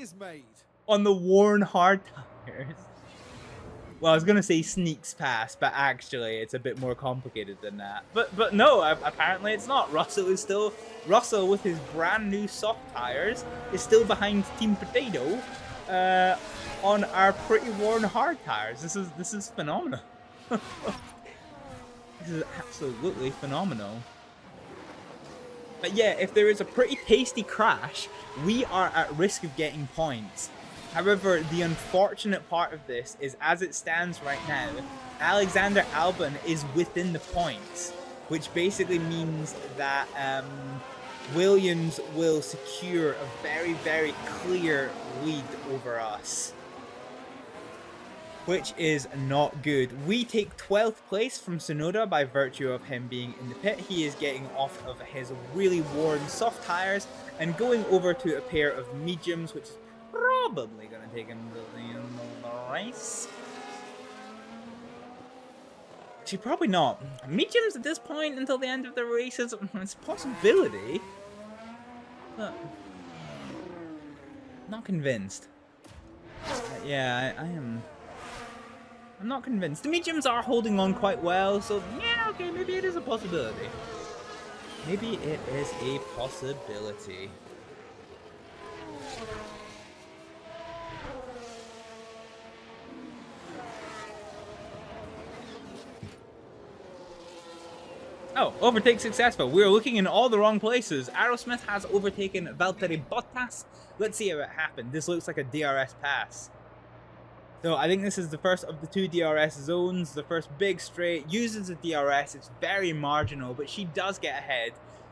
on the worn hard tires. Well, I was gonna say sneaks past, but actually it's a bit more complicated than that. But no, apparently it's not. Russell with his brand new soft tires is still behind Team Potato on our pretty worn hard tires. This is phenomenal. This is absolutely phenomenal. But yeah, if there is a pretty tasty crash, we are at risk of getting points. However, the unfortunate part of this is, as it stands right now, Alexander Albon is within the points, which basically means that Williams will secure a very, very clear lead over us, which is not good. We take 12th place from Tsunoda by virtue of him being in the pit. He is getting off of his really worn soft tires and going over to a pair of mediums, which is probably going to take him to the end of the race. Actually, probably not. Mediums at this point until the end of the race is it's a possibility. But not convinced. Yeah, I'm not convinced. The mediums are holding on quite well, so yeah, okay, maybe it is a possibility. Maybe it is a possibility. Oh, overtake successful. We're looking in all the wrong places. Aerosmith has overtaken Valtteri Bottas. Let's see how it happened. This looks like a DRS pass. So I think this is the first of the two DRS zones. The first big straight uses a DRS. It's very marginal, but she does get ahead.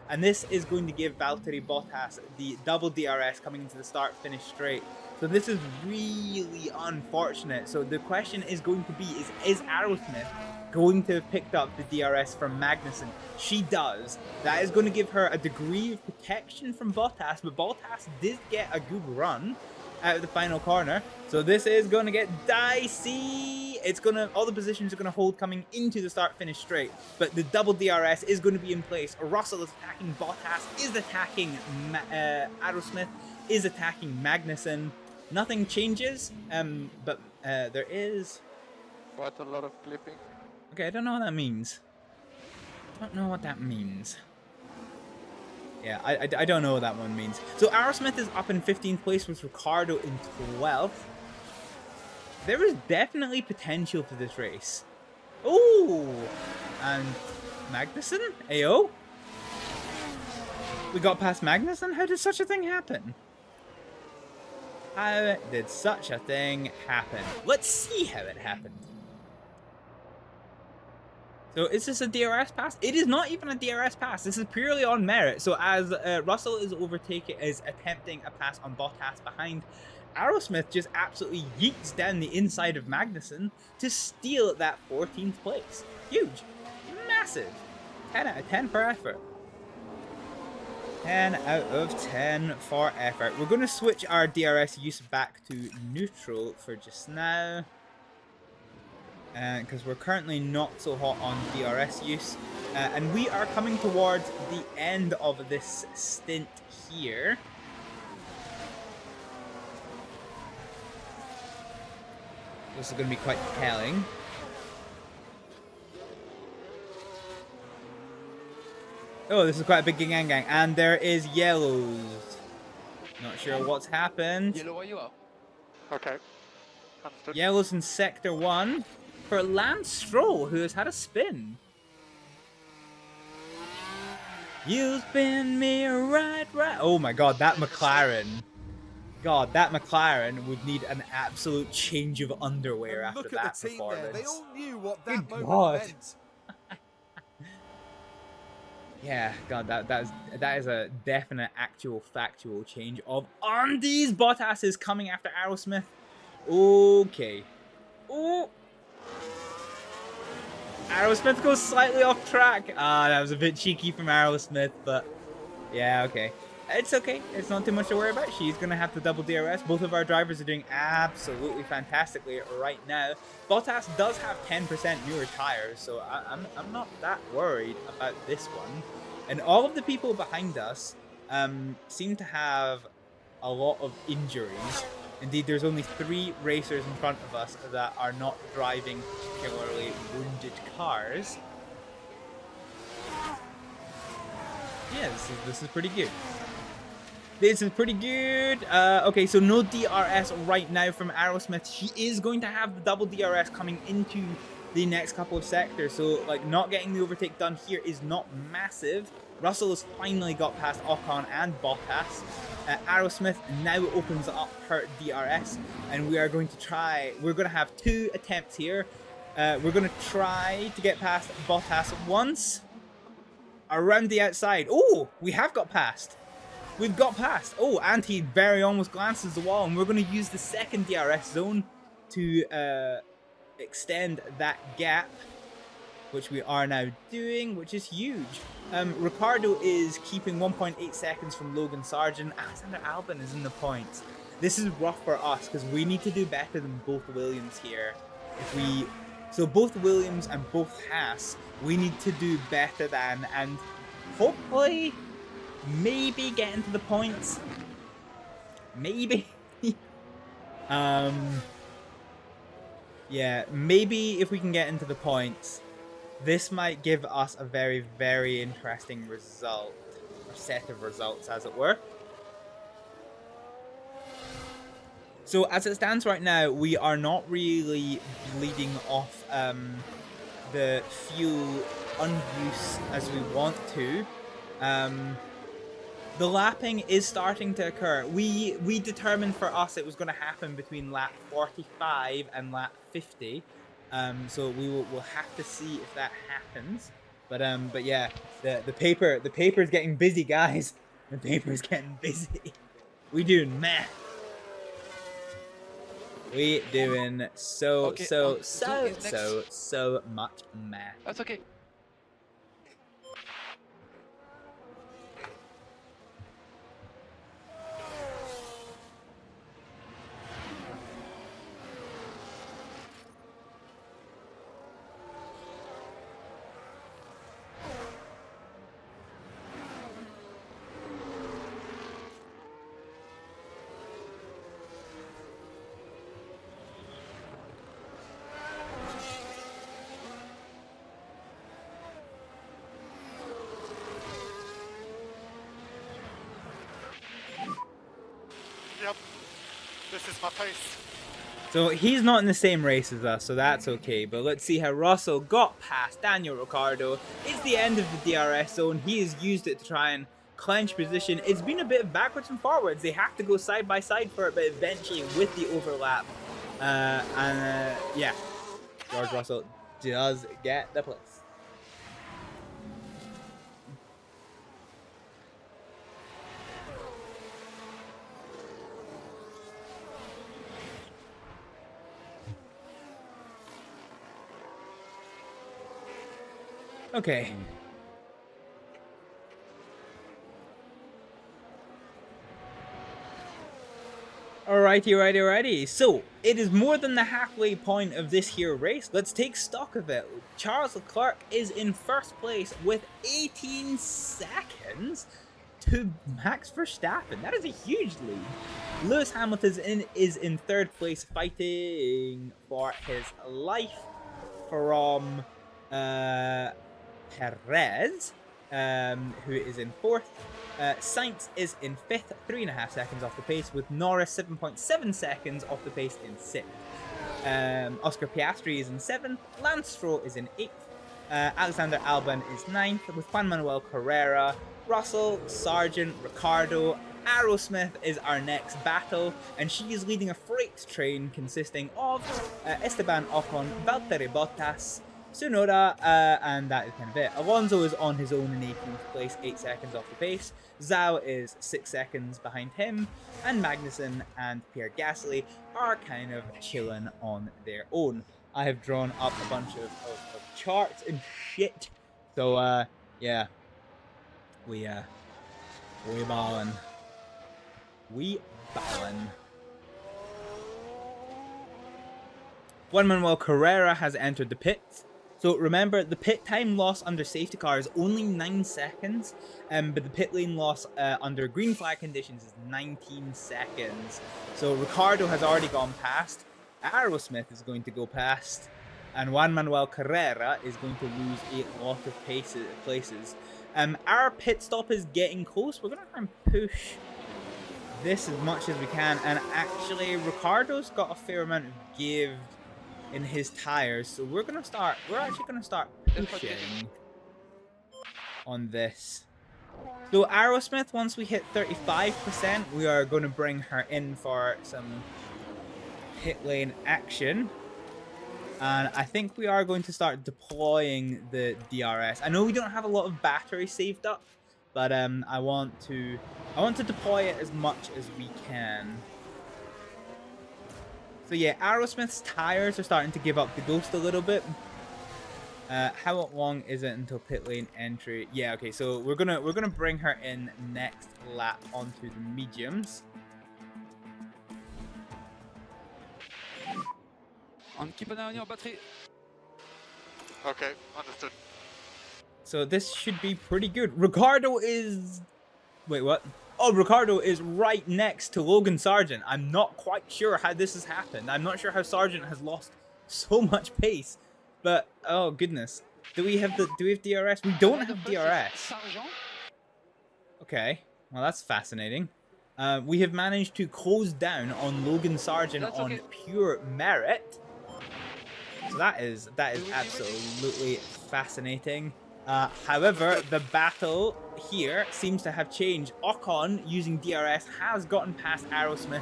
And this is going to give Valtteri Bottas the double DRS coming into the start-finish straight. So this is really unfortunate. So the question is going to be, is Aerosmith going to have picked up the DRS from Magnussen? She does. That is going to give her a degree of protection from Bottas, but Bottas did get a good run out of the final corner. So this is going to get dicey. It's going to, all the positions are going to hold coming into the start-finish straight, but the double DRS is going to be in place. Russell is attacking Bottas, is attacking Aerosmith, is attacking Magnussen. Nothing changes, but there is quite a lot of clipping. Okay, I don't know what that means. Yeah, I don't know what that one means. So Aerosmith is up in 15th place with Ricciardo in 12th. There is definitely potential for this race. Oh, and Magnussen? Ayo? We got past Magnussen? How did such a thing happen? How did such a thing happen? Let's see how it happened. So is this a DRS pass? It is not even a DRS pass. This is purely on merit. So as Russell is attempting a pass on Bottas behind, Aerosmith just absolutely yeets down the inside of Magnussen to steal that 14th place. Huge. Massive. 10 out of 10 for effort. 10 out of 10 for effort. We're going to switch our DRS use back to neutral for just now, because we're currently not so hot on DRS use, and we are coming towards the end of this stint here. This is going to be quite telling. Oh, this is quite a big gang, and there is yellows. Not sure what's happened. Yellow, where you are? Okay. Understood. Yellows in sector 1. For Lance Stroll, who has had a spin. You spin me right. Oh my god, that McLaren. God, that McLaren would need an absolute change of underwear after look that at the team performance. there. They all knew what that Good moment God. meant. Yeah, God, that is a definite actual factual change of undies. Bottas is coming after Aerosmith. Okay. Oh. Aerosmith goes slightly off track. Ah, that was a bit cheeky from Aerosmith, but yeah, okay. It's okay. It's not too much to worry about. She's going to have the double DRS. Both of our drivers are doing absolutely fantastically right now. Bottas does have 10% newer tires, so I'm not that worried about this one. And all of the people behind us seem to have a lot of injuries. Indeed, there's only 3 racers in front of us that are not driving particularly wounded cars. Yeah, this is pretty good. This is pretty good. Okay, so no DRS right now from Aerosmith. She is going to have the double DRS coming into the next couple of sectors. So, like, not getting the overtake done here is not massive. Russell has finally got past Ocon and Bottas. Aerosmith now opens up her DRS, and we are going to try. We're going to have 2 attempts here. We're going to try to get past Bottas once around the outside. Oh, we have got past. We've got past. Oh, and he very almost glances the wall, and we're going to use the second DRS zone to extend that gap, which we are now doing, which is huge. Ricciardo is keeping 1.8 seconds from Logan Sargent. Alexander Albon is in the points. This is rough for us because we need to do better than both Williams here. So both Williams and both Haas, we need to do better than, and hopefully maybe get into the points. Maybe. Yeah, maybe if we can get into the points, this might give us a very, very interesting result, or set of results, as it were. So as it stands right now, we are not really bleeding off the fuel unuse as we want to. The lapping is starting to occur. We determined for us it was going to happen between lap 45 and lap 50. So we'll have to see if that happens. But yeah, the paper's getting busy, guys. The paper's getting busy. We doing math. We doing so much math. That's okay. Yep, this is my pace. So he's not in the same race as us, so that's okay. But let's see how Russell got past Daniel Ricciardo. It's the end of the DRS zone. He has used it to try and clench position. It's been a bit backwards and forwards. They have to go side by side for it, but eventually with the overlap. Yeah, George Russell does get the place. Okay. Alrighty. So, it is more than the halfway point of this here race. Let's take stock of it. Charles Leclerc is in first place with 18 seconds to Max Verstappen. That is a huge lead. Lewis Hamilton is in third place, fighting for his life from Perez, who is in fourth. Sainz is in fifth, 3.5 seconds off the pace, with Norris 7.7 seconds off the pace in sixth. Oscar Piastri is in seventh, Lance Stroll is in eighth, Alexander Albon is ninth, with Juan Manuel Carrera, Russell, Sargent, Ricciardo. Aerosmith is our next battle, and she is leading a freight train consisting of Esteban Ocon, Valtteri Bottas, Tsunoda, and that is kind of it. Alonso is on his own in 18th place, 8 seconds off the pace. Zhao is 6 seconds behind him, and Magnussen and Pierre Gasly are kind of chilling on their own. I have drawn up a bunch of charts and shit. So yeah, we ballin'. We ballin'. Juan Manuel Carrera has entered the pits. So remember, the pit time loss under safety car is only 9 seconds, but the pit lane loss under green flag conditions is 19 seconds. So Ricardo has already gone past, Aerosmith is going to go past, and Juan Manuel Carrera is going to lose a lot of places. Our pit stop is getting close. We're going to try and push this as much as we can, and actually Ricardo's got a fair amount of give in his tires, so we're actually gonna start pushing on this. So Aerosmith, once we hit 35%, we are going to bring her in for some pit lane action, and I think we are going to start deploying the DRS. I know we don't have a lot of battery saved up, but I want to deploy it as much as we can. So yeah, Aerosmith's tires are starting to give up the ghost a little bit. How long is it until pit lane entry? Yeah, okay, so we're gonna bring her in next lap onto the mediums. And keep an eye on your battery. Okay, understood. So this should be pretty good. Ricardo is... Wait, what? Oh, Ricardo is right next to Logan Sargent. I'm not quite sure how this has happened. I'm not sure how Sargent has lost so much pace. But, oh goodness. Do we have DRS? We don't have DRS. Okay. Well, that's fascinating. We have managed to close down on Logan Sargent on pure merit. So that is absolutely fascinating. However, the battle here seems to have changed. Ocon, using DRS, has gotten past Aerosmith.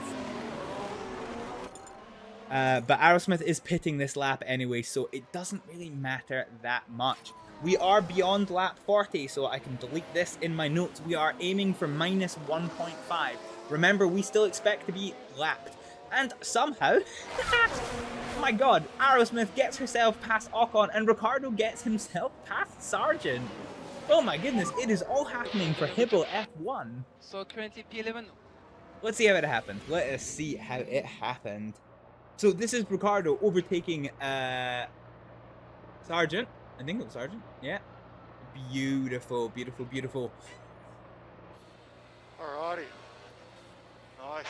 But Aerosmith is pitting this lap anyway, so it doesn't really matter that much. We are beyond lap 40, so I can delete this in my notes. We are aiming for minus 1.5. Remember, we still expect to be lapped. And somehow, oh my god, Aerosmith gets herself past Ocon and Ricardo gets himself past Sargent. Oh my goodness, it is all happening for Hibble F1. So currently P11. Let's see how it happened. Let us see how it happened. So this is Ricardo overtaking Sargent. I think it was Sargent. Yeah. Beautiful, beautiful, beautiful. Alrighty. Nice.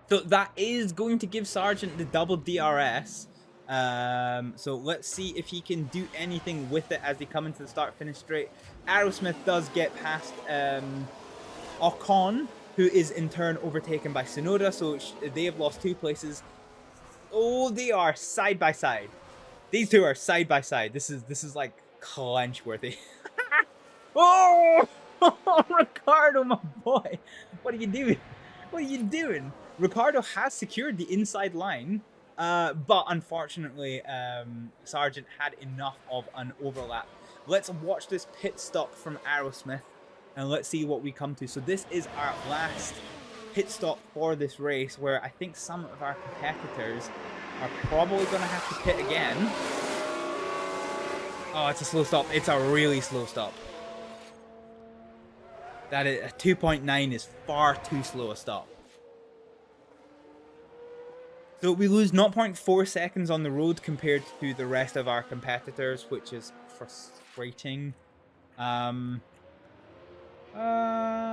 So that is going to give Sargent the double DRS. So let's see if he can do anything with it as they come into the start-finish straight. Aerosmith does get past Ocon, who is in turn overtaken by Tsunoda, so they have lost 2 places. Oh, they are side by side. These two are side by side. This is like clench worthy. Oh, Ricardo, my boy, what are you doing? What are you doing? Ricardo has secured the inside line, but unfortunately, Sargent had enough of an overlap. Let's watch this pit stop from Aerosmith, and let's see what we come to. So this is our last pit stop for this race, where I think some of our competitors are probably going to have to pit again. Oh, it's a slow stop. It's a really slow stop. That is, a 2.9 is far too slow a stop. So we lose 0.4 seconds on the road compared to the rest of our competitors, which is frustrating.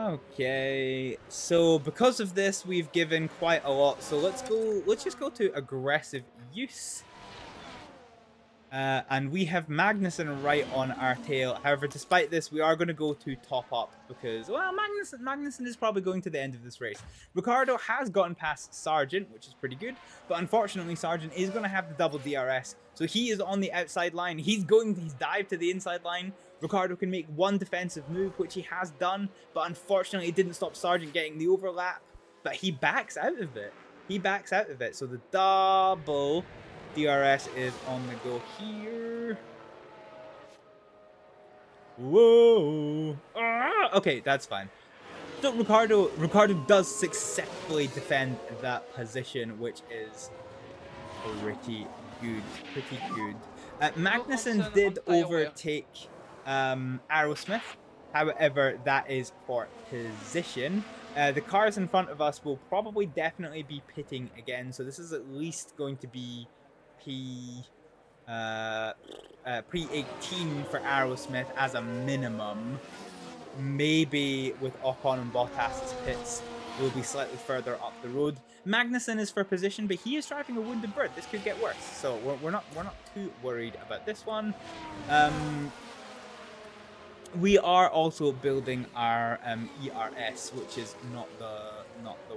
Okay. So because of this, we've given quite a lot. So let's just go to aggressive use. And we have Magnussen right on our tail. However, despite this, we are going to go to top up because, well, Magnussen is probably going to the end of this race. Ricardo has gotten past Sargent, which is pretty good, but unfortunately, Sargent is going to have the double DRS, so he is on the outside line. He's dived to the inside line. Ricardo can make one defensive move, which he has done, but unfortunately, it didn't stop Sargent getting the overlap. But he backs out of it. So the double DRS is on the go here. Whoa. Okay, that's fine. So Ricardo does successfully defend that position, which is pretty good. Magnussen did overtake Aerosmith. However, that is for position. The cars in front of us will probably definitely be pitting again. So this is at least going to be pre-18 for Aerosmith as a minimum. Maybe with Ocon and Bottas's pits, will be slightly further up the road. Magnussen is for position, but he is driving a wounded bird. This could get worse, so we're not too worried about this one. We are also building our ERS, which is not the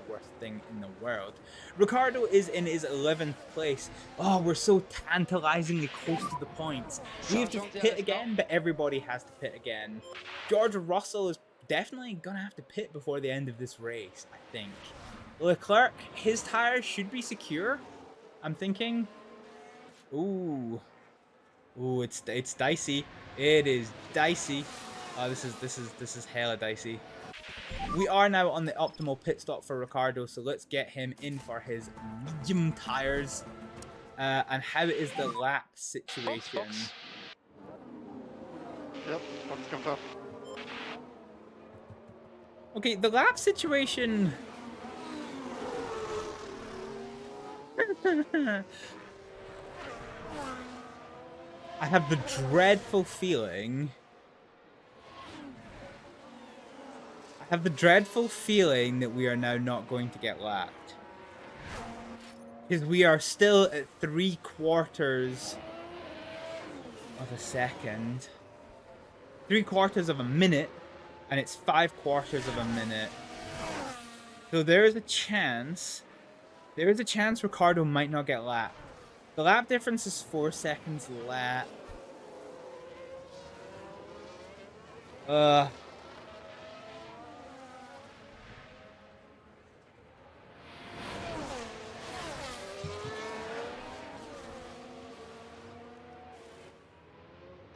worst thing in the world. Ricardo is in his 11th place. Oh, we're so tantalizingly close to the points. We have to pit again, but everybody has to pit again. George Russell is definitely gonna have to pit before the end of this race, I think. Leclerc, his tires should be secure, I'm thinking. Ooh, it's dicey. It is dicey. Oh, this is hella dicey. We are now on the optimal pit stop for Ricardo, so let's get him in for his medium tires. And how is the lap situation? Yep, that's confirmed. Okay, the lap situation. I have the dreadful feeling. That we are now not going to get lapped. Because we are still at 3/4 of a second. 3/4 of a minute. And it's 5/4 of a minute. So there is a chance. Ricardo might not get lapped. The lap difference is 4 seconds lap.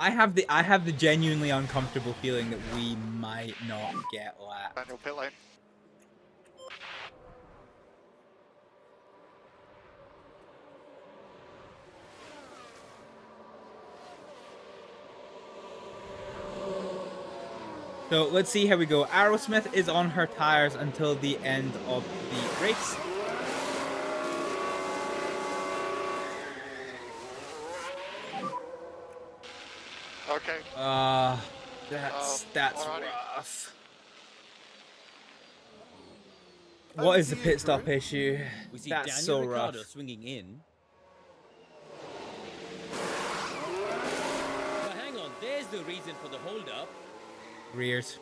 I have the genuinely uncomfortable feeling that we might not get lapped. Manual pit lane. So let's see how we go. Aerosmith is on her tires until the end of the race. Okay. That's rough. What is the pit stop issue? We see That's Daniel so Ricciardo rough. swinging in. But hang on, there's the reason for the hold-up. Rears.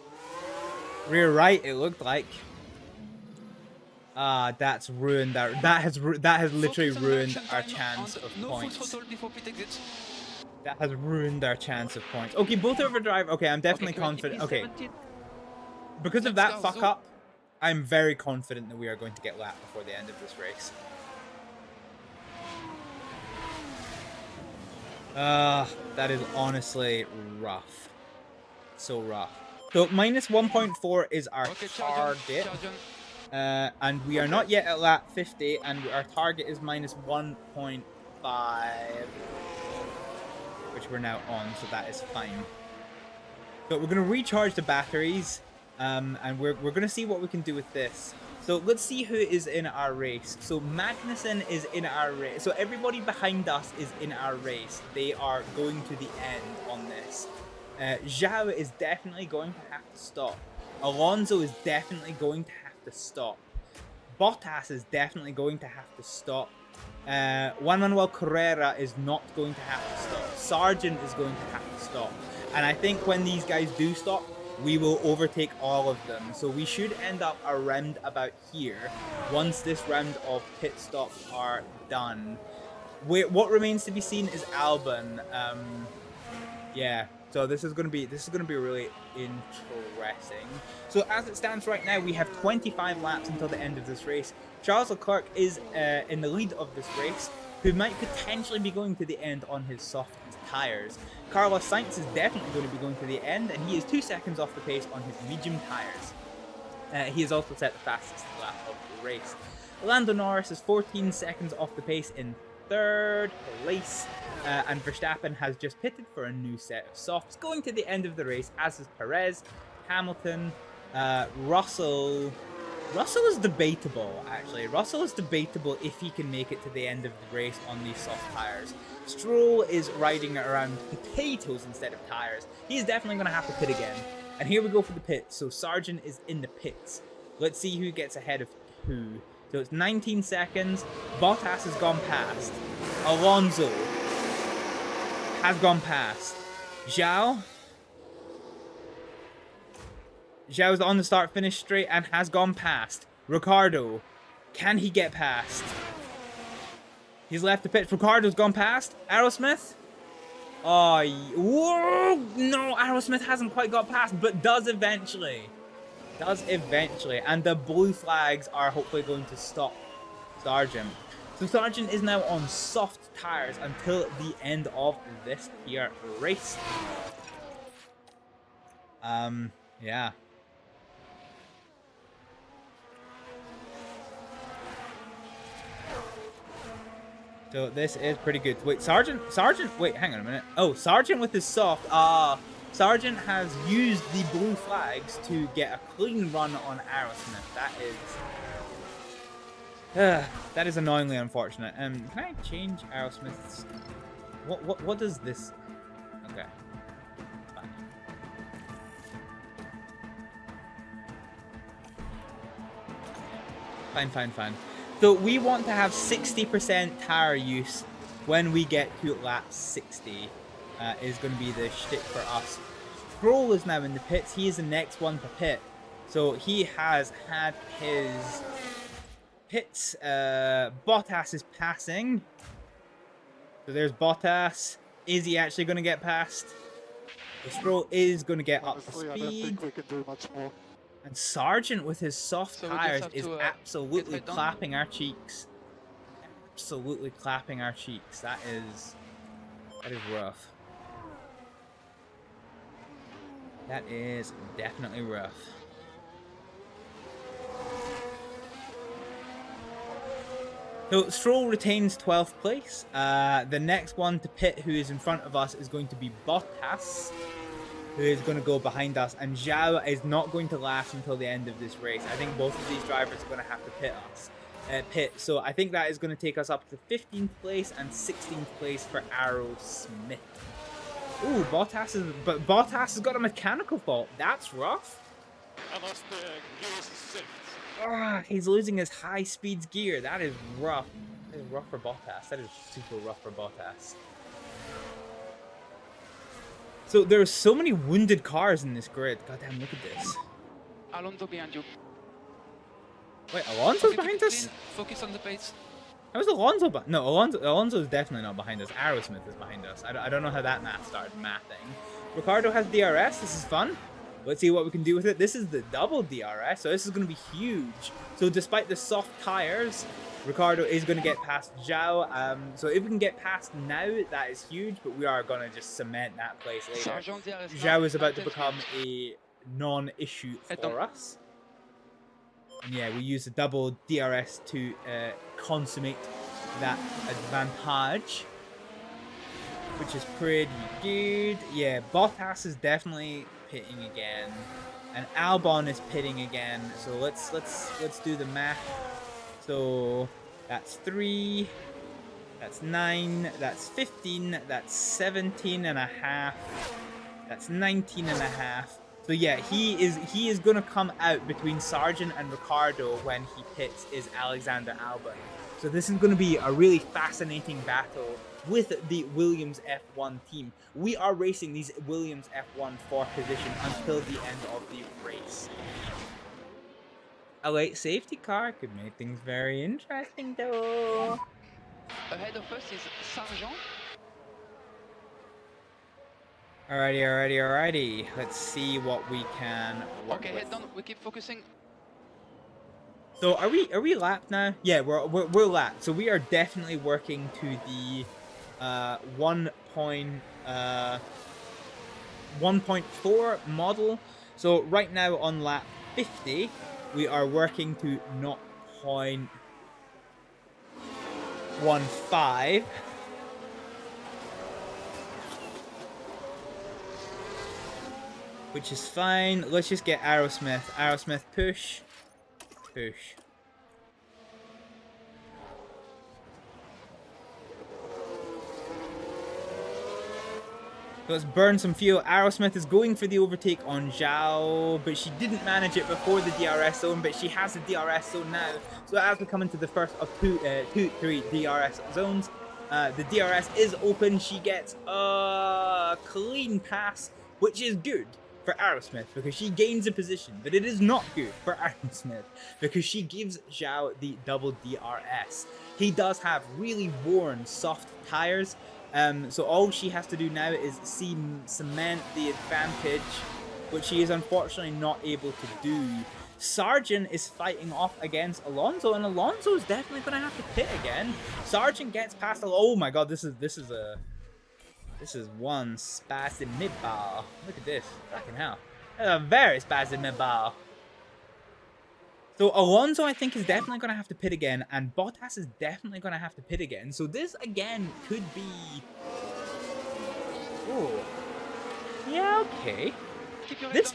Rear right, it looked like. That's ruined our. That has literally ruined our chance of points. That has ruined our chance of points. Okay, both overdrive. Okay, I'm definitely confident. Okay. Because of that fuck up, I'm very confident that we are going to get lapped before the end of this race. That is honestly rough. So rough. So minus 1.4 is our target. And we are not yet at lap 50, and our target is minus 1.5. Which we're now on, so that is fine. So we're going to recharge the batteries, and we're going to see what we can do with this. So let's see who is in our race. So Magnussen is in our race. So everybody behind us is in our race. They are going to the end on this. Zhao is definitely going to have to stop. Alonso is definitely going to have to stop. Bottas is definitely going to have to stop. Juan Manuel Carrera is not going to have to stop. Sargent is going to have to stop. And I think when these guys do stop, we will overtake all of them. So we should end up around about here once this round of pit stops are done. What remains to be seen is Albon. Yeah. So this is gonna be really interesting. So as it stands right now, we have 25 laps until the end of this race. Charles Leclerc is in the lead of this race, who might potentially be going to the end on his soft tires. Carlos Sainz is definitely going to be going to the end, and he is 2 seconds off the pace on his medium tires. He has also set the fastest lap of the race. Lando Norris is 14 seconds off the pace in 3rd place. And Verstappen has just pitted for a new set of softs, going to the end of the race, as is Perez, Hamilton, Russell. Russell is debatable, actually. Russell is debatable if he can make it to the end of the race on these soft tires. Stroll is riding around potatoes instead of tires. He's definitely going to have to pit again. And here we go for the pits. So Sargent is in the pits. Let's see who gets ahead of who. So it's 19 seconds. Bottas has gone past. Alonso has gone past. Zhao is on the start-finish straight and has gone past. Ricciardo, can he get past? He's left the pit. Ricciardo's gone past. Aerosmith? Oh, whoa! No, Aerosmith hasn't quite got past, but does eventually. And the blue flags are hopefully going to stop Sargent. So Sargent is now on soft tires until the end of this here race. Yeah. So this is pretty good. Wait, Sargent, wait, hang on a minute. Oh, Sargent with his soft. Sargent has used the blue flags to get a clean run on Aerosmith. That is annoyingly unfortunate. Can I change Aerosmith's? What does this? Okay. Fine. So we want to have 60% tire use when we get to lap 60. Is going to be the shtick for us. Stroll is now in the pits. He is the next one to pit. So he has had his pits. Bottas is passing. So there's Bottas. Is he actually going to get past? The Stroll is going to get up to speed. I don't think we can do much more. And Sargent with his soft tires is absolutely clapping our cheeks. Absolutely clapping our cheeks. That is rough. That is definitely rough. So Stroll retains 12th place. The next one to pit who is in front of us is going to be Bottas, who is going to go behind us, and Zhao is not going to last until the end of this race. I think both of these drivers are going to have to pit. So I think that is going to take us up to 15th place and 16th place for Aerosmith. Ooh, Bottas has got a mechanical fault. That's rough. I lost the gears. He's losing his high speeds gear. That is rough. That is rough for Bottas. That is super rough for Bottas. So there are so many wounded cars in this grid. Goddamn, look at this. Alonso behind you. Wait, Alonso's behind us? Focus on the pace. How is Alonso behind? No, Alonso is definitely not behind us. Aerosmith is behind us. I don't know how that math started mathing. Ricciardo has DRS. This is fun. Let's see what we can do with it. This is the double DRS, so this is going to be huge. So despite the soft tires, Ricciardo is going to get past Zhao. So if we can get past now, that is huge, but we are going to just cement that place later. Zhao is about to become a non-issue for us. And yeah, we use the double DRS to consummate that advantage, which is pretty good. Yeah, Bottas is definitely pitting again, and Albon is pitting again. So let's do the math. So that's 3, that's 9, that's 15, that's 17 and a half, that's 19 and a half. So yeah, he is gonna come out between Sargent and Ricciardo when he pits is Alexander Albon. So this is gonna be a really fascinating battle with the Williams F1 team. We are racing these Williams F1 for position until the end of the race. A late safety car could make things very interesting though. Ahead of us is Sargent. Alrighty. Let's see what we can work with. Head down. We keep focusing. So are we lapped now? Yeah, we're lapped. So we are definitely working to the 1.4 model. So right now on lap 50, we are working to 1.5. Which is fine. Let's just get Aerosmith. Aerosmith, push. Push. Let's burn some fuel. Aerosmith is going for the overtake on Zhao, but she didn't manage it before the DRS zone, but she has the DRS zone now. So as we come into the first of three DRS zones, the DRS is open. She gets a clean pass, which is good for Aerosmith because she gains a position, but it is not good for Aerosmith because she gives Zhao the double DRS. He does have really worn soft tires, so all she has to do now is cement the advantage, which she is unfortunately not able to do. Sargent is fighting off against Alonso, and Alonso is definitely going to have to pit again. Sargent gets past. Oh my God, this is one spastic mid-bar. Look at this. Fucking hell. That's a very spastic mid-bar. So Alonso, I think, is definitely going to have to pit again, and Bottas is definitely going to have to pit again. So this, again, could be... Oh. Yeah, okay. This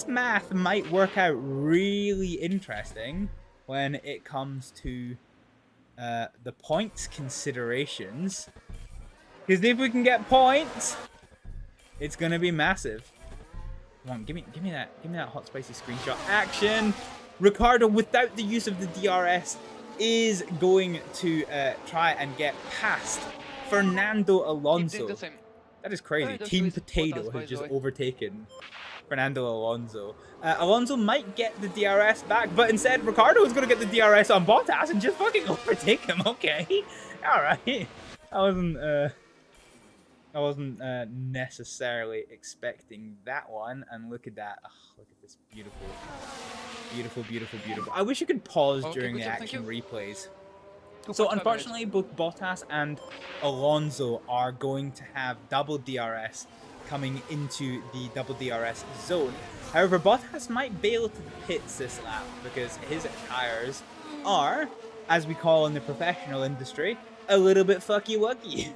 math might work out really interesting when it comes to the points considerations. Because if we can get points, it's gonna be massive. Come on, give me that hot spicy screenshot action. Ricardo, without the use of the DRS, is going to try and get past Fernando Alonso. That is crazy. Team Potato has just overtaken Fernando Alonso. Alonso might get the DRS back, but instead Ricardo is going to get the DRS on Bottas and just fucking overtake him. Okay, all right. I wasn't necessarily expecting that one. And look at that. Oh, look at this beautiful, beautiful, beautiful, beautiful. I wish you could pause during the action replays. So unfortunately, both Bottas and Alonso are going to have double DRS coming into the double DRS zone. However, Bottas might bail to the pits this lap because his tires are, as we call in the professional industry, a little bit fucky-wucky.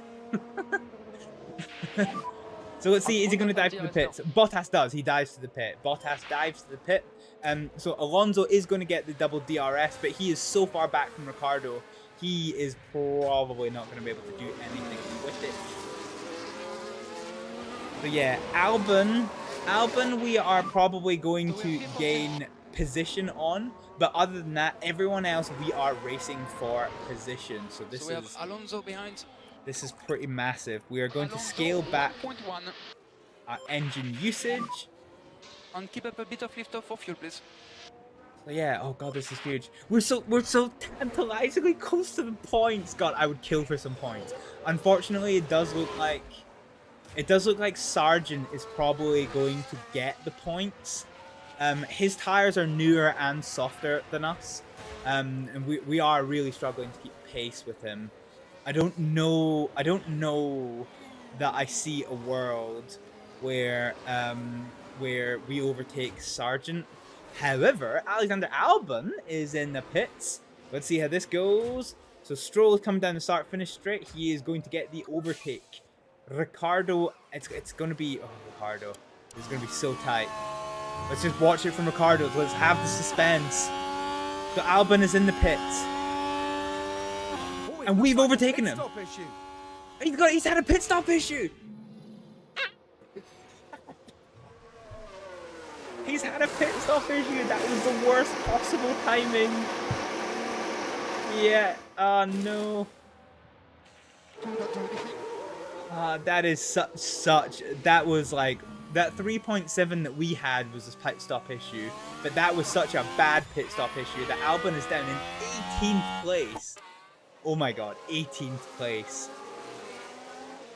So let's see, is he going to dive to the pits? Bottas does. He dives to the pit. Bottas dives to the pit. So Alonso is going to get the double DRS, but he is so far back from Ricardo, he is probably not going to be able to do anything with it. So yeah, Albon we are probably going to gain position on, but other than that, everyone else we are racing for position. So this we have Alonso behind. This is pretty massive. We are going to scale back our engine usage. And keep up a bit of lift off for fuel, please. So yeah, oh god, this is huge. We're so tantalizingly close to the points. God, I would kill for some points. Unfortunately, it does look like Sargent is probably going to get the points. His tires are newer and softer than us, and we are really struggling to keep pace with him. I don't know that I see a world where we overtake Sargent. However, Alexander Albon is in the pits. Let's see how this goes. So Stroll is coming down the start-finish straight. He is going to get the overtake. Ricardo, it's going to be... Oh, Ricardo. This is going to be so tight. Let's just watch it from Ricardo. Let's have the suspense. So Albon is in the pits. And we've overtaken him. He's had a pit stop issue. He's had a pit stop issue. That was the worst possible timing. Yeah. Oh no. That is such. That was like that 3.7 that we had was this pit stop issue, but that was such a bad pit stop issue that Albon is down in 18th place. Oh my god, 18th place.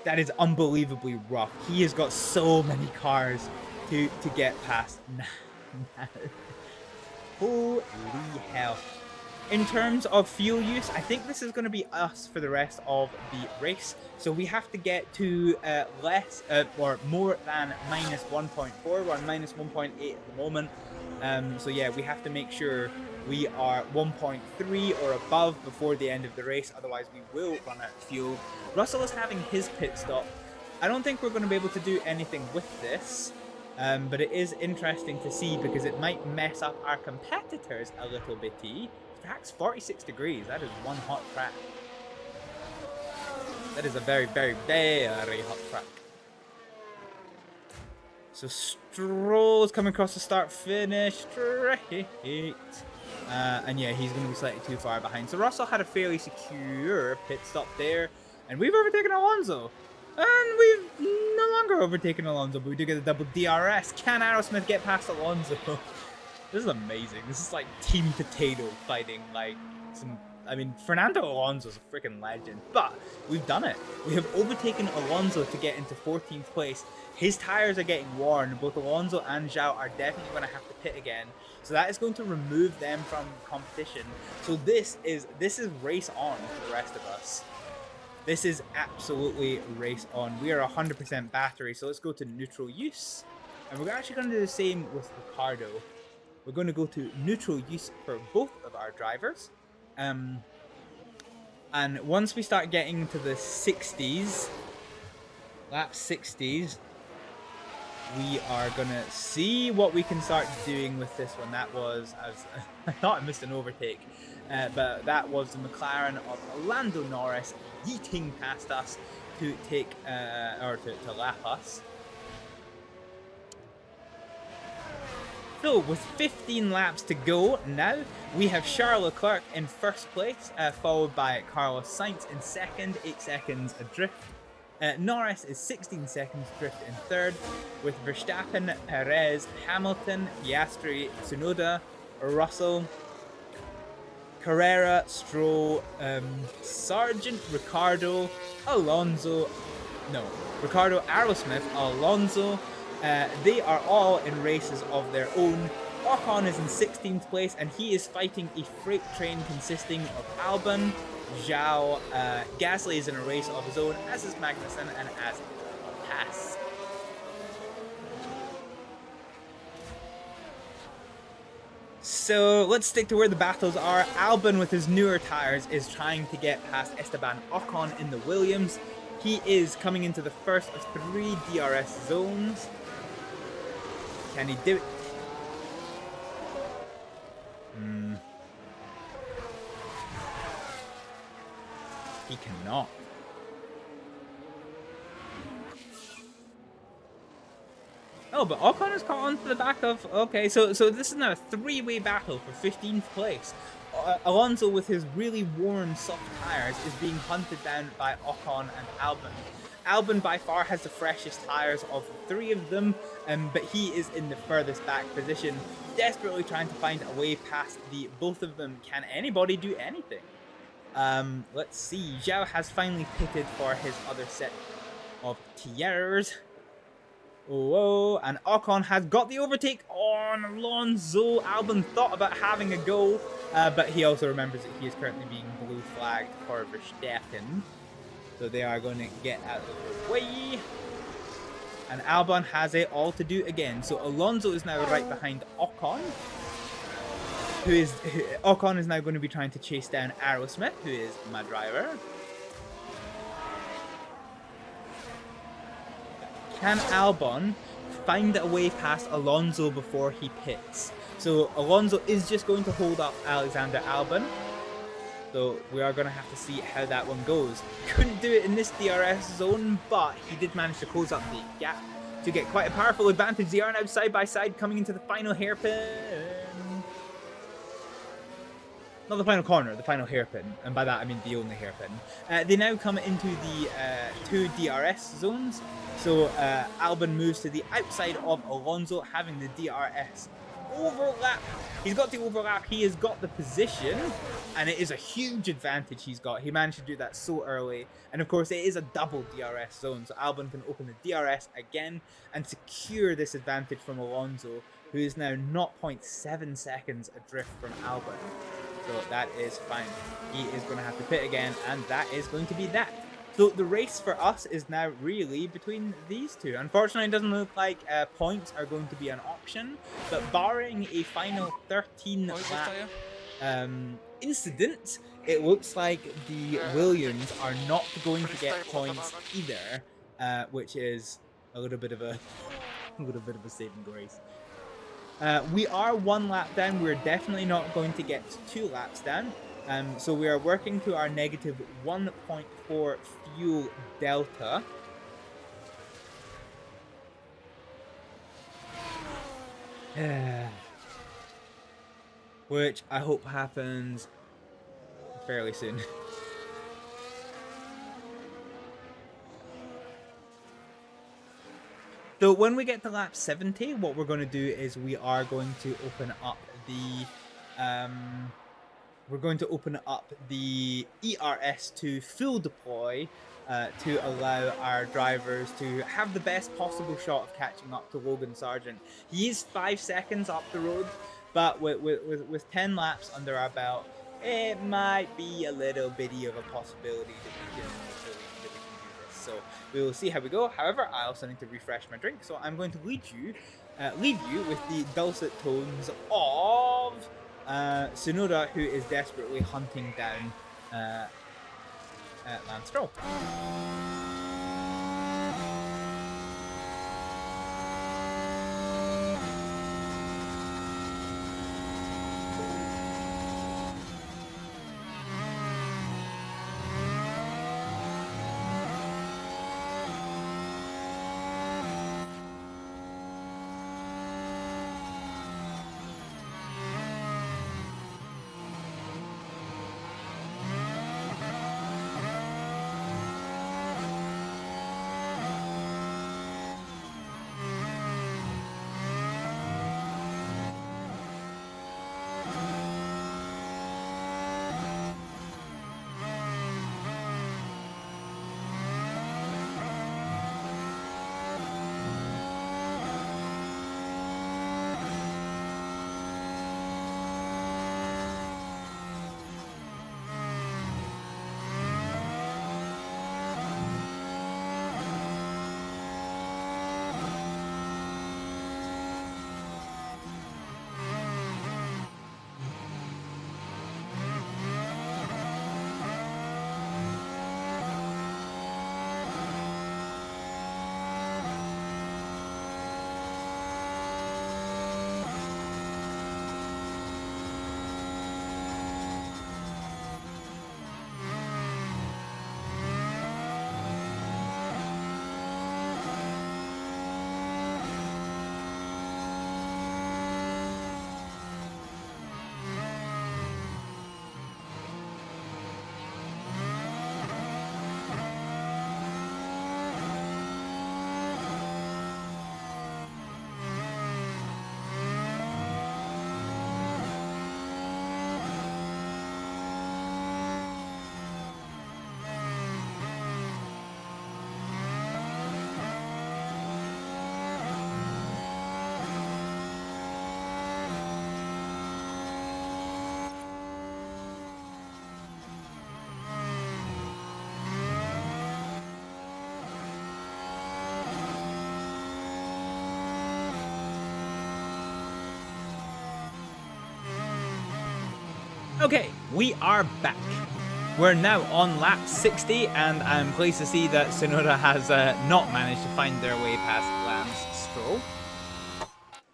That is unbelievably rough. He has got so many cars to get past. Holy hell. In terms of fuel use, I think this is going to be us for the rest of the race. So we have to get to less or more than -1.4. We're on -1.8 at the moment. So yeah, we have to make sure We are 1.3 or above before the end of the race, otherwise we will run out of fuel. Russell is having his pit stop. I don't think we're going to be able to do anything with this, but it is interesting to see because it might mess up our competitors a little bitty. Track's 46 degrees. That is one hot track. That is a very, very, very hot track. So Stroll's coming across the start finish straight. And yeah, he's going to be slightly too far behind. So Russell had a fairly secure pit stop there. And we've overtaken Alonso. And we've no longer overtaken Alonso, but we do get a double DRS. Can Aerosmith get past Alonso? This is amazing. This is like Team Potato fighting like some... I mean, Fernando Alonso is a freaking legend, but we've done it. We have overtaken Alonso to get into 14th place. His tires are getting worn. Both Alonso and Zhao are definitely going to have to pit again. So that is going to remove them from competition. So this is race on for the rest of us. This is absolutely race on. We are 100% battery, so let's go to neutral use. And we're actually going to do the same with Ricardo. We're going to go to neutral use for both of our drivers. And once we start getting to the 60s, lap 60s, we are going to see what we can start doing with this one. That was, I thought I missed an overtake, but that was the McLaren of Lando Norris yeeting past us to take, to lap us. So, with 15 laps to go now, we have Charles Leclerc in first place, followed by Carlos Sainz in second, 8 seconds adrift. Norris is 16 seconds drift in third, with Verstappen, Perez, Hamilton, Piastri, Tsunoda, Russell, Carrera, Stroll, Sargent, Ricardo, Aerosmith, Alonso. They are all in races of their own. Ocon is in 16th place, and he is fighting a freight train consisting of Albon, Zhao, Gasly is in a race of his own, as is Magnussen, and as is Pass. So let's stick to where the battles are. Albon with his newer tires is trying to get past Esteban Ocon in the Williams. He is coming into the first of 3 DRS zones. Can he do it? He cannot. Oh, but Ocon has caught on to the back of... Okay, so this is now a 3-way battle for 15th place. Alonso, with his really worn soft tires, is being hunted down by Ocon and Albon. Albon by far has the freshest tires of the 3 of them, but he is in the furthest back position, desperately trying to find a way past the both of them. Can anybody do anything? Let's see. Zhao has finally pitted for his other set of tires. Whoa, and Ocon has got the overtake on Alonso. Albon thought about having a go, but he also remembers that he is currently being blue flagged for Verstappen. So they are going to get out of the way. And Albon has it all to do again. So Alonso is now right behind Ocon. Ocon is now going to be trying to chase down Aerosmith, who is my driver. Can Albon find a way past Alonso before he pits? So Alonso is just going to hold up Alexander Albon. So we are going to have to see how that one goes. Couldn't do it in this DRS zone, but he did manage to close up the gap to get quite a powerful advantage. They are now side by side coming into the final hairpin. Not the final corner, the final hairpin. And by that I mean the only hairpin. They now come into the 2 DRS zones. So Albon moves to the outside of Alonso, having the DRS overlap. He's got the overlap, he has got the position, and it is a huge advantage he's got. He managed to do that so early, and of course it is a double DRS zone, so Albon can open the DRS again and secure this advantage from Alonso, who is now 0.7 seconds adrift from Albon. So that is fine. He is going to have to pit again, and that is going to be that. So the race for us is now really between these two. Unfortunately, it doesn't look like points are going to be an option, but barring a final 13 lap... incident, it looks like the Williams are not going to get points either, which is a little bit of a saving grace. We are 1 lap down. We're definitely not going to get 2 laps down. So we are working to our negative 1.4 fuel delta. Which I hope happens fairly soon. So when we get to lap 70, what we're going to do is we are going to open up the ERS to full deploy to allow our drivers to have the best possible shot of catching up to Logan Sargent. He is 5 seconds up the road, but with 10 laps under our belt, it might be a little bitty of a possibility that we can do this. So we will see how we go. However, I also need to refresh my drink, so I'm going to leave you with the dulcet tones of Tsunoda, who is desperately hunting down Lance Stroll. Okay, we are back. We're now on lap 60, and I'm pleased to see that Tsunoda has not managed to find their way past Lance Stroll.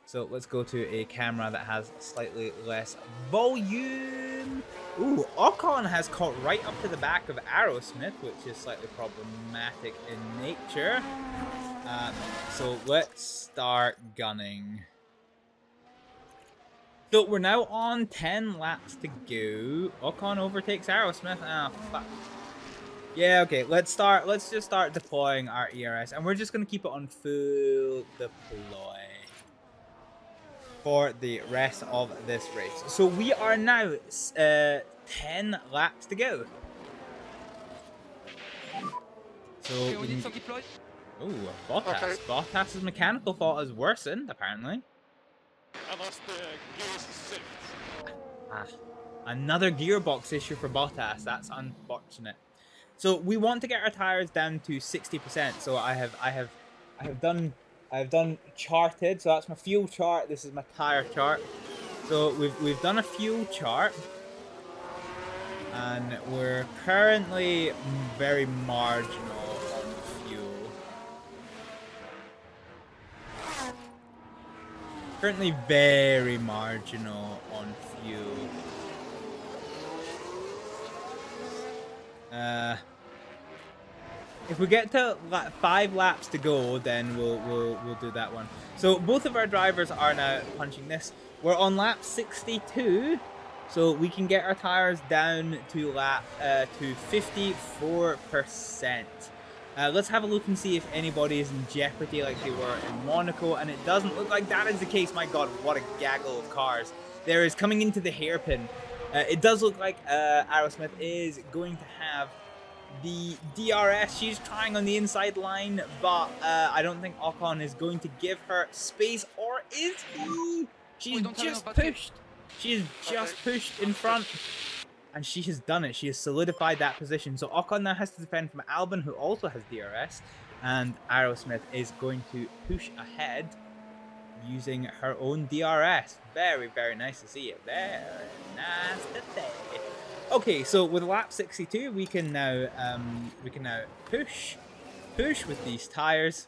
So let's go to a camera that has slightly less volume. Ooh, Ocon has caught right up to the back of Aerosmith, which is slightly problematic in nature. So let's start gunning. So we're now on 10 laps to go. Ocon overtakes Aerosmith. Ah, fuck. Yeah, okay. Let's just start deploying our ERS, and we're just gonna keep it on full deploy for the rest of this race. So we are now 10 laps to go. So ooh, Bottas. Okay. Bottas's mechanical fault has worsened, apparently. Another gearbox issue for Bottas. That's unfortunate. So we want to get our tires down to 60%. So I have done charted. So that's my fuel chart. This is my tire chart. So we've done a fuel chart. And we're currently very marginal on fuel. Currently very marginal on fuel. If we get to 5 laps to go, then we'll do that one. So both of our drivers are now punching this. We're on lap 62, so we can get our tires down to lap to 54%. Let's have a look and see if anybody is in jeopardy like they were in Monaco, and it doesn't look like that is the case. My God, what a gaggle of cars there is coming into the hairpin. It does look like Aerosmith is going to have the DRS. She's trying on the inside line, but I don't think Ocon is going to give her space, or is he? She's just pushed. She is just pushed in front, and she has done it. She has solidified that position. So Ocon now has to defend from Albon, who also has DRS, and Aerosmith is going to push ahead using her own DRS. Very, very nice to see it. Very nice to see. Okay, so with lap 62, we can now push with these tires.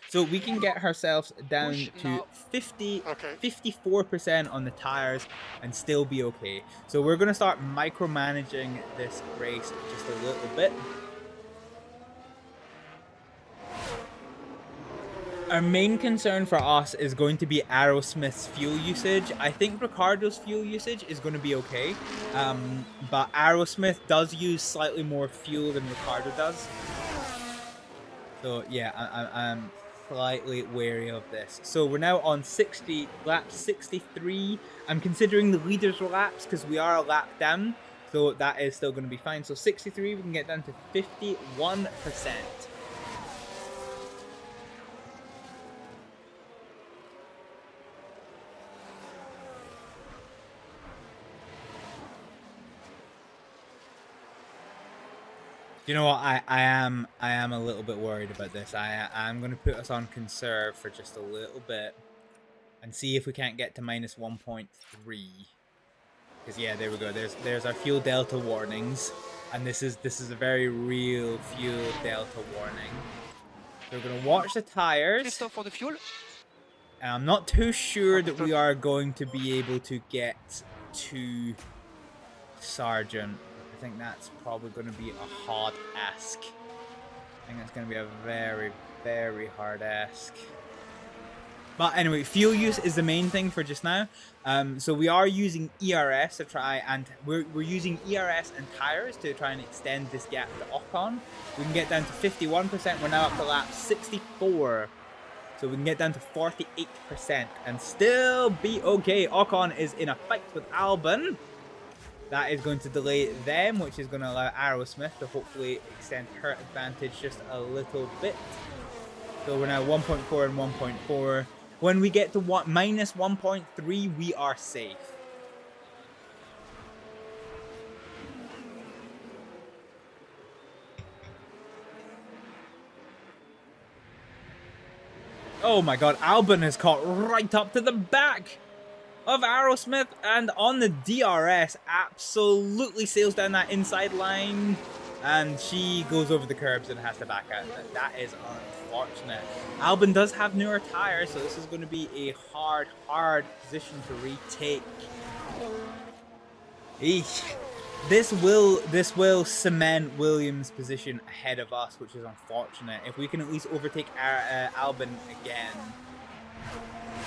So we can get ourselves down to 54% on the tires and still be okay. So we're going to start micromanaging this race just a little bit. Our main concern for us is going to be Aerosmith's fuel usage. I think Ricciardo's fuel usage is going to be okay, but Aerosmith does use slightly more fuel than Ricciardo does. So yeah, I'm slightly wary of this. So we're now on lap 63. I'm considering the leaders' laps because we are a lap down, so that is still going to be fine. So 63, we can get down to 51%. You know what? I am a little bit worried about this. I'm going to put us on conserve for just a little bit and see if we can't get to minus 1.3. Because yeah, there we go. There's our fuel delta warnings, and this is a very real fuel delta warning. So we're going to watch the tires. For the fuel. And I'm not too sure that we are going to be able to get to Sargent. I think that's probably going to be a hard ask. I think that's going to be a very, very hard ask. But anyway, fuel use is the main thing for just now. So we are using ERS to try, and we're using ERS and tires to try and extend this gap to Ocon. We can get down to 51%. We're now up to lap 64. So we can get down to 48% and still be okay. Ocon is in a fight with Albon. That is going to delay them, which is going to allow Aerosmith to hopefully extend her advantage just a little bit. So we're now 1.4 and 1.4. When we get to minus 1.3, we are safe. Oh my God, Albon has caught right up to the back of Aerosmith, and on the DRS absolutely sails down that inside line, and she goes over the curbs and has to back out. That is unfortunate. Albon does have newer tires, so this is going to be a hard position to retake. Eesh. This will cement Williams' position ahead of us, which is unfortunate. If we can at least overtake Albon again,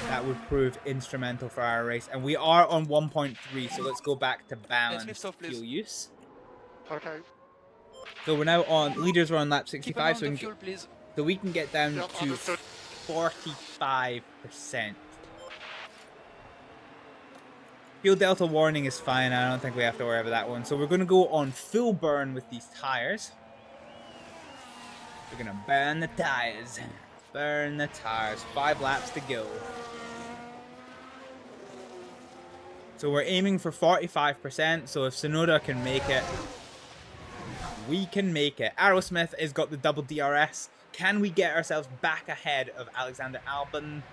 that would prove instrumental for our race. And we are on 1.3, so let's go back to balanced fuel use. Okay. So we're now on, leaders are on lap 65, so we can get down Yep, to understood. 45%. Fuel delta warning is fine, I don't think we have to worry about that one. So we're going to go on full burn with these tires. We're going to burn the tires. Burn the tires. 5 laps to go. So we're aiming for 45%, so if Tsunoda can make it, we can make it. Aerosmith has got the double DRS. Can we get ourselves back ahead of Alexander Albon?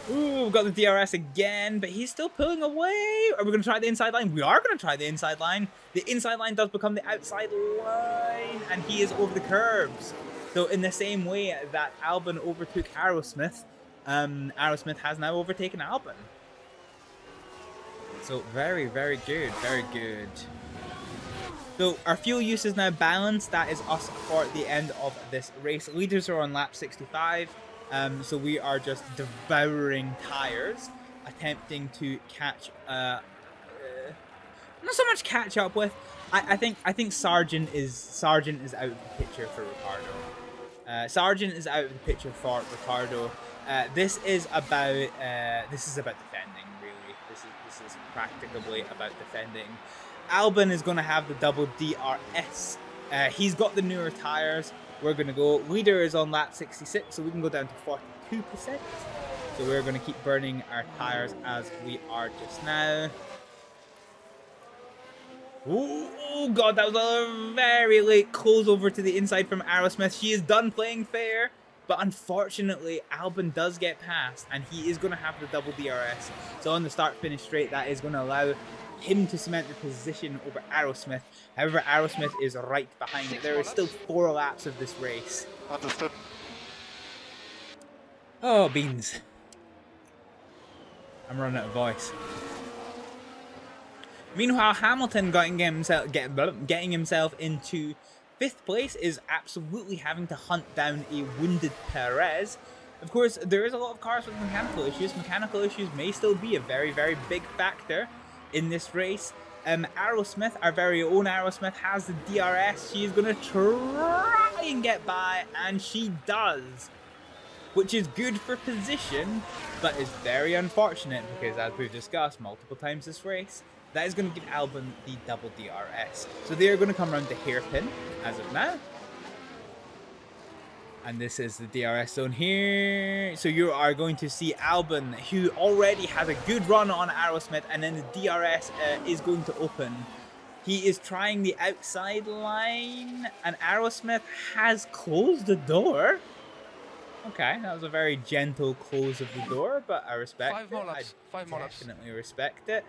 Ooh, we've got the DRS again, but he's still pulling away. Are we going to try the inside line? We are going to try the inside line. The inside line does become the outside line, and he is over the curbs. So in the same way that Albon overtook Aerosmith, Aerosmith has now overtaken Albon. So very, very good, very good. So our fuel use is now balanced. That is us for the end of this race. Leaders are on lap 65. So we are just devouring tires, attempting to catch, not so much catch up with. I think Sargent is out of the picture for Ricardo. Sargent is out of the picture for Ricardo. This is about defending, really. This is practically about defending. Albon is going to have the double DRS. He's got the newer tires. We're going to go. Leader is on lap 66, so we can go down to 42%. So we're going to keep burning our tires as we are just now. Oh god, that was a very late close over to the inside from Aerosmith. She is done playing fair, but unfortunately, Albon does get past, and he is going to have the double DRS. So on the start-finish straight, that is going to allow him to cement the position over Aerosmith. However, Aerosmith is right behind it. There is still 4 laps of this race. Understood. Oh, beans. I'm running out of voice. Meanwhile, Hamilton getting himself into 5th place is absolutely having to hunt down a wounded Perez. Of course, there is a lot of cars with mechanical issues. Mechanical issues may still be a very, very big factor in this race. Aerosmith, our very own Aerosmith, has the DRS. She is going to try and get by, and she does. Which is good for position, but is very unfortunate because, as we've discussed multiple times this race, that is going to give Albon the double DRS. So they are going to come around the hairpin as of now. And this is the DRS zone here. So you are going to see Albon, who already has a good run on Aerosmith, and then the DRS is going to open. He is trying the outside line, and Aerosmith has closed the door. Okay, that was a very gentle close of the door, but I respect it. I definitely respect it.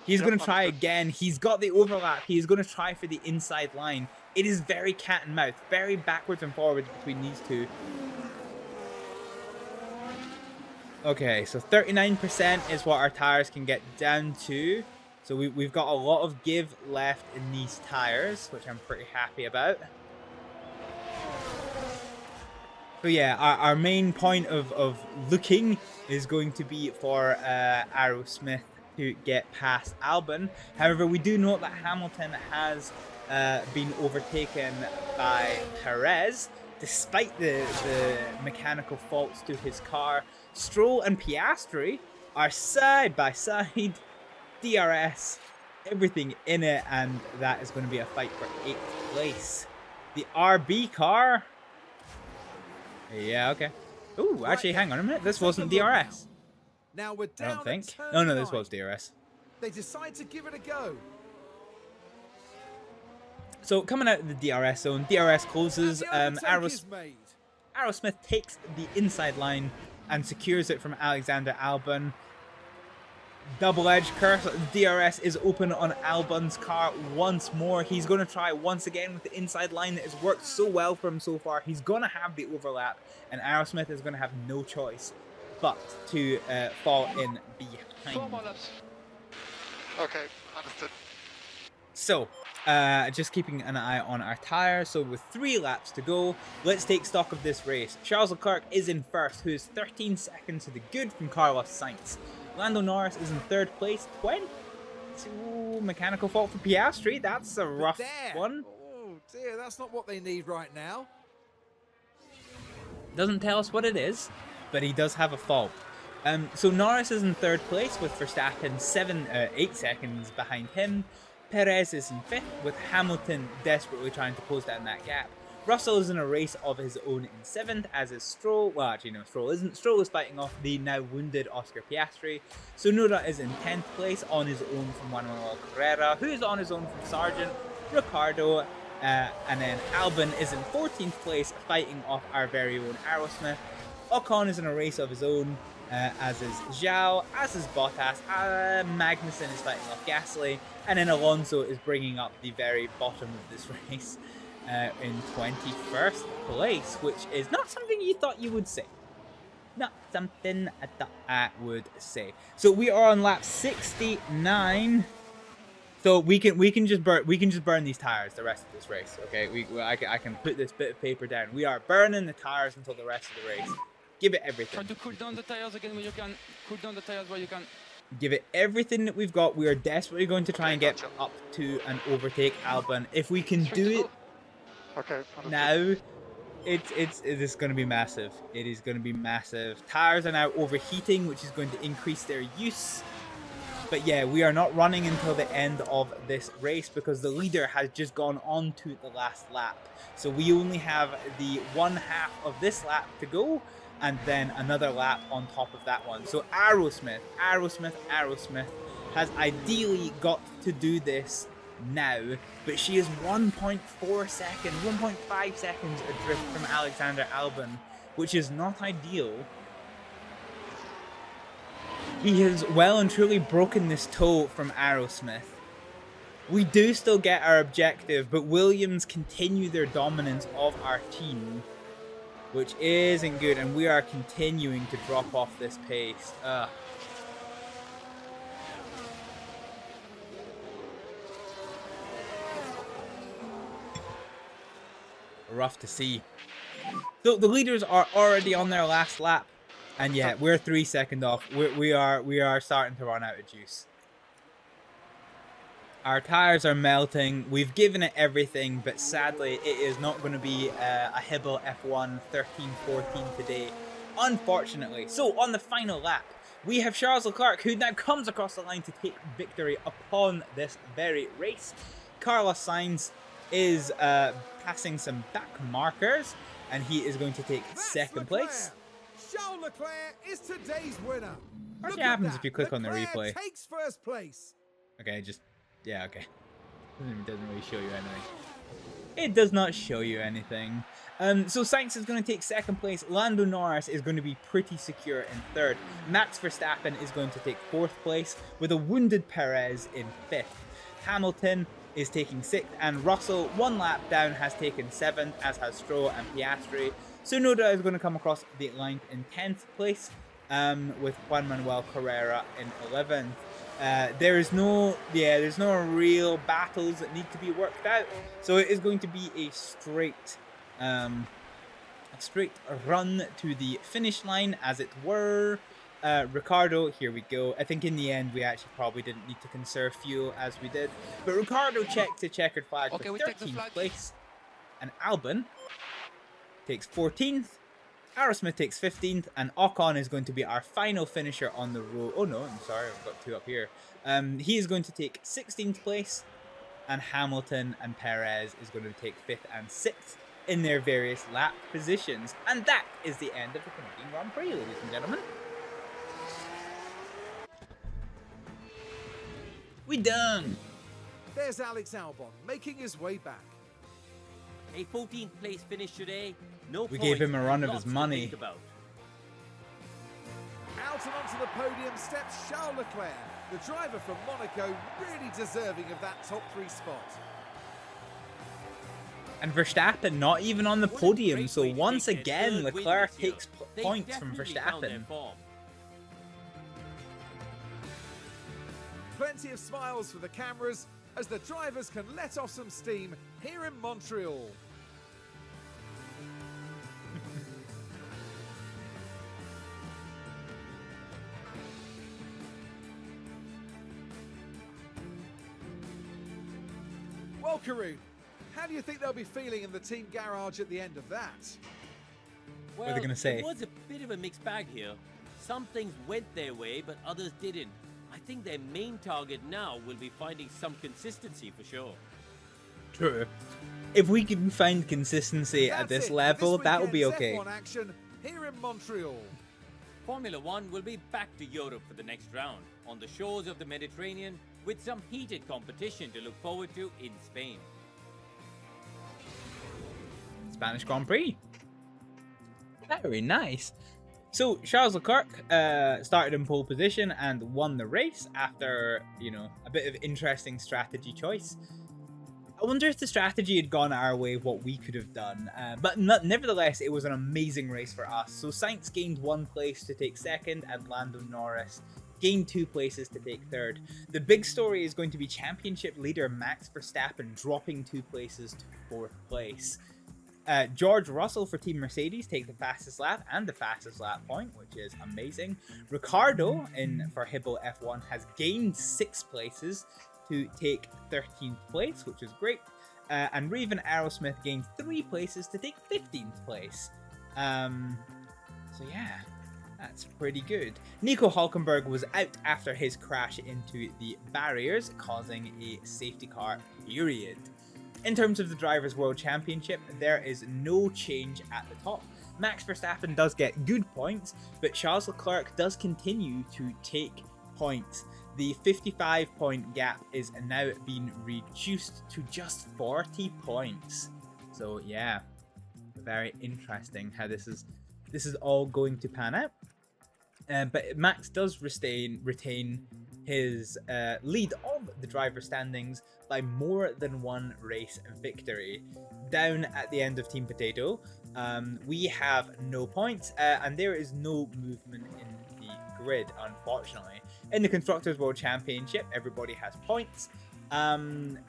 He's going to try again. He's got the overlap. He is going to try for the inside line. It is very cat and mouse, very backwards and forwards between these two. Okay, so 39% is what our tires can get down to. So we've got a lot of give left in these tires, which I'm pretty happy about. So yeah, our main point of looking is going to be for Aerosmith to get past Albon. However, we do note that Hamilton has been overtaken by Perez, despite the mechanical faults to his car. Stroll and Piastri are side by side, DRS, everything in it, and that is going to be a fight for 8th place. The RB car. Yeah, okay. Ooh, actually, hang on a minute. This wasn't DRS. Now we're down I don't think. at No, turn this 9. was DRS. They decide to give it a go. So coming out of the DRS zone, DRS closes. Aerosmith takes the inside line and secures it from Alexander Albon. Double-edged curse. DRS is open on Albon's car once more. He's going to try once again with the inside line that has worked so well for him so far. He's going to have the overlap, and Aerosmith is going to have no choice but to fall in behind. Okay, understood. So, just keeping an eye on our tires. So with 3 laps to go, let's take stock of this race. Charles Leclerc is in first, who is 13 seconds to the good from Carlos Sainz. Lando Norris is in 3rd place, 20. Ooh, mechanical fault for Piastri. That's a rough one. Oh dear, that's not what they need right now. Doesn't tell us what it is, but he does have a fault. So Norris is in 3rd place with Verstappen 8 seconds behind him. Perez is in 5th with Hamilton desperately trying to close down that gap. Russell is in a race of his own in 7th, as is Stroll. Well, actually, no, Stroll isn't. Stroll is fighting off the now wounded Oscar Piastri. Tsunoda is in 10th place on his own from Juan Manuel Carrera, who is on his own from Sargent, Ricardo, and then Albon is in 14th place fighting off our very own Aerosmith. Ocon is in a race of his own, as is Zhao, as is Bottas, Magnussen is fighting off Gasly, and then Alonso is bringing up the very bottom of this race in 21st place, which is not something you thought you would say. Not something I thought I would say. So we are on lap 69. So we can just burn these tires the rest of this race. Okay, I can put this bit of paper down. We are burning the tires until the rest of the race. Give it everything. Try to cool down the tires again when you can. Cool down the tires where you can. Give it everything that we've got. We are desperately going to try and get up to and overtake Albon. If we can do it now, it is going to be massive. It is going to be massive. Tires are now overheating, which is going to increase their use. But yeah, we are not running until the end of this race because the leader has just gone on to the last lap. So we only have the one half of this lap to go, and then another lap on top of that one. So Aerosmith has ideally got to do this now, but she is 1.4 seconds, 1.5 seconds adrift from Alexander Albon, which is not ideal. He has well and truly broken this toe from Aerosmith. We do still get our objective, but Williams continue their dominance of our team, which isn't good, and we are continuing to drop off this pace. Rough to see. So the leaders are already on their last lap, and yeah, we're 3 seconds off. We are starting to run out of juice. Our tires are melting. We've given it everything, but sadly, it is not going to be a Hibble F1 13-14 today, unfortunately. So on the final lap, we have Charles Leclerc, who now comes across the line to take victory upon this very race. Carlos Sainz is passing some back markers, and he is going to take second place. Charles Leclerc is today's winner. What happens if you click on the replay? Takes first place. Okay, just yeah, okay. It doesn't really show you anything. It does not show you anything. So Sainz is going to take second place. Lando Norris is going to be pretty secure in third. Max Verstappen is going to take fourth place, with a wounded Perez in fifth. Hamilton is taking sixth, and Russell, one lap down, has taken seventh, as has Stroll and Piastri. Tsunoda is going to come across the line in 10th place, with Juan Manuel Carrera in 11th. There's no real battles that need to be worked out, so it is going to be a straight run to the finish line, as it were. Ricardo, here we go. I think in the end we actually probably didn't need to conserve fuel as we did, but Ricardo checked the checkered flag for 13th place, and Albon takes 14th. Aerosmith takes 15th, and Ocon is going to be our final finisher on the road. Oh no, I'm sorry, I've got two up here. He is going to take 16th place, and Hamilton and Perez is going to take 5th and 6th in their various lap positions. And that is the end of the Canadian Grand Prix, ladies and gentlemen. We done! There's Alex Albon making his way back. A 14th place finish today. No we gave him a run of his money. Out and onto the podium steps Charles Leclerc, the driver from Monaco, really deserving of that top 3 spot. And Verstappen not even on the podium, so once again Leclerc takes points from Verstappen. Plenty of smiles for the cameras as the drivers can let off some steam here in Montreal. Well, Karun, how do you think they'll be feeling in the team garage at the end of that? Well, what are they going to say? It was a bit of a mixed bag here. Some things went their way, but others didn't. I think their main target now will be finding some consistency for sure. True. If we can find consistency at this level, that will be okay. F1 action here in Montreal. Formula One will be back to Europe for the next round, on the shores of the Mediterranean, with some heated competition to look forward to in Spain. Spanish Grand Prix. Very nice. So Charles Leclerc started in pole position and won the race after, you know, a bit of interesting strategy choice. I wonder if the strategy had gone our way, what we could have done. But nevertheless, it was an amazing race for us. So Sainz gained 1 place to take second, and Lando Norris gained 2 places to take third. The big story is going to be championship leader Max Verstappen dropping 2 places to 4th place. George Russell for Team Mercedes take the fastest lap and the fastest lap point, which is amazing. Ricardo for Hibble F1 has gained 6 places to take 13th place, which is great. And Raven Aerosmith gained 3 places to take 15th place. So yeah, that's pretty good. Nico Hulkenberg was out after his crash into the barriers, causing a safety car period. In terms of the Drivers' World Championship, there is no change at the top. Max Verstappen does get good points, but Charles Leclerc does continue to take points. The 55-point gap is now being reduced to just 40 points. So yeah, very interesting how this is all going to pan out. But Max does retain his lead of the driver standings by more than 1 race victory. Down at the end of Team Potato, we have no points, and there is no movement in the grid, unfortunately. In the Constructors' World Championship, everybody has points, and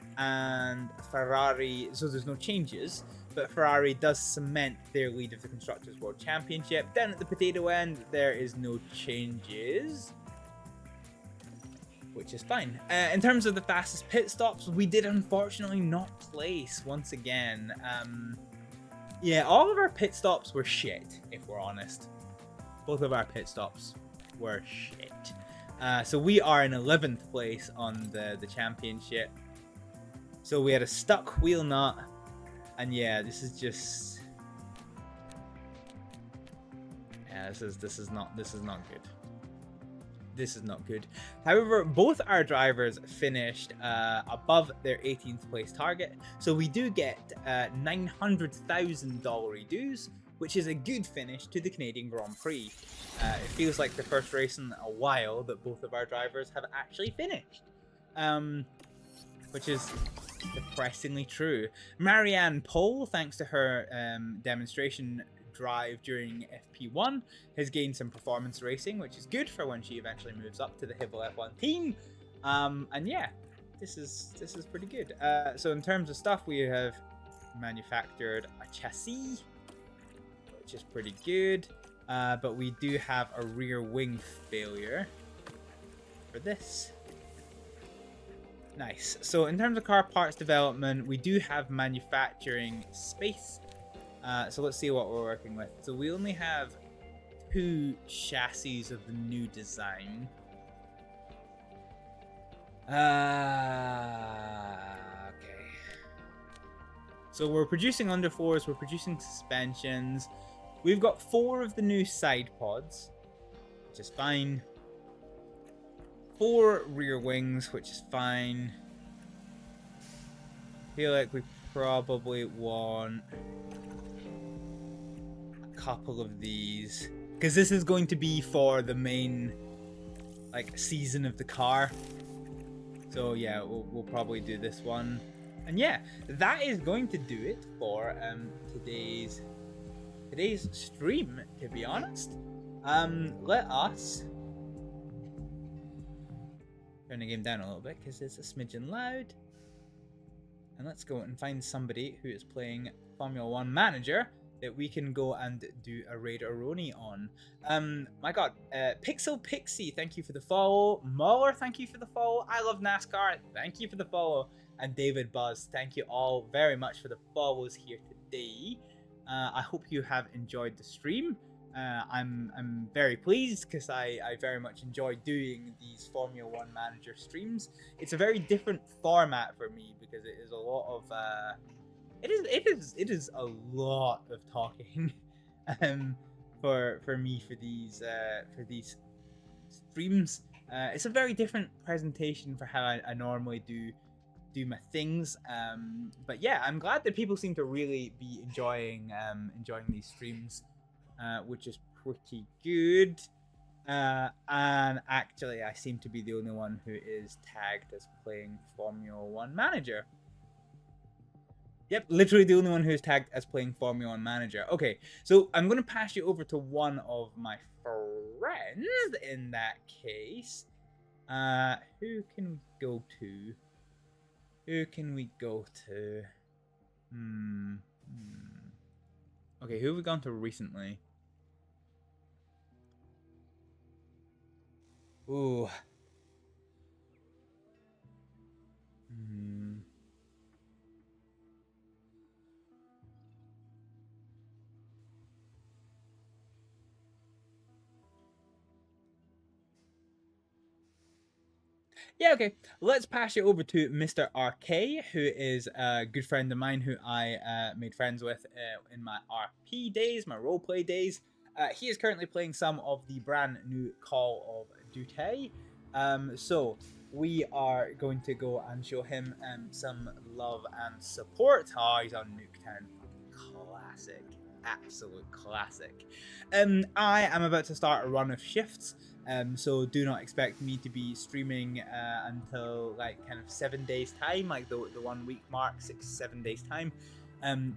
Ferrari, so there's no changes, but Ferrari does cement their lead of the Constructors' World Championship. Down at the potato end, there is no changes, which is fine. In terms of the fastest pit stops, we did unfortunately not place once again. Yeah, all of our pit stops were shit, if we're honest. Both of our pit stops were shit. So we are in 11th place on the championship. So we had a stuck wheel nut, and yeah, this is just, yeah, this is not good. This is not good. However, both our drivers finished above their 18th place target, so we do get $900,000 dues, which is a good finish to the Canadian Grand Prix. It feels like the first race in a while that both of our drivers have actually finished, which is depressingly true. Marianne Pole, thanks to her demonstration drive during Ep.5, has gained some performance racing, which is good for when she eventually moves up to the Hibble F1 team. And yeah, this is pretty good. So in terms of stuff, we have manufactured a chassis, which is pretty good, but we do have a rear wing failure for this. Nice. So in terms of car parts development, we do have manufacturing space. So let's see what we're working with. So we only have 2 chassis of the new design. Okay. So we're producing underfloors, we're producing suspensions. We've got 4 of the new side pods, which is fine. 4 rear wings, which is fine. I feel like we probably want couple of these, because this is going to be for the main season of the car. So yeah, we'll probably do this one. And yeah, that is going to do it for today's stream, to be honest. Let us turn the game down a little bit because it's a smidgen loud, and let's go and find somebody who is playing Formula 1 Manager that we can go and do a raid-a-roni on. My god, Pixel Pixie, thank you for the follow. Muller, thank you for the follow. I Love NASCAR, thank you for the follow. And David Buzz, thank you all very much for the follows here today. I hope you have enjoyed the stream. I'm very pleased because I very much enjoy doing these Formula 1 Manager streams. It's a very different format for me because it is a lot of it is a lot of talking for me for these streams. It's a very different presentation for how I normally do my things. But yeah, I'm glad that people seem to really be enjoying these streams, which is pretty good. And actually, I seem to be the only one who is tagged as playing Formula 1 Manager. Yep, literally the only one who is tagged as playing Formula 1 Manager. Okay, so I'm going to pass you over to one of my friends in that case. Who can we go to? Who can we go to? Okay, who have we gone to recently? Ooh. Yeah, okay. Let's pass you over to Mr. RK, who is a good friend of mine who I made friends with in my RP days, my roleplay days. He is currently playing some of the brand new Call of Duty. So we are going to go and show him some love and support. Oh, he's on Nuketown. Classic. Absolute classic. I am about to start a run of shifts. So do not expect me to be streaming until like kind of 7 days time, like the 1 week mark, 6-7 days time.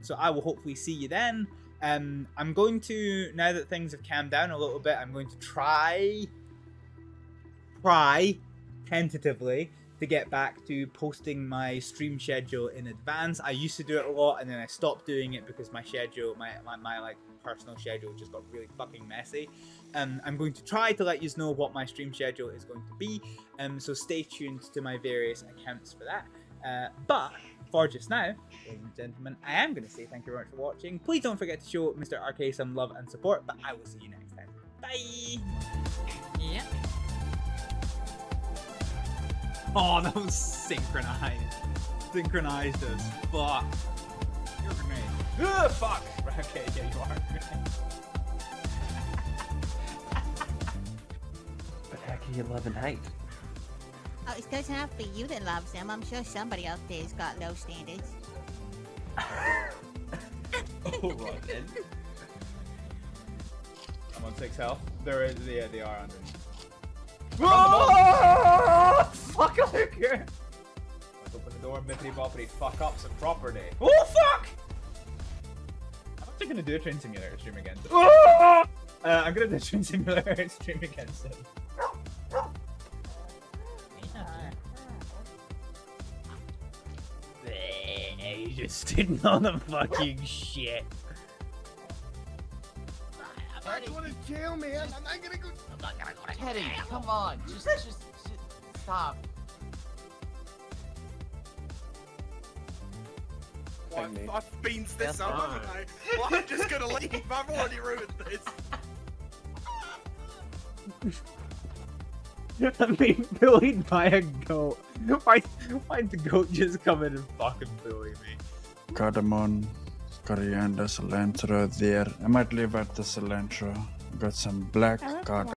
So I will hopefully see you then. I'm going to, now that things have calmed down a little bit, I'm going to try tentatively to get back to posting my stream schedule in advance. I used to do it a lot and then I stopped doing it because my schedule, my like personal schedule just got really fucking messy. I'm going to try to let you know what my stream schedule is going to be, so stay tuned to my various accounts for that. But for just now, ladies and gentlemen, I am going to say thank you very much for watching. Please don't forget to show Mr. RK some love and support, but I will see you next time. Bye! Yeah. Oh, that was synchronized. Synchronized as fuck. You're a grenade. Ugh, fuck! Okay, yeah, you are a grenade. But how can you love and hate? Oh, it doesn't have to be you that loves them. I'm sure somebody out there's got low standards. Alright then. I'm on 6 health. There is, yeah, they are under. Oh! Fuck up here! Let's open the door, bippity boppity, fuck up some property. Oh fuck! I'm actually gonna do a train simulator stream against it. I'm gonna do a train simulator stream against it. He's just sitting on the fucking shit. I just want to jail, man. I'm not gonna go. Teddy, come on. Just stop. Well, I've beans this up, haven't I? Well, I'm just gonna leave. I've already ruined this. I'm being bullied by a goat. Why'd the goat just come in and fucking bully me? Cardamom, coriander, cilantro there. I might leave out the cilantro. Got some black cardamom.